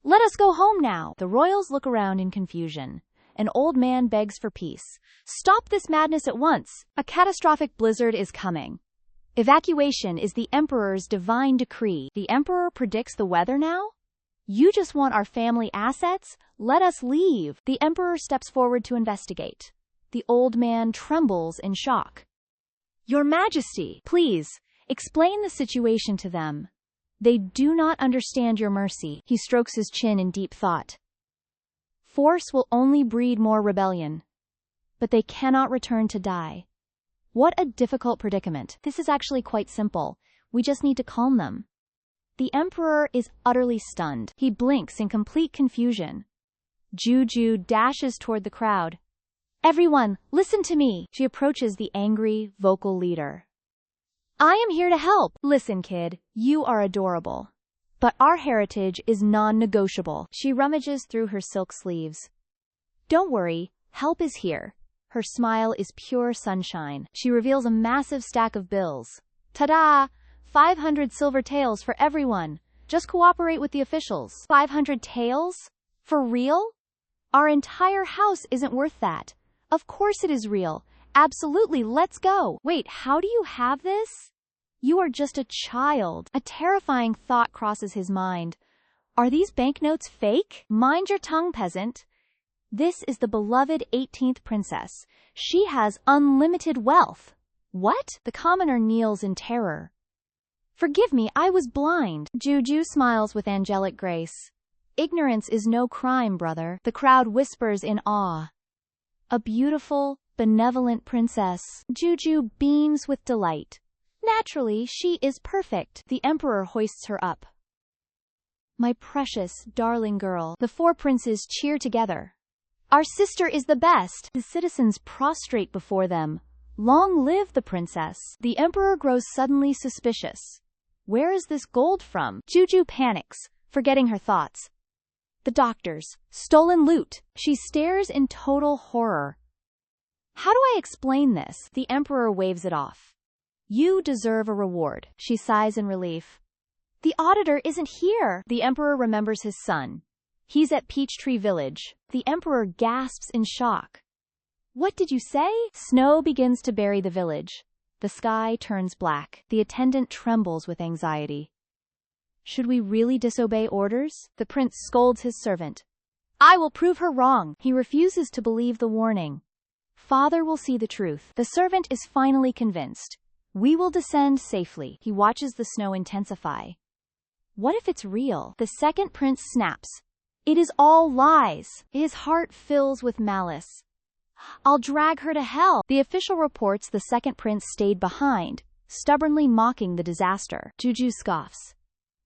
Let us go home now! The royals look around in confusion. An old man begs for peace. Stop this madness at once! A catastrophic blizzard is coming. Evacuation is the emperor's divine decree. The emperor predicts the weather now? You just want our family assets? Let us leave. The emperor steps forward to investigate. The old man trembles in shock. Your Majesty, please, explain the situation to them. They do not understand your mercy. He strokes his chin in deep thought. Force will only breed more rebellion. But they cannot return to die. What a difficult predicament. This is actually quite simple. We just need to calm them. The emperor is utterly stunned. He blinks in complete confusion. Jiu Jiu dashes toward the crowd. Everyone, listen to me. She approaches the angry, vocal leader. I am here to help. Listen, kid, you are adorable. But our heritage is non-negotiable. She rummages through her silk sleeves. Don't worry, help is here. Her smile is pure sunshine. She reveals a massive stack of bills. Ta-da! 500 silver taels for everyone. Just cooperate with the officials. 500 taels? For real? Our entire house isn't worth that. Of course it is real. Absolutely, let's go. Wait, how do you have this? You are just a child. A terrifying thought crosses his mind. Are these banknotes fake? Mind your tongue, peasant. This is the beloved 18th princess. She has unlimited wealth. What? The commoner kneels in terror. Forgive me, I was blind. Jiu Jiu smiles with angelic grace. Ignorance is no crime, brother. The crowd whispers in awe. A beautiful, benevolent princess. Jiu Jiu beams with delight. Naturally, she is perfect. The emperor hoists her up. My precious, darling girl. The four princes cheer together. Our sister is the best. The citizens prostrate before them. Long live the princess. The emperor grows suddenly suspicious. Where is this gold from? Jiu Jiu panics, forgetting her thoughts. The doctors. Stolen loot. She stares in total horror. How do I explain this? The emperor waves it off. You deserve a reward. She sighs in relief. The auditor isn't here. The emperor remembers his son. He's at Peachtree Village. The emperor gasps in shock. What did you say? Snow begins to bury the village. The sky turns black. The attendant trembles with anxiety. Should we really disobey orders? The prince scolds his servant. I will prove her wrong. He refuses to believe the warning. Father will see the truth. The servant is finally convinced. We will descend safely. He watches the snow intensify. What if it's real? The second prince snaps. It is all lies. His heart fills with malice. I'll drag her to hell. The official reports the second prince stayed behind, stubbornly mocking the disaster. Jiu Jiu scoffs.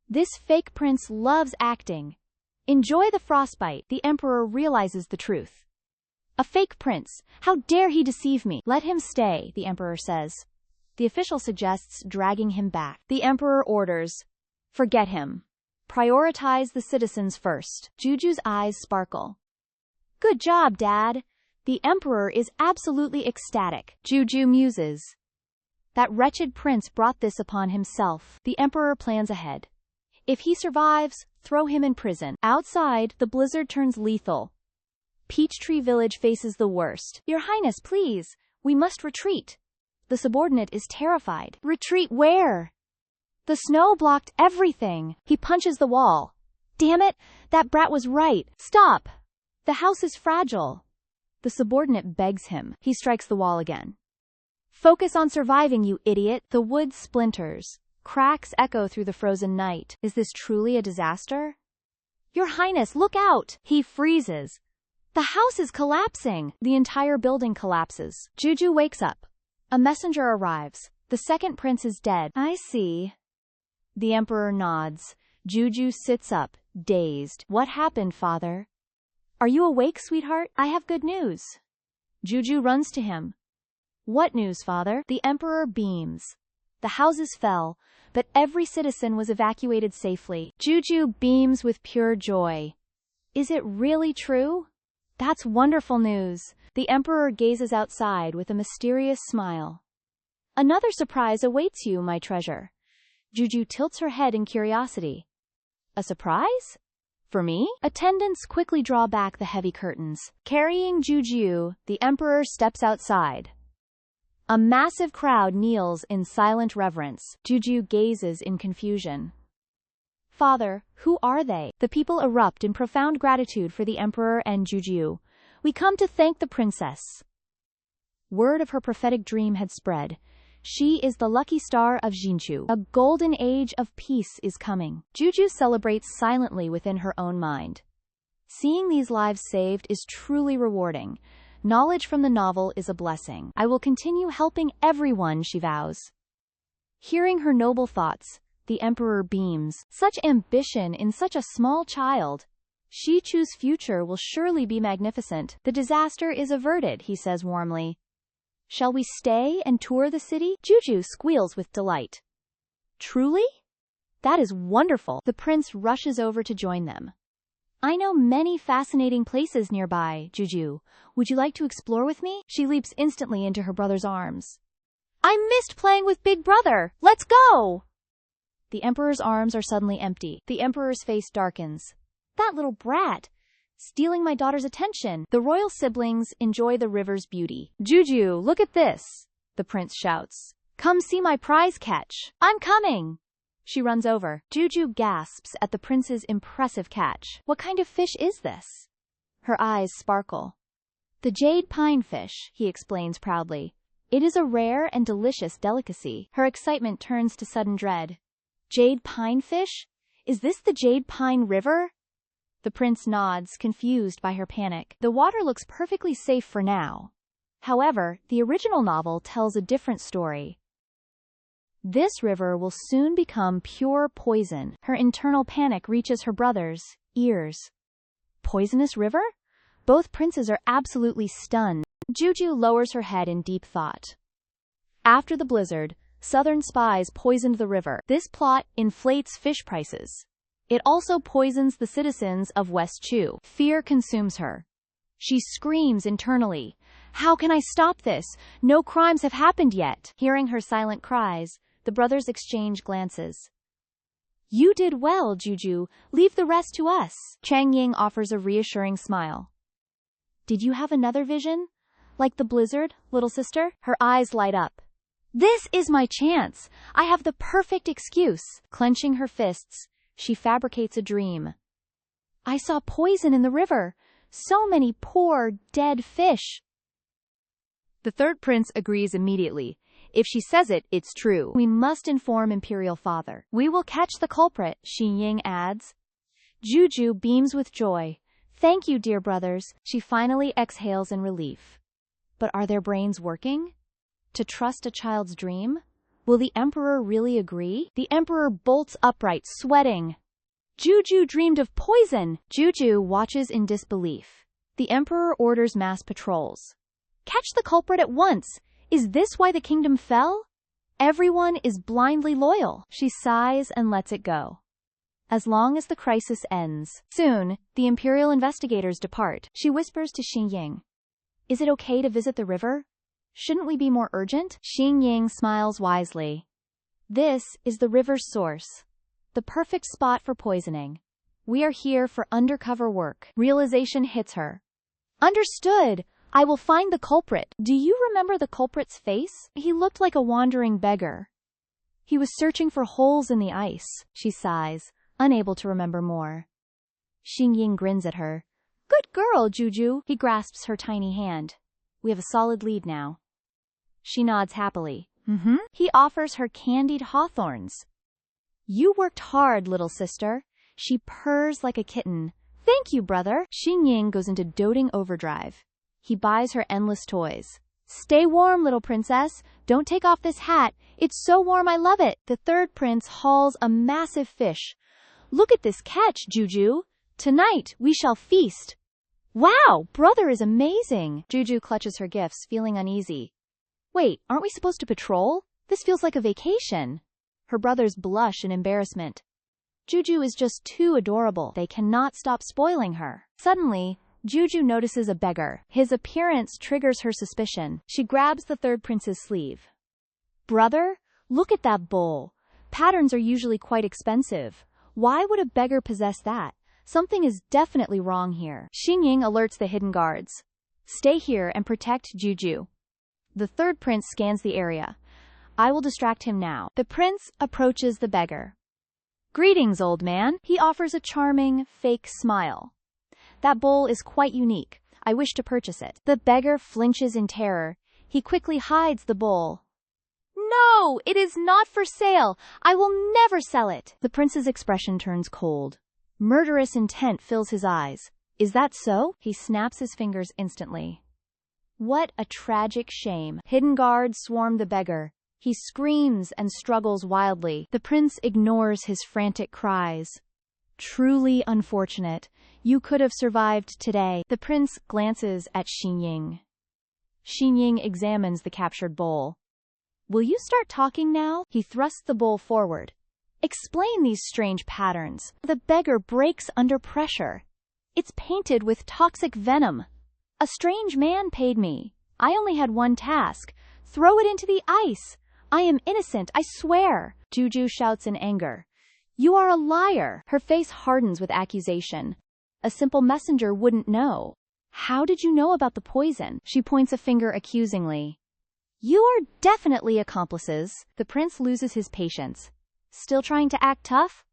This fake prince loves acting. Enjoy the frostbite. The emperor realizes the truth. A fake prince. How dare he deceive me? Let him stay, the emperor says. The official suggests dragging him back. The emperor orders, forget him. Prioritize the citizens first. Jiu Jiu's eyes sparkle. Good job, Dad. The emperor is absolutely ecstatic. Jiu Jiu muses. That wretched prince brought this upon himself. The emperor plans ahead. If he survives, throw him in prison. Outside, the blizzard turns lethal. Peachtree Village faces the worst. Your Highness, please. We must retreat. The subordinate is terrified. Retreat where? The snow blocked everything. He punches the wall. Damn it, that brat was right. Stop. The house is fragile. The subordinate begs him. He strikes the wall again. Focus on surviving, you idiot. The wood splinters. Cracks echo through the frozen night. Is this truly a disaster? Your Highness, look out! He freezes. The house is collapsing. The entire building collapses. Jiu Jiu wakes up. A messenger arrives. The second prince is dead. I see. The emperor nods. Jiu Jiu sits up, dazed. What happened, father? Are you awake, sweetheart? I have good news. Jiu Jiu runs to him. What news, father? The emperor beams. The houses fell, but every citizen was evacuated safely. Jiu Jiu beams with pure joy. Is it really true? That's wonderful news. The emperor gazes outside with a mysterious smile. Another surprise awaits you, my treasure. Jiu Jiu tilts her head in curiosity. A surprise? For me? Attendants quickly draw back the heavy curtains. Carrying Jiu Jiu, the emperor steps outside. A massive crowd kneels in silent reverence. Jiu Jiu gazes in confusion. Father, who are they? The people erupt in profound gratitude for the emperor and Jiu Jiu. We come to thank the princess. Word of her prophetic dream had spread. She is the lucky star of Jinchu. A golden age of peace is coming. Jiu Jiu celebrates silently within her own mind. Seeing these lives saved is truly rewarding. Knowledge from the novel is a blessing. I will continue helping everyone, she vows. Hearing her noble thoughts, the emperor beams. Such ambition in such a small child. Shi Chu's future will surely be magnificent. The disaster is averted, he says warmly. Shall we stay and tour the city? Jiu Jiu squeals with delight. Truly? That is wonderful. The prince rushes over to join them. I know many fascinating places nearby, Jiu Jiu. Would you like to explore with me? She leaps instantly into her brother's arms. I missed playing with Big Brother. Let's go! The emperor's arms are suddenly empty. The emperor's face darkens. That little brat! Stealing my daughter's attention. The royal siblings enjoy the river's beauty. Jiu Jiu, look at this! The prince shouts. Come see my prize catch. I'm coming! She runs over. Jiu Jiu gasps at the prince's impressive catch. What kind of fish is this? Her eyes sparkle. The jade pinefish, he explains proudly. It is a rare and delicious delicacy. Her excitement turns to sudden dread. Jade pinefish? Is this the Jade Pine River? The prince nods, confused by her panic. The water looks perfectly safe for now. However, the original novel tells a different story. This river will soon become pure poison. Her internal panic reaches her brother's ears. Poisonous river? Both princes are absolutely stunned. Jiu Jiu lowers her head in deep thought. After the blizzard, southern spies poisoned the river. This plot inflates fish prices. It also poisons the citizens of West Chu. Fear consumes her. She screams internally. How can I stop this? No crimes have happened yet. Hearing her silent cries, the brothers exchange glances. You did well, Jiu Jiu. Leave the rest to us. Chang Ying offers a reassuring smile. Did you have another vision? Like the blizzard, little sister? Her eyes light up. This is my chance. I have the perfect excuse. Clenching her fists, she fabricates a dream. I saw poison in the river. So many poor, dead fish. The third prince agrees immediately. If she says it, it's true. We must inform Imperial Father. We will catch the culprit, Shi Ying adds. Jiu Jiu beams with joy. Thank you, dear brothers. She finally exhales in relief. But are their brains working? To trust a child's dream? Will the Emperor really agree? The Emperor bolts upright, sweating. Jiu Jiu dreamed of poison! Jiu Jiu watches in disbelief. The Emperor orders mass patrols. Catch the culprit at once! Is this why the kingdom fell? Everyone is blindly loyal. She sighs and lets it go. As long as the crisis ends. Soon, the Imperial investigators depart. She whispers to Xing Ying. Is it okay to visit the river? Shouldn't we be more urgent? Xing Ying smiles wisely. This is the river's source. The perfect spot for poisoning. We are here for undercover work. Realization hits her. Understood! I will find the culprit. Do you remember the culprit's face? He looked like a wandering beggar. He was searching for holes in the ice. She sighs, unable to remember more. Xing Ying grins at her. Good girl, Jiu Jiu. He grasps her tiny hand. We have a solid lead now. She nods happily. He offers her candied hawthorns. You worked hard, little sister. She purrs like a kitten. Thank you, brother. Xing Ying goes into doting overdrive. He buys her endless toys. Stay warm, little princess. Don't take off this hat. It's so warm, I love it. The third prince hauls a massive fish. Look at this catch, Jiu Jiu. Tonight we shall feast. Wow, brother is amazing. Jiu Jiu clutches her gifts, feeling uneasy. Wait, aren't we supposed to patrol? This feels like a vacation. Her brothers blush in embarrassment. Jiu Jiu is just too adorable. They cannot stop spoiling her. Suddenly, Jiu Jiu notices a beggar. His appearance triggers her suspicion. She grabs the third prince's sleeve. Brother, look at that bowl. Patterns are usually quite expensive. Why would a beggar possess that? Something is definitely wrong here. Xing Ying alerts the hidden guards. Stay here and protect Jiu Jiu. The third prince scans the area. I will distract him now. The prince approaches the beggar. Greetings, old man. He offers a charming, fake smile. That bowl is quite unique. I wish to purchase it. The beggar flinches in terror. He quickly hides the bowl. No, it is not for sale. I will never sell it. The prince's expression turns cold. Murderous intent fills his eyes. Is that so? He snaps his fingers instantly. What a tragic shame. Hidden guards swarm the beggar. He screams and struggles wildly. The prince ignores his frantic cries. Truly unfortunate. You could have survived today. The prince glances at Xing Ying. Xing Ying examines the captured bowl. Will you start talking now? He thrusts the bowl forward. Explain these strange patterns. The beggar breaks under pressure. It's painted with toxic venom. A strange man paid me. I only had one task. Throw it into the ice. I am innocent, I swear. Jiu Jiu shouts in anger. You are a liar. Her face hardens with accusation. A simple messenger wouldn't know. How did you know about the poison? She points a finger accusingly. You are definitely accomplices. The prince loses his patience. Still trying to act tough?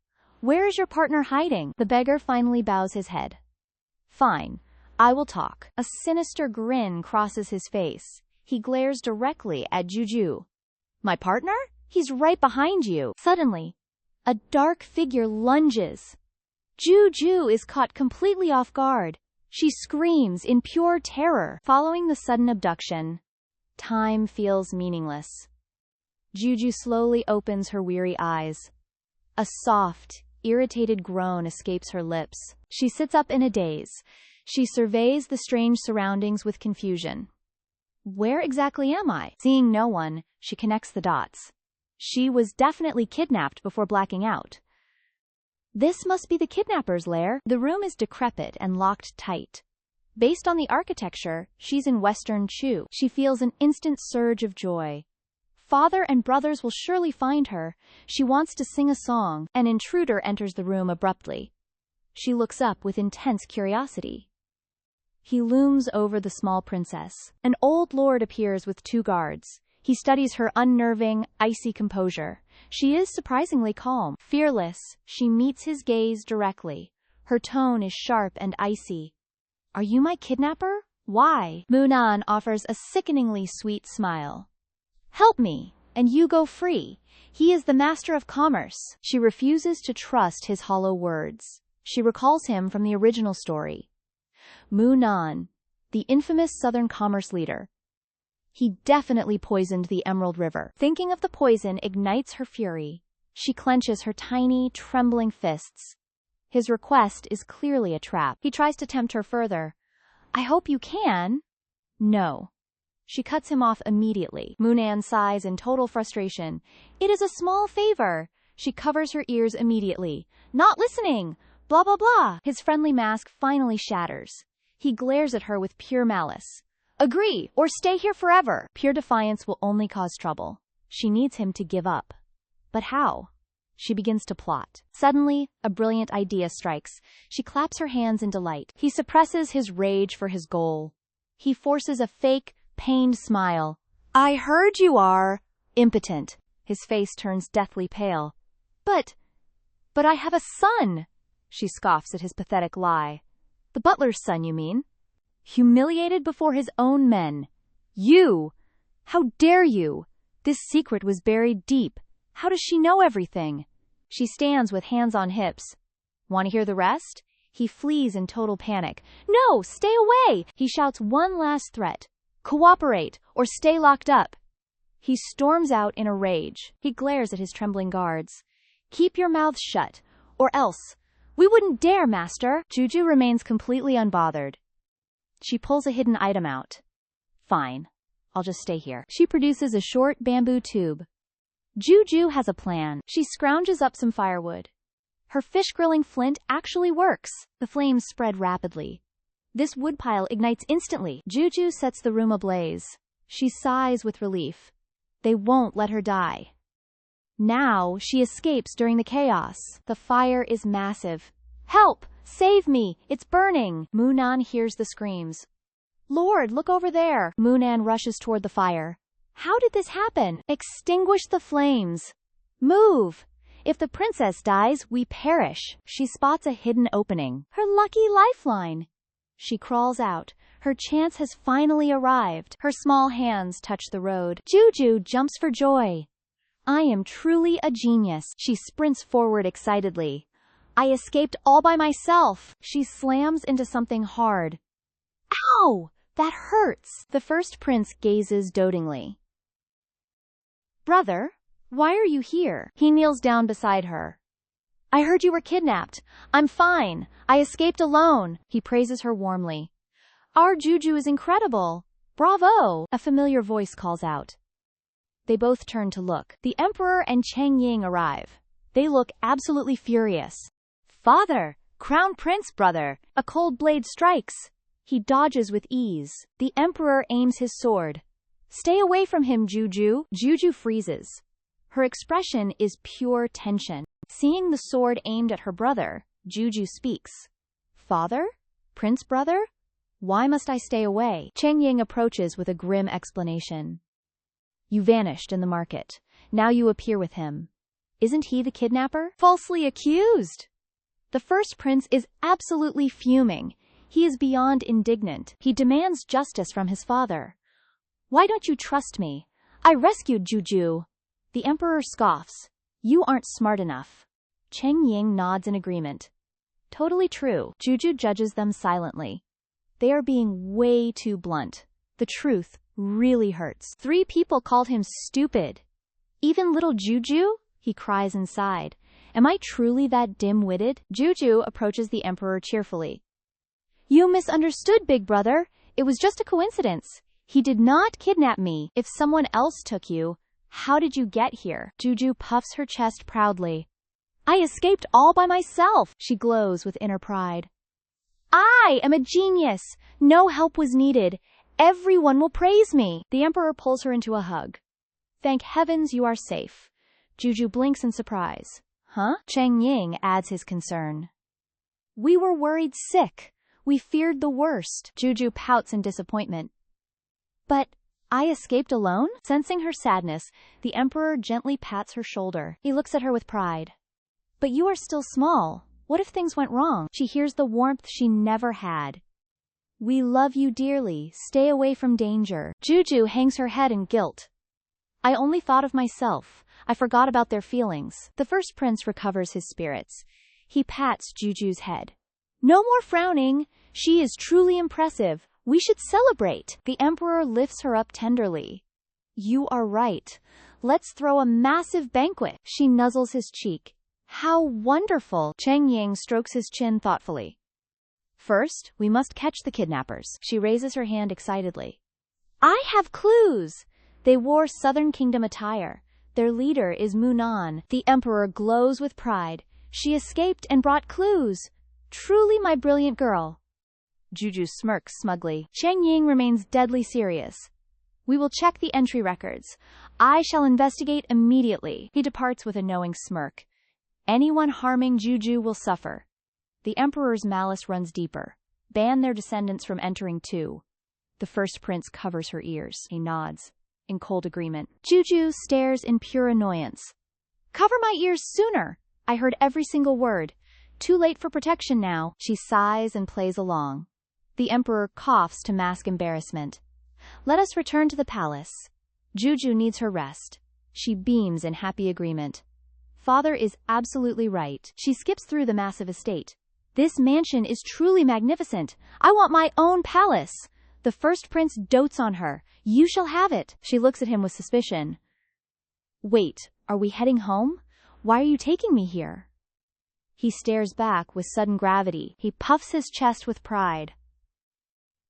Where is your partner hiding? The beggar finally bows his head. Fine. I will talk. A sinister grin crosses his face. He glares directly at Jiu Jiu. My partner? He's right behind you. Suddenly, a dark figure lunges. Jiu Jiu is caught completely off guard. She screams in pure terror. Following the sudden abduction, time feels meaningless. Jiu Jiu slowly opens her weary eyes. A soft, irritated groan escapes her lips. She sits up in a daze. She surveys the strange surroundings with confusion. Where exactly am I? Seeing no one, she connects the dots. She was definitely kidnapped before blacking out. This must be the kidnapper's lair. The room is decrepit and locked tight. Based on the architecture, she's in Western Chu. She feels an instant surge of joy. Father and brothers will surely find her. She wants to sing a song. An intruder enters the room abruptly. She looks up with intense curiosity. He looms over the small princess. An old lord appears with 2 guards. He studies her unnerving, icy composure. She is surprisingly calm. Fearless, she meets his gaze directly. Her tone is sharp and icy. Are you my kidnapper? Why? Munan offers a sickeningly sweet smile. Help me, and you go free. He is the master of commerce. She refuses to trust his hollow words. She recalls him from the original story. Munan, the infamous southern commerce leader. He definitely poisoned the Emerald River. Thinking of the poison ignites her fury. She clenches her tiny, trembling fists. His request is clearly a trap. He tries to tempt her further. I hope you can. No. She cuts him off immediately. Moonan sighs in total frustration. It is a small favor. She covers her ears immediately. Not listening. Blah, blah, blah. His friendly mask finally shatters. He glares at her with pure malice. Agree, or stay here forever. Pure defiance will only cause trouble. She needs him to give up. But how? She begins to plot. Suddenly, a brilliant idea strikes. She claps her hands in delight. He suppresses his rage for his goal. He forces a fake, pained smile. I heard you are impotent. His face turns deathly pale. But I have a son. She scoffs at his pathetic lie. The butler's son, you mean? Humiliated before his own men. You! How dare you? This secret was buried deep. How does she know everything? She stands with hands on hips. Want to hear the rest? He flees in total panic. No, stay away! He shouts one last threat. Cooperate, or stay locked up. He storms out in a rage. He glares at his trembling guards. Keep your mouths shut, or else. We wouldn't dare, master. Jiu Jiu remains completely unbothered. She pulls a hidden item out. Fine. I'll just stay here. She produces a short bamboo tube. Jiu Jiu has a plan. She scrounges up some firewood. Her fish-grilling flint actually works. The flames spread rapidly. This woodpile ignites instantly. Jiu Jiu sets the room ablaze. She sighs with relief. They won't let her die. Now she escapes during the chaos. The fire is massive. Help! Save me! It's burning! Moonan hears the screams. Lord, look over there! Moonan rushes toward the fire. How did this happen? Extinguish the flames. Move! If the princess dies, we perish. She spots a hidden opening. Her lucky lifeline. She crawls out. Her chance has finally arrived. Her small hands touch the road. Jiu Jiu jumps for joy. I am truly a genius. She sprints forward excitedly. I escaped all by myself. She slams into something hard. Ow! That hurts. The first prince gazes dotingly. Brother, why are you here? He kneels down beside her. I heard you were kidnapped. I'm fine. I escaped alone. He praises her warmly. Our Jiu Jiu is incredible. Bravo! A familiar voice calls out. They both turn to look. The Emperor and Cheng Ying arrive. They look absolutely furious. Father! Crown Prince, brother! A cold blade strikes. He dodges with ease. The Emperor aims his sword. Stay away from him, Jiu Jiu. Jiu Jiu freezes. Her expression is pure tension. Seeing the sword aimed at her brother, Jiu Jiu speaks. Father? Prince brother? Why must I stay away? Cheng Ying approaches with a grim explanation. You vanished in the market. Now you appear with him. Isn't he the kidnapper? Falsely accused! The first prince is absolutely fuming. He is beyond indignant. He demands justice from his father. Why don't you trust me? I rescued Jiu Jiu. The Emperor scoffs. You aren't smart enough. Cheng Ying nods in agreement. Totally true. Jiu Jiu judges them silently. They are being way too blunt. The truth really hurts. 3 people called him stupid. Even little Jiu Jiu? He cries inside. Am I truly that dim-witted? Jiu Jiu approaches the Emperor cheerfully. You misunderstood, big brother. It was just a coincidence. He did not kidnap me. If someone else took you, how did you get here? Jiu Jiu puffs her chest proudly. I escaped all by myself. She glows with inner pride. I am a genius. No help was needed. Everyone will praise me. The Emperor pulls her into a hug. Thank heavens you are safe. Jiu Jiu blinks in surprise. Huh? Cheng Ying adds his concern. We were worried sick. We feared the worst. Jiu Jiu pouts in disappointment. But I escaped alone? Sensing her sadness, the Emperor gently pats her shoulder. He looks at her with pride. But you are still small. What if things went wrong? She hears the warmth she never had. We love you dearly. Stay away from danger. Jiu Jiu hangs her head in guilt. I only thought of myself. I forgot about their feelings. The first prince recovers his spirits. He pats Jiu Jiu's head. No more frowning. She is truly impressive. We should celebrate. The emperor lifts her up tenderly. You are right. Let's throw a massive banquet. She nuzzles his cheek. How wonderful. Cheng Ying strokes his chin thoughtfully. First, we must catch the kidnappers. She raises her hand excitedly. I have clues. They wore Southern Kingdom attire. Their leader is Munan. The emperor glows with pride. She escaped and brought clues. Truly my brilliant girl. Jiu Jiu smirks smugly. Cheng Ying remains deadly serious. We will check the entry records. I shall investigate immediately. He departs with a knowing smirk. Anyone harming Jiu Jiu will suffer. The emperor's malice runs deeper. Ban their descendants from entering too. The first prince covers her ears. He nods. In cold agreement. Jiu Jiu stares in pure annoyance. Cover my ears sooner. I heard every single word. Too late for protection now. She sighs and plays along. The emperor coughs to mask embarrassment. Let us return to the palace. Jiu Jiu needs her rest. She beams in happy agreement. Father is absolutely right. She skips through the massive estate. This mansion is truly magnificent. I want my own palace. The first prince dotes on her. You shall have it. She looks at him with suspicion. Wait, are we heading home? Why are you taking me here? He stares back with sudden gravity. He puffs his chest with pride.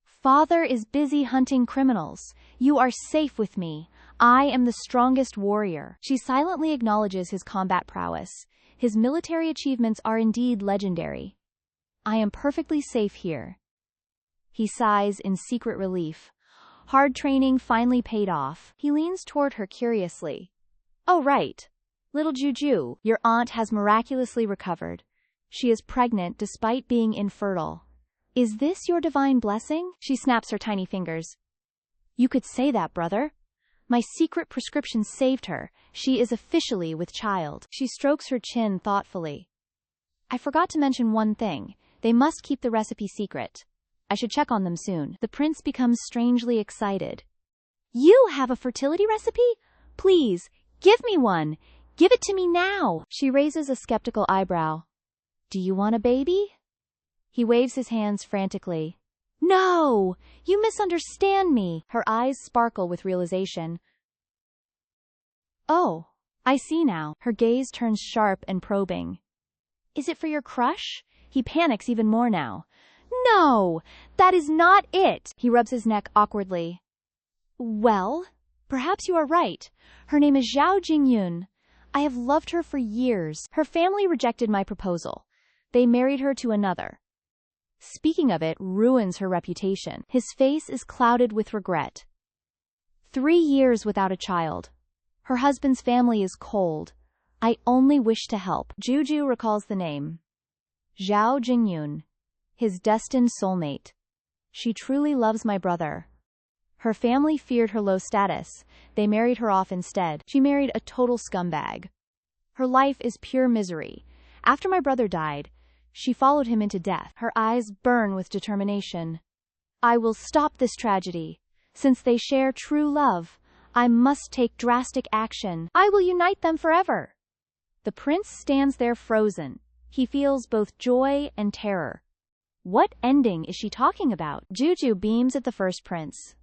Father is busy hunting criminals. You are safe with me. I am the strongest warrior. She silently acknowledges his combat prowess. His military achievements are indeed legendary. I am perfectly safe here. He sighs in secret relief. Hard training finally paid off. He leans toward her curiously. Oh, right. Little Jiu Jiu, your aunt has miraculously recovered. She is pregnant despite being infertile. Is this your divine blessing? She snaps her tiny fingers. You could say that, brother. My secret prescription saved her. She is officially with child. She strokes her chin thoughtfully. I forgot to mention one thing. They must keep the recipe secret. I should check on them soon. The prince becomes strangely excited. You have a fertility recipe? Please, give me one. Give it to me now. She raises a skeptical eyebrow. Do you want a baby? He waves his hands frantically. No! You misunderstand me. Her eyes sparkle with realization. Oh, I see now. Her gaze turns sharp and probing. Is it for your crush? He panics even more now. No, that is not it. He rubs his neck awkwardly. Well, perhaps you are right. Her name is Zhao Jingyun. I have loved her for years. Her family rejected my proposal. They married her to another. Speaking of it ruins her reputation. His face is clouded with regret. 3 years without a child. Her husband's family is cold. I only wish to help. Jiu Jiu recalls the name. Zhao Jingyun. His destined soulmate. She truly loves my brother. Her family feared her low status. They married her off instead. She married a total scumbag. Her life is pure misery. After my brother died, she followed him into death. Her eyes burn with determination. I will stop this tragedy. Since they share true love, I must take drastic action. I will unite them forever. The prince stands there frozen. He feels both joy and terror. What ending is she talking about? Jiu Jiu beams at the first prince.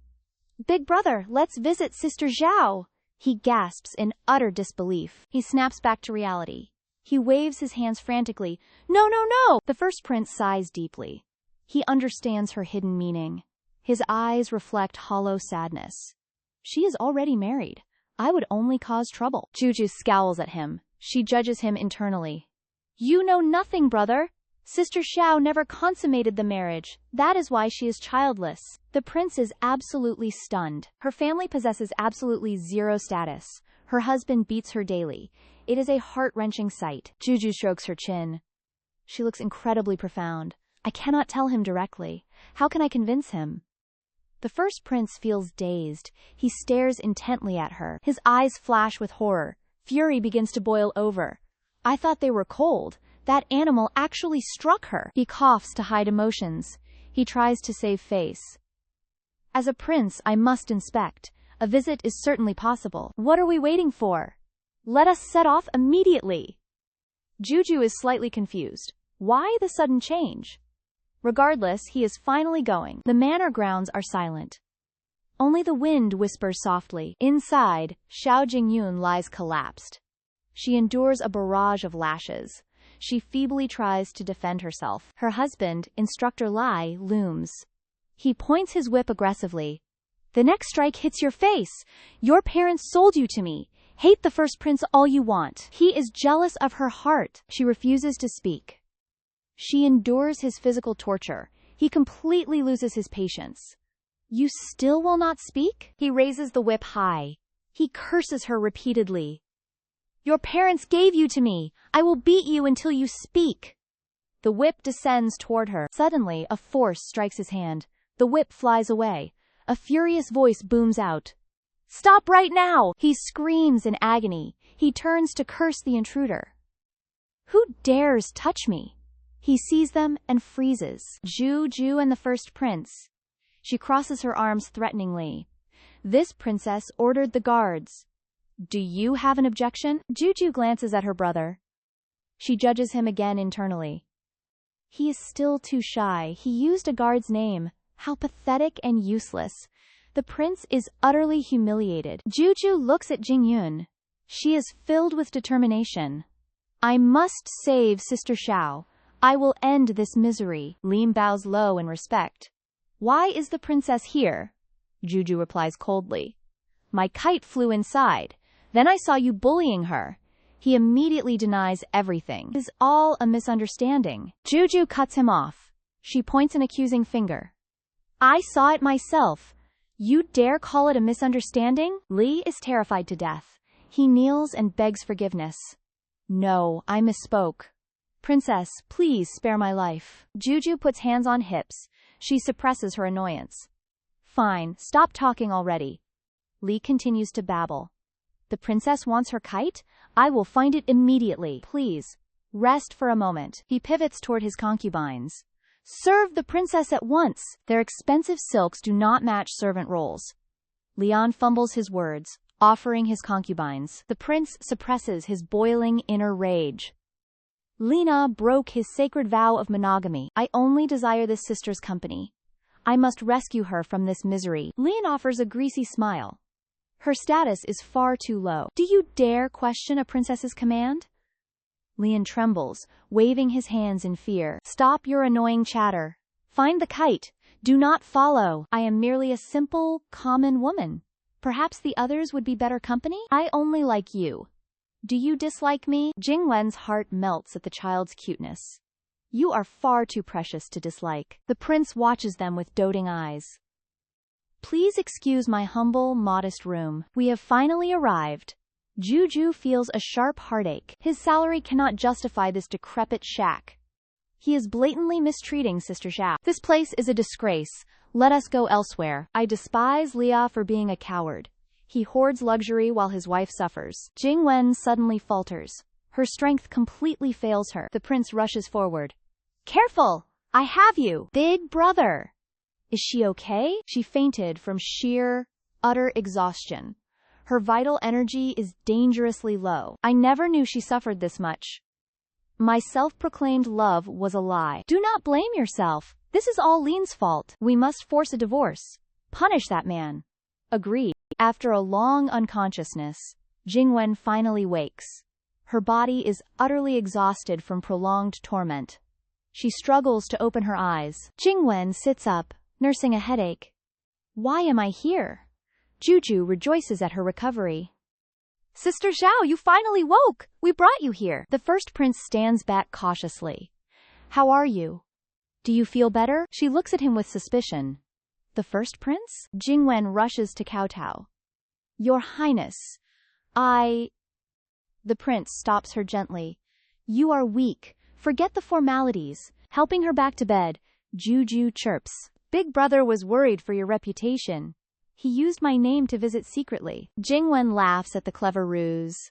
Big brother, let's visit Sister Zhao. He gasps in utter disbelief. He snaps back to reality. He waves his hands frantically. No, no, no! The first prince sighs deeply. He understands her hidden meaning. His eyes reflect hollow sadness. She is already married. I would only cause trouble. Jiu Jiu scowls at him. She judges him internally. You know nothing, brother. Sister Xiao never consummated the marriage. That is why she is childless. The prince is absolutely stunned. Her family possesses absolutely zero status. Her husband beats her daily. It is a heart-wrenching sight. Jiu Jiu strokes her chin. She looks incredibly profound. I cannot tell him directly. How can I convince him? The first prince feels dazed. He stares intently at her. His eyes flash with horror. Fury begins to boil over. I thought they were cold. That animal actually struck her. He coughs to hide emotions. He tries to save face. As a prince, I must inspect. A visit is certainly possible. What are we waiting for? Let us set off immediately. Jiu Jiu is slightly confused. Why the sudden change? Regardless, he is finally going. The manor grounds are silent. Only the wind whispers softly. Inside, Xiao Jingyun lies collapsed. She endures a barrage of lashes. She feebly tries to defend herself. Her husband, Instructor Lai, looms. He points his whip aggressively. The next strike hits your face. Your parents sold you to me. Hate the first prince all you want. He is jealous of her heart. She refuses to speak. She endures his physical torture. He completely loses his patience. You still will not speak? He raises the whip high. He curses her repeatedly. Your parents gave you to me. I will beat you until you speak. The whip descends toward her. Suddenly, a force strikes his hand. The whip flies away. A furious voice booms out. Stop right now! He screams in agony. He turns to curse the intruder. Who dares touch me? He sees them and freezes. Jiu Jiu and the first prince. She crosses her arms threateningly. This princess ordered the guards. Do you have an objection? Jiu Jiu glances at her brother. She judges him again internally. He is still too shy. He used a guard's name. How pathetic and useless. The prince is utterly humiliated. Jiu Jiu looks at Jingyun. She is filled with determination. I must save Sister Xiao. I will end this misery. Lim bows low in respect. Why is the princess here? Jiu Jiu replies coldly. My kite flew inside. Then I saw you bullying her. He immediately denies everything. It is all a misunderstanding. Jiu Jiu cuts him off. She points an accusing finger. I saw it myself. You dare call it a misunderstanding? Li is terrified to death. He kneels and begs forgiveness. No, I misspoke. Princess, please spare my life. Jiu Jiu puts hands on hips. She suppresses her annoyance. Fine, stop talking already. Li continues to babble. The princess wants her kite? I will find it immediately. Please, rest for a moment. He pivots toward his concubines. Serve the princess at once. Their expensive silks do not match servant roles. Leon fumbles his words, offering his concubines. The prince suppresses his boiling inner rage. Lena broke his sacred vow of monogamy. I only desire this sister's company. I must rescue her from this misery. Leon offers a greasy smile. Her status is far too low. Do you dare question a princess's command? Leon trembles, waving his hands in fear. Stop your annoying chatter. Find the kite. Do not follow. I am merely a simple, common woman. Perhaps the others would be better company? I only like you. Do you dislike me? Jingwen's heart melts at the child's cuteness. You are far too precious to dislike. The prince watches them with doting eyes. Please excuse my humble, modest room. We have finally arrived. Jiu Jiu feels a sharp heartache. His salary cannot justify this decrepit shack. He is blatantly mistreating Sister Xiao. This place is a disgrace. Let us go elsewhere. I despise Lia for being a coward. He hoards luxury while his wife suffers. Jingwen suddenly falters. Her strength completely fails her. The prince rushes forward. Careful! I have you! Big brother! Is she okay? She fainted from sheer, utter exhaustion. Her vital energy is dangerously low. I never knew she suffered this much. My self-proclaimed love was a lie. Do not blame yourself. This is all Lean's fault. We must force a divorce. Punish that man. Agreed. After a long unconsciousness, Jingwen finally wakes. Her body is utterly exhausted from prolonged torment. She struggles to open her eyes. Jingwen sits up, nursing a headache. Why am I here? Jiu Jiu rejoices at her recovery. Sister Xiao, you finally woke! We brought you here. The first prince stands back cautiously. How are you? Do you feel better? She looks at him with suspicion. The first prince? Jingwen rushes to kowtow. Your Highness, The prince stops her gently. You are weak. Forget the formalities. Helping her back to bed, Jiu Jiu chirps. Big brother was worried for your reputation. He used my name to visit secretly. Jingwen laughs at the clever ruse.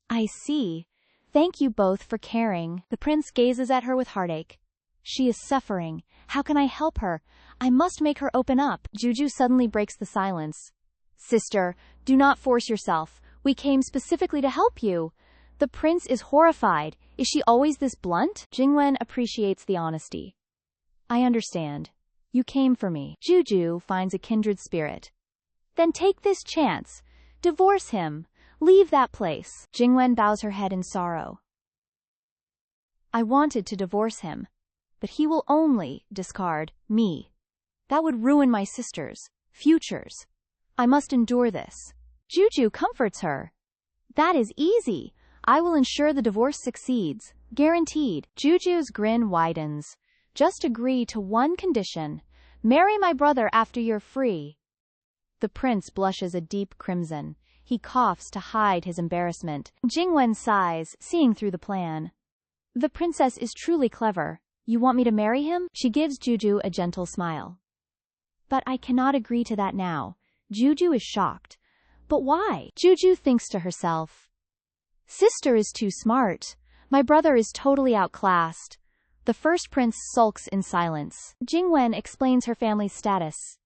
I see. Thank you both for caring. The prince gazes at her with heartache. She is suffering. How can I help her? I must make her open up. Jiu Jiu suddenly breaks the silence. Sister, do not force yourself. We came specifically to help you. The prince is horrified. Is she always this blunt? Jingwen appreciates the honesty. I understand. You came for me. Jiu Jiu finds a kindred spirit. Then take this chance. Divorce him. Leave that place. Jingwen bows her head in sorrow. I wanted to divorce him, but he will only discard me. That would ruin my sister's futures. I must endure this. Jiu Jiu comforts her. That is easy. I will ensure the divorce succeeds. Guaranteed. Jiu Jiu's grin widens. Just agree to one condition. Marry my brother after you're free. The prince blushes a deep crimson. He coughs to hide his embarrassment. Jingwen sighs, seeing through the plan. The princess is truly clever. You want me to marry him? She gives Jiu Jiu a gentle smile. But I cannot agree to that now. Jiu Jiu is shocked. But why? Jiu Jiu thinks to herself. Sister is too smart. My brother is totally outclassed. The first prince sulks in silence. Jingwen explains her family's status.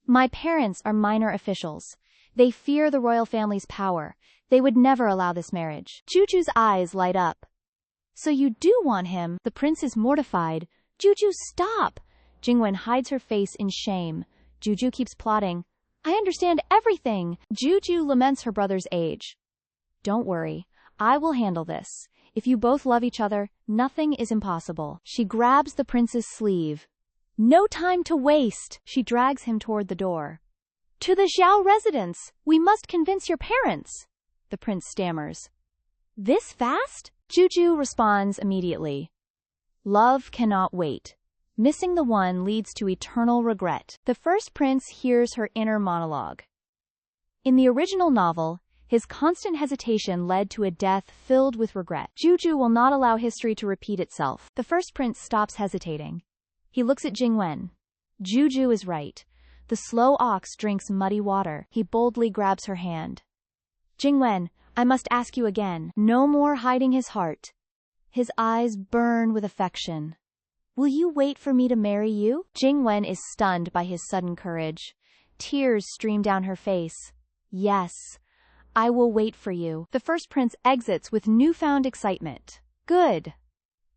My parents are minor officials. They fear the royal family's power. They would never allow this marriage. Jiu Jiu's eyes light up. So you do want him? The prince is mortified. Jiu Jiu, stop! Jingwen hides her face in shame. Jiu Jiu keeps plotting. I understand everything. Jiu Jiu laments her brother's age. Don't worry. I will handle this. If you both love each other, nothing is impossible. She grabs the prince's sleeve. No time to waste. She drags him toward the door. To the Zhao residence. We must convince your parents. The prince stammers. This fast? Jiu Jiu responds immediately. Love cannot wait. Missing the one leads to eternal regret. The first prince hears her inner monologue. In the original novel, his constant hesitation led to a death filled with regret. Jiu Jiu will not allow history to repeat itself. The first prince stops hesitating. He looks at Jingwen. Jiu Jiu is right. The slow ox drinks muddy water. He boldly grabs her hand. Jingwen, I must ask you again. No more hiding his heart. His eyes burn with affection. Will you wait for me to marry you? Jingwen is stunned by his sudden courage. Tears stream down her face. Yes. I will wait for you. The first prince exits with newfound excitement. Good.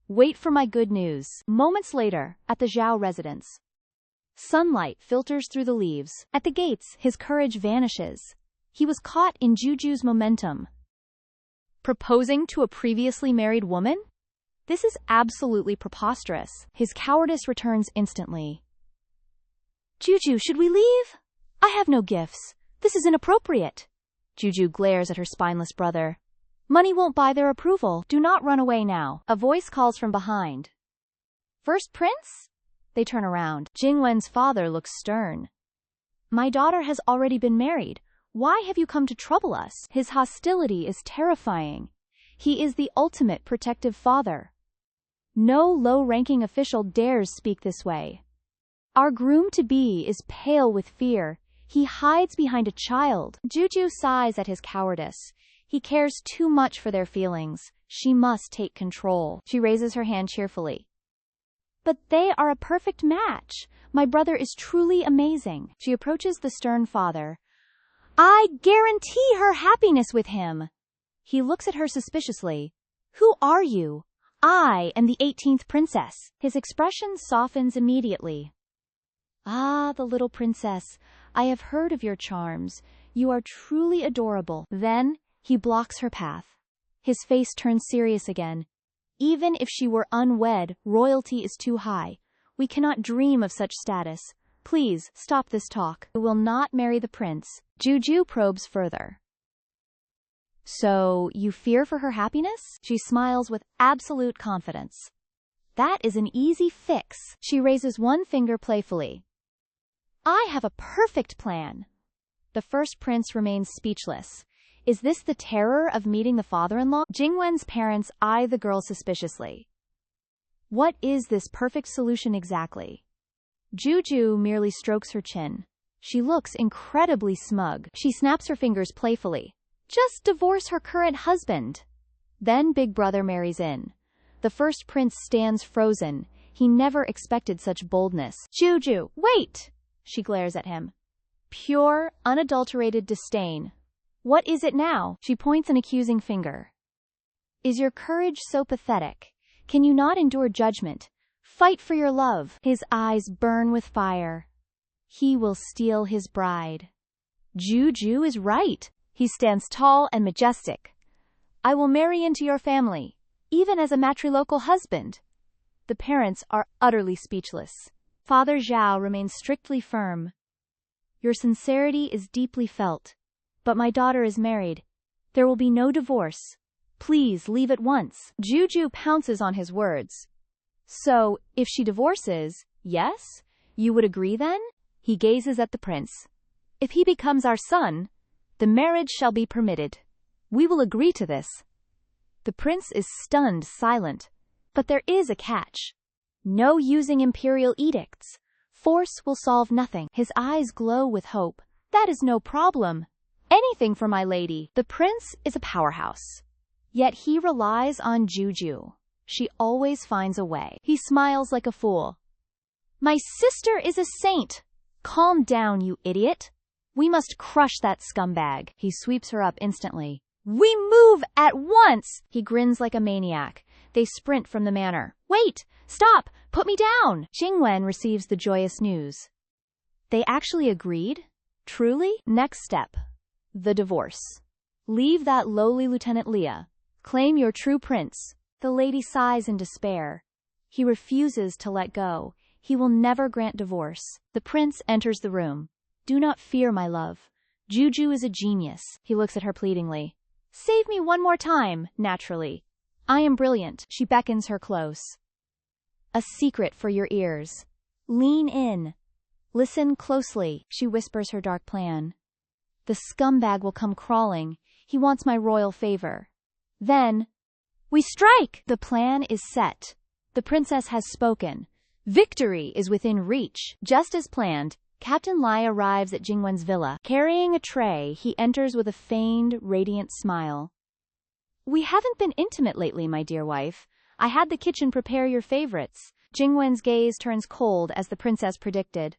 Wait for my good news. Moments later, at the Zhao residence. Sunlight filters through the leaves. At the gates, his courage vanishes. He was caught in Jiu Jiu's momentum. Proposing to a previously married woman? This is absolutely preposterous. His cowardice returns instantly. Jiu Jiu, should we leave? I have no gifts. This is inappropriate. Jiu Jiu glares at her spineless brother. Money won't buy their approval. Do not run away now. A voice calls from behind. First prince? They turn around. Jingwen's father looks stern. My daughter has already been married. Why have you come to trouble us? His hostility is terrifying. He is the ultimate protective father. No low-ranking official dares speak this way. Our groom-to-be is pale with fear. He hides behind a child. Jiu Jiu sighs at his cowardice. He cares too much for their feelings. She must take control. She raises her hand cheerfully. But they are a perfect match. My brother is truly amazing. She approaches the stern father. I guarantee her happiness with him. He looks at her suspiciously. Who are you? I am the 18th princess. His expression softens immediately. Ah, the little princess. I have heard of your charms. You are truly adorable. Then, he blocks her path. His face turns serious again. Even if she were unwed, royalty is too high. We cannot dream of such status. Please, stop this talk. I will not marry the prince. Jiu Jiu probes further. So, you fear for her happiness? She smiles with absolute confidence. That is an easy fix. She raises one finger playfully. I have a perfect plan. The first prince remains speechless. Is this the terror of meeting the father-in-law? Jingwen's parents eye the girl suspiciously. What is this perfect solution exactly? Jiu Jiu merely strokes her chin. She looks incredibly smug. She snaps her fingers playfully. Just divorce her current husband. Then Big Brother marries in. The first prince stands frozen. He never expected such boldness. Jiu Jiu, wait! She glares at him. Pure, unadulterated disdain. What is it now? She points an accusing finger. Is your courage so pathetic? Can you not endure judgment? Fight for your love. His eyes burn with fire. He will steal his bride. Jiu Jiu is right. He stands tall and majestic. I will marry into your family, even as a matrilocal husband. The parents are utterly speechless. Father Zhao remains strictly firm. Your sincerity is deeply felt. But my daughter is married. There will be no divorce. Please leave at once. Jiu Jiu pounces on his words. So, if she divorces, yes? You would agree then? He gazes at the prince. If he becomes our son, the marriage shall be permitted. We will agree to this. The prince is stunned silent. But there is a catch. No using imperial edicts. Force will solve nothing. His eyes glow with hope. That is no problem. Anything for my lady. The prince is a powerhouse. Yet he relies on Jiu Jiu. She always finds a way. He smiles like a fool. My sister is a saint. Calm down, you idiot. We must crush that scumbag. He sweeps her up instantly. We move at once. He grins like a maniac. They sprint from the manor. Wait! Stop! Put me down! Jingwen receives the joyous news. They actually agreed? Truly? Next step. The divorce. Leave that lowly Lieutenant Leah. Claim your true prince. The lady sighs in despair. He refuses to let go. He will never grant divorce. The prince enters the room. Do not fear, my love. Jiu Jiu is a genius. He looks at her pleadingly. Save me one more time, naturally. I am brilliant. She beckons her close. A secret for your ears. Lean in. Listen closely. She whispers her dark plan. The scumbag will come crawling. He wants my royal favor. Then, we strike! The plan is set. The princess has spoken. Victory is within reach. Just as planned, Captain Lai arrives at Jingwen's villa. Carrying a tray, he enters with a feigned, radiant smile. We haven't been intimate lately, my dear wife. I had the kitchen prepare your favorites. Jingwen's gaze turns cold as the princess predicted.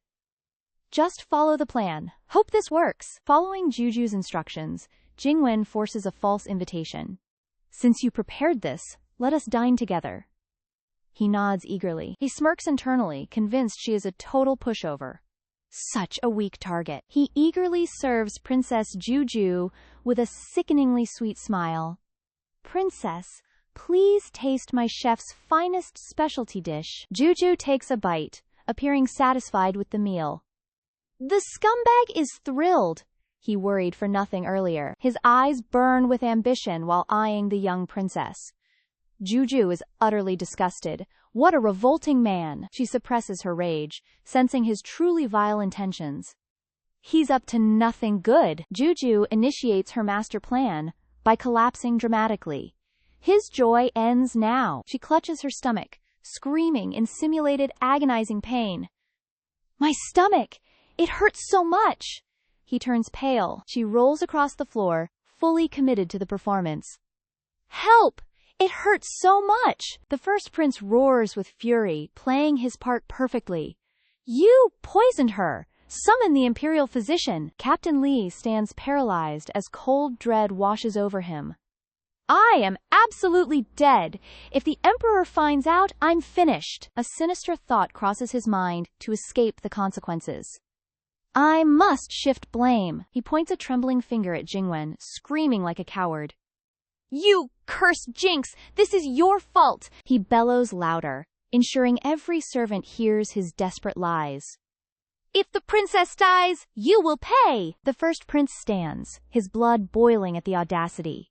Just follow the plan. Hope this works. Following Jiu Jiu's instructions, Jingwen forces a false invitation. Since you prepared this, let us dine together. He nods eagerly. He smirks internally, convinced she is a total pushover. Such a weak target. He eagerly serves Princess Jiu Jiu with a sickeningly sweet smile. Princess, please taste my chef's finest specialty dish. Jiu Jiu takes a bite, appearing satisfied with the meal. The scumbag is thrilled. He worried for nothing earlier. His eyes burn with ambition while eyeing the young princess. Jiu Jiu is utterly disgusted. What a revolting man! She suppresses her rage, sensing his truly vile intentions. He's up to nothing good. Jiu Jiu initiates her master plan by collapsing dramatically. His joy ends now. She clutches her stomach, screaming in simulated agonizing pain. My stomach! It hurts so much! He turns pale. She rolls across the floor, fully committed to the performance. Help! It hurts so much! The first prince roars with fury, playing his part perfectly. You poisoned her! Summon the imperial physician! Captain Li stands paralyzed as cold dread washes over him. I am absolutely dead. If the emperor finds out, I'm finished. A sinister thought crosses his mind to escape the consequences. I must shift blame. He points a trembling finger at Jingwen, screaming like a coward. You cursed jinx! This is your fault! He bellows louder, ensuring every servant hears his desperate lies. If the princess dies, you will pay! The first prince stands, his blood boiling at the audacity.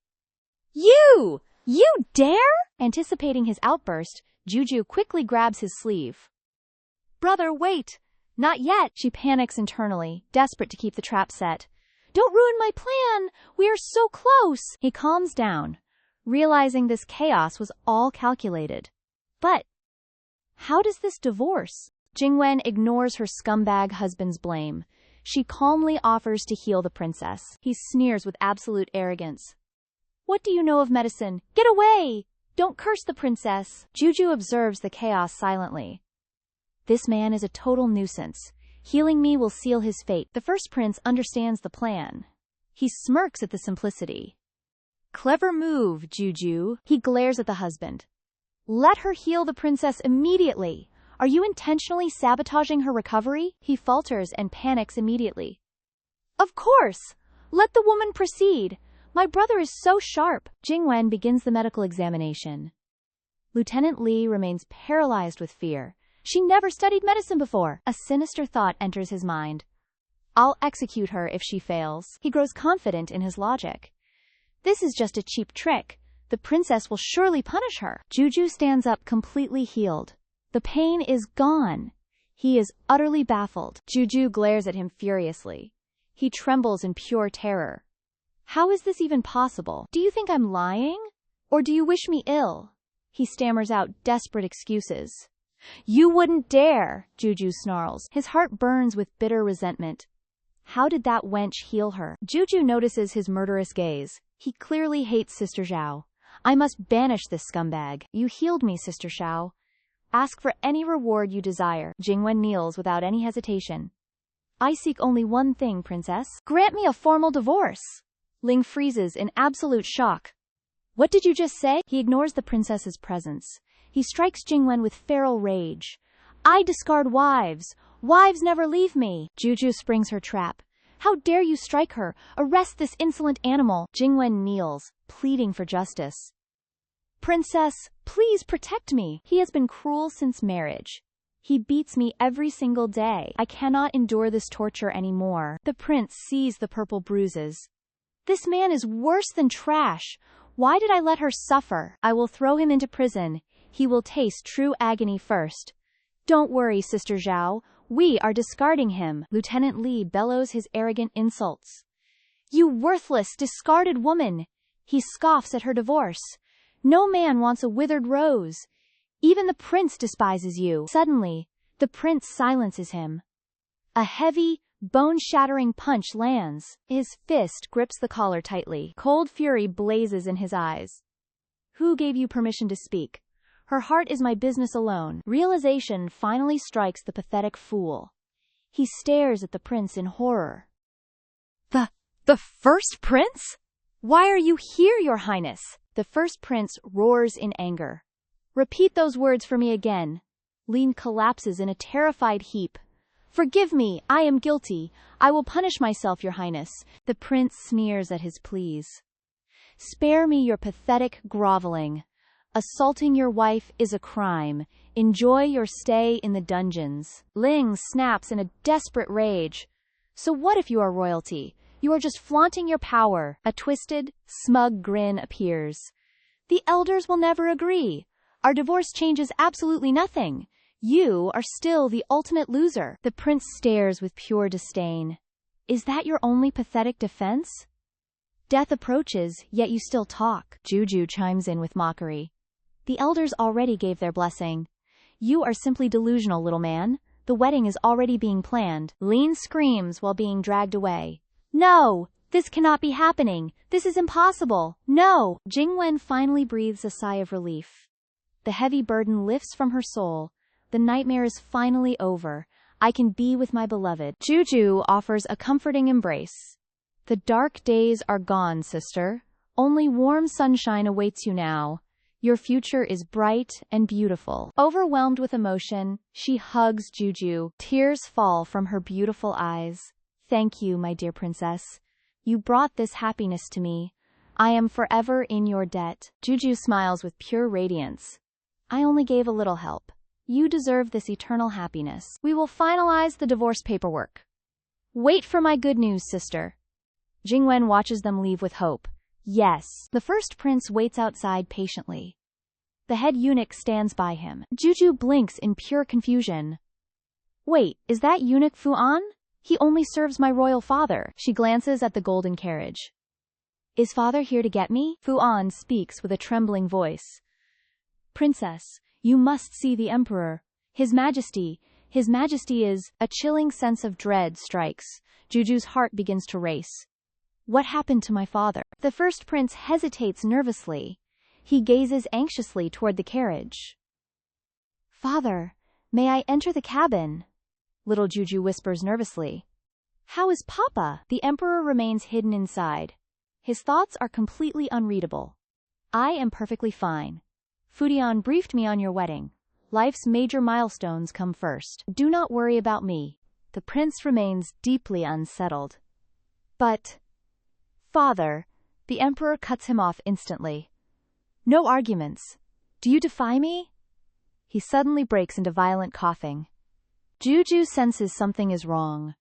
You! You dare? Anticipating his outburst, Jiu Jiu quickly grabs his sleeve. Brother, wait! Not yet! She panics internally, desperate to keep the trap set. Don't ruin my plan! We are so close! He calms down, realizing this chaos was all calculated. But how does this divorce? Jingwen ignores her scumbag husband's blame. She calmly offers to heal the princess. He sneers with absolute arrogance. What do you know of medicine? Get away! Don't curse the princess! Jiu Jiu observes the chaos silently. This man is a total nuisance. Healing me will seal his fate. The first prince understands the plan. He smirks at the simplicity. Clever move, Jiu Jiu. He glares at the husband. Let her heal the princess immediately. Are you intentionally sabotaging her recovery? He falters and panics immediately. Of course! Let the woman proceed. My brother is so sharp. Jingwen begins the medical examination. Lieutenant Li remains paralyzed with fear. She never studied medicine before. A sinister thought enters his mind. I'll execute her if she fails. He grows confident in his logic. This is just a cheap trick. The princess will surely punish her. Jiu Jiu stands up completely healed. The pain is gone. He is utterly baffled. Jiu Jiu glares at him furiously. He trembles in pure terror. How is this even possible? Do you think I'm lying? Or do you wish me ill? He stammers out desperate excuses. You wouldn't dare, Jiu Jiu snarls. His heart burns with bitter resentment. How did that wench heal her? Jiu Jiu notices his murderous gaze. He clearly hates Sister Zhao. I must banish this scumbag. You healed me, Sister Zhao. Ask for any reward you desire. Jingwen kneels without any hesitation. I seek only one thing, princess. Grant me a formal divorce. Ling freezes in absolute shock. What did you just say? He ignores the princess's presence. He strikes Jingwen with feral rage. I discard wives. Wives never leave me. Jiu Jiu springs her trap. How dare you strike her? Arrest this insolent animal. Jingwen kneels, pleading for justice. Princess, please protect me. He has been cruel since marriage. He beats me every single day. I cannot endure this torture anymore. The prince sees the purple bruises. This man is worse than trash. Why did I let her suffer? I will throw him into prison. He will taste true agony first. Don't worry, Sister Zhao. We are discarding him. Lieutenant Li bellows his arrogant insults. You worthless, discarded woman. He scoffs at her divorce. No man wants a withered rose. Even the prince despises you. Suddenly, the prince silences him. A heavy, bone-shattering punch lands. His fist grips the collar tightly. Cold fury blazes in his eyes. Who gave you permission to speak? Her heart is my business alone. Realization finally strikes the pathetic fool. He stares at the prince in horror. The first prince? Why are you here, Your Highness? The first prince roars in anger. Repeat those words for me again. Lin collapses in a terrified heap. Forgive me, I am guilty. I will punish myself, Your Highness. The prince sneers at his pleas. Spare me your pathetic groveling. Assaulting your wife is a crime. Enjoy your stay in the dungeons. Ling snaps in a desperate rage. So what if you are royalty? You are just flaunting your power. A twisted, smug grin appears. The elders will never agree. Our divorce changes absolutely nothing. You are still the ultimate loser. The prince stares with pure disdain. Is that your only pathetic defense? Death approaches, yet you still talk. Jiu Jiu chimes in with mockery. The elders already gave their blessing. You are simply delusional, little man. The wedding is already being planned. Lin screams while being dragged away. No! This cannot be happening. This is impossible. No! Jingwen finally breathes a sigh of relief. The heavy burden lifts from her soul. The nightmare is finally over. I can be with my beloved. Jiu Jiu offers a comforting embrace. The dark days are gone, sister. Only warm sunshine awaits you now. Your future is bright and beautiful. Overwhelmed with emotion, she hugs Jiu Jiu. Tears fall from her beautiful eyes. Thank you, my dear princess. You brought this happiness to me. I am forever in your debt. Jiu Jiu smiles with pure radiance. I only gave a little help. You deserve this eternal happiness. We will finalize the divorce paperwork. Wait for my good news, sister. Jingwen watches them leave with hope. Yes. The first prince waits outside patiently. The head eunuch stands by him. Jiu Jiu blinks in pure confusion. Wait, is that eunuch Fu-an? He only serves my royal father. She glances at the golden carriage. Is father here to get me? Fu-an speaks with a trembling voice. Princess, you must see the emperor. His Majesty is... A chilling sense of dread strikes. Jiu Jiu's heart begins to race. What happened to my father? The first prince hesitates nervously. He gazes anxiously toward the carriage. Father, may I enter the cabin? Little Jiu Jiu whispers nervously. How is Papa? The emperor remains hidden inside. His thoughts are completely unreadable. I am perfectly fine. Fudian briefed me on your wedding. Life's major milestones come first. Do not worry about me. The prince remains deeply unsettled. But, father, the emperor cuts him off instantly. No arguments. Do you defy me? He suddenly breaks into violent coughing. Jiu Jiu senses something is wrong.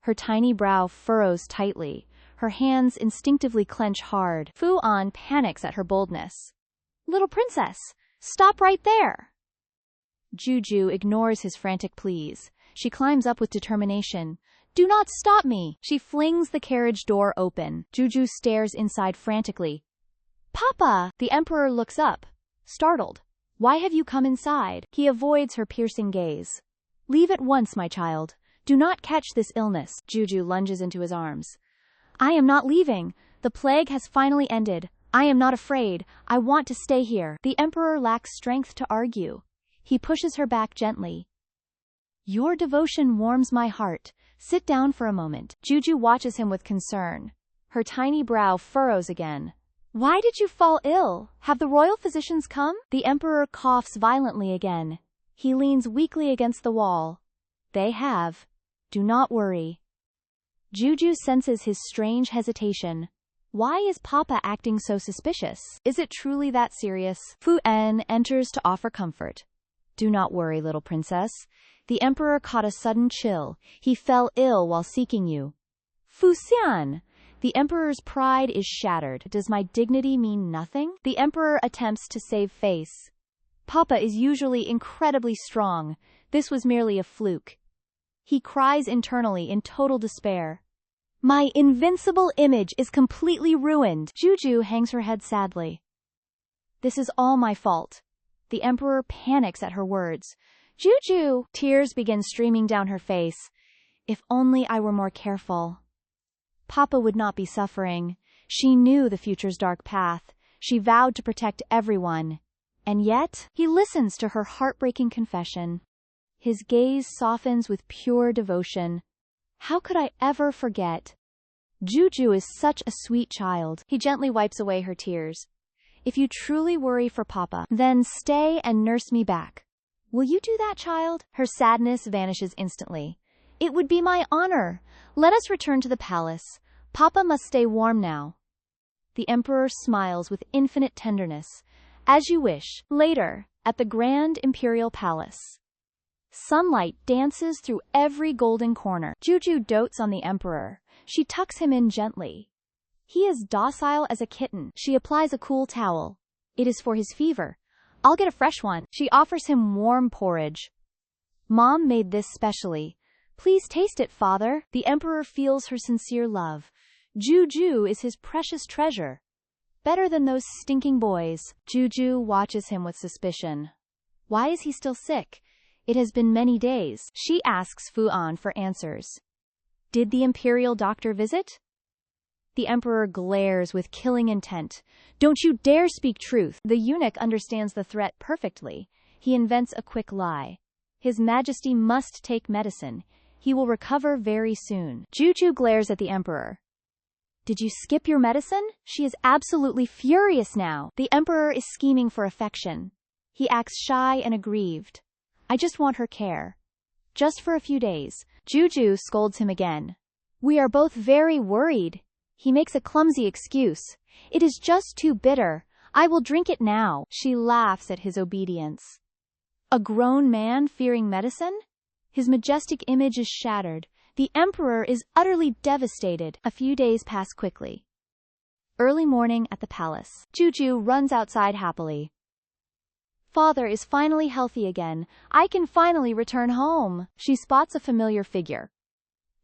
Her tiny brow furrows tightly. Her hands instinctively clench hard. Fu An panics at her boldness. Little princess, stop right there! Jiu Jiu ignores his frantic pleas. She climbs up with determination. Do not stop me! She flings the carriage door open. Jiu Jiu stares inside frantically. Papa! The emperor looks up, startled. Why have you come inside? He avoids her piercing gaze. Leave at once, my child. Do not catch this illness. Jiu Jiu lunges into his arms. I am not leaving. The plague has finally ended. I am not afraid. I want to stay here. The emperor lacks strength to argue. He pushes her back gently. Your devotion warms my heart. Sit down for a moment. Jiu Jiu watches him with concern. Her tiny brow furrows again. Why did you fall ill? Have the royal physicians come? The emperor coughs violently again. He leans weakly against the wall. They have. Do not worry. Jiu Jiu senses his strange hesitation. Why is Papa acting so suspicious? Is it truly that serious? Fu En enters to offer comfort. Do not worry, little princess. The emperor caught a sudden chill. He fell ill while seeking you. Fu Xian! The emperor's pride is shattered. Does my dignity mean nothing? The emperor attempts to save face. Papa is usually incredibly strong. This was merely a fluke. He cries internally in total despair. My invincible image is completely ruined. Jiu Jiu hangs her head sadly. This is all my fault. The emperor panics at her words. Jiu Jiu! Tears begin streaming down her face. If only I were more careful. Papa would not be suffering. She knew the future's dark path. She vowed to protect everyone. And yet, he listens to her heartbreaking confession. His gaze softens with pure devotion. How could I ever forget? Jiu Jiu is such a sweet child. He gently wipes away her tears. If you truly worry for Papa, then stay and nurse me back. Will you do that, child? Her sadness vanishes instantly. It would be my honor. Let us return to the palace. Papa must stay warm now. The emperor smiles with infinite tenderness. As you wish. Later, at the Grand Imperial Palace. Sunlight dances through every golden corner. Jiu Jiu dotes on the emperor. She tucks him in gently. He is docile as a kitten. She applies a cool towel. It is for his fever. I'll get a fresh one. She offers him warm porridge. Mom made this specially. Please taste it, father. The emperor feels her sincere love. Jiu Jiu is his precious treasure. Better than those stinking boys. Jiu Jiu watches him with suspicion. Why is he still sick? It has been many days. She asks Fu An for answers. Did the imperial doctor visit? The emperor glares with killing intent. Don't you dare speak truth. The eunuch understands the threat perfectly. He invents a quick lie. His Majesty must take medicine. He will recover very soon. Jiu Jiu glares at the emperor. Did you skip your medicine? She is absolutely furious now. The emperor is scheming for affection. He acts shy and aggrieved. I just want her care. Just for a few days. Jiu Jiu scolds him again. We are both very worried. He makes a clumsy excuse. It is just too bitter. I will drink it now. She laughs at his obedience. A grown man fearing medicine? His majestic image is shattered. The emperor is utterly devastated. A few days pass quickly. Early morning at the palace. Jiu Jiu runs outside happily. Father is finally healthy again. I can finally return home. She spots a familiar figure.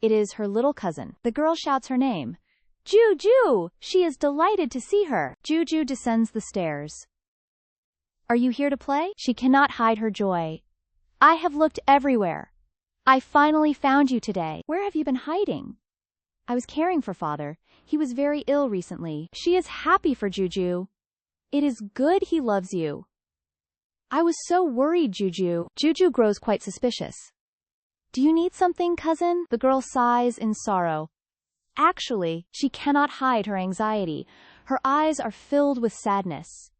It is her little cousin. The girl shouts her name. Jiu Jiu! She is delighted to see her. Jiu Jiu descends the stairs. Are you here to play? She cannot hide her joy. I have looked everywhere. I finally found you today. Where have you been hiding? I was caring for father. He was very ill recently. She is happy for Jiu Jiu. It is good he loves you. I was so worried, Jiu Jiu. Jiu Jiu grows quite suspicious. Do you need something, cousin? The girl sighs in sorrow. Actually, she cannot hide her anxiety. Her eyes are filled with sadness.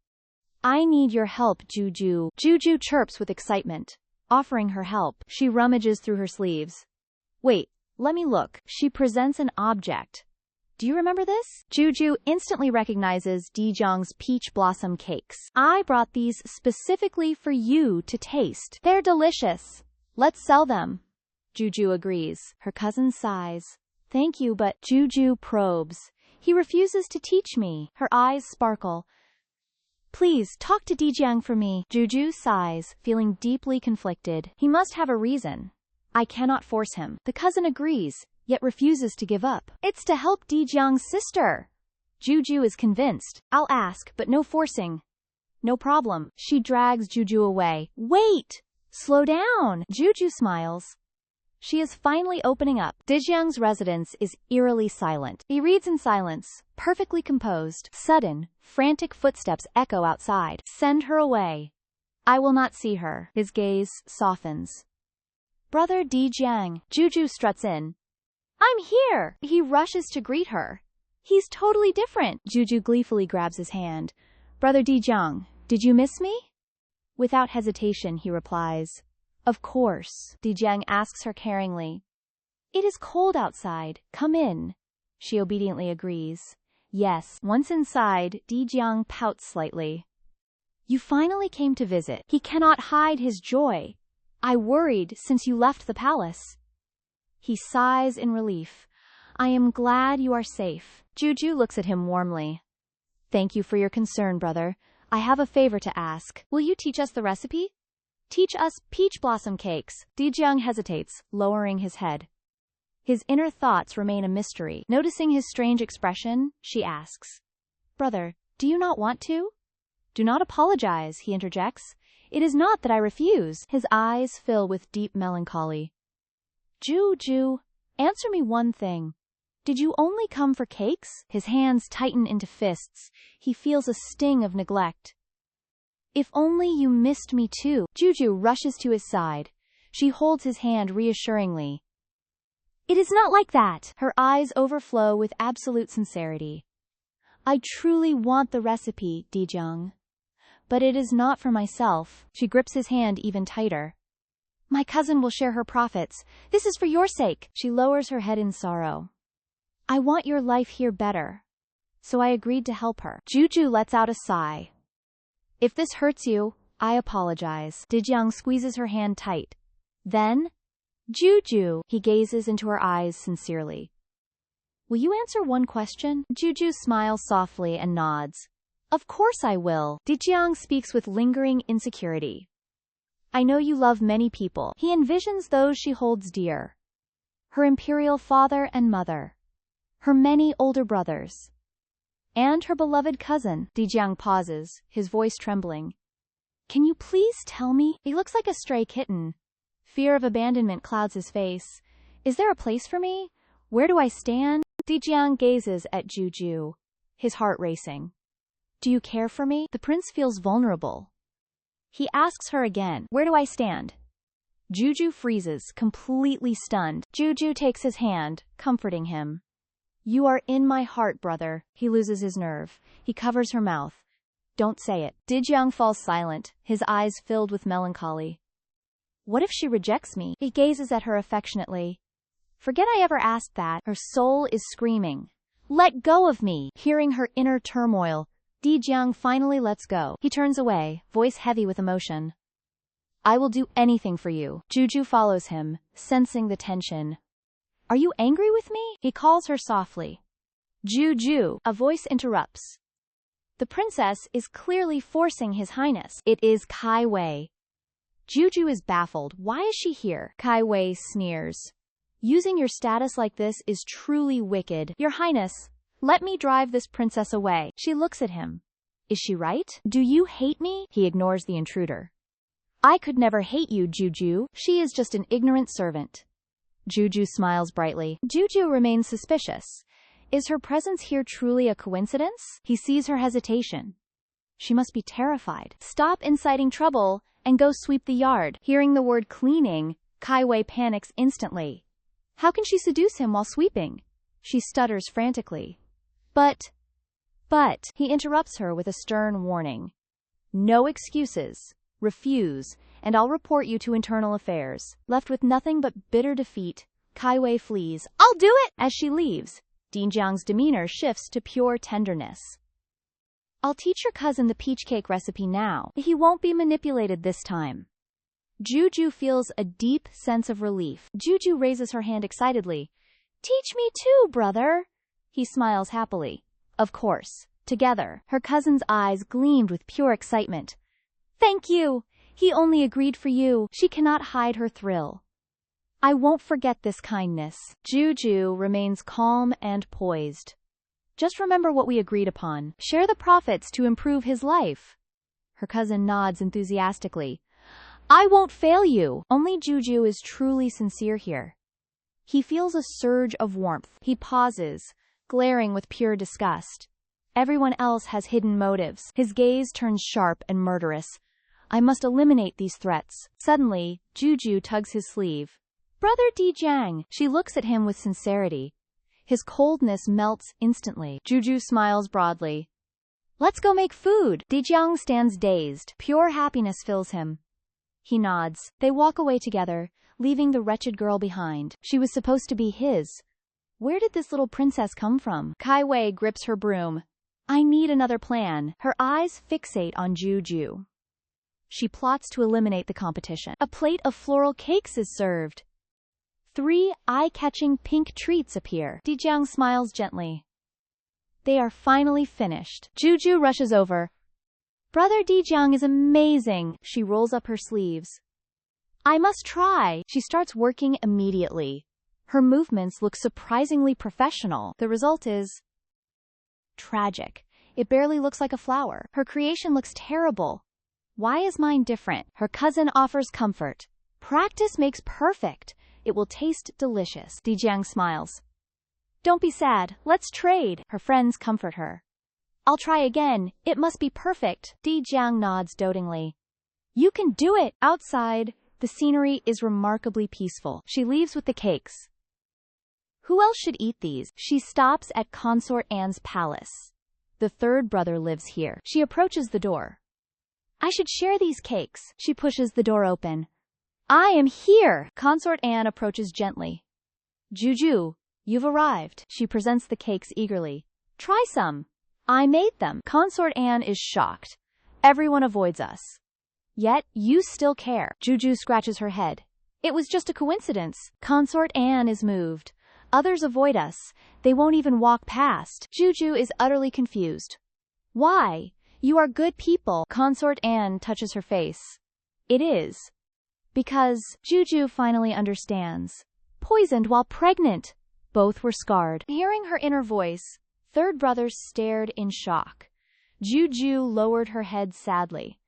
I need your help, Jiu Jiu. Jiu Jiu chirps with excitement, offering her help. She rummages through her sleeves. Wait, let me look. She presents an object. Do you remember this? Jiu Jiu instantly recognizes Daejeong's peach blossom cakes. I brought these specifically for you to taste. They're delicious. Let's sell them. Jiu Jiu agrees. Her cousin sighs. Thank you, but Jiu Jiu probes. He refuses to teach me. Her eyes sparkle. Please, talk to Daejeong for me. Jiu Jiu sighs, feeling deeply conflicted. He must have a reason. I cannot force him. The cousin agrees, yet refuses to give up. It's to help Daejeong's sister. Jiu Jiu is convinced. I'll ask, but no forcing. No problem. She drags Jiu Jiu away. Wait! Slow down! Jiu Jiu smiles. She is finally opening up. Daejeong's residence is eerily silent. He reads in silence, perfectly composed. Sudden, frantic footsteps echo outside. Send her away. I will not see her. His gaze softens. Brother Daejeong. Jiu Jiu struts in. I'm here! He rushes to greet her. He's totally different. Jiu Jiu gleefully grabs his hand. Brother Daejeong, did you miss me? Without hesitation, he replies. Of course. Daejeong asks her caringly. It is cold outside. Come in. She obediently agrees. Yes. Once inside, Daejeong pouts slightly. You finally came to visit. He cannot hide his joy. I worried since you left the palace. He sighs in relief. I am glad you are safe. Jiu Jiu looks at him warmly. Thank you for your concern, brother. I have a favor to ask. Will you teach us the recipe? Teach us peach blossom cakes. Daejeong hesitates, lowering his head. His inner thoughts remain a mystery. Noticing his strange expression, she asks. Brother, do you not want to? Do not apologize, he interjects. It is not that I refuse. His eyes fill with deep melancholy. Jiu Jiu, answer me one thing. Did you only come for cakes? His hands tighten into fists. He feels a sting of neglect. If only you missed me too. Jiu Jiu rushes to his side. She holds his hand reassuringly. It is not like that. Her eyes overflow with absolute sincerity. I truly want the recipe, Daejeong. But it is not for myself. She grips his hand even tighter. My cousin will share her profits. This is for your sake. She lowers her head in sorrow. I want your life here better. So I agreed to help her. Jiu Jiu lets out a sigh. If this hurts you, I apologize. Daejeong squeezes her hand tight. Then, Jiu Jiu, he gazes into her eyes sincerely. Will you answer one question? Jiu Jiu smiles softly and nods. Of course I will. Daejeong speaks with lingering insecurity. I know you love many people. He envisions those she holds dear. Her imperial father and mother. Her many older brothers. And her beloved cousin. Daejeong pauses, his voice trembling. Can you please tell me? He looks like a stray kitten. Fear of abandonment clouds his face. Is there a place for me? Where do I stand? Daejeong gazes at Jiu Jiu, his heart racing. Do you care for me? The prince feels vulnerable. He asks her again. Where do I stand? Jiu Jiu freezes, completely stunned. Jiu Jiu takes his hand, comforting him. You are in my heart, brother. He loses his nerve. He covers her mouth. Don't say it. Daejeong falls silent, his eyes filled with melancholy. What if she rejects me? He gazes at her affectionately. Forget I ever asked that. Her soul is screaming. Let go of me. Hearing her inner turmoil, Daejeong finally lets go. He turns away, voice heavy with emotion. I will do anything for you. Jiu Jiu follows him, sensing the tension. Are you angry with me? He calls her softly. Jiu Jiu, a voice interrupts. The princess is clearly forcing his highness. It is Kai Wei. Jiu Jiu is baffled. Why is she here? Kai Wei sneers. Using your status like this is truly wicked. Your highness, let me drive this princess away. She looks at him. Is she right? Do you hate me? He ignores the intruder. I could never hate you, Jiu Jiu. She is just an ignorant servant. Jiu Jiu smiles brightly. Jiu Jiu remains suspicious. Is her presence here truly a coincidence? He sees her hesitation. She must be terrified. Stop inciting trouble and go sweep the yard. Hearing the word cleaning, Kai Wei panics instantly. How can she seduce him while sweeping? She stutters frantically. But, he interrupts her with a stern warning. No excuses. Refuse, and I'll report you to internal affairs. Left with nothing but bitter defeat, Kaiwei flees. I'll do it! As she leaves, Dinjiang's demeanor shifts to pure tenderness. I'll teach your cousin the peach cake recipe now. He won't be manipulated this time. Jiu Jiu feels a deep sense of relief. Jiu Jiu raises her hand excitedly. Teach me too, brother. He smiles happily. Of course. Together, her cousin's eyes gleamed with pure excitement. Thank you. He only agreed for you. She cannot hide her thrill. I won't forget this kindness. Jiu Jiu remains calm and poised. Just remember what we agreed upon. Share the profits to improve his life. Her cousin nods enthusiastically. I won't fail you. Only Jiu Jiu is truly sincere here. He feels a surge of warmth. He pauses, glaring with pure disgust. Everyone else has hidden motives. His gaze turns sharp and murderous. I must eliminate these threats. Suddenly, Jiu Jiu tugs his sleeve. Brother Dijiang. She looks at him with sincerity. His coldness melts instantly. Jiu Jiu smiles broadly. Let's go make food. Dijiang stands dazed. Pure happiness fills him. He nods. They walk away together, leaving the wretched girl behind. She was supposed to be his. Where did this little princess come from? Kaiwei grips her broom. I need another plan. Her eyes fixate on Jiu Jiu. She plots to eliminate the competition. A plate of floral cakes is served. 3 eye-catching pink treats appear. Dijiang smiles gently. They are finally finished. Jiu Jiu rushes over. Brother Dijiang is amazing. She rolls up her sleeves. I must try. She starts working immediately. Her movements look surprisingly professional. The result is tragic. It barely looks like a flower. Her creation looks terrible. Why is mine different? Her cousin offers comfort. Practice makes perfect. It will taste delicious. Dijiang smiles. Don't be sad. Let's trade. Her friends comfort her. I'll try again. It must be perfect. Dijiang nods dotingly. You can do it. Outside, the scenery is remarkably peaceful. She leaves with the cakes. Who else should eat these? She stops at Consort Anne's palace. The third brother lives here. She approaches the door. I should share these cakes. She pushes the door open. I am here. Consort Anne approaches gently. Jiu Jiu, you've arrived. She presents the cakes eagerly. Try some. I made them. Consort Anne is shocked. Everyone avoids us. Yet, you still care. Jiu Jiu scratches her head. It was just a coincidence. Consort Anne is moved. Others avoid us. They won't even walk past. Jiu Jiu is utterly confused. Why? You are good people. Consort Anne touches her face. It is. Because Jiu Jiu finally understands. Poisoned while pregnant. Both were scarred. Hearing her inner voice, third brothers stared in shock. Jiu Jiu lowered her head sadly.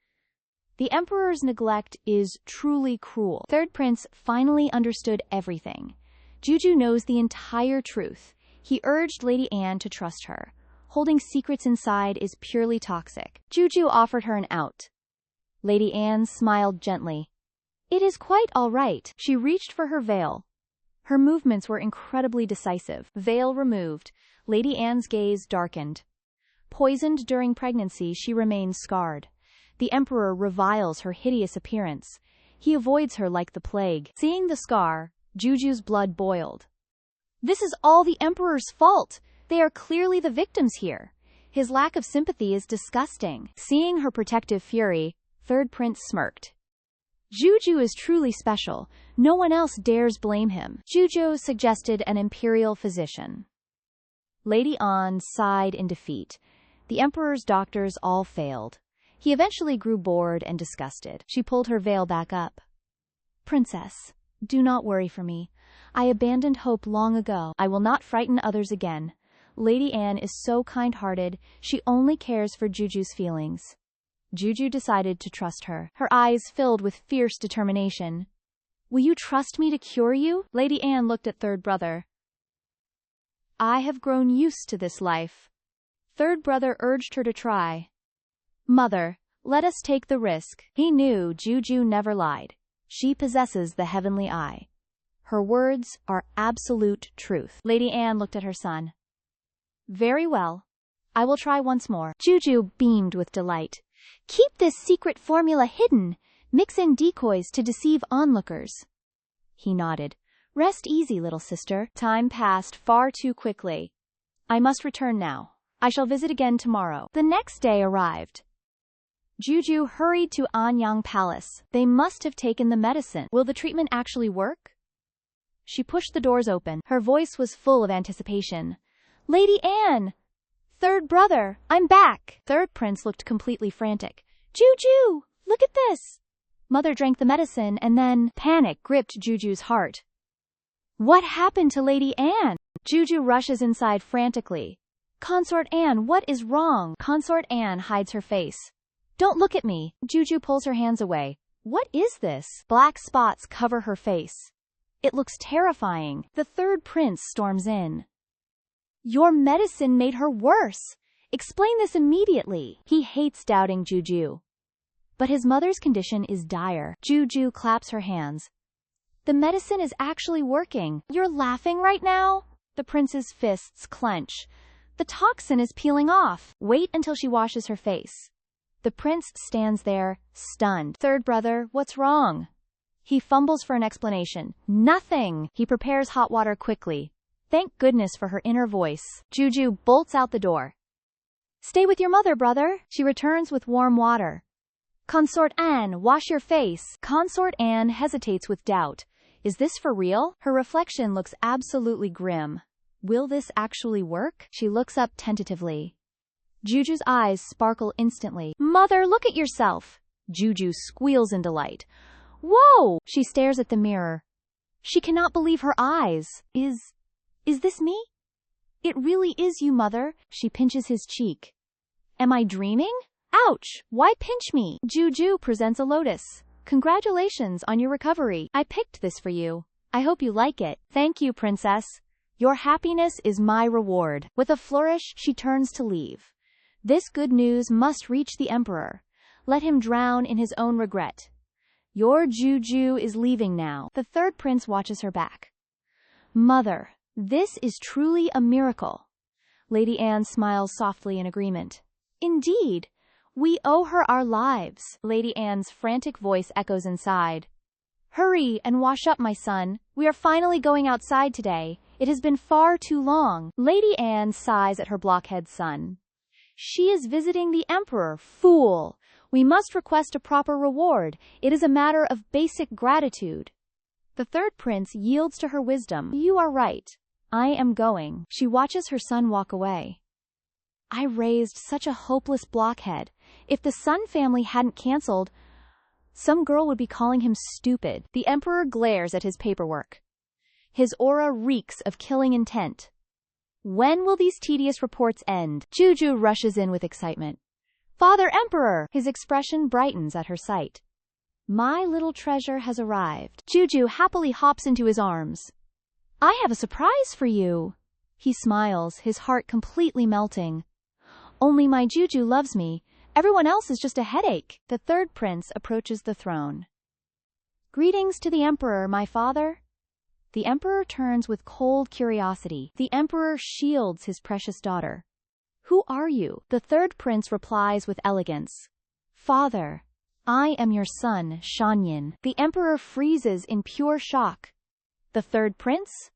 The Emperor's neglect is truly cruel. Third prince finally understood everything. Jiu Jiu knows the entire truth. He urged Lady Anne to trust her. Holding secrets inside is purely toxic. Jiu Jiu offered her an out. Lady Anne smiled gently. It is quite all right. She reached for her veil. Her movements were incredibly decisive. Veil removed. Lady Anne's gaze darkened. Poisoned during pregnancy, she remains scarred. The Emperor reviles her hideous appearance. He avoids her like the plague. Seeing the scar, Jiu Jiu's blood boiled. This is all the Emperor's fault. They are clearly the victims here. His lack of sympathy is disgusting. Seeing her protective fury, third prince smirked. Jiu Jiu is truly special. No one else dares blame him. Jiu Jiu suggested an imperial physician. Lady An sighed in defeat. The Emperor's doctors all failed. He eventually grew bored and disgusted. She pulled her veil back up. Princess, do not worry for me. I abandoned hope long ago. I will not frighten others again. Lady Anne is so kind-hearted. She only cares for Jiu Jiu's feelings. Jiu Jiu decided to trust her. Her eyes filled with fierce determination. Will you trust me to cure you? Lady Anne looked at third brother. I have grown used to this life. Third brother urged her to try. Mother, let us take the risk. He knew Jiu Jiu never lied. She possesses the heavenly eye. Her words are absolute truth. Lady Anne looked at her son. Very well. I will try once more. Jiu Jiu beamed with delight. Keep this secret formula hidden. Mix in decoys to deceive onlookers. He nodded. Rest easy, little sister. Time passed far too quickly. I must return now. I shall visit again tomorrow. The next day arrived. Jiu Jiu hurried to Anyang Palace. They must have taken the medicine. Will the treatment actually work? She pushed the doors open. Her voice was full of anticipation. Lady Anne! Third brother, I'm back! Third prince looked completely frantic. Jiu Jiu! Look at this! Mother drank the medicine and then panic gripped Jiu Jiu's heart. What happened to Lady Anne? Jiu Jiu rushes inside frantically. Consort Anne, what is wrong? Consort Anne hides her face. Don't look at me. Jiu Jiu pulls her hands away. What is this? Black spots cover her face. It looks terrifying. The third prince storms in. Your medicine made her worse. Explain this immediately. He hates doubting Jiu Jiu. But his mother's condition is dire. Jiu Jiu claps her hands. The medicine is actually working. You're laughing right now? The prince's fists clench. The toxin is peeling off. Wait until she washes her face. The prince stands there, stunned. Third brother, what's wrong? He fumbles for an explanation. Nothing! He prepares hot water quickly. Thank goodness for her inner voice. Jiu Jiu bolts out the door. Stay with your mother, brother. She returns with warm water. Consort Anne, wash your face. Consort Anne hesitates with doubt. Is this for real? Her reflection looks absolutely grim. Will this actually work? She looks up tentatively. Jiu Jiu's eyes sparkle instantly. Mother, look at yourself! Jiu Jiu squeals in delight. Whoa! She stares at the mirror. She cannot believe her eyes. Is this me? It really is you, mother. She pinches his cheek. Am I dreaming? Ouch! Why pinch me? Jiu Jiu presents a lotus. Congratulations on your recovery. I picked this for you. I hope you like it. Thank you, princess. Your happiness is my reward. With a flourish, she turns to leave. This good news must reach the emperor. Let him drown in his own regret. Your Jiu Jiu is leaving now. The third prince watches her back. Mother, this is truly a miracle. Lady Anne smiles softly in agreement. Indeed. We owe her our lives. Lady Anne's frantic voice echoes inside. Hurry and wash up, my son. We are finally going outside today. It has been far too long. Lady Anne sighs at her blockhead son. She is visiting the emperor, fool. We must request a proper reward. It is a matter of basic gratitude. The third prince yields to her wisdom. You are right. I am going. She watches her son walk away. I raised such a hopeless blockhead. If the Sun family hadn't cancelled, some girl would be calling him stupid. The emperor glares at his paperwork. His aura reeks of killing intent. When will these tedious reports end? Jiu Jiu rushes in with excitement. Father Emperor! His expression brightens at her sight. My little treasure has arrived. Jiu Jiu happily hops into his arms. I have a surprise for you. He smiles, his heart completely melting. Only my Jiu Jiu loves me. Everyone else is just a headache. The third prince approaches the throne. Greetings to the emperor, my father. The emperor turns with cold curiosity. The emperor shields his precious daughter. Who are you? The third prince replies with elegance. Father, I am your son, Shanyin. The emperor freezes in pure shock. The third prince?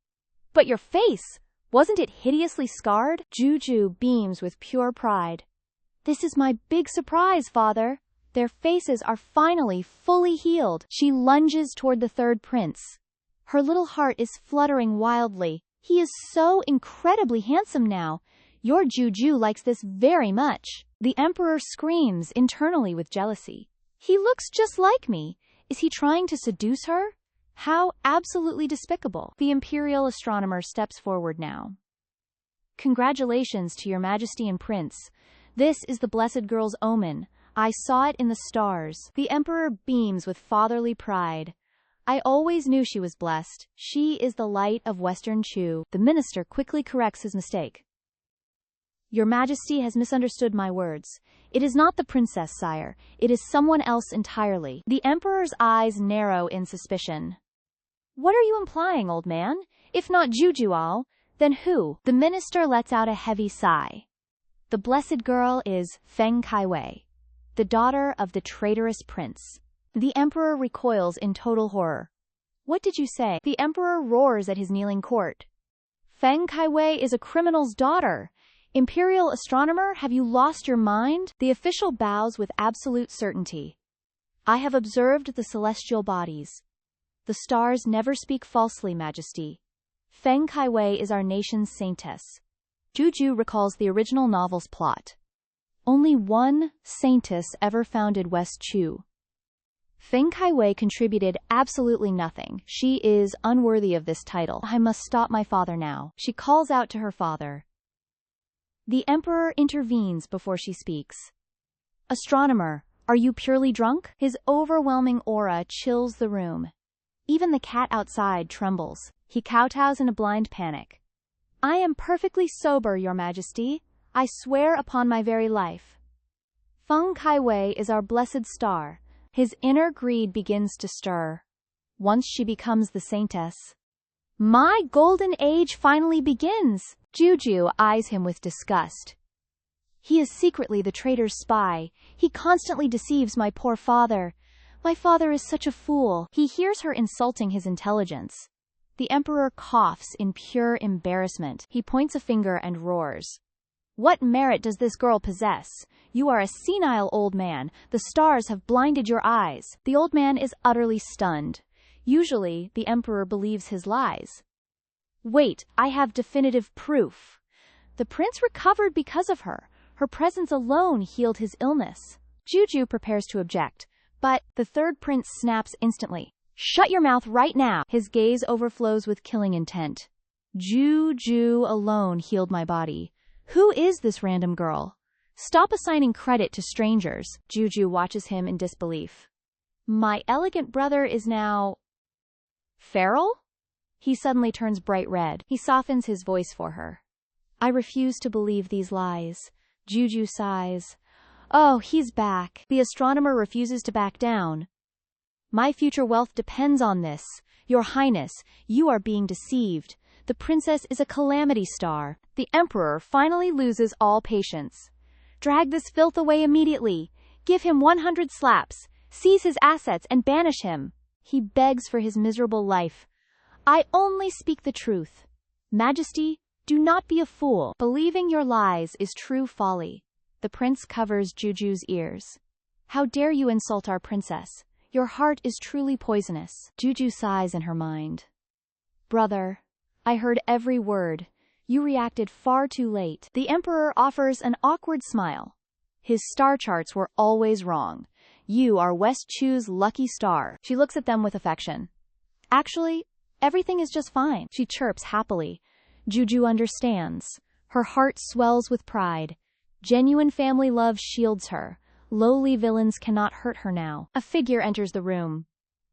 But your face! Wasn't it hideously scarred? Jiu Jiu beams with pure pride. This is my big surprise, father. Their faces are finally fully healed. She lunges toward the third prince. Her little heart is fluttering wildly. He is so incredibly handsome now. Your Jiu Jiu likes this very much. The emperor screams internally with jealousy. He looks just like me. Is he trying to seduce her? How absolutely despicable. The imperial astronomer steps forward now. Congratulations to your majesty and prince. This is the blessed girl's omen. I saw it in the stars. The emperor beams with fatherly pride. I always knew she was blessed. She is the light of Western Chu. The minister quickly corrects his mistake. Your majesty has misunderstood my words. It is not the princess, sire. It is someone else entirely. The emperor's eyes narrow in suspicion. What are you implying, old man? If not Jiu Jiu, then who? The minister lets out a heavy sigh. The blessed girl is Feng Kaiwei. the daughter of the traitorous prince. The emperor recoils in total horror. What did you say? The emperor roars at his kneeling court. Feng Kaiwei is a criminal's daughter. Imperial astronomer, have you lost your mind? The official bows with absolute certainty. I have observed the celestial bodies. The stars never speak falsely, Majesty. Feng Kaiwei is our nation's saintess. Jiu Jiu recalls the original novel's plot. Only one saintess ever founded West Chu. Feng Kaiwei contributed absolutely nothing. She is unworthy of this title. I must stop my father now. She calls out to her father. The emperor intervenes before she speaks. Astronomer, are you purely drunk? His overwhelming aura chills the room. Even the cat outside trembles. He kowtows in a blind panic. I am perfectly sober, Your Majesty. I swear upon my very life. Feng Kaiwei is our blessed star. His inner greed begins to stir. Once she becomes the saintess, my golden age finally begins. Jiu Jiu eyes him with disgust. He is secretly the traitor's spy. He constantly deceives my poor father. My father is such a fool. He hears her insulting his intelligence. The emperor coughs in pure embarrassment. He points a finger and roars. What merit does this girl possess? You are a senile old man. The stars have blinded your eyes. The old man is utterly stunned. Usually, the emperor believes his lies. Wait, I have definitive proof. The prince recovered because of her. Her presence alone healed his illness. Jiu Jiu prepares to object, but the third prince snaps instantly. Shut your mouth right now. His gaze overflows with killing intent. Jiu Jiu alone healed my body. Who is this random girl? Stop assigning credit to strangers. Jiu Jiu watches him in disbelief. My elegant brother is now feral? He suddenly turns bright red. He softens his voice for her. I refuse to believe these lies. Jiu Jiu sighs. Oh, he's back. The astronomer refuses to back down. My future wealth depends on this. Your Highness, you are being deceived. The princess is a calamity star. The emperor finally loses all patience. Drag this filth away immediately. Give him 100 slaps. Seize his assets and banish him. He begs for his miserable life. I only speak the truth. Majesty, do not be a fool. Believing your lies is true folly. The prince covers Jiu Jiu's ears. How dare you insult our princess? Your heart is truly poisonous. Jiu Jiu sighs in her mind. Brother, I heard every word. You reacted far too late. The emperor offers an awkward smile. His star charts were always wrong. You are West Chu's lucky star. She looks at them with affection. Actually, everything is just fine. She chirps happily. Jiu Jiu understands. Her heart swells with pride. Genuine family love shields her. Lowly villains cannot hurt her now. A figure enters the room.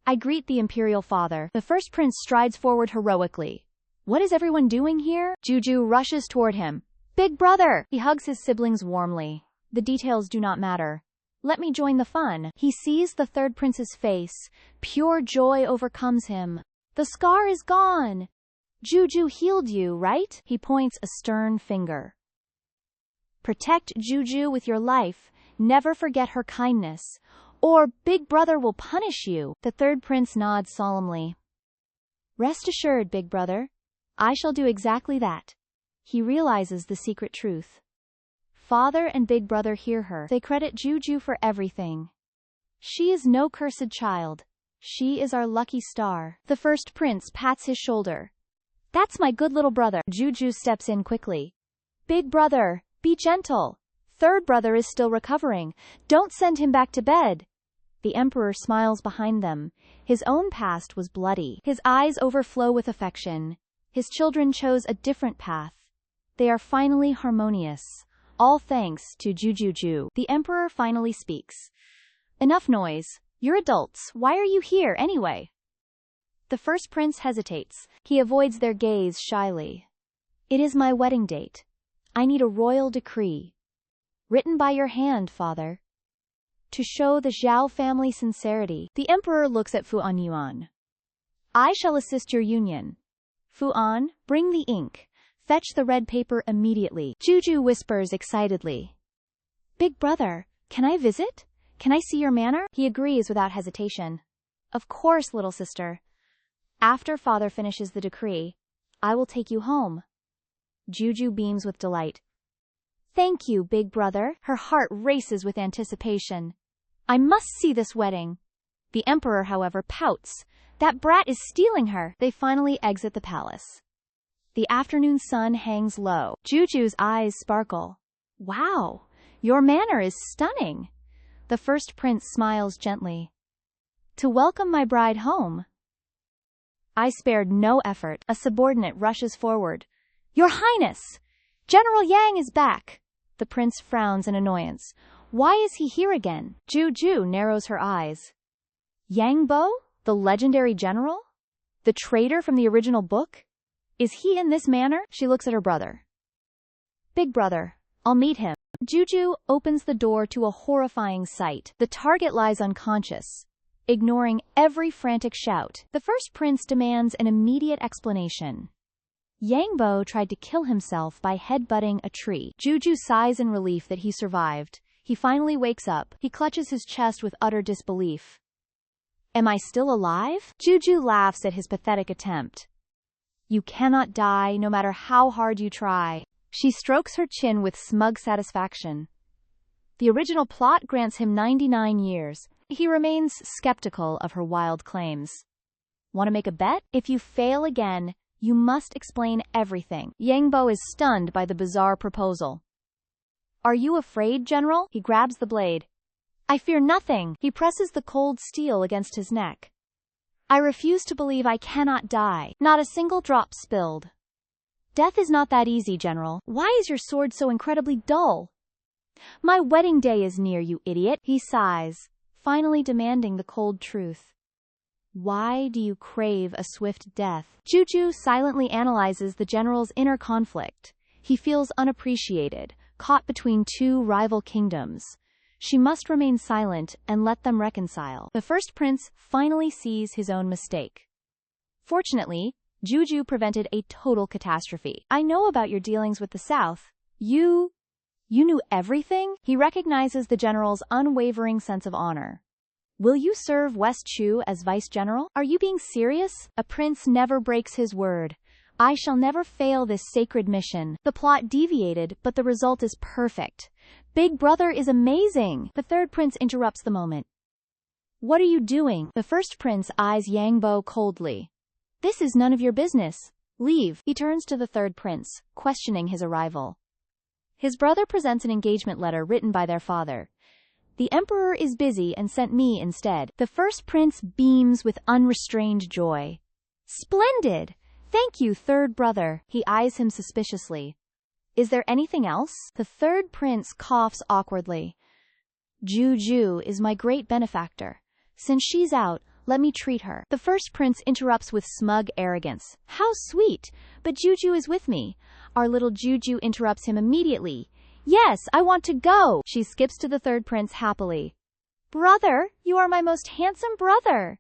I greet the imperial father. The first prince strides forward heroically. What is everyone doing here? Jiu Jiu rushes toward him. Big brother! He hugs his siblings warmly. The details do not matter. Let me join the fun. He sees the third prince's face. Pure joy overcomes him. The scar is gone. Jiu Jiu healed you, right? He points a stern finger. Protect Jiu Jiu with your life. Never forget her kindness. Or Big Brother will punish you. The third prince nods solemnly. Rest assured, Big Brother. I shall do exactly that. He realizes the secret truth. Father and Big Brother hear her. They credit Jiu Jiu for everything. She is no cursed child. She is our lucky star. The first prince pats his shoulder. That's my good little brother. Jiu Jiu steps in quickly. Big Brother, be gentle. Third brother is still recovering. Don't send him back to bed. The emperor smiles behind them. His own past was bloody. His eyes overflow with affection. His children chose a different path. They are finally harmonious. All thanks to Jiu Jiu. The emperor finally speaks. Enough noise. You're adults. Why are you here anyway? The first prince hesitates. He avoids their gaze shyly. It is my wedding date. I need a royal decree. Written by your hand, father. To show the Zhao family sincerity, the emperor looks at Fu An Yuan. I shall assist your union. Fu An, bring the ink. Fetch the red paper immediately. Jiu Jiu whispers excitedly. Big brother, can I visit? Can I see your manor? He agrees without hesitation. Of course, little sister. After father finishes the decree, I will take you home. Jiu Jiu beams with delight. Thank you, big brother. Her heart races with anticipation. I must see this wedding. The emperor, however, pouts. That brat is stealing her. They finally exit the palace. The afternoon sun hangs low. Jiu Jiu's eyes sparkle. Wow, your manor is stunning. The first prince smiles gently. To welcome my bride home. I spared no effort. A subordinate rushes forward. Your Highness! General Yang is back. The prince frowns in annoyance. Why is he here again? Jiu Jiu narrows her eyes. Yang Bo? The legendary general? The traitor from the original book? Is he in this manor? She looks at her brother. Big brother, I'll meet him. Jiu Jiu opens the door to a horrifying sight. The target lies unconscious, ignoring every frantic shout. The first prince demands an immediate explanation. Yang Bo tried to kill himself by headbutting a tree. Jiu Jiu sighs in relief that he survived. He finally wakes up. He clutches his chest with utter disbelief. Am I still alive? Jiu Jiu laughs at his pathetic attempt. You cannot die no matter how hard you try. She strokes her chin with smug satisfaction. The original plot grants him 99 years. He remains skeptical of her wild claims. Want to make a bet? If you fail again, you must explain everything. Yang Bo is stunned by the bizarre proposal. Are you afraid, General? He grabs the blade. I fear nothing. He presses the cold steel against his neck. I refuse to believe I cannot die. Not a single drop spilled. Death is not that easy, General. Why is your sword so incredibly dull? My wedding day is near, you idiot. He sighs, finally demanding the cold truth. Why do you crave a swift death? Jiu Jiu silently analyzes the general's inner conflict. He feels unappreciated, caught between two rival kingdoms. She must remain silent and let them reconcile. The first prince finally sees his own mistake. Fortunately, Jiu Jiu prevented a total catastrophe. I know about your dealings with the South. You knew everything? He recognizes the general's unwavering sense of honor. Will you serve West Chu as vice general? Are you being serious? A prince never breaks his word. I shall never fail this sacred mission. The plot deviated, but the result is perfect. Big brother is amazing. The third prince interrupts the moment. What are you doing? The first prince eyes Yang Bo coldly. This is none of your business. Leave. He turns to the third prince, questioning his arrival. His brother presents an engagement letter written by their father. The emperor is busy and sent me instead. The first prince beams with unrestrained joy. Splendid! Thank you, third brother. He eyes him suspiciously. Is there anything else? The third prince coughs awkwardly. Jiu Jiu is my great benefactor. Since she's out, let me treat her. The first prince interrupts with smug arrogance. How sweet! But Jiu Jiu is with me. Our little Jiu Jiu interrupts him immediately. Yes, I want to go. She skips to the third prince happily. Brother, you are my most handsome brother.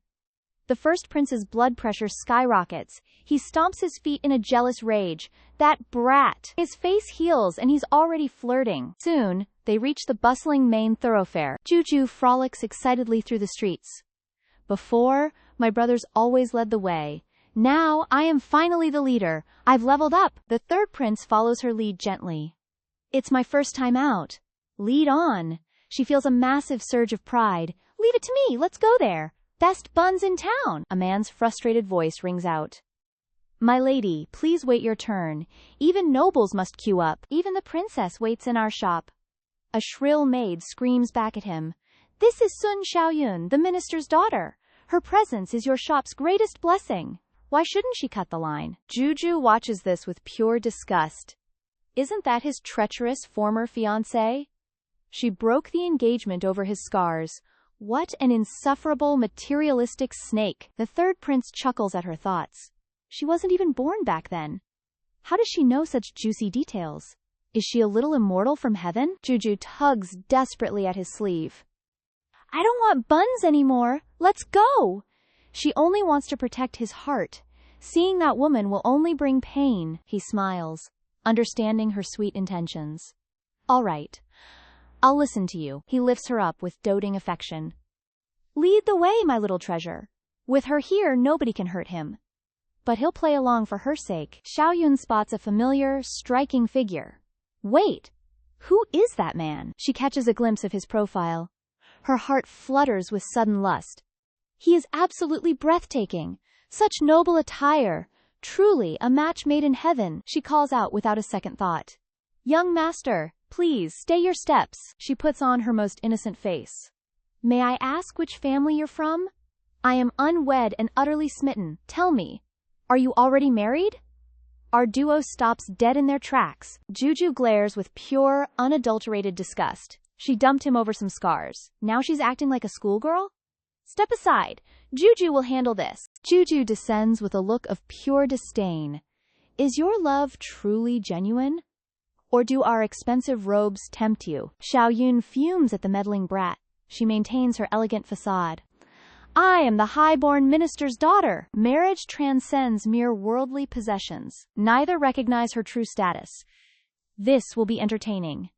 The first prince's blood pressure skyrockets. He stomps his feet in a jealous rage. That brat. His face heals and he's already flirting. Soon, they reach the bustling main thoroughfare. Jiu Jiu frolics excitedly through the streets. Before, my brothers always led the way. Now, I am finally the leader. I've leveled up. The third prince follows her lead gently. It's my first time out. Lead on. She feels a massive surge of pride. Leave it to me. Let's go there. Best buns in town. A man's frustrated voice rings out. My lady, please wait your turn. Even nobles must queue up. Even the princess waits in our shop. A shrill maid screams back at him. This is Sun Xiaoyun, the minister's daughter. Her presence is your shop's greatest blessing. Why shouldn't she cut the line? Jiu Jiu watches this with pure disgust. Isn't that his treacherous former fiancé? She broke the engagement over his scars. What an insufferable materialistic snake. The third prince chuckles at her thoughts. She wasn't even born back then. How does she know such juicy details? Is she a little immortal from heaven? Jiu Jiu tugs desperately at his sleeve. I don't want buns anymore. Let's go. She only wants to protect his heart. Seeing that woman will only bring pain. He smiles, understanding her sweet intentions. All right. I'll listen to you. He lifts her up with doting affection. Lead the way, my little treasure. With her here, nobody can hurt him. But he'll play along for her sake. Xiaoyun spots a familiar, striking figure. Wait, who is that man? She catches a glimpse of his profile. Her heart flutters with sudden lust. He is absolutely breathtaking. Such noble attire. Truly a match made in heaven, she calls out without a second thought. Young master, please stay your steps. She puts on her most innocent face. May I ask which family you're from? I am unwed and utterly smitten. Tell me, are you already married? Our duo stops dead in their tracks. Jiu Jiu glares with pure, unadulterated disgust. She dumped him over some scars. Now she's acting like a schoolgirl? Step aside. Jiu Jiu will handle this. Jiu Jiu descends with a look of pure disdain. Is your love truly genuine? Or do our expensive robes tempt you? Xiaoyun fumes at the meddling brat. She maintains her elegant facade. I am the high-born minister's daughter. Marriage transcends mere worldly possessions. Neither recognize her true status. This will be entertaining.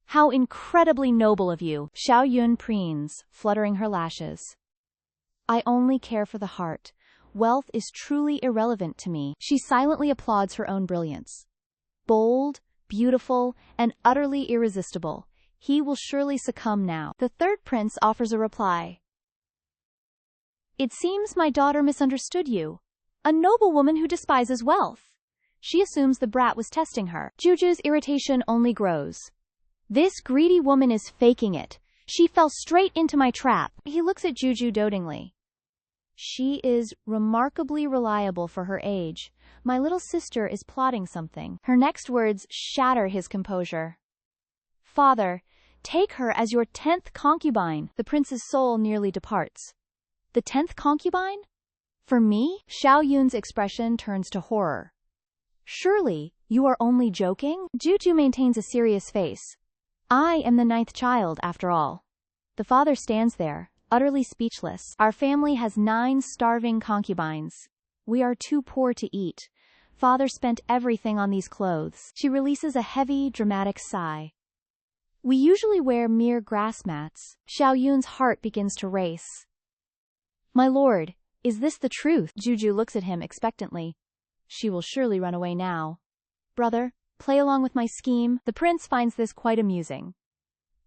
How incredibly noble of you, Xiaoyun preens, fluttering her lashes. I only care for the heart. Wealth is truly irrelevant to me. She silently applauds her own brilliance. Bold, beautiful, and utterly irresistible. He will surely succumb now. The third prince offers a reply. It seems my daughter misunderstood you. A noblewoman who despises wealth. She assumes the brat was testing her. Jiu Jiu's irritation only grows. This greedy woman is faking it. She fell straight into my trap. He looks at Jiu Jiu dotingly. She is remarkably reliable for her age. My little sister is plotting something. Her next words shatter his composure. Father, take her as your 10th concubine. The prince's soul nearly departs. The 10th concubine? For me? Xiaoyun's expression turns to horror. Surely, you are only joking? Jiu Jiu maintains a serious face. I am the 9th child, after all. The father stands there, utterly speechless. Our family has 9 starving concubines. We are too poor to eat. Father spent everything on these clothes. She releases a heavy, dramatic sigh. We usually wear mere grass mats. Xiaoyun's heart begins to race. My lord, is this the truth? Jiu Jiu looks at him expectantly. She will surely run away now. Brother, play along with my scheme. The prince finds this quite amusing.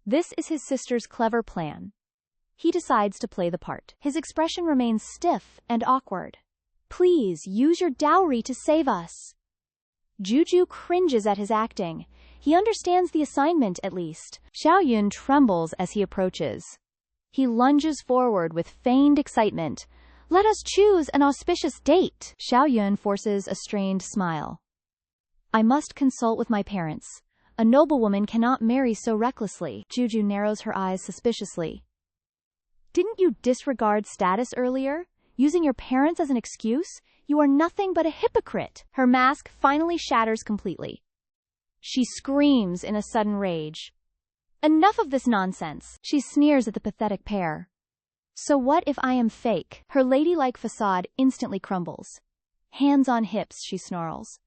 This is his sister's clever plan. He decides to play the part. His expression remains stiff and awkward. Please use your dowry to save us. Jiu Jiu cringes at his acting. He understands the assignment at least. Xiaoyun trembles as he approaches. He lunges forward with feigned excitement. Let us choose an auspicious date. Xiaoyun forces a strained smile. I must consult with my parents. A noblewoman cannot marry so recklessly. Jiu Jiu narrows her eyes suspiciously. Didn't you disregard status earlier? Using your parents as an excuse? You are nothing but a hypocrite. Her mask finally shatters completely. She screams in a sudden rage. Enough of this nonsense. She sneers at the pathetic pair. So what if I am fake? Her ladylike facade instantly crumbles. Hands on hips, she snarls.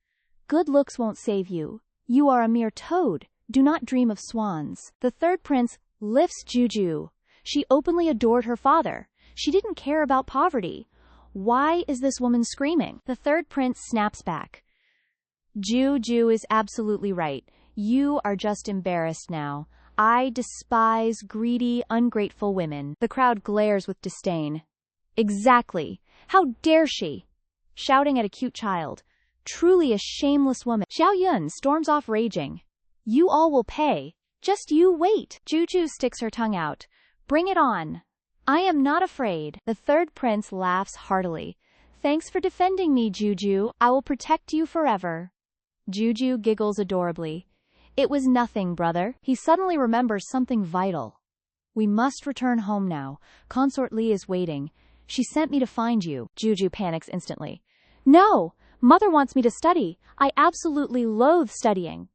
Good looks won't save you. You are a mere toad. Do not dream of swans. The third prince lifts Jiu Jiu. She openly adored her father. She didn't care about poverty. Why is this woman screaming? The third prince snaps back. Jiu Jiu is absolutely right. You are just embarrassed now. I despise greedy, ungrateful women. The crowd glares with disdain. Exactly. How dare she? Shouting at a cute child. Truly a shameless woman. Xiaoyun storms off raging. You all will pay. Just you wait. Jiu Jiu sticks her tongue out. Bring it on. I am not afraid. The third prince laughs heartily. Thanks for defending me, Jiu Jiu. I will protect you forever. Jiu Jiu giggles adorably. It was nothing, brother. He suddenly remembers something vital. We must return home now. Consort Li is waiting. She sent me to find you. Jiu Jiu panics instantly. No! Mother wants me to study. I absolutely loathe studying.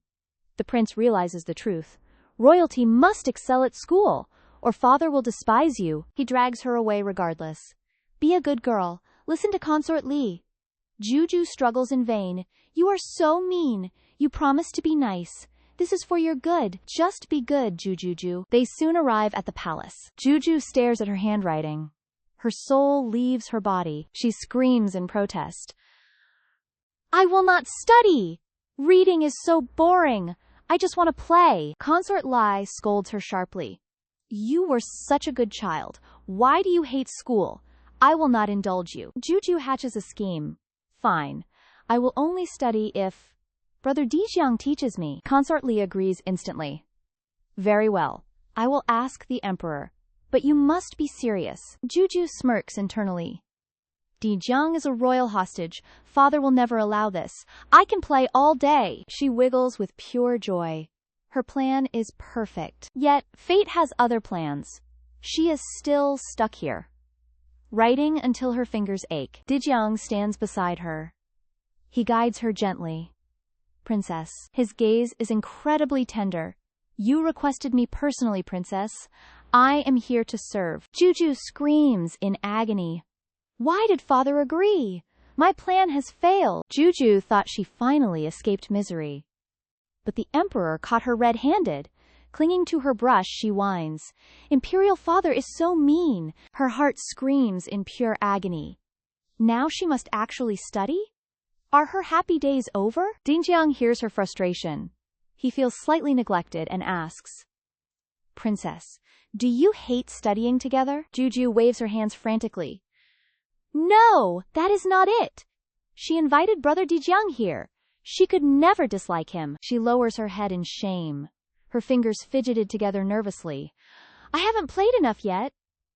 The prince realizes the truth. Royalty must excel at school, or father will despise you. He drags her away regardless. Be a good girl. Listen to Consort Li. Jiu Jiu struggles in vain. You are so mean. You promised to be nice. This is for your good. Just be good, Jiu Jiu. They soon arrive at the palace. Jiu Jiu stares at her handwriting. Her soul leaves her body. She screams in protest. I will not study! Reading is so boring. I just want to play. Consort Lai scolds her sharply. You were such a good child. Why do you hate school? I will not indulge you. Jiu Jiu hatches a scheme. Fine. I will only study if Brother Dijiang teaches me. Consort Li agrees instantly. Very well. I will ask the emperor. But you must be serious. Jiu Jiu smirks internally. Dijiang is a royal hostage. Father will never allow this. I can play all day. She wiggles with pure joy. Her plan is perfect. Yet, fate has other plans. She is still stuck here. Writing until her fingers ache. Dijiang stands beside her. He guides her gently. Princess. His gaze is incredibly tender. You requested me personally, princess. I am here to serve. Jiu Jiu screams in agony. Why did father agree? My plan has failed. Jiu Jiu thought she finally escaped misery. But the emperor caught her red-handed. Clinging to her brush, she whines. Imperial father is so mean. Her heart screams in pure agony. Now she must actually study? Are her happy days over? Dijiang hears her frustration. He feels slightly neglected and asks, Princess, do you hate studying together? Jiu Jiu waves her hands frantically. No, that is not it. She invited Brother Dijiang here. She could never dislike him. She lowers her head in shame. Her fingers fidgeted together nervously. I haven't played enough yet.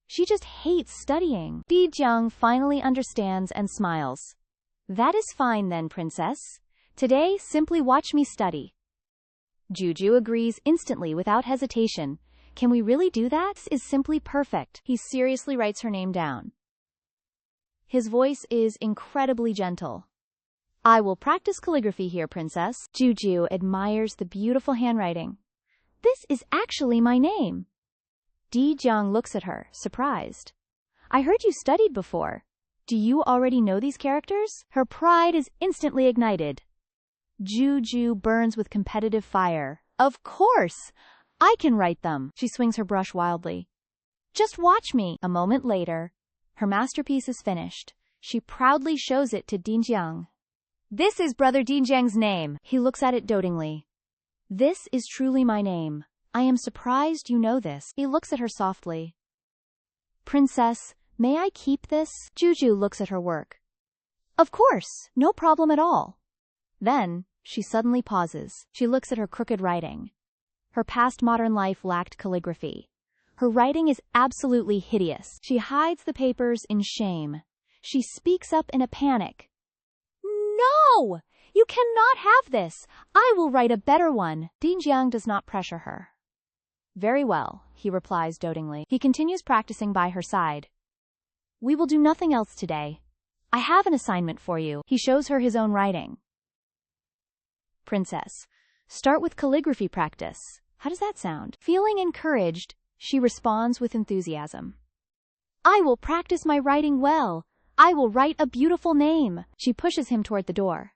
She just hates studying. Dijiang finally understands and smiles. That is fine then, princess. Today, simply watch me study. Jiu Jiu agrees instantly without hesitation. Can we really do that? This is simply perfect. He seriously writes her name down. His voice is incredibly gentle. I will practice calligraphy here, princess. Jiu Jiu admires the beautiful handwriting. This is actually my name. Dijiang looks at her, surprised. I heard you studied before. Do you already know these characters? Her pride is instantly ignited. Jiu Jiu burns with competitive fire. Of course! I can write them. She swings her brush wildly. Just watch me. A moment later, her masterpiece is finished. She proudly shows it to Dijiang. This is Brother Dijiang's name. He looks at it dotingly. This is truly my name. I am surprised you know this. He looks at her softly. Princess, may I keep this? Jiu Jiu looks at her work. Of course, no problem at all. Then, she suddenly pauses. She looks at her crooked writing. Her past modern life lacked calligraphy. Her writing is absolutely hideous. She hides the papers in shame. She speaks up in a panic. No! You cannot have this. I will write a better one. Dijiang does not pressure her. Very well, he replies dotingly. He continues practicing by her side. We will do nothing else today. I have an assignment for you. He shows her his own writing. Princess, start with calligraphy practice. How does that sound? Feeling encouraged, she responds with enthusiasm. I will practice my writing well. I will write a beautiful name. She pushes him toward the door.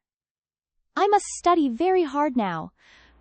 I must study very hard now.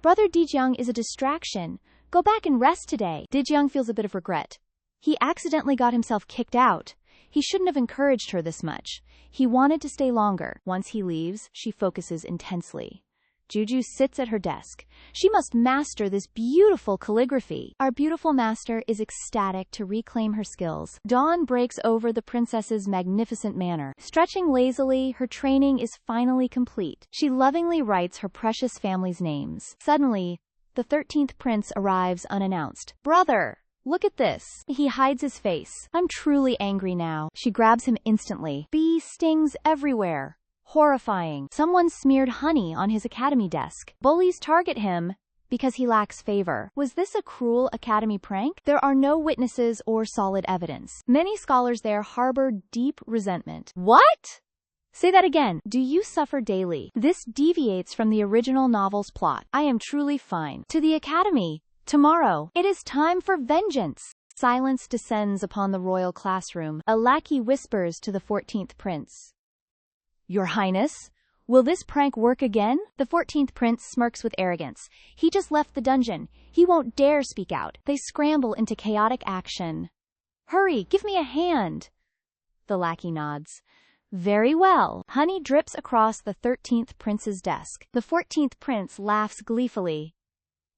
Brother Dijiang is a distraction. Go back and rest today. Dijiang feels a bit of regret. He accidentally got himself kicked out. He shouldn't have encouraged her this much. He wanted to stay longer. Once he leaves, she focuses intensely. Jiu Jiu sits at her desk. She must master this beautiful calligraphy. Our beautiful master is ecstatic to reclaim her skills. Dawn breaks over the princess's magnificent manner. Stretching lazily, her training is finally complete. She lovingly writes her precious family's names. Suddenly, the 13th prince arrives unannounced. Brother! Look at this. He hides his face. I'm truly angry now. She grabs him instantly. Bee stings everywhere. Horrifying. Someone smeared honey on his academy desk. Bullies target him because he lacks favor. Was this a cruel academy prank? There are no witnesses or solid evidence. Many scholars there harbor deep resentment. What? Say that again. Do you suffer daily? This deviates from the original novel's plot. I am truly fine. To the academy. Tomorrow. It is time for vengeance. Silence descends upon the royal classroom. A lackey whispers to the 14th prince. Your Highness, Will this prank work again? The 14th prince smirks with arrogance. He just left the dungeon. He won't dare speak out. They scramble into chaotic action. Hurry, give me a hand. The lackey nods. Very well. Honey drips across the 13th prince's desk. The 14th prince laughs gleefully.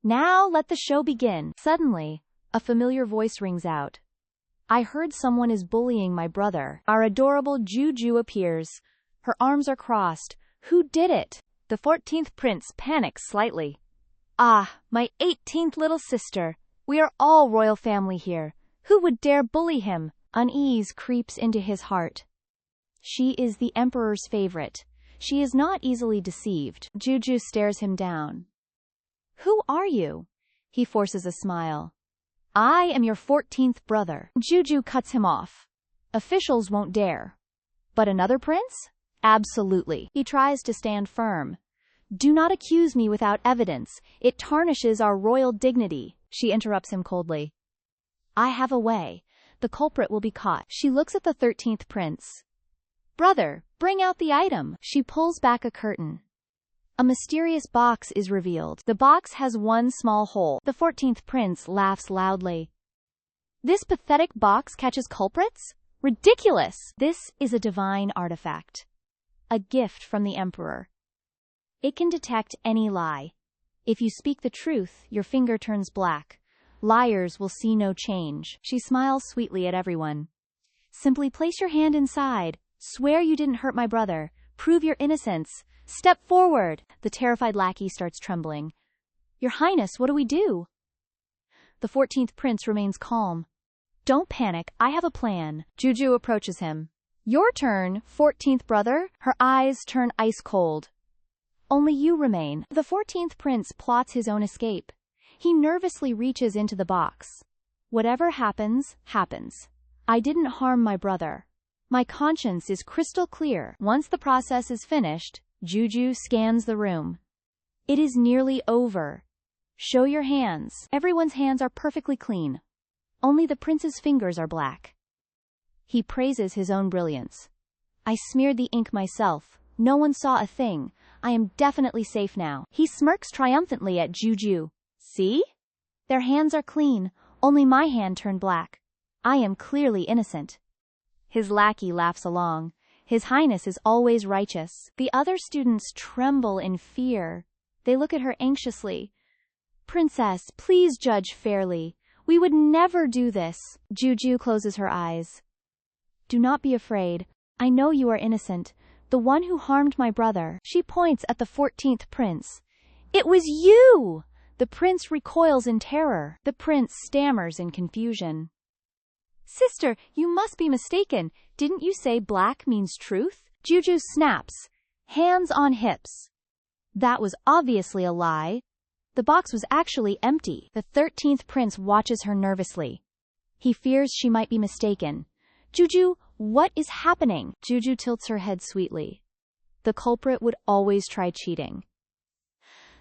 Now let the show begin. Suddenly, a familiar voice rings out. I heard someone is bullying my brother. Our adorable Jiu Jiu appears. Her arms are crossed. Who did it? The 14th prince panics slightly. Ah, my 18th little sister. We are all royal family here. Who would dare bully him? Unease creeps into his heart. She is the emperor's favorite. She is not easily deceived. Jiu Jiu stares him down. Who are you? He forces a smile. I am your 14th brother. Jiu Jiu cuts him off. Officials won't dare. But another prince? Absolutely. He tries to stand firm. Do not accuse me without evidence. It tarnishes our royal dignity. She interrupts him coldly. I have a way. The culprit will be caught. She looks at the 13th prince. Brother, bring out the item. She pulls back a curtain. A mysterious box is revealed. The box has one small hole. The 14th prince laughs loudly. This pathetic box catches culprits? Ridiculous! This is a divine artifact. A gift from the emperor. It can detect any lie. If you speak the truth, your finger turns black. Liars will see no change. She smiles sweetly at everyone. Simply place your hand inside. Swear you didn't hurt my brother. Prove your innocence. Step forward. The terrified lackey starts trembling. Your Highness, what do we do? The 14th prince remains calm. Don't panic. I have a plan. Jiu Jiu approaches him. Your turn, 14th brother. Her eyes turn ice cold. Only you remain. The 14th prince plots his own escape. He nervously reaches into the box. Whatever happens, happens. I didn't harm my brother. My conscience is crystal clear. Once the process is finished, Jiu Jiu scans the room. It is nearly over. Show your hands. Everyone's hands are perfectly clean. Only the prince's fingers are black. He praises his own brilliance. I smeared the ink myself. No one saw a thing. I am definitely safe now. He smirks triumphantly at Jiu Jiu. See? Their hands are clean. Only my hand turned black. I am clearly innocent. His lackey laughs along. His Highness is always righteous. The other students tremble in fear. They look at her anxiously. Princess, please judge fairly. We would never do this. Jiu Jiu closes her eyes. Do not be afraid. I know you are innocent. The one who harmed my brother. She points at the 14th prince. It was you! The prince recoils in terror. The prince stammers in confusion. Sister, you must be mistaken. Didn't you say black means truth? Jiu Jiu snaps. Hands on hips. That was obviously a lie. The box was actually empty. The 13th prince watches her nervously. He fears she might be mistaken. Jiu Jiu, what is happening? Jiu Jiu tilts her head sweetly. The culprit would always try cheating.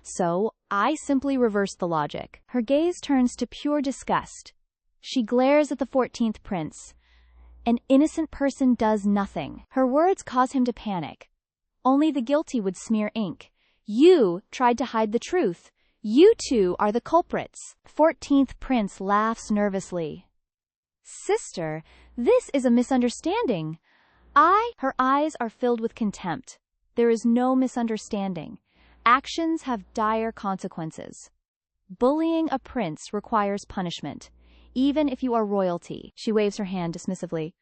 So, I simply reversed the logic. Her gaze turns to pure disgust. She glares at the 14th prince. An innocent person does nothing. Her words cause him to panic. Only the guilty would smear ink. You tried to hide the truth. You two are the culprits. 14th prince laughs nervously. Sister, this is a misunderstanding. Her eyes are filled with contempt. There is no misunderstanding. Actions have dire consequences. Bullying a prince requires punishment. Even if you are royalty. She waves her hand dismissively.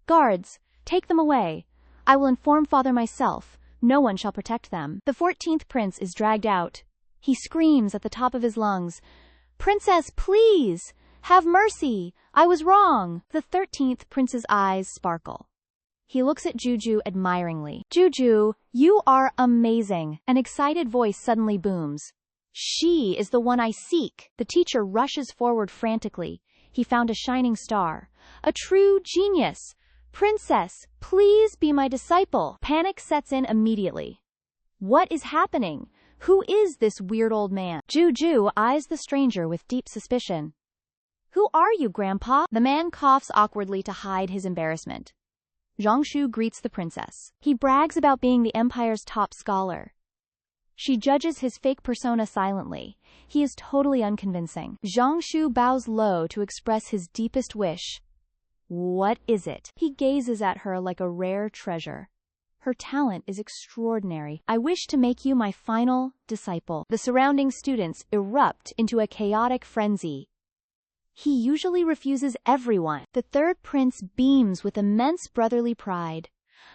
Guards, take them away. I will inform father myself. No one shall protect them. The 14th prince is dragged out. He screams at the top of his lungs. Princess, please! Have mercy! I was wrong! The 13th prince's eyes sparkle. He looks at Jiu Jiu admiringly. Jiu Jiu, you are amazing. An excited voice suddenly booms. She is the one I seek. The teacher rushes forward frantically. He found a shining star. A true genius. Princess, please be my disciple. Panic sets in immediately. What is happening? Who is this weird old man? Jiu Jiu eyes the stranger with deep suspicion. Who are you, Grandpa? The man coughs awkwardly to hide his embarrassment. Zhongshu greets the princess. He brags about being the empire's top scholar. She judges his fake persona silently. He is totally unconvincing. Zhongshu bows low to express his deepest wish. What is it? He gazes at her like a rare treasure. Her talent is extraordinary. I wish to make you my final disciple. The surrounding students erupt into a chaotic frenzy. He usually refuses everyone. The third prince beams with immense brotherly pride.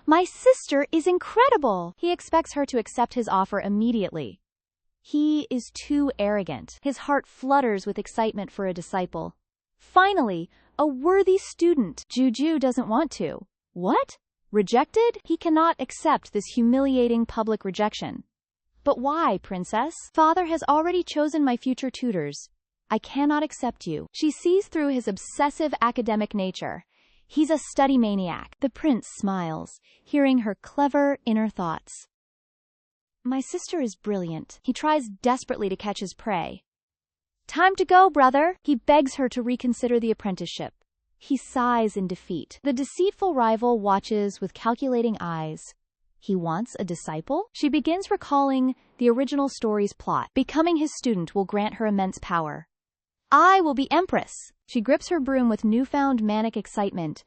My sister is incredible! He expects her to accept his offer immediately. He is too arrogant. His heart flutters with excitement for a disciple. Finally, a worthy student. Jiu Jiu doesn't want to. What? Rejected? He cannot accept this humiliating public rejection. But why, princess? Father has already chosen my future tutors. I cannot accept you. She sees through his obsessive academic nature. He's a study maniac. The prince smiles, hearing her clever inner thoughts. My sister is brilliant. He tries desperately to catch his prey. Time to go, brother. He begs her to reconsider the apprenticeship. He sighs in defeat. The deceitful rival watches with calculating eyes. He wants a disciple? She begins recalling the original story's plot. Becoming his student will grant her immense power. I will be empress. She grips her broom with newfound manic excitement.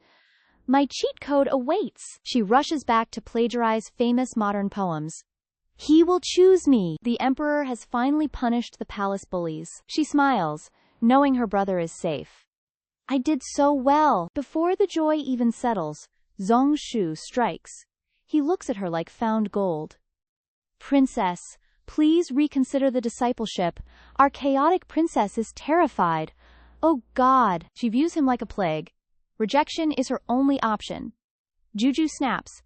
My cheat code awaits. She rushes back to plagiarize famous modern poems. He will choose me. The emperor has finally punished the palace bullies. She smiles, knowing her brother is safe. I did so well. Before the joy even settles, Zhongshu strikes. He looks at her like found gold. Princess, please reconsider the discipleship. Our chaotic princess is terrified. Oh God. She views him like a plague. Rejection is her only option. Jiu Jiu snaps.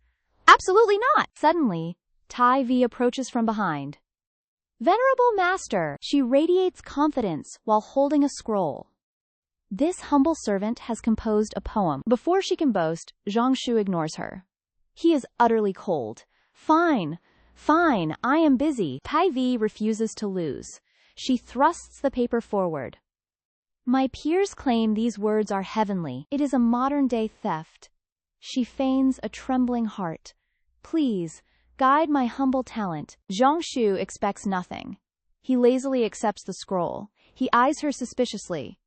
Absolutely not. Suddenly, Tai V approaches from behind. Venerable master. She radiates confidence while holding a scroll. This humble servant has composed a poem. Before she can boast, Zhongshu ignores her. He is utterly cold. Fine, I am busy. Tai V refuses to lose. She thrusts the paper forward. My peers claim these words are heavenly. It is a modern-day theft. She feigns a trembling heart. Please, guide my humble talent. Zhongshu expects nothing. He lazily accepts the scroll. He eyes her suspiciously.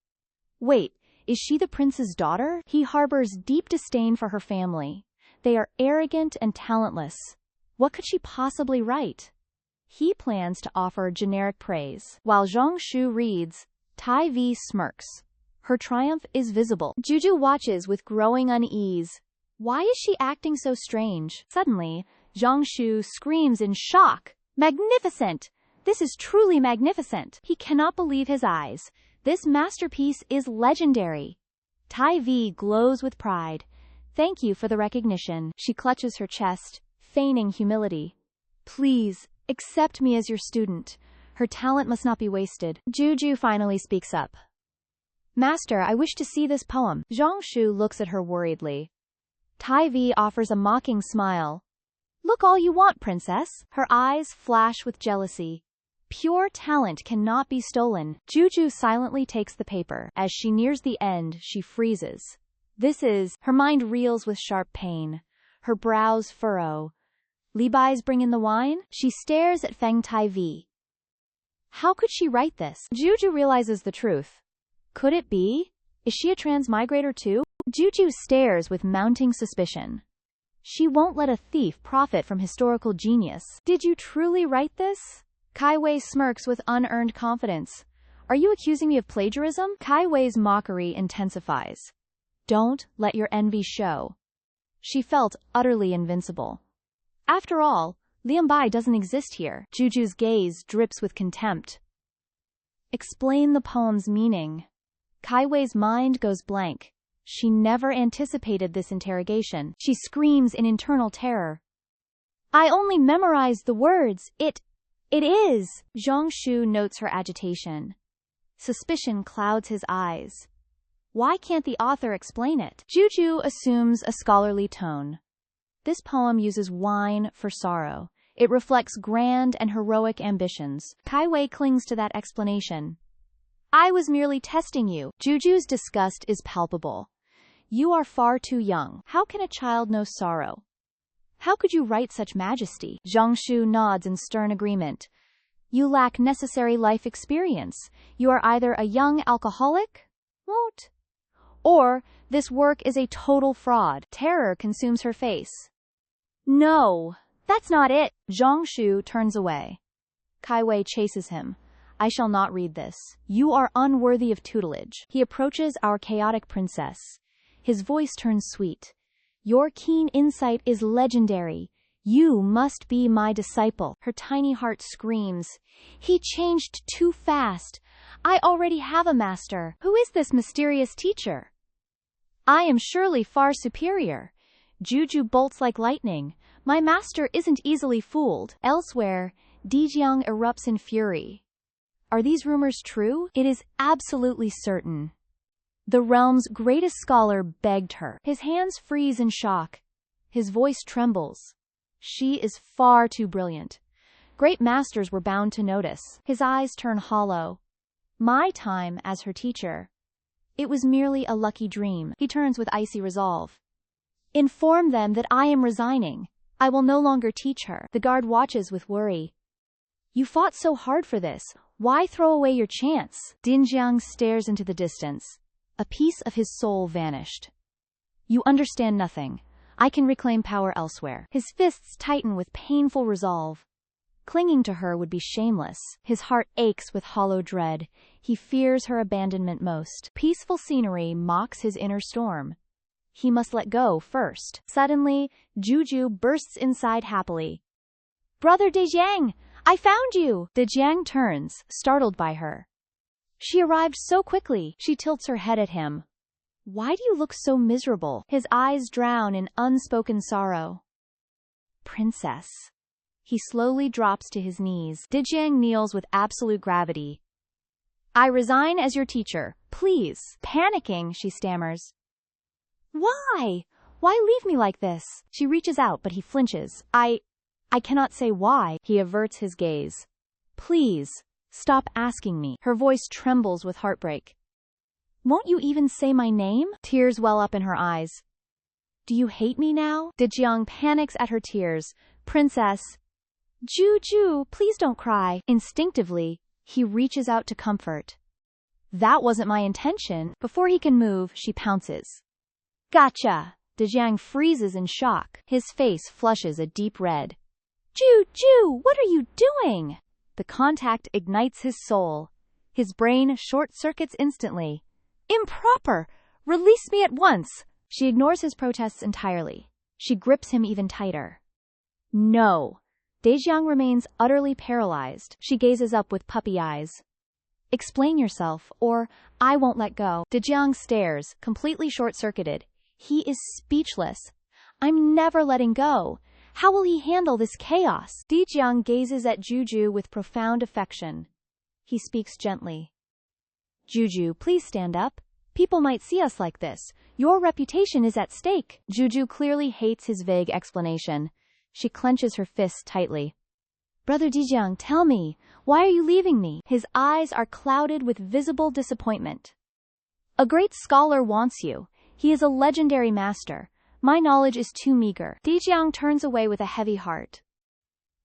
Wait, is she the prince's daughter? He harbors deep disdain for her family. They are arrogant and talentless. What could she possibly write? He plans to offer generic praise. While Zhongshu reads, Tai V smirks. Her triumph is visible. Jiu Jiu watches with growing unease. Why is she acting so strange? Suddenly, Zhongshu screams in shock. Magnificent! This is truly magnificent. He cannot believe his eyes. This masterpiece is legendary. Tai V glows with pride. Thank you for the recognition. She clutches her chest, feigning humility. Please, accept me as your student. Her talent must not be wasted. Jiu Jiu finally speaks up. Master, I wish to see this poem. Zhongshu looks at her worriedly. Tai V offers a mocking smile. Look all you want, princess. Her eyes flash with jealousy. Pure talent cannot be stolen. Jiu Jiu silently takes the paper. As she nears the end, she freezes. Her mind reels with sharp pain. Her brows furrow. Libais bring in the wine? She stares at Feng Tai V. How could she write this? Jiu Jiu realizes the truth. Could it be? Is she a transmigrator too? Jiu Jiu stares with mounting suspicion. She won't let a thief profit from historical genius. Did you truly write this? Kai Wei smirks with unearned confidence. Are you accusing me of plagiarism? Kai Wei's mockery intensifies. Don't let your envy show. She felt utterly invincible. After all, Lianbai doesn't exist here. Jiu Jiu's gaze drips with contempt. Explain the poem's meaning. Kai Wei's mind goes blank. She never anticipated this interrogation. She screams in internal terror. I only memorized the words. It is. Zhongshu notes her agitation. Suspicion clouds his eyes. Why can't the author explain it? Jiu Jiu assumes a scholarly tone. This poem uses wine for sorrow. It reflects grand and heroic ambitions. Kai Wei clings to that explanation. I was merely testing you. Jiu Jiu's disgust is palpable. You are far too young. How can a child know sorrow? How could you write such majesty? Zhongshu nods in stern agreement. You lack necessary life experience. You are either a young alcoholic, or this work is a total fraud. Terror consumes her face. No, that's not it. Zhongshu turns away. Kaiwei chases him. I shall not read this. You are unworthy of tutelage. He approaches our chaotic princess. His voice turns sweet. Your keen insight is legendary. You must be my disciple. Her tiny heart screams. He changed too fast. I already have a master. Who is this mysterious teacher? I am surely far superior. Jiu Jiu bolts like lightning. My master isn't easily fooled. Elsewhere, Dijiang erupts in fury. Are these rumors true? It is absolutely certain. The realm's greatest scholar begged her. His hands freeze in shock. His voice trembles. She is far too brilliant. Great masters were bound to notice. His eyes turn hollow. My time as her teacher. It was merely a lucky dream. He turns with icy resolve. Inform them that I am resigning. I will no longer teach her. The guard watches with worry. You fought so hard for this. Why throw away your chance? Dinjiang stares into the distance. A piece of his soul vanished. You understand nothing. I can reclaim power elsewhere. His fists tighten with painful resolve. Clinging to her would be shameless. His heart aches with hollow dread. He fears her abandonment most. Peaceful scenery mocks his inner storm. He must let go first. Suddenly, Jiu Jiu bursts inside happily. Brother Dejiang, I found you! Dejiang turns, startled by her. She arrived so quickly. She tilts her head at him. Why do you look so miserable? His eyes drown in unspoken sorrow. Princess. He slowly drops to his knees. Dejiang kneels with absolute gravity. I resign as your teacher. Please. Panicking, she stammers. Why? Why leave me like this? She reaches out, but he flinches. I cannot say why. He averts his gaze. Please, stop asking me. Her voice trembles with heartbreak. Won't you even say my name? Tears well up in her eyes. Do you hate me now? Dejiang panics at her tears. Princess. Jiu Jiu, please don't cry. Instinctively, he reaches out to comfort. That wasn't my intention. Before he can move, she pounces. Gotcha! Dejiang freezes in shock. His face flushes a deep red. Jiu Jiu, what are you doing? The contact ignites his soul. His brain short-circuits instantly. Improper! Release me at once! She ignores his protests entirely. She grips him even tighter. No. Dejiang remains utterly paralyzed. She gazes up with puppy eyes. Explain yourself, or I won't let go. Dejiang stares, completely short-circuited. He is speechless. I'm never letting go. How will he handle this chaos? Dejiang gazes at Jiu Jiu with profound affection. He speaks gently. Jiu Jiu, please stand up. People might see us like this. Your reputation is at stake. Jiu Jiu clearly hates his vague explanation. She clenches her fists tightly. Brother Dejiang, tell me, why are you leaving me? His eyes are clouded with visible disappointment. A great scholar wants you. He is a legendary master. My knowledge is too meager. Dejiang turns away with a heavy heart.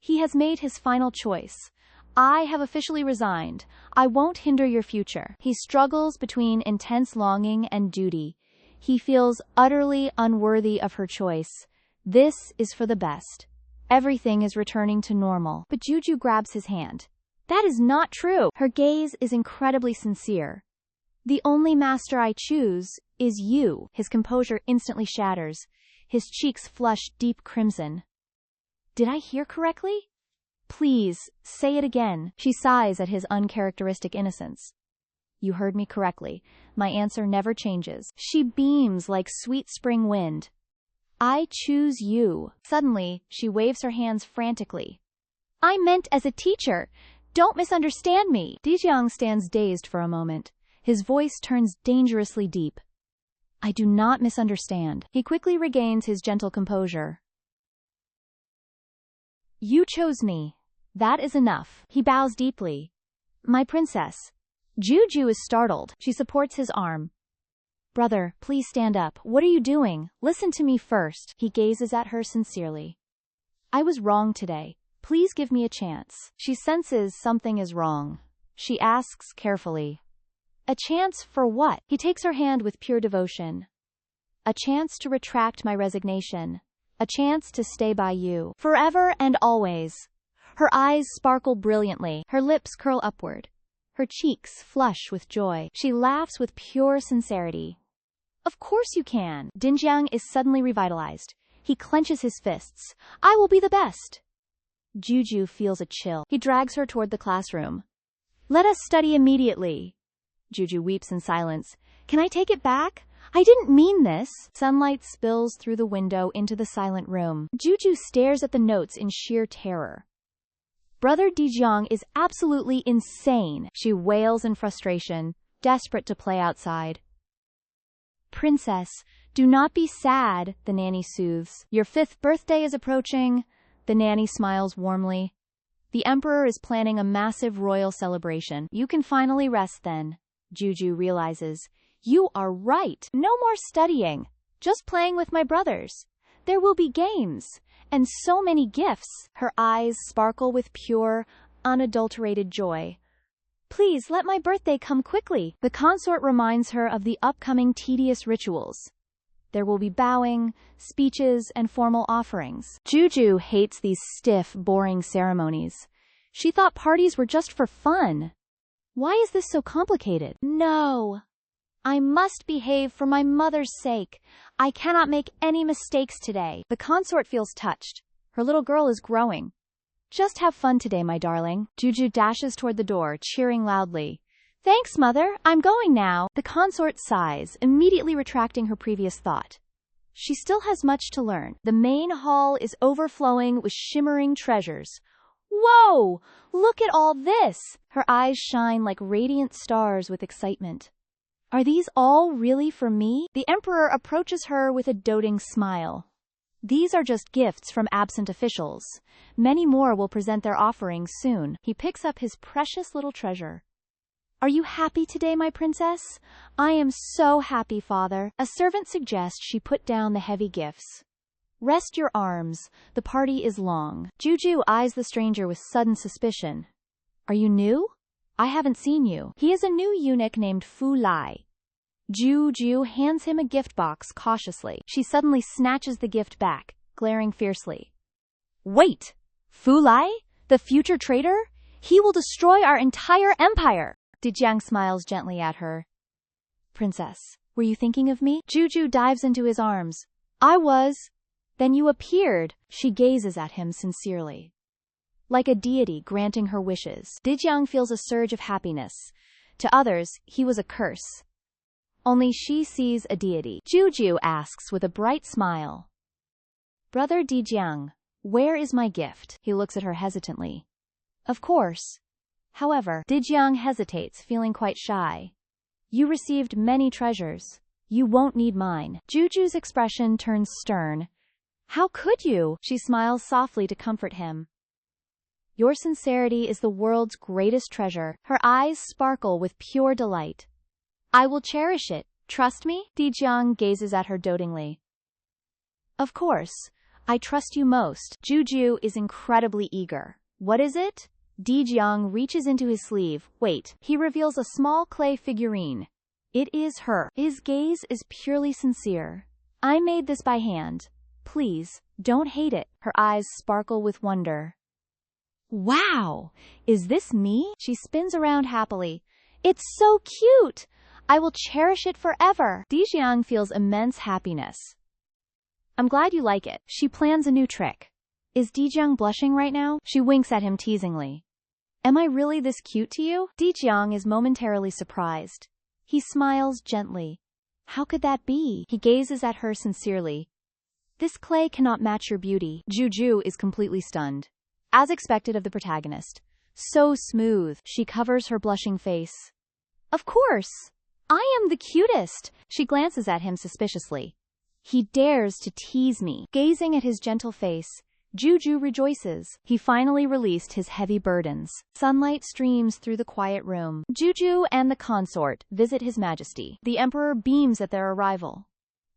He has made his final choice. I have officially resigned. I won't hinder your future. He struggles between intense longing and duty. He feels utterly unworthy of her choice. This is for the best. Everything is returning to normal. But Jiu Jiu grabs his hand. That is not true. Her gaze is incredibly sincere. The only master I choose is you. His composure instantly shatters. His cheeks flush deep crimson. Did I hear correctly? Please, say it again. She sighs at his uncharacteristic innocence. You heard me correctly. My answer never changes. She beams like sweet spring wind. I choose you. Suddenly, she waves her hands frantically. I meant as a teacher. Don't misunderstand me. Dejiang stands dazed for a moment. His voice turns dangerously deep. I do not misunderstand. He quickly regains his gentle composure. You chose me. That is enough. He bows deeply. My princess. Jiu Jiu is startled. She supports his arm. Brother, please stand up. What are you doing? Listen to me first. He gazes at her sincerely. I was wrong today. Please give me a chance. She senses something is wrong. She asks carefully. A chance for what? He takes her hand with pure devotion. A chance to retract my resignation. A chance to stay by you. Forever and always. Her eyes sparkle brilliantly. Her lips curl upward. Her cheeks flush with joy. She laughs with pure sincerity. Of course you can. Dinjiang is suddenly revitalized. He clenches his fists. I will be the best. Jiu Jiu feels a chill. He drags her toward the classroom. Let us study immediately. Jiu Jiu weeps in silence. Can I take it back? I didn't mean this. Sunlight spills through the window into the silent room. Jiu Jiu stares at the notes in sheer terror. Brother Dinjiang is absolutely insane. She wails in frustration, desperate to play outside. Princess, do not be sad, the nanny soothes. Your 5th birthday is approaching. The nanny smiles warmly. The emperor is planning a massive royal celebration. You can finally rest then. Jiu Jiu realizes. You are right. No more studying. Just playing with my brothers. There will be games. And so many gifts. Her eyes sparkle with pure, unadulterated joy. Please let my birthday come quickly. The consort reminds her of the upcoming tedious rituals. There will be bowing, speeches, and formal offerings. Jiu Jiu hates these stiff, boring ceremonies. She thought parties were just for fun. Why is this so complicated? No. I must behave for my mother's sake. I cannot make any mistakes today. The consort feels touched. Her little girl is growing. Just have fun today, my darling. Jiu Jiu dashes toward the door, cheering loudly. Thanks, mother. I'm going now. The consort sighs, immediately retracting her previous thought. She still has much to learn. The main hall is overflowing with shimmering treasures. Whoa! Look at all this! Her eyes shine like radiant stars with excitement. Are these all really for me? The emperor approaches her with a doting smile. These are just gifts from absent officials. Many more will present their offerings soon. He picks up his precious little treasure. Are you happy today, my princess? I am so happy, father. A servant suggests she put down the heavy gifts. Rest your arms. The party is long. Jiu Jiu eyes the stranger with sudden suspicion. Are you new? I haven't seen you. He is a new eunuch named Fu Lai. Jiu Jiu hands him a gift box cautiously. She suddenly snatches the gift back, glaring fiercely. Wait! Fu Lai? The future traitor? He will destroy our entire empire! Dinjiang smiles gently at her. Princess, were you thinking of me? Jiu Jiu dives into his arms. I was. Then you appeared. She gazes at him sincerely. Like a deity granting her wishes. Dinjiang feels a surge of happiness. To others, he was a curse. Only she sees a deity. Jiu Jiu asks with a bright smile. Brother Dinjiang, where is my gift? He looks at her hesitantly. Of course. However, Dinjiang hesitates, feeling quite shy. You received many treasures. You won't need mine. Jiu Jiu's expression turns stern. How could you? She smiles softly to comfort him. Your sincerity is the world's greatest treasure. Her eyes sparkle with pure delight. I will cherish it. Trust me? Dinjiang gazes at her dotingly. Of course. I trust you most. Jiu Jiu is incredibly eager. What is it? Dinjiang reaches into his sleeve. Wait. He reveals a small clay figurine. It is her. His gaze is purely sincere. I made this by hand. Please, don't hate it. Her eyes sparkle with wonder. Wow! Is this me? She spins around happily. It's so cute! I will cherish it forever. Dinjiang feels immense happiness. I'm glad you like it. She plans a new trick. Is Dinjiang blushing right now? She winks at him teasingly. Am I really this cute to you? Dinjiang is momentarily surprised. He smiles gently. How could that be? He gazes at her sincerely. This clay cannot match your beauty. Jiu Jiu is completely stunned. As expected of the protagonist. So smooth. She covers her blushing face. Of course. I am the cutest. She glances at him suspiciously. He dares to tease me. Gazing at his gentle face, Jiu Jiu rejoices. He finally released his heavy burdens. Sunlight streams through the quiet room. Jiu Jiu and the consort visit His Majesty. The Emperor beams at their arrival.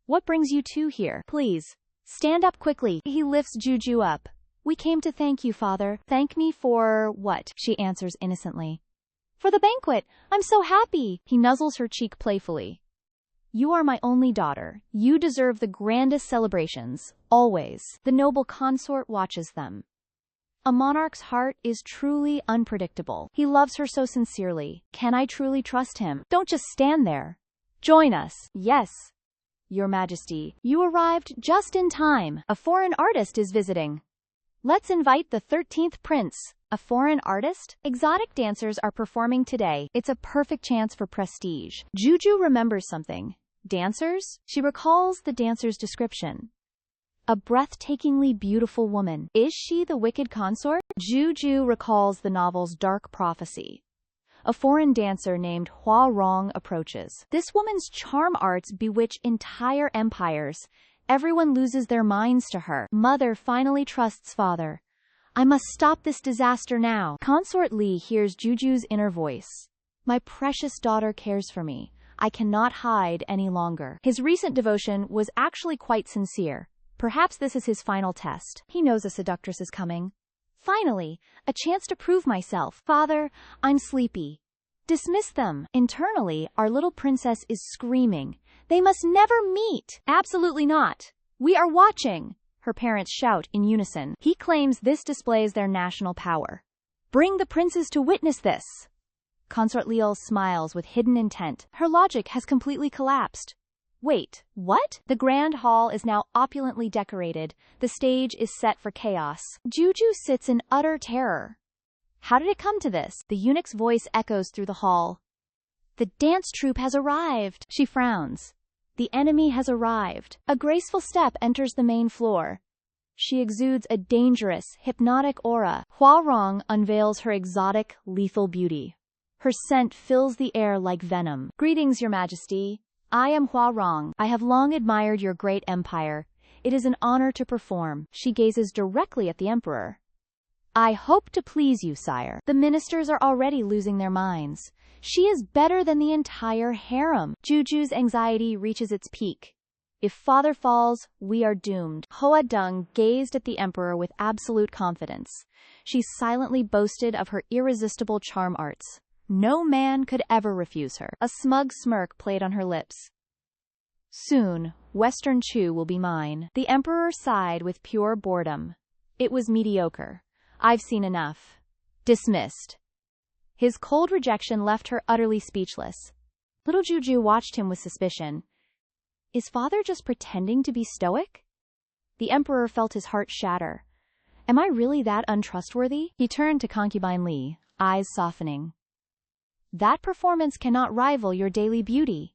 What brings you two here? Please, stand up quickly. He lifts Jiu Jiu up. We came to thank you, father. Thank me for what? She answers innocently. For the banquet. I'm so happy. He nuzzles her cheek playfully. You are my only daughter. You deserve the grandest celebrations, always. The noble consort watches them. A monarch's heart is truly unpredictable. He loves her so sincerely. Can I truly trust him? Don't just stand there. Join us. Yes. Your Majesty, you arrived just in time. A foreign artist is visiting. Let's invite the 13th prince. A foreign artist? Exotic dancers are performing today. It's a perfect chance for prestige. Jiu Jiu remembers something. Dancers? She recalls the dancer's description. A breathtakingly beautiful woman. Is she the wicked consort? Jiu Jiu recalls the novel's dark prophecy. A foreign dancer named Hua Rong approaches. This woman's charm arts bewitch entire empires. Everyone loses their minds to her. Mother finally trusts father. I must stop this disaster now. Consort Li hears Jiu Jiu's inner voice. My precious daughter cares for me. I cannot hide any longer. His recent devotion was actually quite sincere. Perhaps this is his final test. He knows a seductress is coming. Finally, a chance to prove myself. Father, I'm sleepy. Dismiss them. Internally, our little princess is screaming. They must never meet. Absolutely not. We are watching. Her parents shout in unison. He claims this displays their national power. Bring the princes to witness this. Consort Leal smiles with hidden intent. Her logic has completely collapsed. Wait, what? The grand hall is now opulently decorated. The stage is set for chaos. Jiu Jiu sits in utter terror. How did it come to this? The eunuch's voice echoes through the hall. The dance troupe has arrived. She frowns. The enemy has arrived. A graceful step enters the main floor. She exudes a dangerous, hypnotic aura. Hua Rong unveils her exotic, lethal beauty. Her scent fills the air like venom. Greetings, Your Majesty. I am Hua Rong. I have long admired your great empire. It is an honor to perform. She gazes directly at the emperor. I hope to please you, sire. The ministers are already losing their minds. She is better than the entire harem. Jiu Jiu's anxiety reaches its peak. If father falls, we are doomed. Hoa Dung gazed at the emperor with absolute confidence. She silently boasted of her irresistible charm arts. No man could ever refuse her. A smug smirk played on her lips. Soon, Western Chu will be mine. The emperor sighed with pure boredom. It was mediocre. I've seen enough. Dismissed. His cold rejection left her utterly speechless. Little Jiu Jiu watched him with suspicion. Is father just pretending to be stoic? The emperor felt his heart shatter. Am I really that untrustworthy? He turned to concubine Li, eyes softening. That performance cannot rival your daily beauty.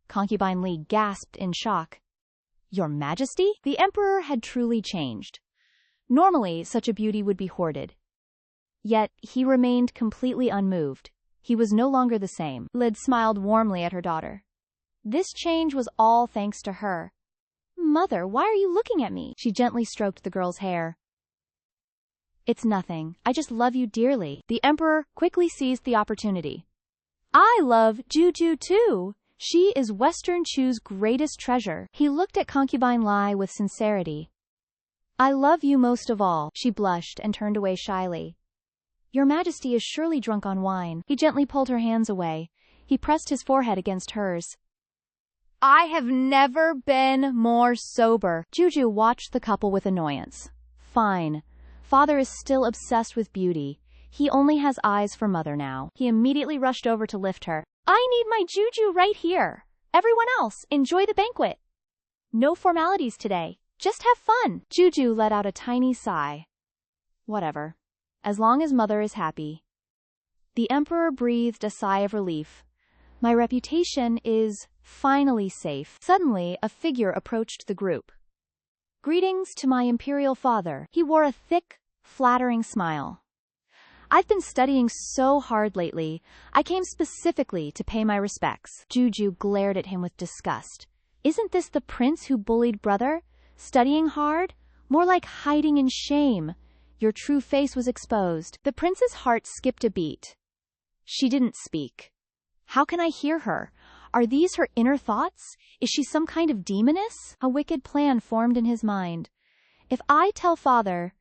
Concubine Li gasped in shock. Your Majesty? The emperor had truly changed. Normally, such a beauty would be hoarded. Yet, he remained completely unmoved. He was no longer the same. Lid smiled warmly at her daughter. This change was all thanks to her. Mother, why are you looking at me? She gently stroked the girl's hair. It's nothing. I just love you dearly. The emperor quickly seized the opportunity. I love Jiu Jiu too. She is Western Chu's greatest treasure. He looked at concubine Lai with sincerity. I love you most of all. She blushed and turned away shyly. Your Majesty is surely drunk on wine. He gently pulled her hands away. He pressed his forehead against hers. I have never been more sober. Jiu Jiu watched the couple with annoyance. Fine. Father is still obsessed with beauty. He only has eyes for mother now. He immediately rushed over to lift her. I need my Jiu Jiu right here. Everyone else, enjoy the banquet. No formalities today. Just have fun. Jiu Jiu let out a tiny sigh. Whatever. As long as mother is happy. The emperor breathed a sigh of relief. My reputation is finally safe. Suddenly, a figure approached the group. Greetings to my imperial father. He wore a thick, flattering smile. I've been studying so hard lately. I came specifically to pay my respects. Jiu Jiu glared at him with disgust. Isn't this the prince who bullied brother? Studying hard? More like hiding in shame. Your true face was exposed. The prince's heart skipped a beat. She didn't speak. How can I hear her? Are these her inner thoughts? Is she some kind of demoness? A wicked plan formed in his mind. If I tell father,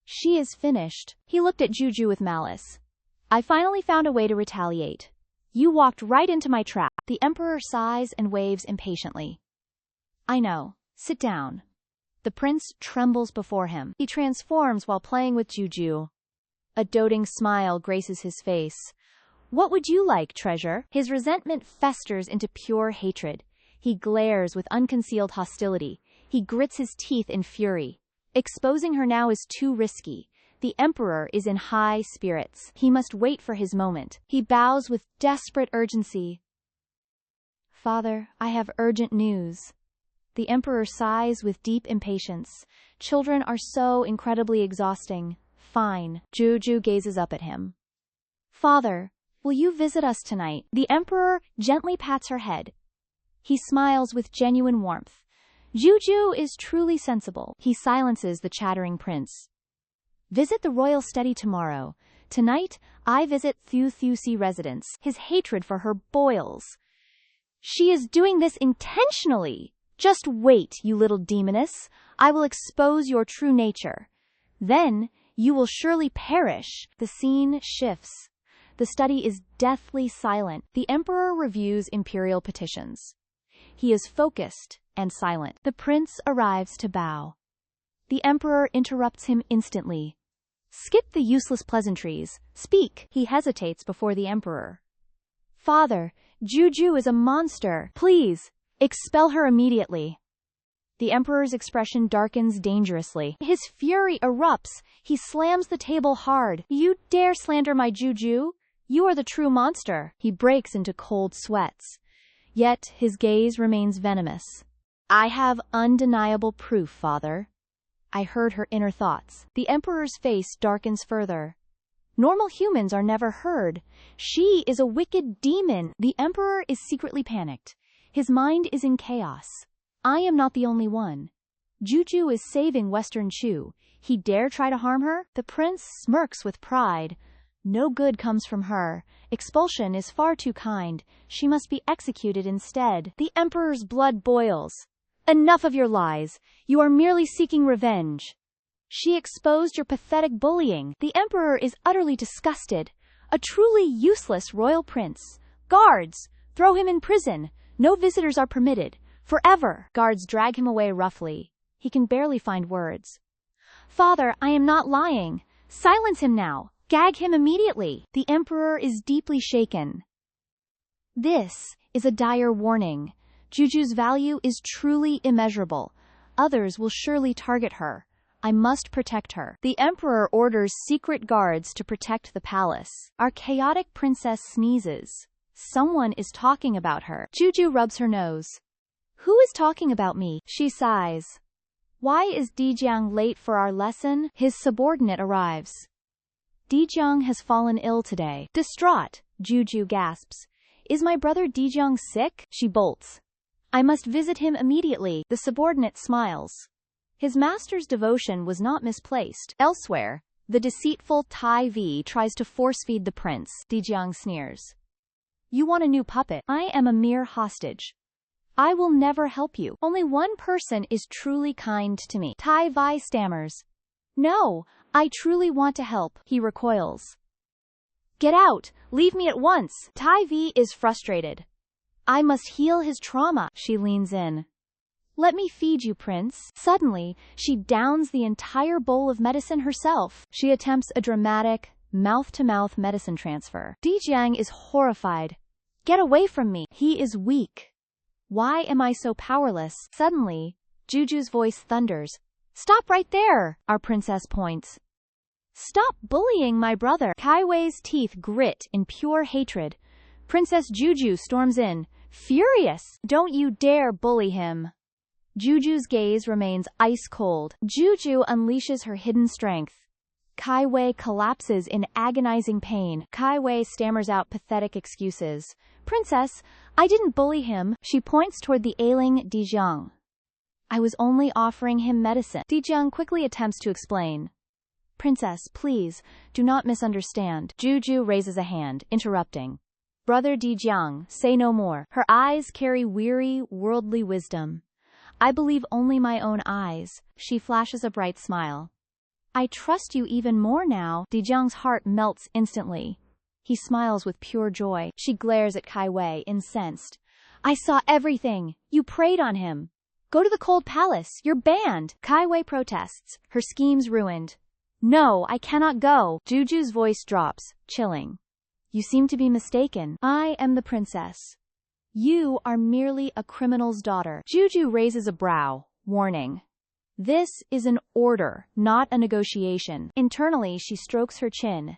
she is finished. He looked at Jiu Jiu with malice. I finally found a way to retaliate. You walked right into my trap. The emperor sighs and waves impatiently. I know. Sit down. The prince trembles before him. He transforms while playing with Jiu Jiu. A doting smile graces his face. What would you like, treasure? His resentment festers into pure hatred. He glares with unconcealed hostility. He grits his teeth in fury. Exposing her now is too risky. The emperor is in high spirits. He must wait for his moment. He bows with desperate urgency. Father, I have urgent news. The emperor sighs with deep impatience. Children are so incredibly exhausting. Fine. Jiu Jiu gazes up at him. Father, will you visit us tonight? The emperor gently pats her head. He smiles with genuine warmth. Jiu Jiu is truly sensible. He silences the chattering prince. Visit the royal study tomorrow. Tonight, I visit Thusi residence. His hatred for her boils. She is doing this intentionally. Just wait, you little demoness. I will expose your true nature. Then, you will surely perish. The scene shifts. The study is deathly silent. The emperor reviews imperial petitions. He is focused and silent. The prince arrives to bow. The emperor interrupts him instantly. Skip the useless pleasantries. Speak. He hesitates before the emperor. Father, Jiu Jiu is a monster. Please, expel her immediately. The emperor's expression darkens dangerously. His fury erupts. He slams the table hard. You dare slander my Jiu Jiu? You are the true monster. He breaks into cold sweats. Yet his gaze remains venomous. I have undeniable proof, father. I heard her inner thoughts. The emperor's face darkens further. Normal humans are never heard. She is a wicked demon. The emperor is secretly panicked. His mind is in chaos. I am not the only one. Jiu Jiu is saving Western Chu. He dare try to harm her? The prince smirks with pride. No good comes from her. Expulsion is far too kind. She must be executed instead. The emperor's blood boils. Enough of your lies. You are merely seeking revenge. She exposed your pathetic bullying. The emperor is utterly disgusted. A truly useless royal prince. Guards! Throw him in prison. No visitors are permitted. Forever. Guards drag him away roughly. He can barely find words. Father, I am not lying. Silence him now. Gag him immediately. The emperor is deeply shaken. This is a dire warning. Jiu Jiu's value is truly immeasurable. Others will surely target her. I must protect her. The emperor orders secret guards to protect the palace. Our chaotic princess sneezes. Someone is talking about her. Jiu Jiu rubs her nose. Who is talking about me? She sighs. Why is Dijiang late for our lesson? His subordinate arrives. Dijiang has fallen ill today. Distraught, Jiu Jiu gasps. Is my brother Dijiang sick? She bolts. I must visit him immediately. The subordinate smiles. His master's devotion was not misplaced. Elsewhere, the deceitful Tai V tries to force-feed the prince. Dijiang sneers. You want a new puppet? I am a mere hostage. I will never help you. Only one person is truly kind to me. Tai Vi stammers. No, I truly want to help. He recoils. Get out! Leave me at once! Tai Vi is frustrated. I must heal his trauma. She leans in. Let me feed you, prince. Suddenly, she downs the entire bowl of medicine herself. She attempts a dramatic, mouth-to-mouth medicine transfer. Dijiang is horrified. Get away from me. He is weak. Why am I so powerless? Suddenly, Jiu Jiu's voice thunders. Stop right there! Our princess points. Stop bullying my brother. Kai Wei's teeth grit in pure hatred. Princess Jiu Jiu storms in, furious. Don't you dare bully him. Jiu Jiu's gaze remains ice cold. Jiu Jiu unleashes her hidden strength. Kai Wei collapses in agonizing pain. Kai Wei stammers out pathetic excuses. Princess, I didn't bully him. She points toward the ailing Dijiang. I was only offering him medicine. Jiang quickly attempts to explain. Princess, please, do not misunderstand. Jiu Jiu raises a hand, interrupting. Brother Jiang, say no more. Her eyes carry weary, worldly wisdom. I believe only my own eyes. She flashes a bright smile. I trust you even more now. Jiang's heart melts instantly. He smiles with pure joy. She glares at Kai Wei, incensed. I saw everything. You preyed on him. Go to the cold palace. You're banned. Kai Wei protests. Her scheme's ruined. No, I cannot go. Jiu Jiu's voice drops, chilling. You seem to be mistaken. I am the princess. You are merely a criminal's daughter. Jiu Jiu raises a brow, warning. This is an order, not a negotiation. Internally, she strokes her chin.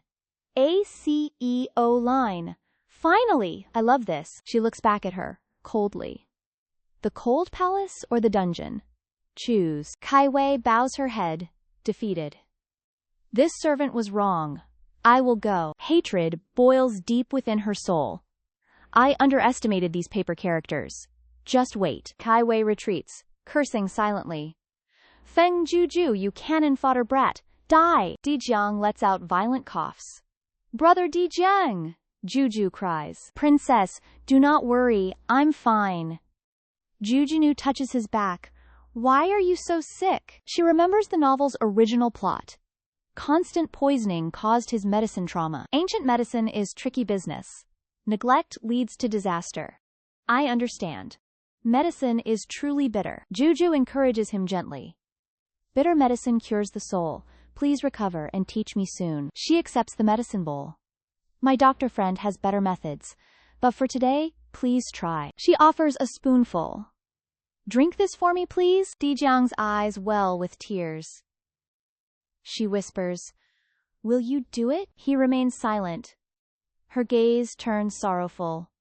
ACEO line. Finally, I love this. She looks back at her, coldly. The cold palace or the dungeon? Choose. Kai Wei bows her head, defeated. This servant was wrong. I will go. Hatred boils deep within her soul. I underestimated these paper characters. Just wait. Kai Wei retreats, cursing silently. Feng Jiu Jiu, you cannon fodder brat. Die! Jiang lets out violent coughs. Brother Jiang! Jiu Jiu cries. Princess, do not worry, I'm fine. Jiu Jiu touches his back. Why are you so sick? She remembers the novel's original plot. Constant poisoning caused his medicine trauma. Ancient medicine is tricky business. Neglect leads to disaster. I understand. Medicine is truly bitter. Jiu Jiu encourages him gently. Bitter medicine cures the soul. Please recover and teach me soon. She accepts the medicine bowl. My doctor friend has better methods, but for today, please try. She offers a spoonful. Drink this for me, please? Jiang's eyes well with tears. She whispers, Will you do it? He remains silent. Her gaze turns sorrowful.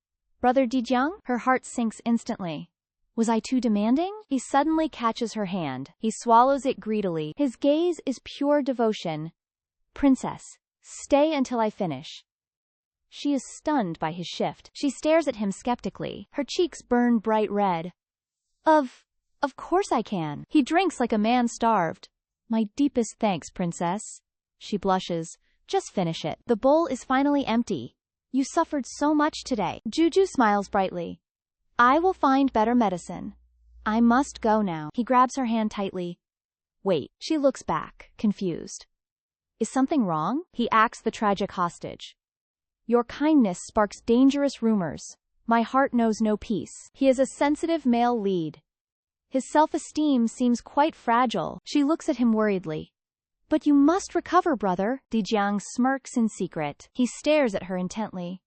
Brother Jiang? Her heart sinks instantly. Was I too demanding? He suddenly catches her hand. He swallows it greedily. His gaze is pure devotion. Princess, stay until I finish. She is stunned by his shift. She stares at him skeptically. Her cheeks burn bright red. Of course I can. He drinks like a man starved. My deepest thanks, princess. She blushes. Just finish it. The bowl is finally empty. You suffered so much today. Jiu Jiu smiles brightly. I will find better medicine. I must go now. He grabs her hand tightly. Wait. She looks back, confused. Is something wrong? He acts the tragic hostage. Your kindness sparks dangerous rumors. My heart knows no peace. He is a sensitive male lead. His self-esteem seems quite fragile. She looks at him worriedly. But you must recover, brother. Jiang smirks in secret. He stares at her intently.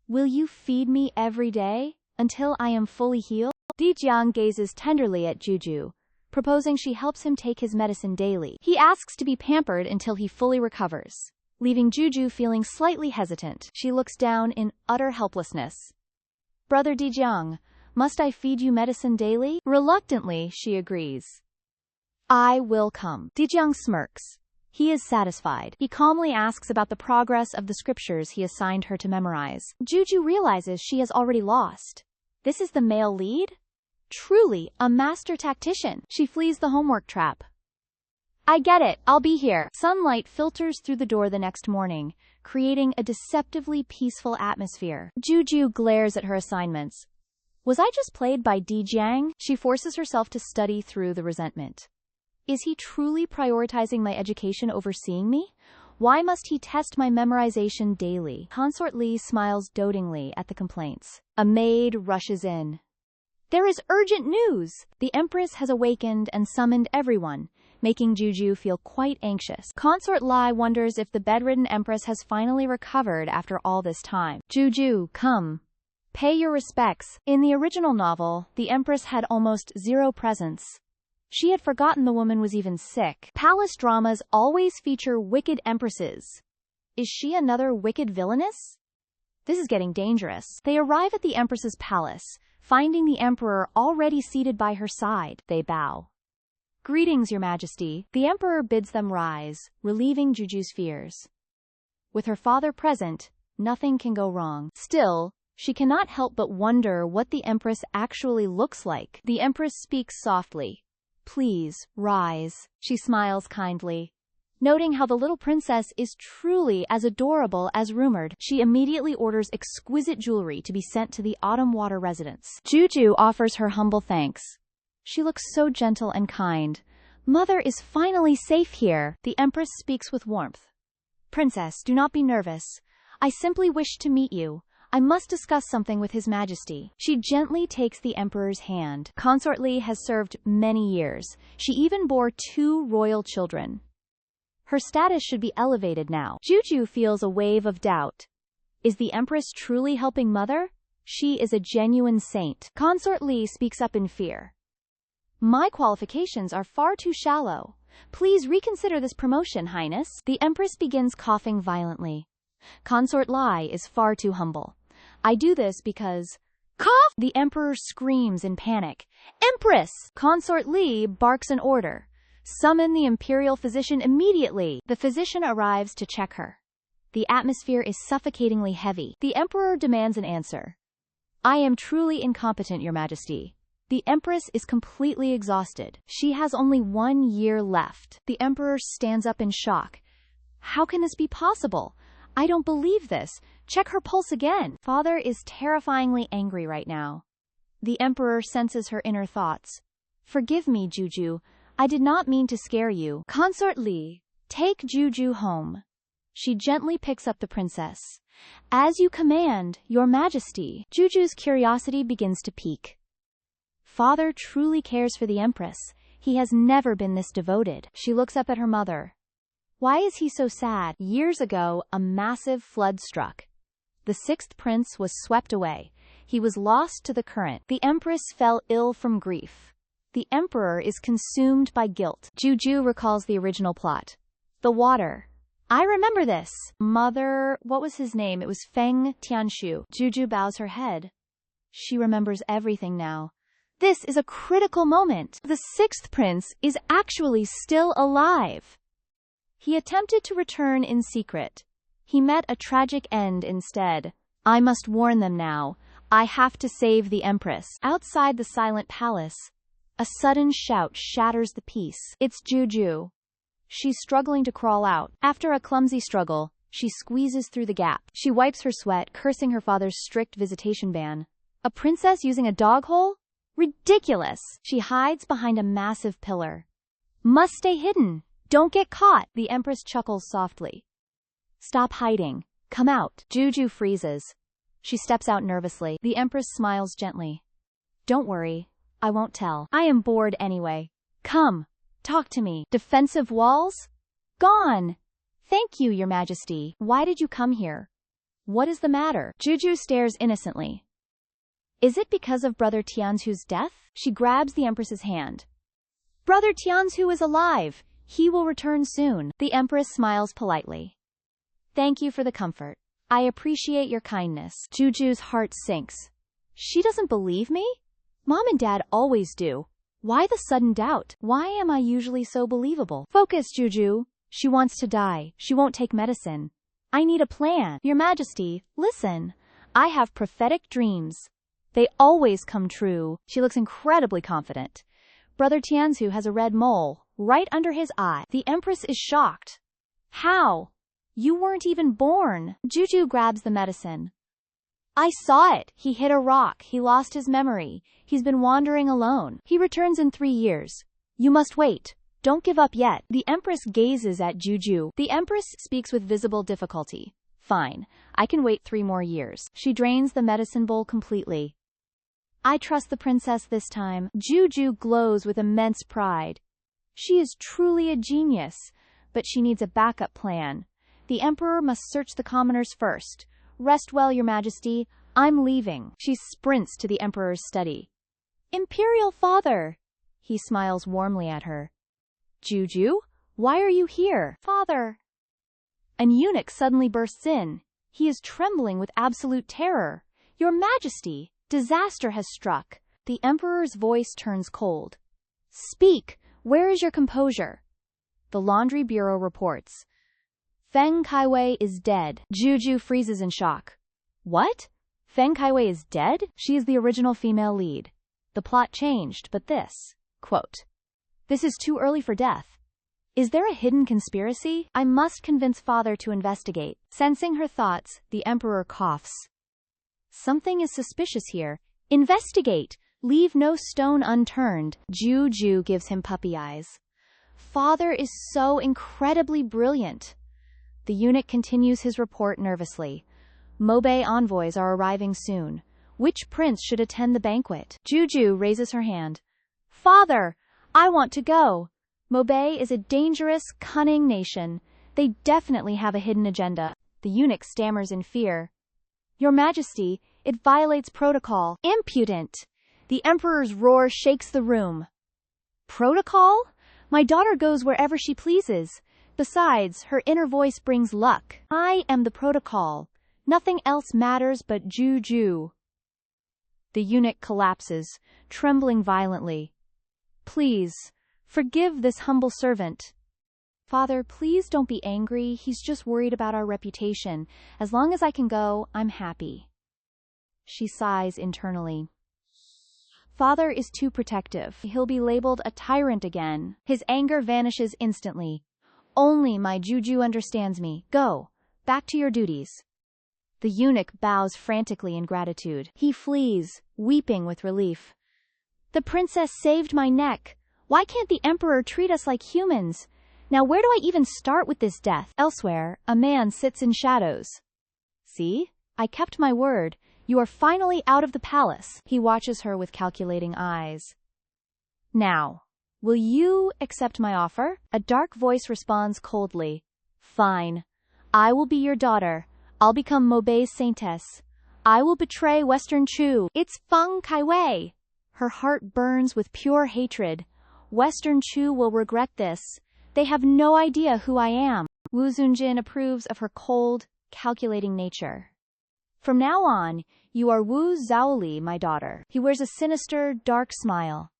Will you feed me every day, until I am fully healed? Jiang gazes tenderly at Jiu Jiu, proposing she helps him take his medicine daily. He asks to be pampered until he fully recovers, leaving Jiu Jiu feeling slightly hesitant. She looks down in utter helplessness. Brother Jiang, must I feed you medicine daily? Reluctantly, she agrees. I will come. Jiang smirks. He is satisfied. He calmly asks about the progress of the scriptures he assigned her to memorize. Jiu Jiu realizes she has already lost. This is the male lead? Truly, a master tactician. She flees the homework trap. I get it. I'll be here. Sunlight filters through the door the next morning, creating a deceptively peaceful atmosphere. Jiu Jiu glares at her assignments. Was I just played by Jiang? She forces herself to study through the resentment. Is he truly prioritizing my education over seeing me? Why must he test my memorization daily? Consort Li smiles dotingly at the complaints. A maid rushes in. There is urgent news! The Empress has awakened and summoned everyone, making Jiu Jiu feel quite anxious. Consort Lai wonders if the bedridden Empress has finally recovered after all this time. Jiu Jiu, come. Pay your respects. In the original novel, the Empress had almost zero presence. She had forgotten the woman was even sick. Palace dramas always feature wicked empresses. Is she another wicked villainess? This is getting dangerous. They arrive at the Empress's palace, finding the Emperor already seated by her side. They bow. Greetings, Your Majesty. The Emperor bids them rise, relieving Jiu Jiu's fears. With her father present, nothing can go wrong. Still, she cannot help but wonder what the Empress actually looks like. The Empress speaks softly. Please, rise. She smiles kindly. Noting how the little princess is truly as adorable as rumored, she immediately orders exquisite jewelry to be sent to the Autumn Water residence. Jiu Jiu offers her humble thanks. She looks so gentle and kind. Mother is finally safe here. The Empress speaks with warmth. Princess, do not be nervous. I simply wish to meet you. I must discuss something with His Majesty. She gently takes the Emperor's hand. Consort Li has served many years. She even bore 2 royal children. Her status should be elevated now. Jiu Jiu feels a wave of doubt. Is the Empress truly helping Mother? She is a genuine saint. Consort Li speaks up in fear. My qualifications are far too shallow. Please reconsider this promotion, Highness. The Empress begins coughing violently. Consort Li is far too humble. I do this because... Cough! The Emperor screams in panic. Empress! Consort Li barks an order. Summon the Imperial Physician immediately. The physician arrives to check her. The atmosphere is suffocatingly heavy. The Emperor demands an answer. I am truly incompetent, Your Majesty. The Empress is completely exhausted. She has only 1 year left. The Emperor stands up in shock. How can this be possible? I don't believe this. Check her pulse again. Father is terrifyingly angry right now. The Emperor senses her inner thoughts. Forgive me, Jiu Jiu. I did not mean to scare you. Consort Li, take Jiu Jiu home. She gently picks up the princess. As you command, Your Majesty. Jiu Jiu's curiosity begins to peak. Father truly cares for the Empress. He has never been this devoted. She looks up at her mother. Why is he so sad? Years ago, a massive flood struck. The 6th prince was swept away. He was lost to the current. The Empress fell ill from grief. The Emperor is consumed by guilt. Jiu Jiu recalls the original plot. The water. I remember this. Mother, what was his name? It was Feng Tianshu. Jiu Jiu bows her head. She remembers everything now. This is a critical moment. The 6th prince is actually still alive. He attempted to return in secret. He met a tragic end instead. I must warn them now. I have to save the Empress. Outside the silent palace, a sudden shout shatters the peace. It's Jiu Jiu. She's struggling to crawl out. After a clumsy struggle, she squeezes through the gap. She wipes her sweat, cursing her father's strict visitation ban. A princess using a dog hole? Ridiculous! She hides behind a massive pillar. Must stay hidden. Don't get caught. The Empress chuckles softly. Stop hiding. Come out. Jiu Jiu freezes. She steps out nervously. The Empress smiles gently. Don't worry. I won't tell. I am bored anyway. Come. Talk to me. Defensive walls? Gone. Thank you, Your Majesty. Why did you come here? What is the matter? Jiu Jiu stares innocently. Is it because of Brother Tianzu's death? She grabs the Empress's hand. Brother Tianzu is alive. He will return soon. The Empress smiles politely. Thank you for the comfort. I appreciate your kindness. Jiu Jiu's heart sinks. She doesn't believe me? Mom and Dad always do. Why the sudden doubt? Why am I usually so believable? Focus, Jiu Jiu. She wants to die. She won't take medicine. I need a plan. Your Majesty, listen. I have prophetic dreams. They always come true. She looks incredibly confident. Brother Tianzu has a red mole right under his eye. The Empress is shocked. How? You weren't even born. Jiu Jiu grabs the medicine. I saw it. He hit a rock. He lost his memory. He's been wandering alone. He returns in 3 years. You must wait. Don't give up yet. The Empress gazes at Jiu Jiu. The Empress speaks with visible difficulty. Fine. I can wait 3 more years. She drains the medicine bowl completely. I trust the princess this time. Jiu Jiu glows with immense pride. She is truly a genius, but she needs a backup plan. The Emperor must search the commoners first. Rest well, Your Majesty. I'm leaving. She sprints to the Emperor's study. Imperial Father! He smiles warmly at her. Jiu Jiu, why are you here? Father! An eunuch suddenly bursts in. He is trembling with absolute terror. Your Majesty! Disaster has struck. The Emperor's voice turns cold. Speak! Where is your composure? The Laundry Bureau reports. Feng Kaiwei is dead. Jiu Jiu freezes in shock. What? Feng Kaiwei is dead? She is the original female lead. The plot changed, but this, quote, This is too early for death. Is there a hidden conspiracy? I must convince father to investigate. Sensing her thoughts, the emperor coughs. Something is suspicious here. Investigate! Leave no stone unturned. Jiu Jiu gives him puppy eyes. Father is so incredibly brilliant. The eunuch continues his report nervously. Mobe envoys are arriving soon. Which prince should attend the banquet? Jiu Jiu raises her hand. Father, I want to go. Mobe is a dangerous, cunning nation. They definitely have a hidden agenda. The eunuch stammers in fear. Your Majesty, it violates protocol. Impudent! The emperor's roar shakes the room. Protocol? My daughter goes wherever she pleases. Besides, her inner voice brings luck. I am the protocol. Nothing else matters but Jiu Jiu. The eunuch collapses, trembling violently. Please, forgive this humble servant. Father, please don't be angry. He's just worried about our reputation. As long as I can go, I'm happy. She sighs internally. Father is too protective. He'll be labeled a tyrant again. His anger vanishes instantly. Only my Jiu Jiu understands me. Go, back to your duties. The eunuch bows frantically in gratitude. He flees, weeping with relief. The princess saved my neck. Why can't the emperor treat us like humans? Now where do I even start with this death? Elsewhere, a man sits in shadows. See? I kept my word. You are finally out of the palace. He watches her with calculating eyes. Now, will you accept my offer? A dark voice responds coldly. Fine. I will be your daughter. I'll become Mobe's saintess. I will betray Western Chu. It's Feng Kaiwei. Her heart burns with pure hatred. Western Chu will regret this. They have no idea who I am. Wu Zunjin approves of her cold, calculating nature. From now on, you are Wu Zhaoli, my daughter. He wears a sinister, dark smile.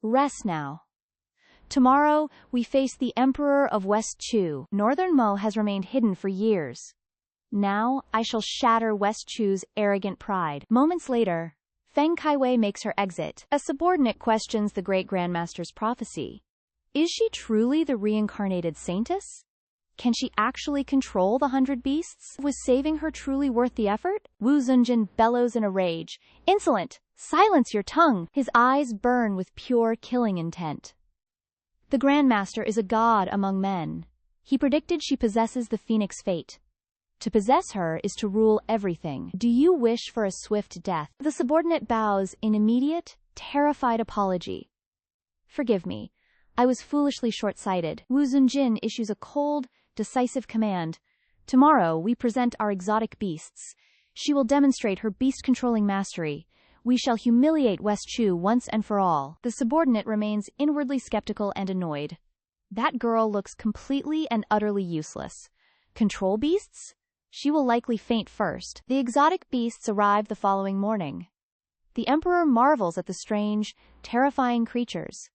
Rest now. Tomorrow, we face the Emperor of West Chu. Northern Mo has remained hidden for years. Now, I shall shatter West Chu's arrogant pride. Moments later, Feng Kaiwei makes her exit. A subordinate questions the Great Grandmaster's prophecy. Is she truly the reincarnated saintess? Can she actually control the 100 beasts? Was saving her truly worth the effort? Wu Zunjin bellows in a rage. Insolent! Silence your tongue! His eyes burn with pure killing intent. The Grandmaster is a god among men. He predicted she possesses the Phoenix fate. To possess her is to rule everything. Do you wish for a swift death? The subordinate bows in immediate, terrified apology. Forgive me. I was foolishly short-sighted. Wu Zunjin issues a cold, decisive command. Tomorrow, we present our exotic beasts. She will demonstrate her beast-controlling mastery. We shall humiliate West Chu once and for all. The subordinate remains inwardly skeptical and annoyed. That girl looks completely and utterly useless. Control beasts? She will likely faint first. The exotic beasts arrive the following morning. The emperor marvels at the strange, terrifying creatures.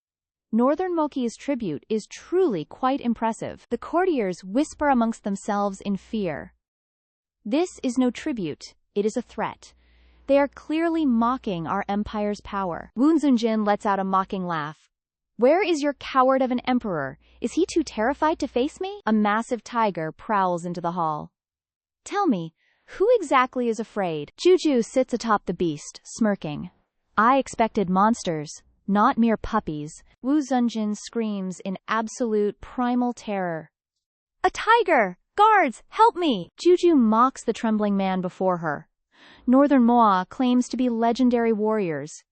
Northern Mokia's tribute is truly quite impressive. The courtiers whisper amongst themselves in fear. This is no tribute, it is a threat. They are clearly mocking our empire's power. Wu Zunjin lets out a mocking laugh. Where is your coward of an emperor? Is he too terrified to face me? A massive tiger prowls into the hall. Tell me, who exactly is afraid? Jiu Jiu sits atop the beast, smirking. I expected monsters, not mere puppies. Wu Zunjin screams in absolute primal terror. A tiger! Guards, help me! Jiu Jiu mocks the trembling man before her. Northern Moa claims to be legendary warriors.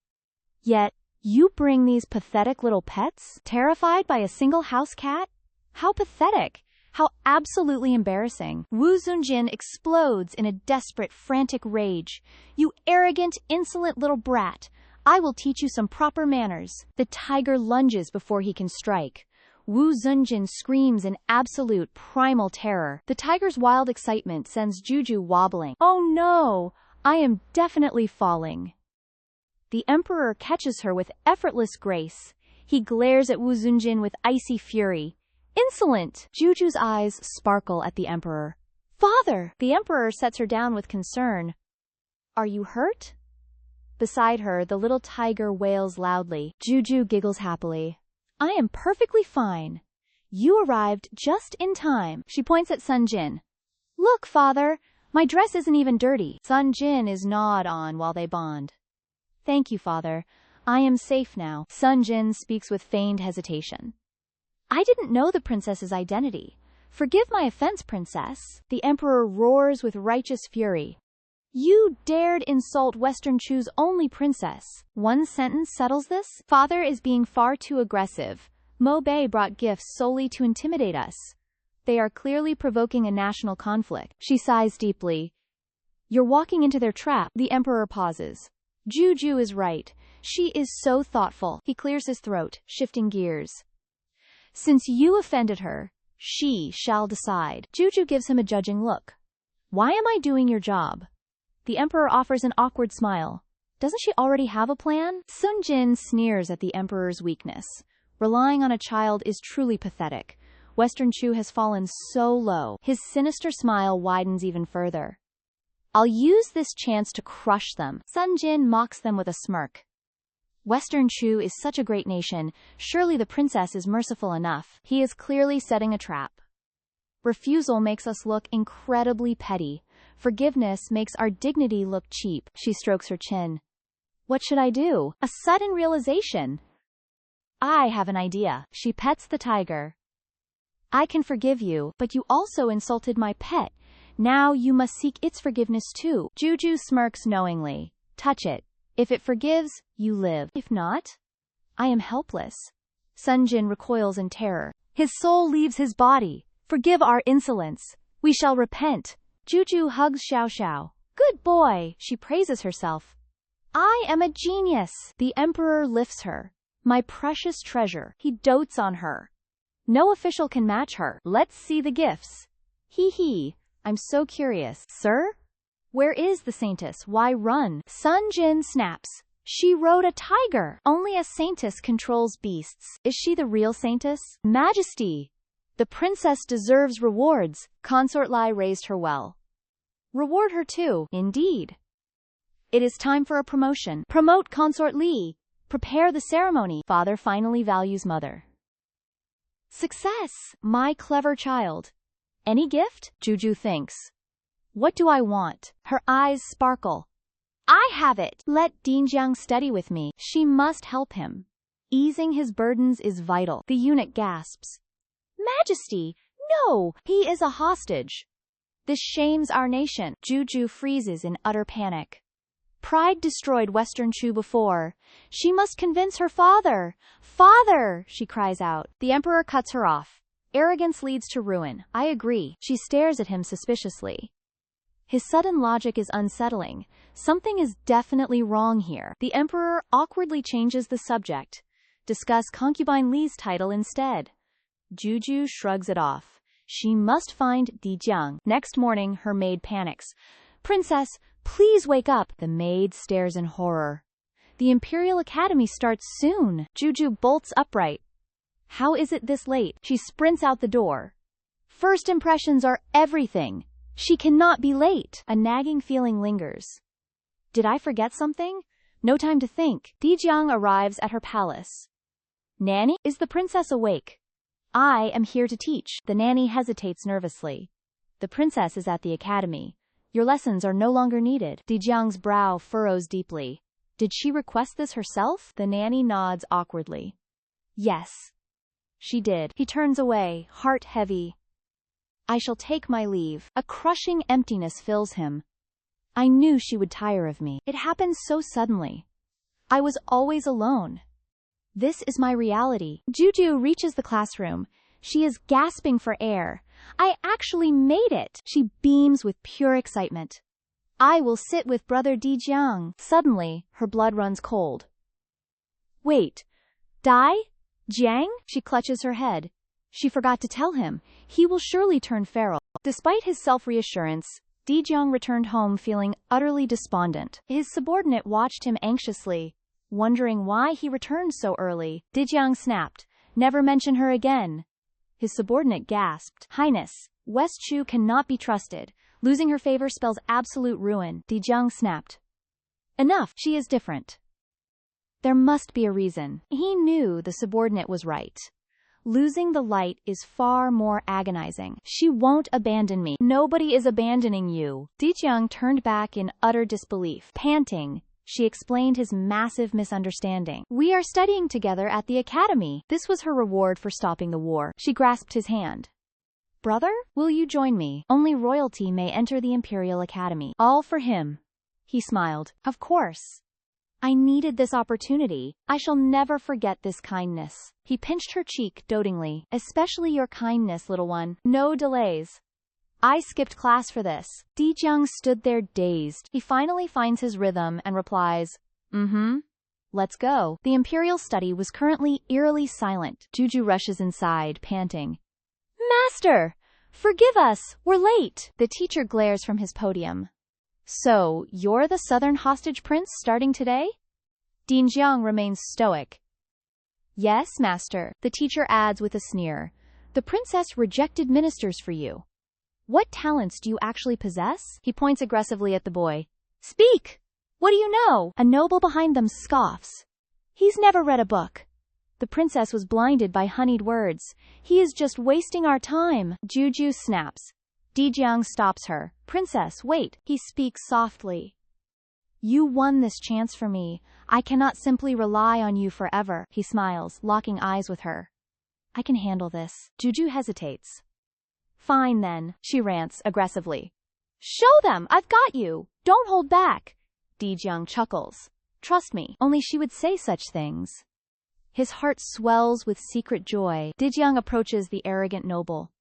Yet, you bring these pathetic little pets? Terrified by a single house cat? How pathetic! How absolutely embarrassing. Wu Zunjin explodes in a desperate, frantic rage. You arrogant, insolent little brat! I will teach you some proper manners. The tiger lunges before he can strike. Wu Zunjin screams in absolute primal terror. The tiger's wild excitement sends Jiu Jiu wobbling. Oh no! I am definitely falling. The emperor catches her with effortless grace. He glares at Wu Zunjin with icy fury. Insolent! Jiu Jiu's eyes sparkle at the emperor. Father! The emperor sets her down with concern. Are you hurt? Beside her, the little tiger wails loudly. Jiu Jiu giggles happily. I am perfectly fine. You arrived just in time. She points at Sun Jin. Look, father, my dress isn't even dirty. Sun Jin is gnawed on while they bond. Thank you, father. I am safe now. Sun Jin speaks with feigned hesitation. I didn't know the princess's identity. Forgive my offense, princess. The emperor roars with righteous fury. You dared insult Western Chu's only princess. One sentence settles this? Father is being far too aggressive. Mo Bei brought gifts solely to intimidate us. They are clearly provoking a national conflict. She sighs deeply. You're walking into their trap. The emperor pauses. Jiu Jiu is right. She is so thoughtful. He clears his throat, shifting gears. Since you offended her, she shall decide. Jiu Jiu gives him a judging look. Why am I doing your job? The emperor offers an awkward smile. Doesn't she already have a plan? Sun Jin sneers at the emperor's weakness. Relying on a child is truly pathetic. Western Chu has fallen so low. His sinister smile widens even further. I'll use this chance to crush them. Sun Jin mocks them with a smirk. Western Chu is such a great nation. Surely the princess is merciful enough. He is clearly setting a trap. Refusal makes us look incredibly petty. Forgiveness makes our dignity look cheap. She strokes her chin. What should I do? A sudden realization. I have an idea. She pets the tiger. I can forgive you, but you also insulted my pet. Now you must seek its forgiveness too. Jiu Jiu smirks knowingly. Touch it. If it forgives, you live. If not, I am helpless. Sun Jin recoils in terror. His soul leaves his body. Forgive our insolence. We shall repent. Jiu Jiu hugs Xiao Xiao. Good boy. She praises herself. I am a genius. The emperor lifts her. My precious treasure. He dotes on her. No official can match her. Let's see the gifts. Hee hee. I'm so curious. Sir? Where is the saintess? Why run? Sun Jin snaps. She rode a tiger. Only a saintess controls beasts. Is she the real saintess? Majesty. The princess deserves rewards. Consort Lai raised her well. Reward her too. Indeed. It is time for a promotion. Promote Consort Li. Prepare the ceremony. Father finally values mother. Success, my clever child. Any gift? Jiu Jiu thinks. What do I want? Her eyes sparkle. I have it. Let Dinjiang study with me. She must help him. Easing his burdens is vital. The eunuch gasps. Majesty, no, he is a hostage. This shames our nation. Jiu Jiu freezes in utter panic. Pride destroyed Western Chu before. She must convince her father. Father, she cries out. The emperor cuts her off. Arrogance leads to ruin. I agree. She stares at him suspiciously. His sudden logic is unsettling. Something is definitely wrong here. The emperor awkwardly changes the subject. Discuss concubine Li's title instead. Jiu Jiu shrugs it off. She must find Dijiang. Next morning, her maid panics. Princess, please wake up. The maid stares in horror. The Imperial Academy starts soon. Jiu Jiu bolts upright. How is it this late? She sprints out the door. First impressions are everything. She cannot be late. A nagging feeling lingers. Did I forget something? No time to think. Dijiang arrives at her palace. Nanny, is the princess awake? I am here to teach. The nanny hesitates nervously. The princess is at the academy. Your lessons are no longer needed. Dijiang's brow furrows deeply. Did she request this herself? The nanny nods awkwardly. Yes. She did. He turns away, heart heavy. I shall take my leave. A crushing emptiness fills him. I knew she would tire of me. It happened so suddenly. I was always alone. This is my reality. Jiu Jiu reaches the classroom. She is gasping for air. I actually made it. She beams with pure excitement. I will sit with brother Dijiang. Suddenly, her blood runs cold. Wait. Die? Jiang? She clutches her head. She forgot to tell him. He will surely turn feral. Despite his self-reassurance, Dijiang returned home feeling utterly despondent. His subordinate watched him anxiously, wondering why he returned so early. Dijiang snapped. Never mention her again. His subordinate gasped. Highness, West Chu cannot be trusted. Losing her favor spells absolute ruin. Dijiang snapped. Enough. She is different. There must be a reason. He knew the subordinate was right. Losing the light is far more agonizing. She won't abandon me. Nobody is abandoning you. Jiang turned back in utter disbelief. Panting, she explained his massive misunderstanding. We are studying together at the academy. This was her reward for stopping the war. She grasped his hand. Brother, will you join me? Only royalty may enter the Imperial Academy. All for him. He smiled. Of course. I needed this opportunity. I shall never forget this kindness. He pinched her cheek dotingly. Especially your kindness, little one. No delays. I skipped class for this. Jiang stood there dazed. He finally finds his rhythm and replies, Let's go. The Imperial study was currently eerily silent. Jiu Jiu rushes inside, panting. Master! Forgive us! We're late! The teacher glares from his podium. So, you're the Southern hostage prince starting today? Jiang remains stoic. Yes, master, the teacher adds with a sneer. The princess rejected ministers for you. What talents do you actually possess? He points aggressively at the boy. Speak! What do you know? A noble behind them scoffs. He's never read a book. The princess was blinded by honeyed words. He is just wasting our time. Jiu Jiu snaps. Jiang stops her. Princess, wait. He speaks softly. You won this chance for me. I cannot simply rely on you forever. He smiles, locking eyes with her. I can handle this. Jiu Jiu hesitates. Fine then, she rants aggressively. Show them! I've got you! Don't hold back! Jiang chuckles. Trust me, only she would say such things. His heart swells with secret joy. Jiang approaches the arrogant noble.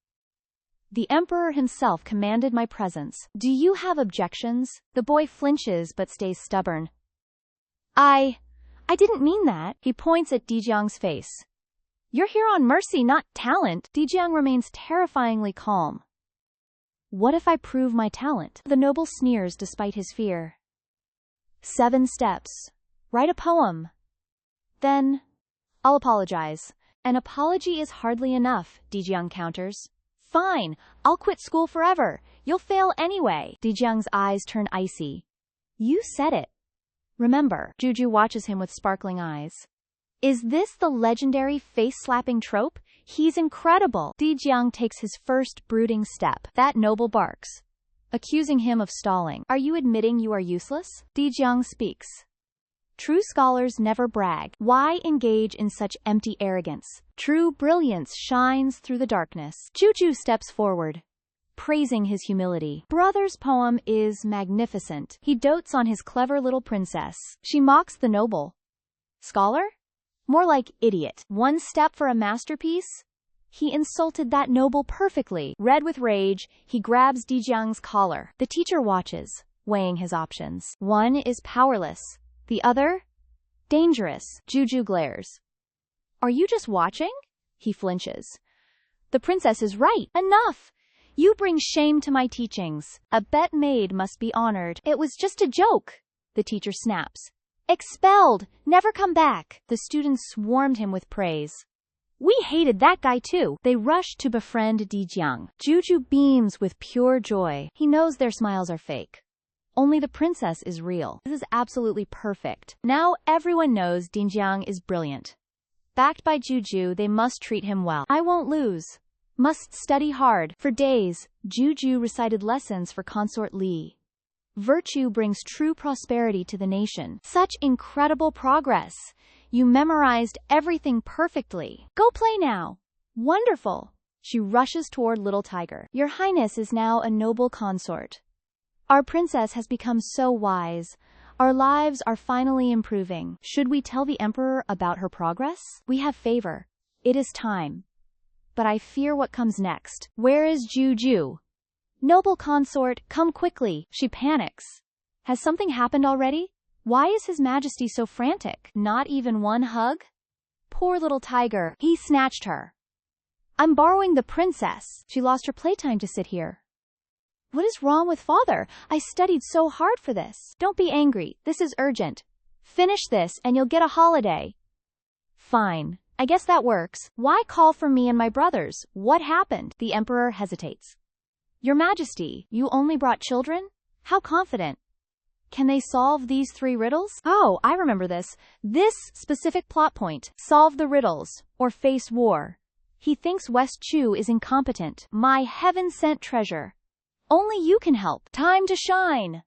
The emperor himself commanded my presence. Do you have objections? The boy flinches but stays stubborn. I didn't mean that. He points at Jiang's face. You're here on mercy, not talent. Jiang remains terrifyingly calm. What if I prove my talent? The noble sneers despite his fear. 7 steps. Write a poem. Then, I'll apologize. An apology is hardly enough, Jiang counters. Fine, I'll quit school forever. You'll fail anyway. Jiang's eyes turn icy. You said it. Remember, Jiu Jiu watches him with sparkling eyes. Is this the legendary face-slapping trope? He's incredible. Jiang takes his first brooding step. That noble barks, accusing him of stalling. Are you admitting you are useless? Jiang speaks. True scholars never brag. Why engage in such empty arrogance? True brilliance shines through the darkness. Jiu Jiu steps forward, praising his humility. Brother's poem is magnificent. He dotes on his clever little princess. She mocks the noble. Scholar? More like idiot. 1 step for a masterpiece? He insulted that noble perfectly. Red with rage, he grabs Jiang's collar. The teacher watches, weighing his options. One is powerless. The other? Dangerous. Jiu Jiu glares. Are you just watching? He flinches. The princess is right. Enough! You bring shame to my teachings. A bet made must be honored. It was just a joke. The teacher snaps. Expelled! Never come back! The students swarmed him with praise. We hated that guy too. They rushed to befriend Jiang. Jiu Jiu beams with pure joy. He knows their smiles are fake. Only the princess is real. This is absolutely perfect. Now everyone knows Jiang is brilliant. Backed by Jiu Jiu, they must treat him well. I won't lose. Must study hard. For days, Jiu Jiu recited lessons for Consort Li. Virtue brings true prosperity to the nation. Such incredible progress. You memorized everything perfectly. Go play now. Wonderful. She rushes toward little Tiger. Your Highness is now a noble consort. Our princess has become so wise. Our lives are finally improving. Should we tell the emperor about her progress? We have favor. It is time. But I fear what comes next. Where is Jiu Jiu? Noble consort, come quickly. She panics. Has something happened already? Why is His Majesty so frantic? Not even one hug? Poor little Tiger. He snatched her. I'm borrowing the princess. She lost her playtime to sit here. What is wrong with father? I studied so hard for this. Don't be angry. This is urgent. Finish this and you'll get a holiday. Fine. I guess that works. Why call for me and my brothers? What happened? The emperor hesitates. Your Majesty, you only brought children? How confident. Can they solve these 3 riddles? Oh, I remember this. This specific plot point. Solve the riddles, or face war. He thinks West Chu is incompetent. My heaven-sent treasure. Only you can help. Time to shine.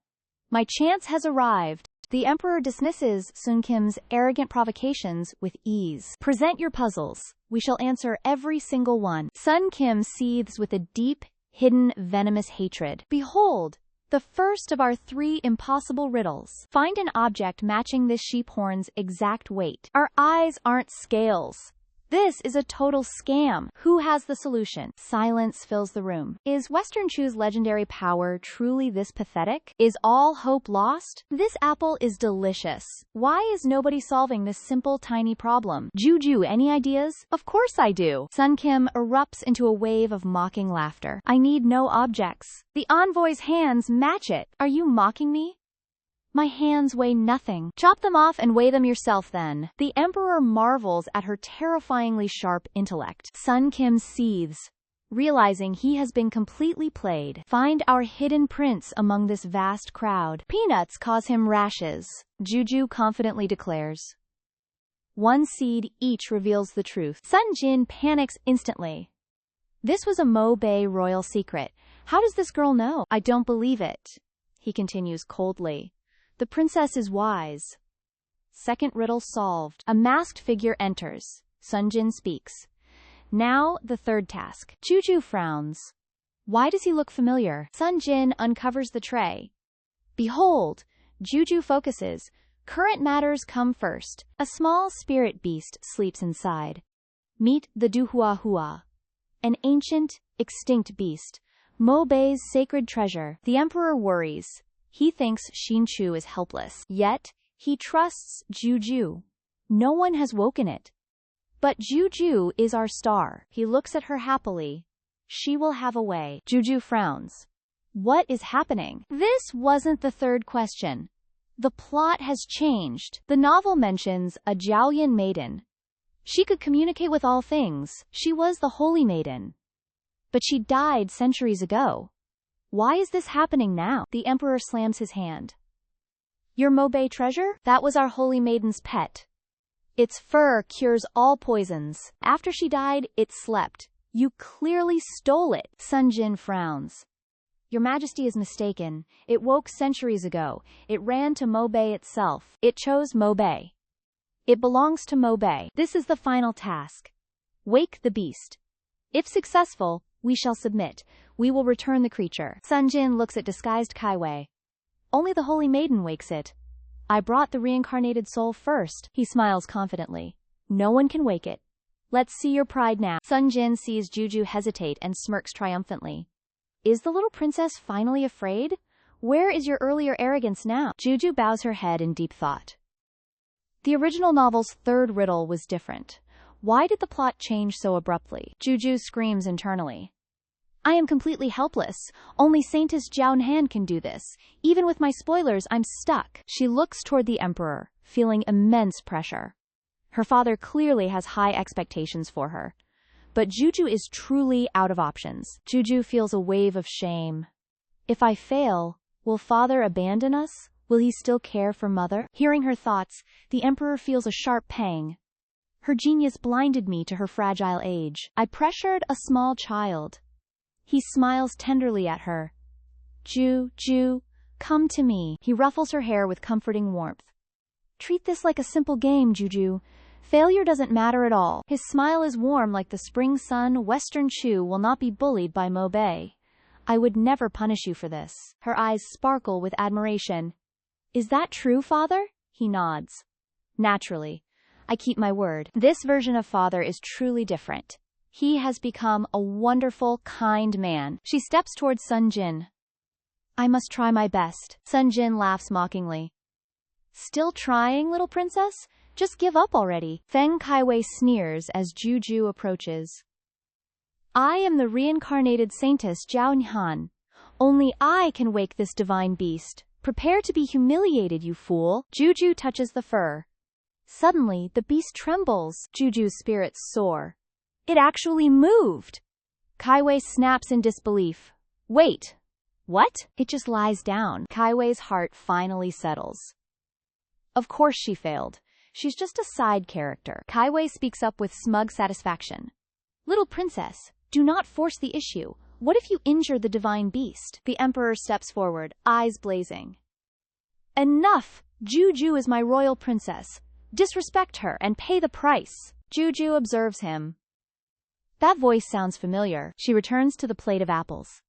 My chance has arrived. The Emperor dismisses Sun Kim's arrogant provocations with ease. Present your puzzles. We shall answer every single one. Sun Kim seethes with a deep, hidden, venomous hatred. Behold, the first of our 3 impossible riddles. Find an object matching this sheep horn's exact weight. Our eyes aren't scales. This is a total scam. Who has the solution? Silence fills the room. Is Western Chu's legendary power truly this pathetic? Is all hope lost? This apple is delicious. Why is nobody solving this simple, tiny problem? Jiu Jiu, any ideas? Of course I do. Sun Kim erupts into a wave of mocking laughter. I need no objects. The envoy's hands match it. Are you mocking me? My hands weigh nothing. Chop them off and weigh them yourself then. The Emperor marvels at her terrifyingly sharp intellect. Sun Kim seethes, realizing he has been completely played. Find our hidden prince among this vast crowd. Peanuts cause him rashes, Jiu Jiu confidently declares. 1 seed each reveals the truth. Sun Jin panics instantly. This was a Mo Bei royal secret. How does this girl know? I don't believe it. He continues coldly. The princess is wise. Second riddle solved. A masked figure enters. Sun Jin speaks. Now the 3rd task. Jiu Jiu frowns. Why does he look familiar? Sun Jin uncovers the tray. Behold, Jiu Jiu focuses. Current matters come first. A small spirit beast sleeps inside. Meet the Duhuahua, an ancient, extinct beast. Mo Bei's sacred treasure. The Emperor worries. He thinks Xin Chu is helpless. Yet, he trusts Jiu Jiu. No one has woken it. But Jiu Jiu is our star. He looks at her happily. She will have a way. Jiu Jiu frowns. What is happening? This wasn't the 3rd question. The plot has changed. The novel mentions a Jiaoyan maiden. She could communicate with all things. She was the holy maiden. But she died centuries ago. Why is this happening now? The Emperor slams his hand. Your Mo Bei treasure? That was our holy maiden's pet. Its fur cures all poisons. After she died, it slept. You clearly stole it. Sun Jin frowns. Your Majesty is mistaken. It woke centuries ago. It ran to Mo Bei itself. It chose Mo Bei. It belongs to Mo Bei. This is the final task. Wake the beast. If successful, we shall submit. We will return the creature. Sun Jin looks at disguised Kaiwei. Only the holy maiden wakes it. I brought the reincarnated soul first. He smiles confidently. No one can wake it. Let's see your pride now. Sun Jin sees Jiu Jiu hesitate and smirks triumphantly. Is the little princess finally afraid? Where is your earlier arrogance now? Jiu Jiu bows her head in deep thought. The original novel's 3rd riddle was different. Why did the plot change so abruptly? Jiu Jiu screams internally. I am completely helpless. Only Saintess Jiaohan can do this. Even with my spoilers, I'm stuck. She looks toward the Emperor, feeling immense pressure. Her father clearly has high expectations for her. But Jiu Jiu is truly out of options. Jiu Jiu feels a wave of shame. If I fail, will father abandon us? Will he still care for mother? Hearing her thoughts, the Emperor feels a sharp pang. Her genius blinded me to her fragile age. I pressured a small child. He smiles tenderly at her. Jiu Jiu, come to me. He ruffles her hair with comforting warmth. Treat this like a simple game, Jiu Jiu. Failure doesn't matter at all. His smile is warm like the spring sun. Western Chu will not be bullied by Mo Bei. I would never punish you for this. Her eyes sparkle with admiration. Is that true, father? He nods. Naturally. I keep my word. This version of father is truly different. He has become a wonderful, kind man. She steps towards Sun Jin. I must try my best. Sun Jin laughs mockingly. Still trying, little princess? Just give up already. Feng Kaiwei sneers as Jiu Jiu approaches. I am the reincarnated Saintess Jiaohan. Only I can wake this divine beast. Prepare to be humiliated, you fool. Jiu Jiu touches the fur. Suddenly, the beast trembles. Jiu Jiu's spirits soar. It actually moved. Kaiwei snaps in disbelief. Wait. What? It just lies down. Kaiwei's heart finally settles. Of course she failed. She's just a side character. Kaiwei speaks up with smug satisfaction. Little princess, do not force the issue. What if you injure the divine beast? The emperor steps forward, eyes blazing. Enough! Jiu Jiu is my royal princess. Disrespect her and pay the price. Jiu Jiu observes him. That voice sounds familiar. She returns to the plate of apples.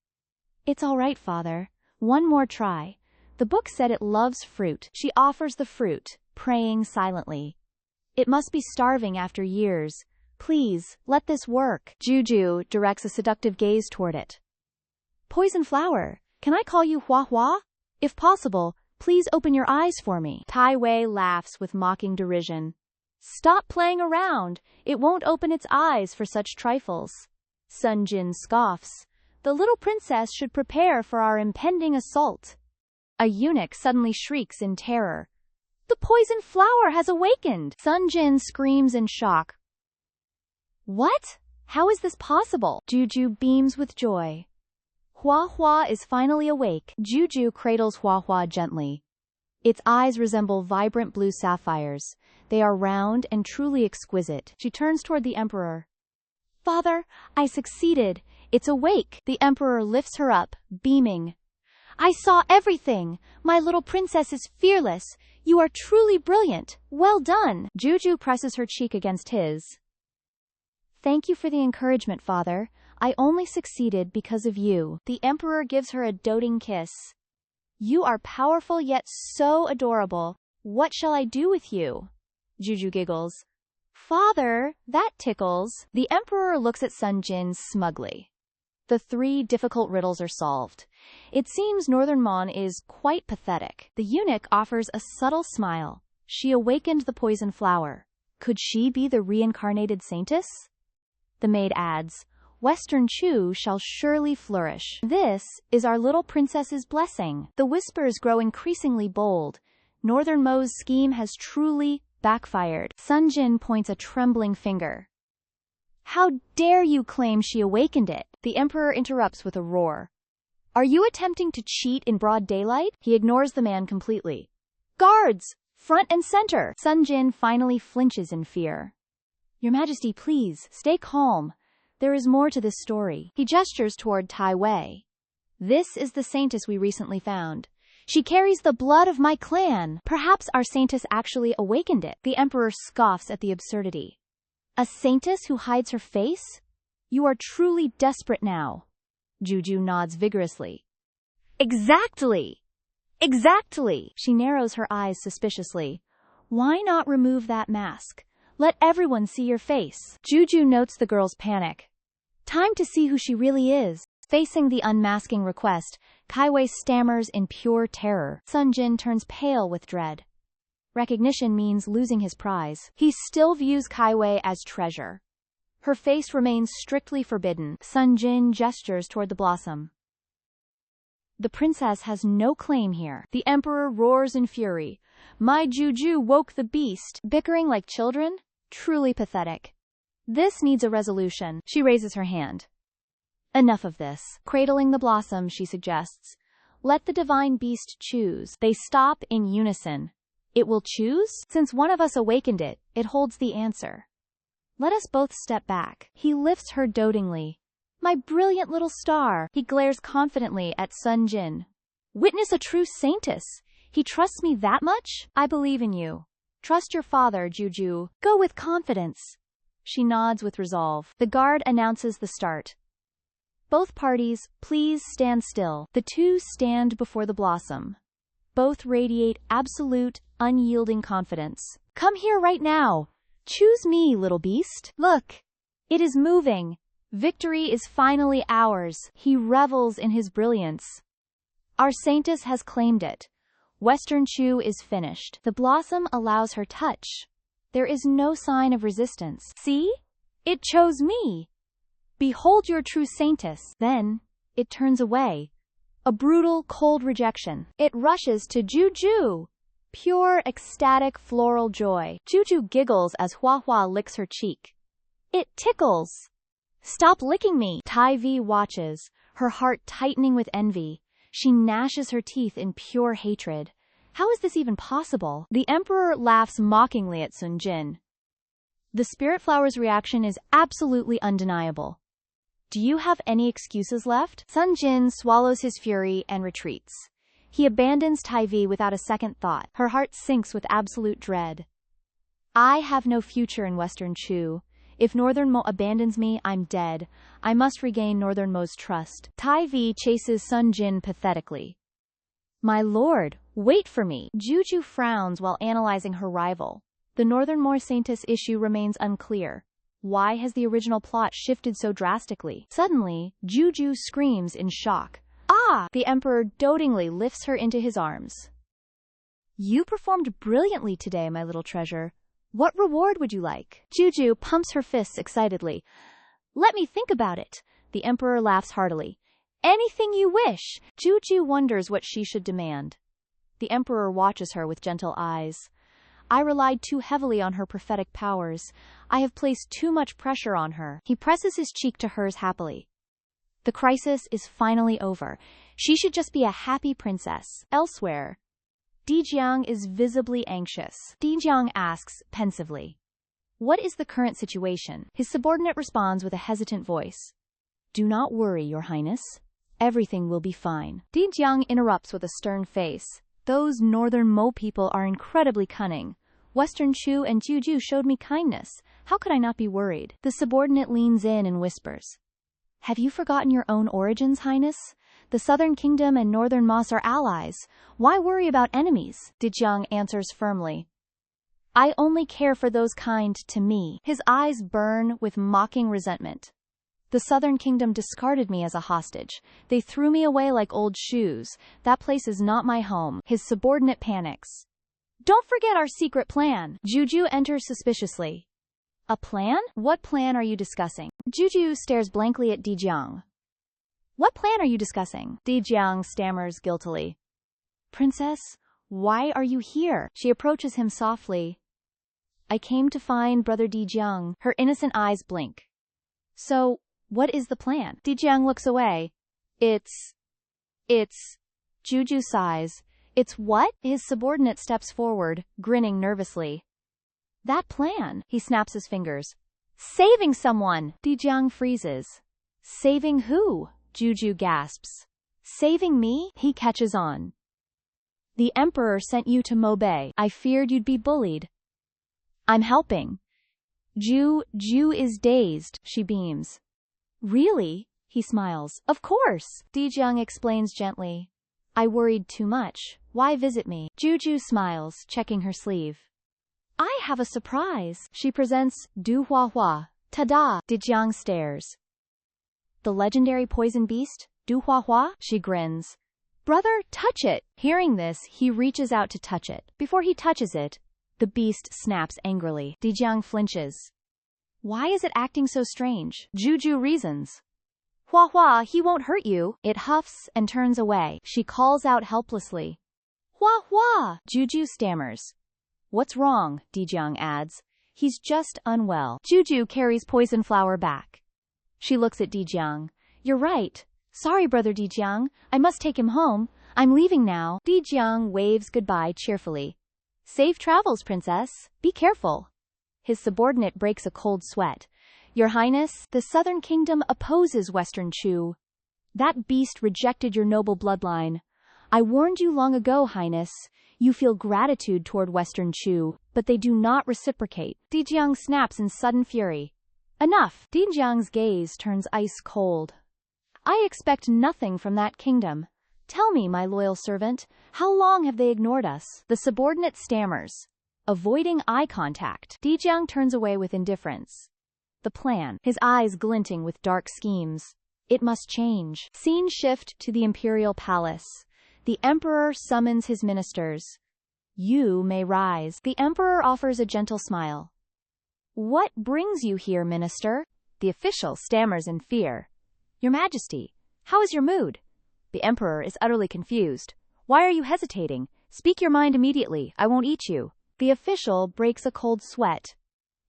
It's all right, father. One more try. The book said it loves fruit. She offers the fruit, praying silently. It must be starving after years. Please, let this work. Jiu Jiu directs a seductive gaze toward it. Poison flower, can I call you Hua Hua? If possible, please open your eyes for me. Kaiwei laughs with mocking derision. Stop playing around. It won't open its eyes for such trifles. Sun Jin scoffs. The little princess should prepare for our impending assault. A eunuch suddenly shrieks in terror. The poison flower has awakened! Sun Jin screams in shock. What? How is this possible? Jiu Jiu beams with joy. Hua Hua is finally awake. Jiu Jiu cradles Hua Hua gently. Its eyes resemble vibrant blue sapphires. They are round and truly exquisite. She turns toward the emperor. Father, I succeeded. It's awake. The emperor lifts her up, beaming. I saw everything. My little princess is fearless. You are truly brilliant. Well done. Jiu Jiu presses her cheek against his. Thank you for the encouragement, father. I only succeeded because of you. The emperor gives her a doting kiss. You are powerful yet so adorable. What shall I do with you? Jiu Jiu giggles. Father, that tickles. The emperor looks at Sun Jin smugly. The 3 difficult riddles are solved. It seems Northern Mon is quite pathetic. The eunuch offers a subtle smile. She awakened the poison flower. Could she be the reincarnated saintess? The maid adds, Western Chu shall surely flourish. This is our little princess's blessing. The whispers grow increasingly bold. Northern Mo's scheme has truly backfired. Sun Jin points a trembling finger. How dare you claim she awakened it? The emperor interrupts with a roar. Are you attempting to cheat in broad daylight? He ignores the man completely. Guards! Front and center! Sun Jin finally flinches in fear. Your Majesty, please, stay calm. There is more to this story. He gestures toward Tai Wei. This is the saintess we recently found. She carries the blood of my clan. Perhaps our saintess actually awakened it. The emperor scoffs at the absurdity. A saintess who hides her face? You are truly desperate now. Jiu Jiu nods vigorously. Exactly! Exactly! She narrows her eyes suspiciously. Why not remove that mask? Let everyone see your face. Jiu Jiu notes the girl's panic. Time to see who she really is. Facing the unmasking request, Kaiwei stammers in pure terror. Sun Jin turns pale with dread. Recognition means losing his prize. He still views Kaiwei as treasure. Her face remains strictly forbidden. Sun Jin gestures toward the blossom. The princess has no claim here. The emperor roars in fury. My Jiu Jiu woke the beast. Bickering like children? Truly pathetic. This needs a resolution. She raises her hand. Enough of this. Cradling the blossom, she suggests. Let the divine beast choose. They stop in unison. It will choose? Since one of us awakened it, it holds the answer. Let us both step back. He lifts her dotingly. My brilliant little star. He glares confidently at Sun Jin. Witness a true saintess. He trusts me that much? I believe in you. Trust your father, Jiu Jiu. Go with confidence. She nods with resolve. The guard announces the start. Both parties, please stand still. The two stand before the blossom. Both radiate absolute, unyielding confidence. Come here right now. Choose me, little beast. Look. It is moving. Victory is finally ours. He revels in his brilliance. Our saintess has claimed it. Western Chu is finished. The blossom allows her touch. There is no sign of resistance. See? It chose me. Behold your true saintess. Then, it turns away. A brutal, cold rejection. It rushes to Jiu Jiu. Pure, ecstatic, floral joy. Jiu Jiu giggles as Hua Hua licks her cheek. It tickles. Stop licking me. Tai Vi watches, her heart tightening with envy. She gnashes her teeth in pure hatred. How is this even possible? The emperor laughs mockingly at Sun Jin. The spirit flower's reaction is absolutely undeniable. Do you have any excuses left? Sun Jin swallows his fury and retreats. He abandons Taivi without a second thought. Her heart sinks with absolute dread. I have no future in Western Chu. If Northern Mo abandons me, I'm dead. I must regain Northern Mo's trust. Taivi chases Sun Jin pathetically. My lord, wait for me. Jiu Jiu frowns while analyzing her rival. The Northern Mo Saintus issue remains unclear. Why has the original plot shifted so drastically? Suddenly, Jiu Jiu screams in shock. Ah! The emperor dotingly lifts her into his arms. You performed brilliantly today, my little treasure. What reward would you like? Jiu Jiu pumps her fists excitedly. Let me think about it. The emperor laughs heartily. Anything you wish. Jiu Jiu wonders what she should demand. The emperor watches her with gentle eyes. I relied too heavily on her prophetic powers. I have placed too much pressure on her. He presses his cheek to hers happily. The crisis is finally over. She should just be a happy princess. Elsewhere, Dijiang is visibly anxious. Dijiang asks pensively, what is the current situation? His subordinate responds with a hesitant voice. Do not worry, your highness. Everything will be fine. Dijiang interrupts with a stern face. Those Northern Mo people are incredibly cunning. Western Chu and Jiu Jiu showed me kindness. How could I not be worried? The subordinate leans in and whispers. Have you forgotten your own origins, highness? The Southern Kingdom and Northern Moss are allies. Why worry about enemies? Dijiang answers firmly. I only care for those kind to me. His eyes burn with mocking resentment. The Southern Kingdom discarded me as a hostage. They threw me away like old shoes. That place is not my home. His subordinate panics. Don't forget our secret plan. Jiu Jiu enters suspiciously. A plan? What plan are you discussing? Jiu Jiu stares blankly at Dijiang. What plan are you discussing? Dijiang stammers guiltily. Princess, why are you here? She approaches him softly. I came to find Brother Dijiang. Her innocent eyes blink. So, what is the plan? Dijiang looks away. It's... Jiu Jiu sighs. It's what? His subordinate steps forward, grinning nervously. That plan, he snaps his fingers. Saving someone! Dijiang freezes. Saving who? Jiu Jiu gasps. Saving me? He catches on. The emperor sent you to Mobe. I feared you'd be bullied. I'm helping. Jiu Jiu is dazed, she beams. Really? He smiles. Of course. Dijiang explains gently. I worried too much. Why visit me? Jiu Jiu smiles, checking her sleeve. I have a surprise. She presents Du Hua Hua. Ta-da! Dijiang stares. The legendary poison beast, Du Hua Hua? She grins. Brother, touch it! Hearing this, he reaches out to touch it. Before he touches it, the beast snaps angrily. Dijiang flinches. Why is it acting so strange? Jiu Jiu reasons. Hua Hua, he won't hurt you. It huffs and turns away. She calls out helplessly. Hua Hua! Jiu Jiu stammers. What's wrong? Dijiang adds. He's just unwell. Jiu Jiu carries poison flower back. She looks at Dijiang. You're right. Sorry, Brother Dijiang. I must take him home. I'm leaving now. Dijiang waves goodbye cheerfully. Safe travels, princess. Be careful. His subordinate breaks a cold sweat. Your Highness, the Southern Kingdom opposes Western Chu. That beast rejected your noble bloodline. I warned you long ago, Highness. You feel gratitude toward Western Chu, but they do not reciprocate. Dijiang snaps in sudden fury. Enough! Dijiang's gaze turns ice cold. I expect nothing from that kingdom. Tell me, my loyal servant, how long have they ignored us? The subordinate stammers. Avoiding eye contact. Dijiang turns away with indifference. The plan, his eyes glinting with dark schemes. It must change. Scene shift to the imperial palace. The emperor summons his ministers. You may rise. The emperor offers a gentle smile. What brings you here, minister? The official stammers in fear. Your Majesty, how is your mood? The emperor is utterly confused. Why are you hesitating? Speak your mind immediately. I won't eat you. The official breaks a cold sweat.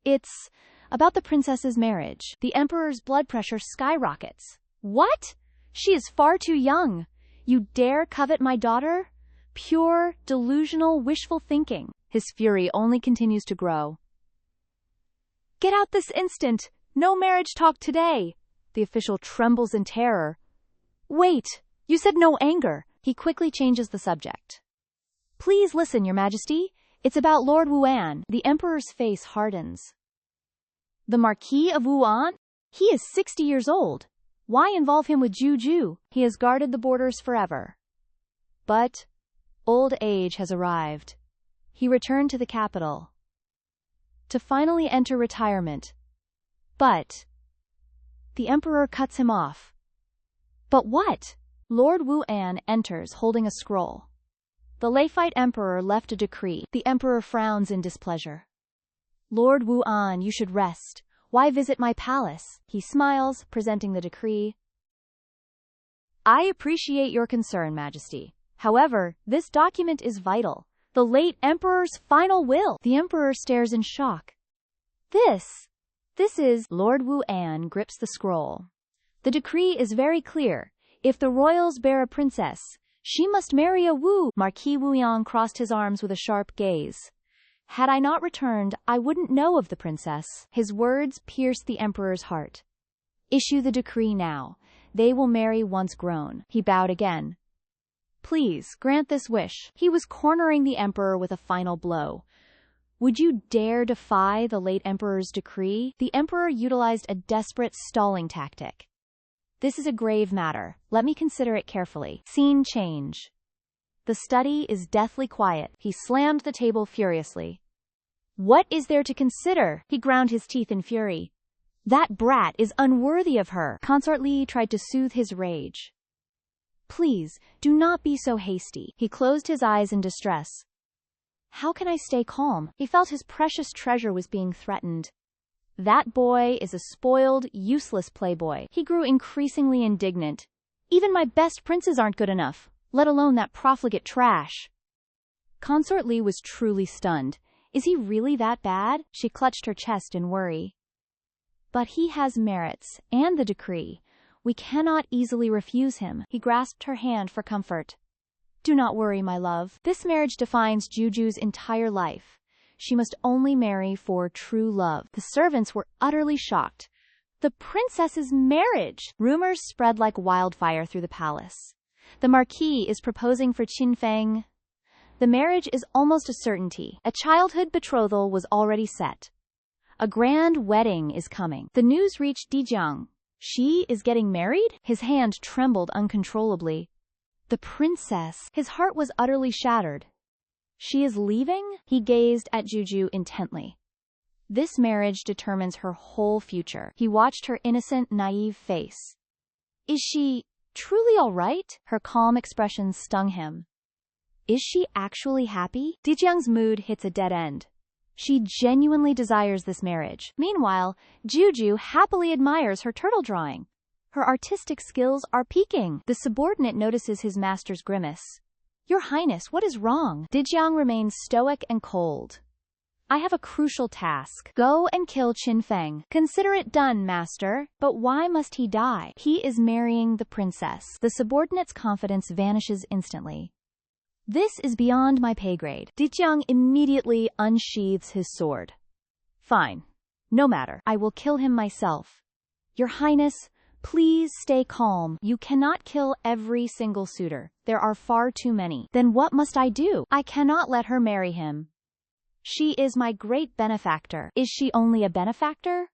It's about the princess's marriage. The emperor's blood pressure skyrockets. What? She is far too young. You dare covet my daughter? Pure, delusional, wishful thinking. His fury only continues to grow. Get out this instant! No marriage talk today! The official trembles in terror. Wait! You said no anger! He quickly changes the subject. Please listen, Your Majesty. It's about Lord Wuan. The Emperor's face hardens. The Marquis of Wuan? He is 60 years old. Why involve him with Jiu Jiu? He has guarded the borders forever. But old age has arrived. He returned to the capital to finally enter retirement. But the Emperor cuts him off. But what? Lord Wuan enters holding a scroll. The Leifite Emperor left a decree. The Emperor frowns in displeasure. Lord Wuan, you should rest. Why visit my palace? He smiles, presenting the decree. I appreciate your concern, Majesty. However, this document is vital. The late Emperor's final will. The Emperor stares in shock. This is... Lord Wuan grips the scroll. The decree is very clear. If the royals bear a princess, she must marry a Wu. Marquis Wuyan crossed his arms with a sharp gaze. Had I not returned, I wouldn't know of the princess. His words pierced the Emperor's heart. Issue the decree now. They will marry once grown. He bowed again. Please, grant this wish. He was cornering the Emperor with a final blow. Would you dare defy the late Emperor's decree? The Emperor utilized a desperate stalling tactic. This is a grave matter. Let me consider it carefully. Scene change. The study is deathly quiet. He slammed the table furiously. What is there to consider? He ground his teeth in fury. That brat is unworthy of her. Consort Li tried to soothe his rage. Please, do not be so hasty. He closed his eyes in distress. How can I stay calm? He felt his precious treasure was being threatened. That boy is a spoiled, useless playboy. He grew increasingly indignant. Even my best princes aren't good enough, let alone that profligate trash. Consort Li was truly stunned. Is he really that bad? She clutched her chest in worry. But he has merits, and the decree. We cannot easily refuse him. He grasped her hand for comfort. Do not worry, my love. This marriage defines Jiu Jiu's entire life. She must only marry for true love. The servants were utterly shocked. The princess's marriage! Rumors spread like wildfire through the palace. The Marquis is proposing for Qin Feng. The marriage is almost a certainty. A childhood betrothal was already set. A grand wedding is coming. The news reached Dijiang. She is getting married? His hand trembled uncontrollably. The princess. His heart was utterly shattered. She is leaving? He gazed at Jiu Jiu intently. This marriage determines her whole future. He watched her innocent, naive face. Is she truly all right? Her calm expression stung him. Is she actually happy? Dijiang's mood hits a dead end. She genuinely desires this marriage. Meanwhile, Jiu Jiu happily admires her turtle drawing. Her artistic skills are peaking. The subordinate notices his master's grimace. Your Highness, what is wrong? Dijiang remains stoic and cold. I have a crucial task. Go and kill Qin Feng. Consider it done, master. But why must he die? He is marrying the princess. The subordinate's confidence vanishes instantly. This is beyond my pay grade. Dijiang immediately unsheathes his sword. Fine. No matter. I will kill him myself. Your Highness, please stay calm. You cannot kill every single suitor. There are far too many. Then what must I do? I cannot let her marry him. She is my great benefactor. Is she only a benefactor?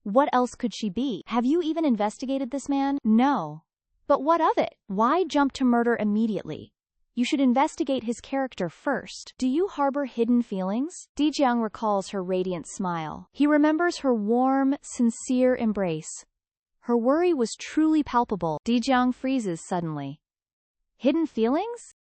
What else could she be? Have you even investigated this man? No. But what of it? Why jump to murder immediately? You should investigate his character first. Do you harbor hidden feelings? Dijiang recalls her radiant smile. He remembers her warm, sincere embrace. Her worry was truly palpable. Dijiang freezes suddenly. Hidden feelings?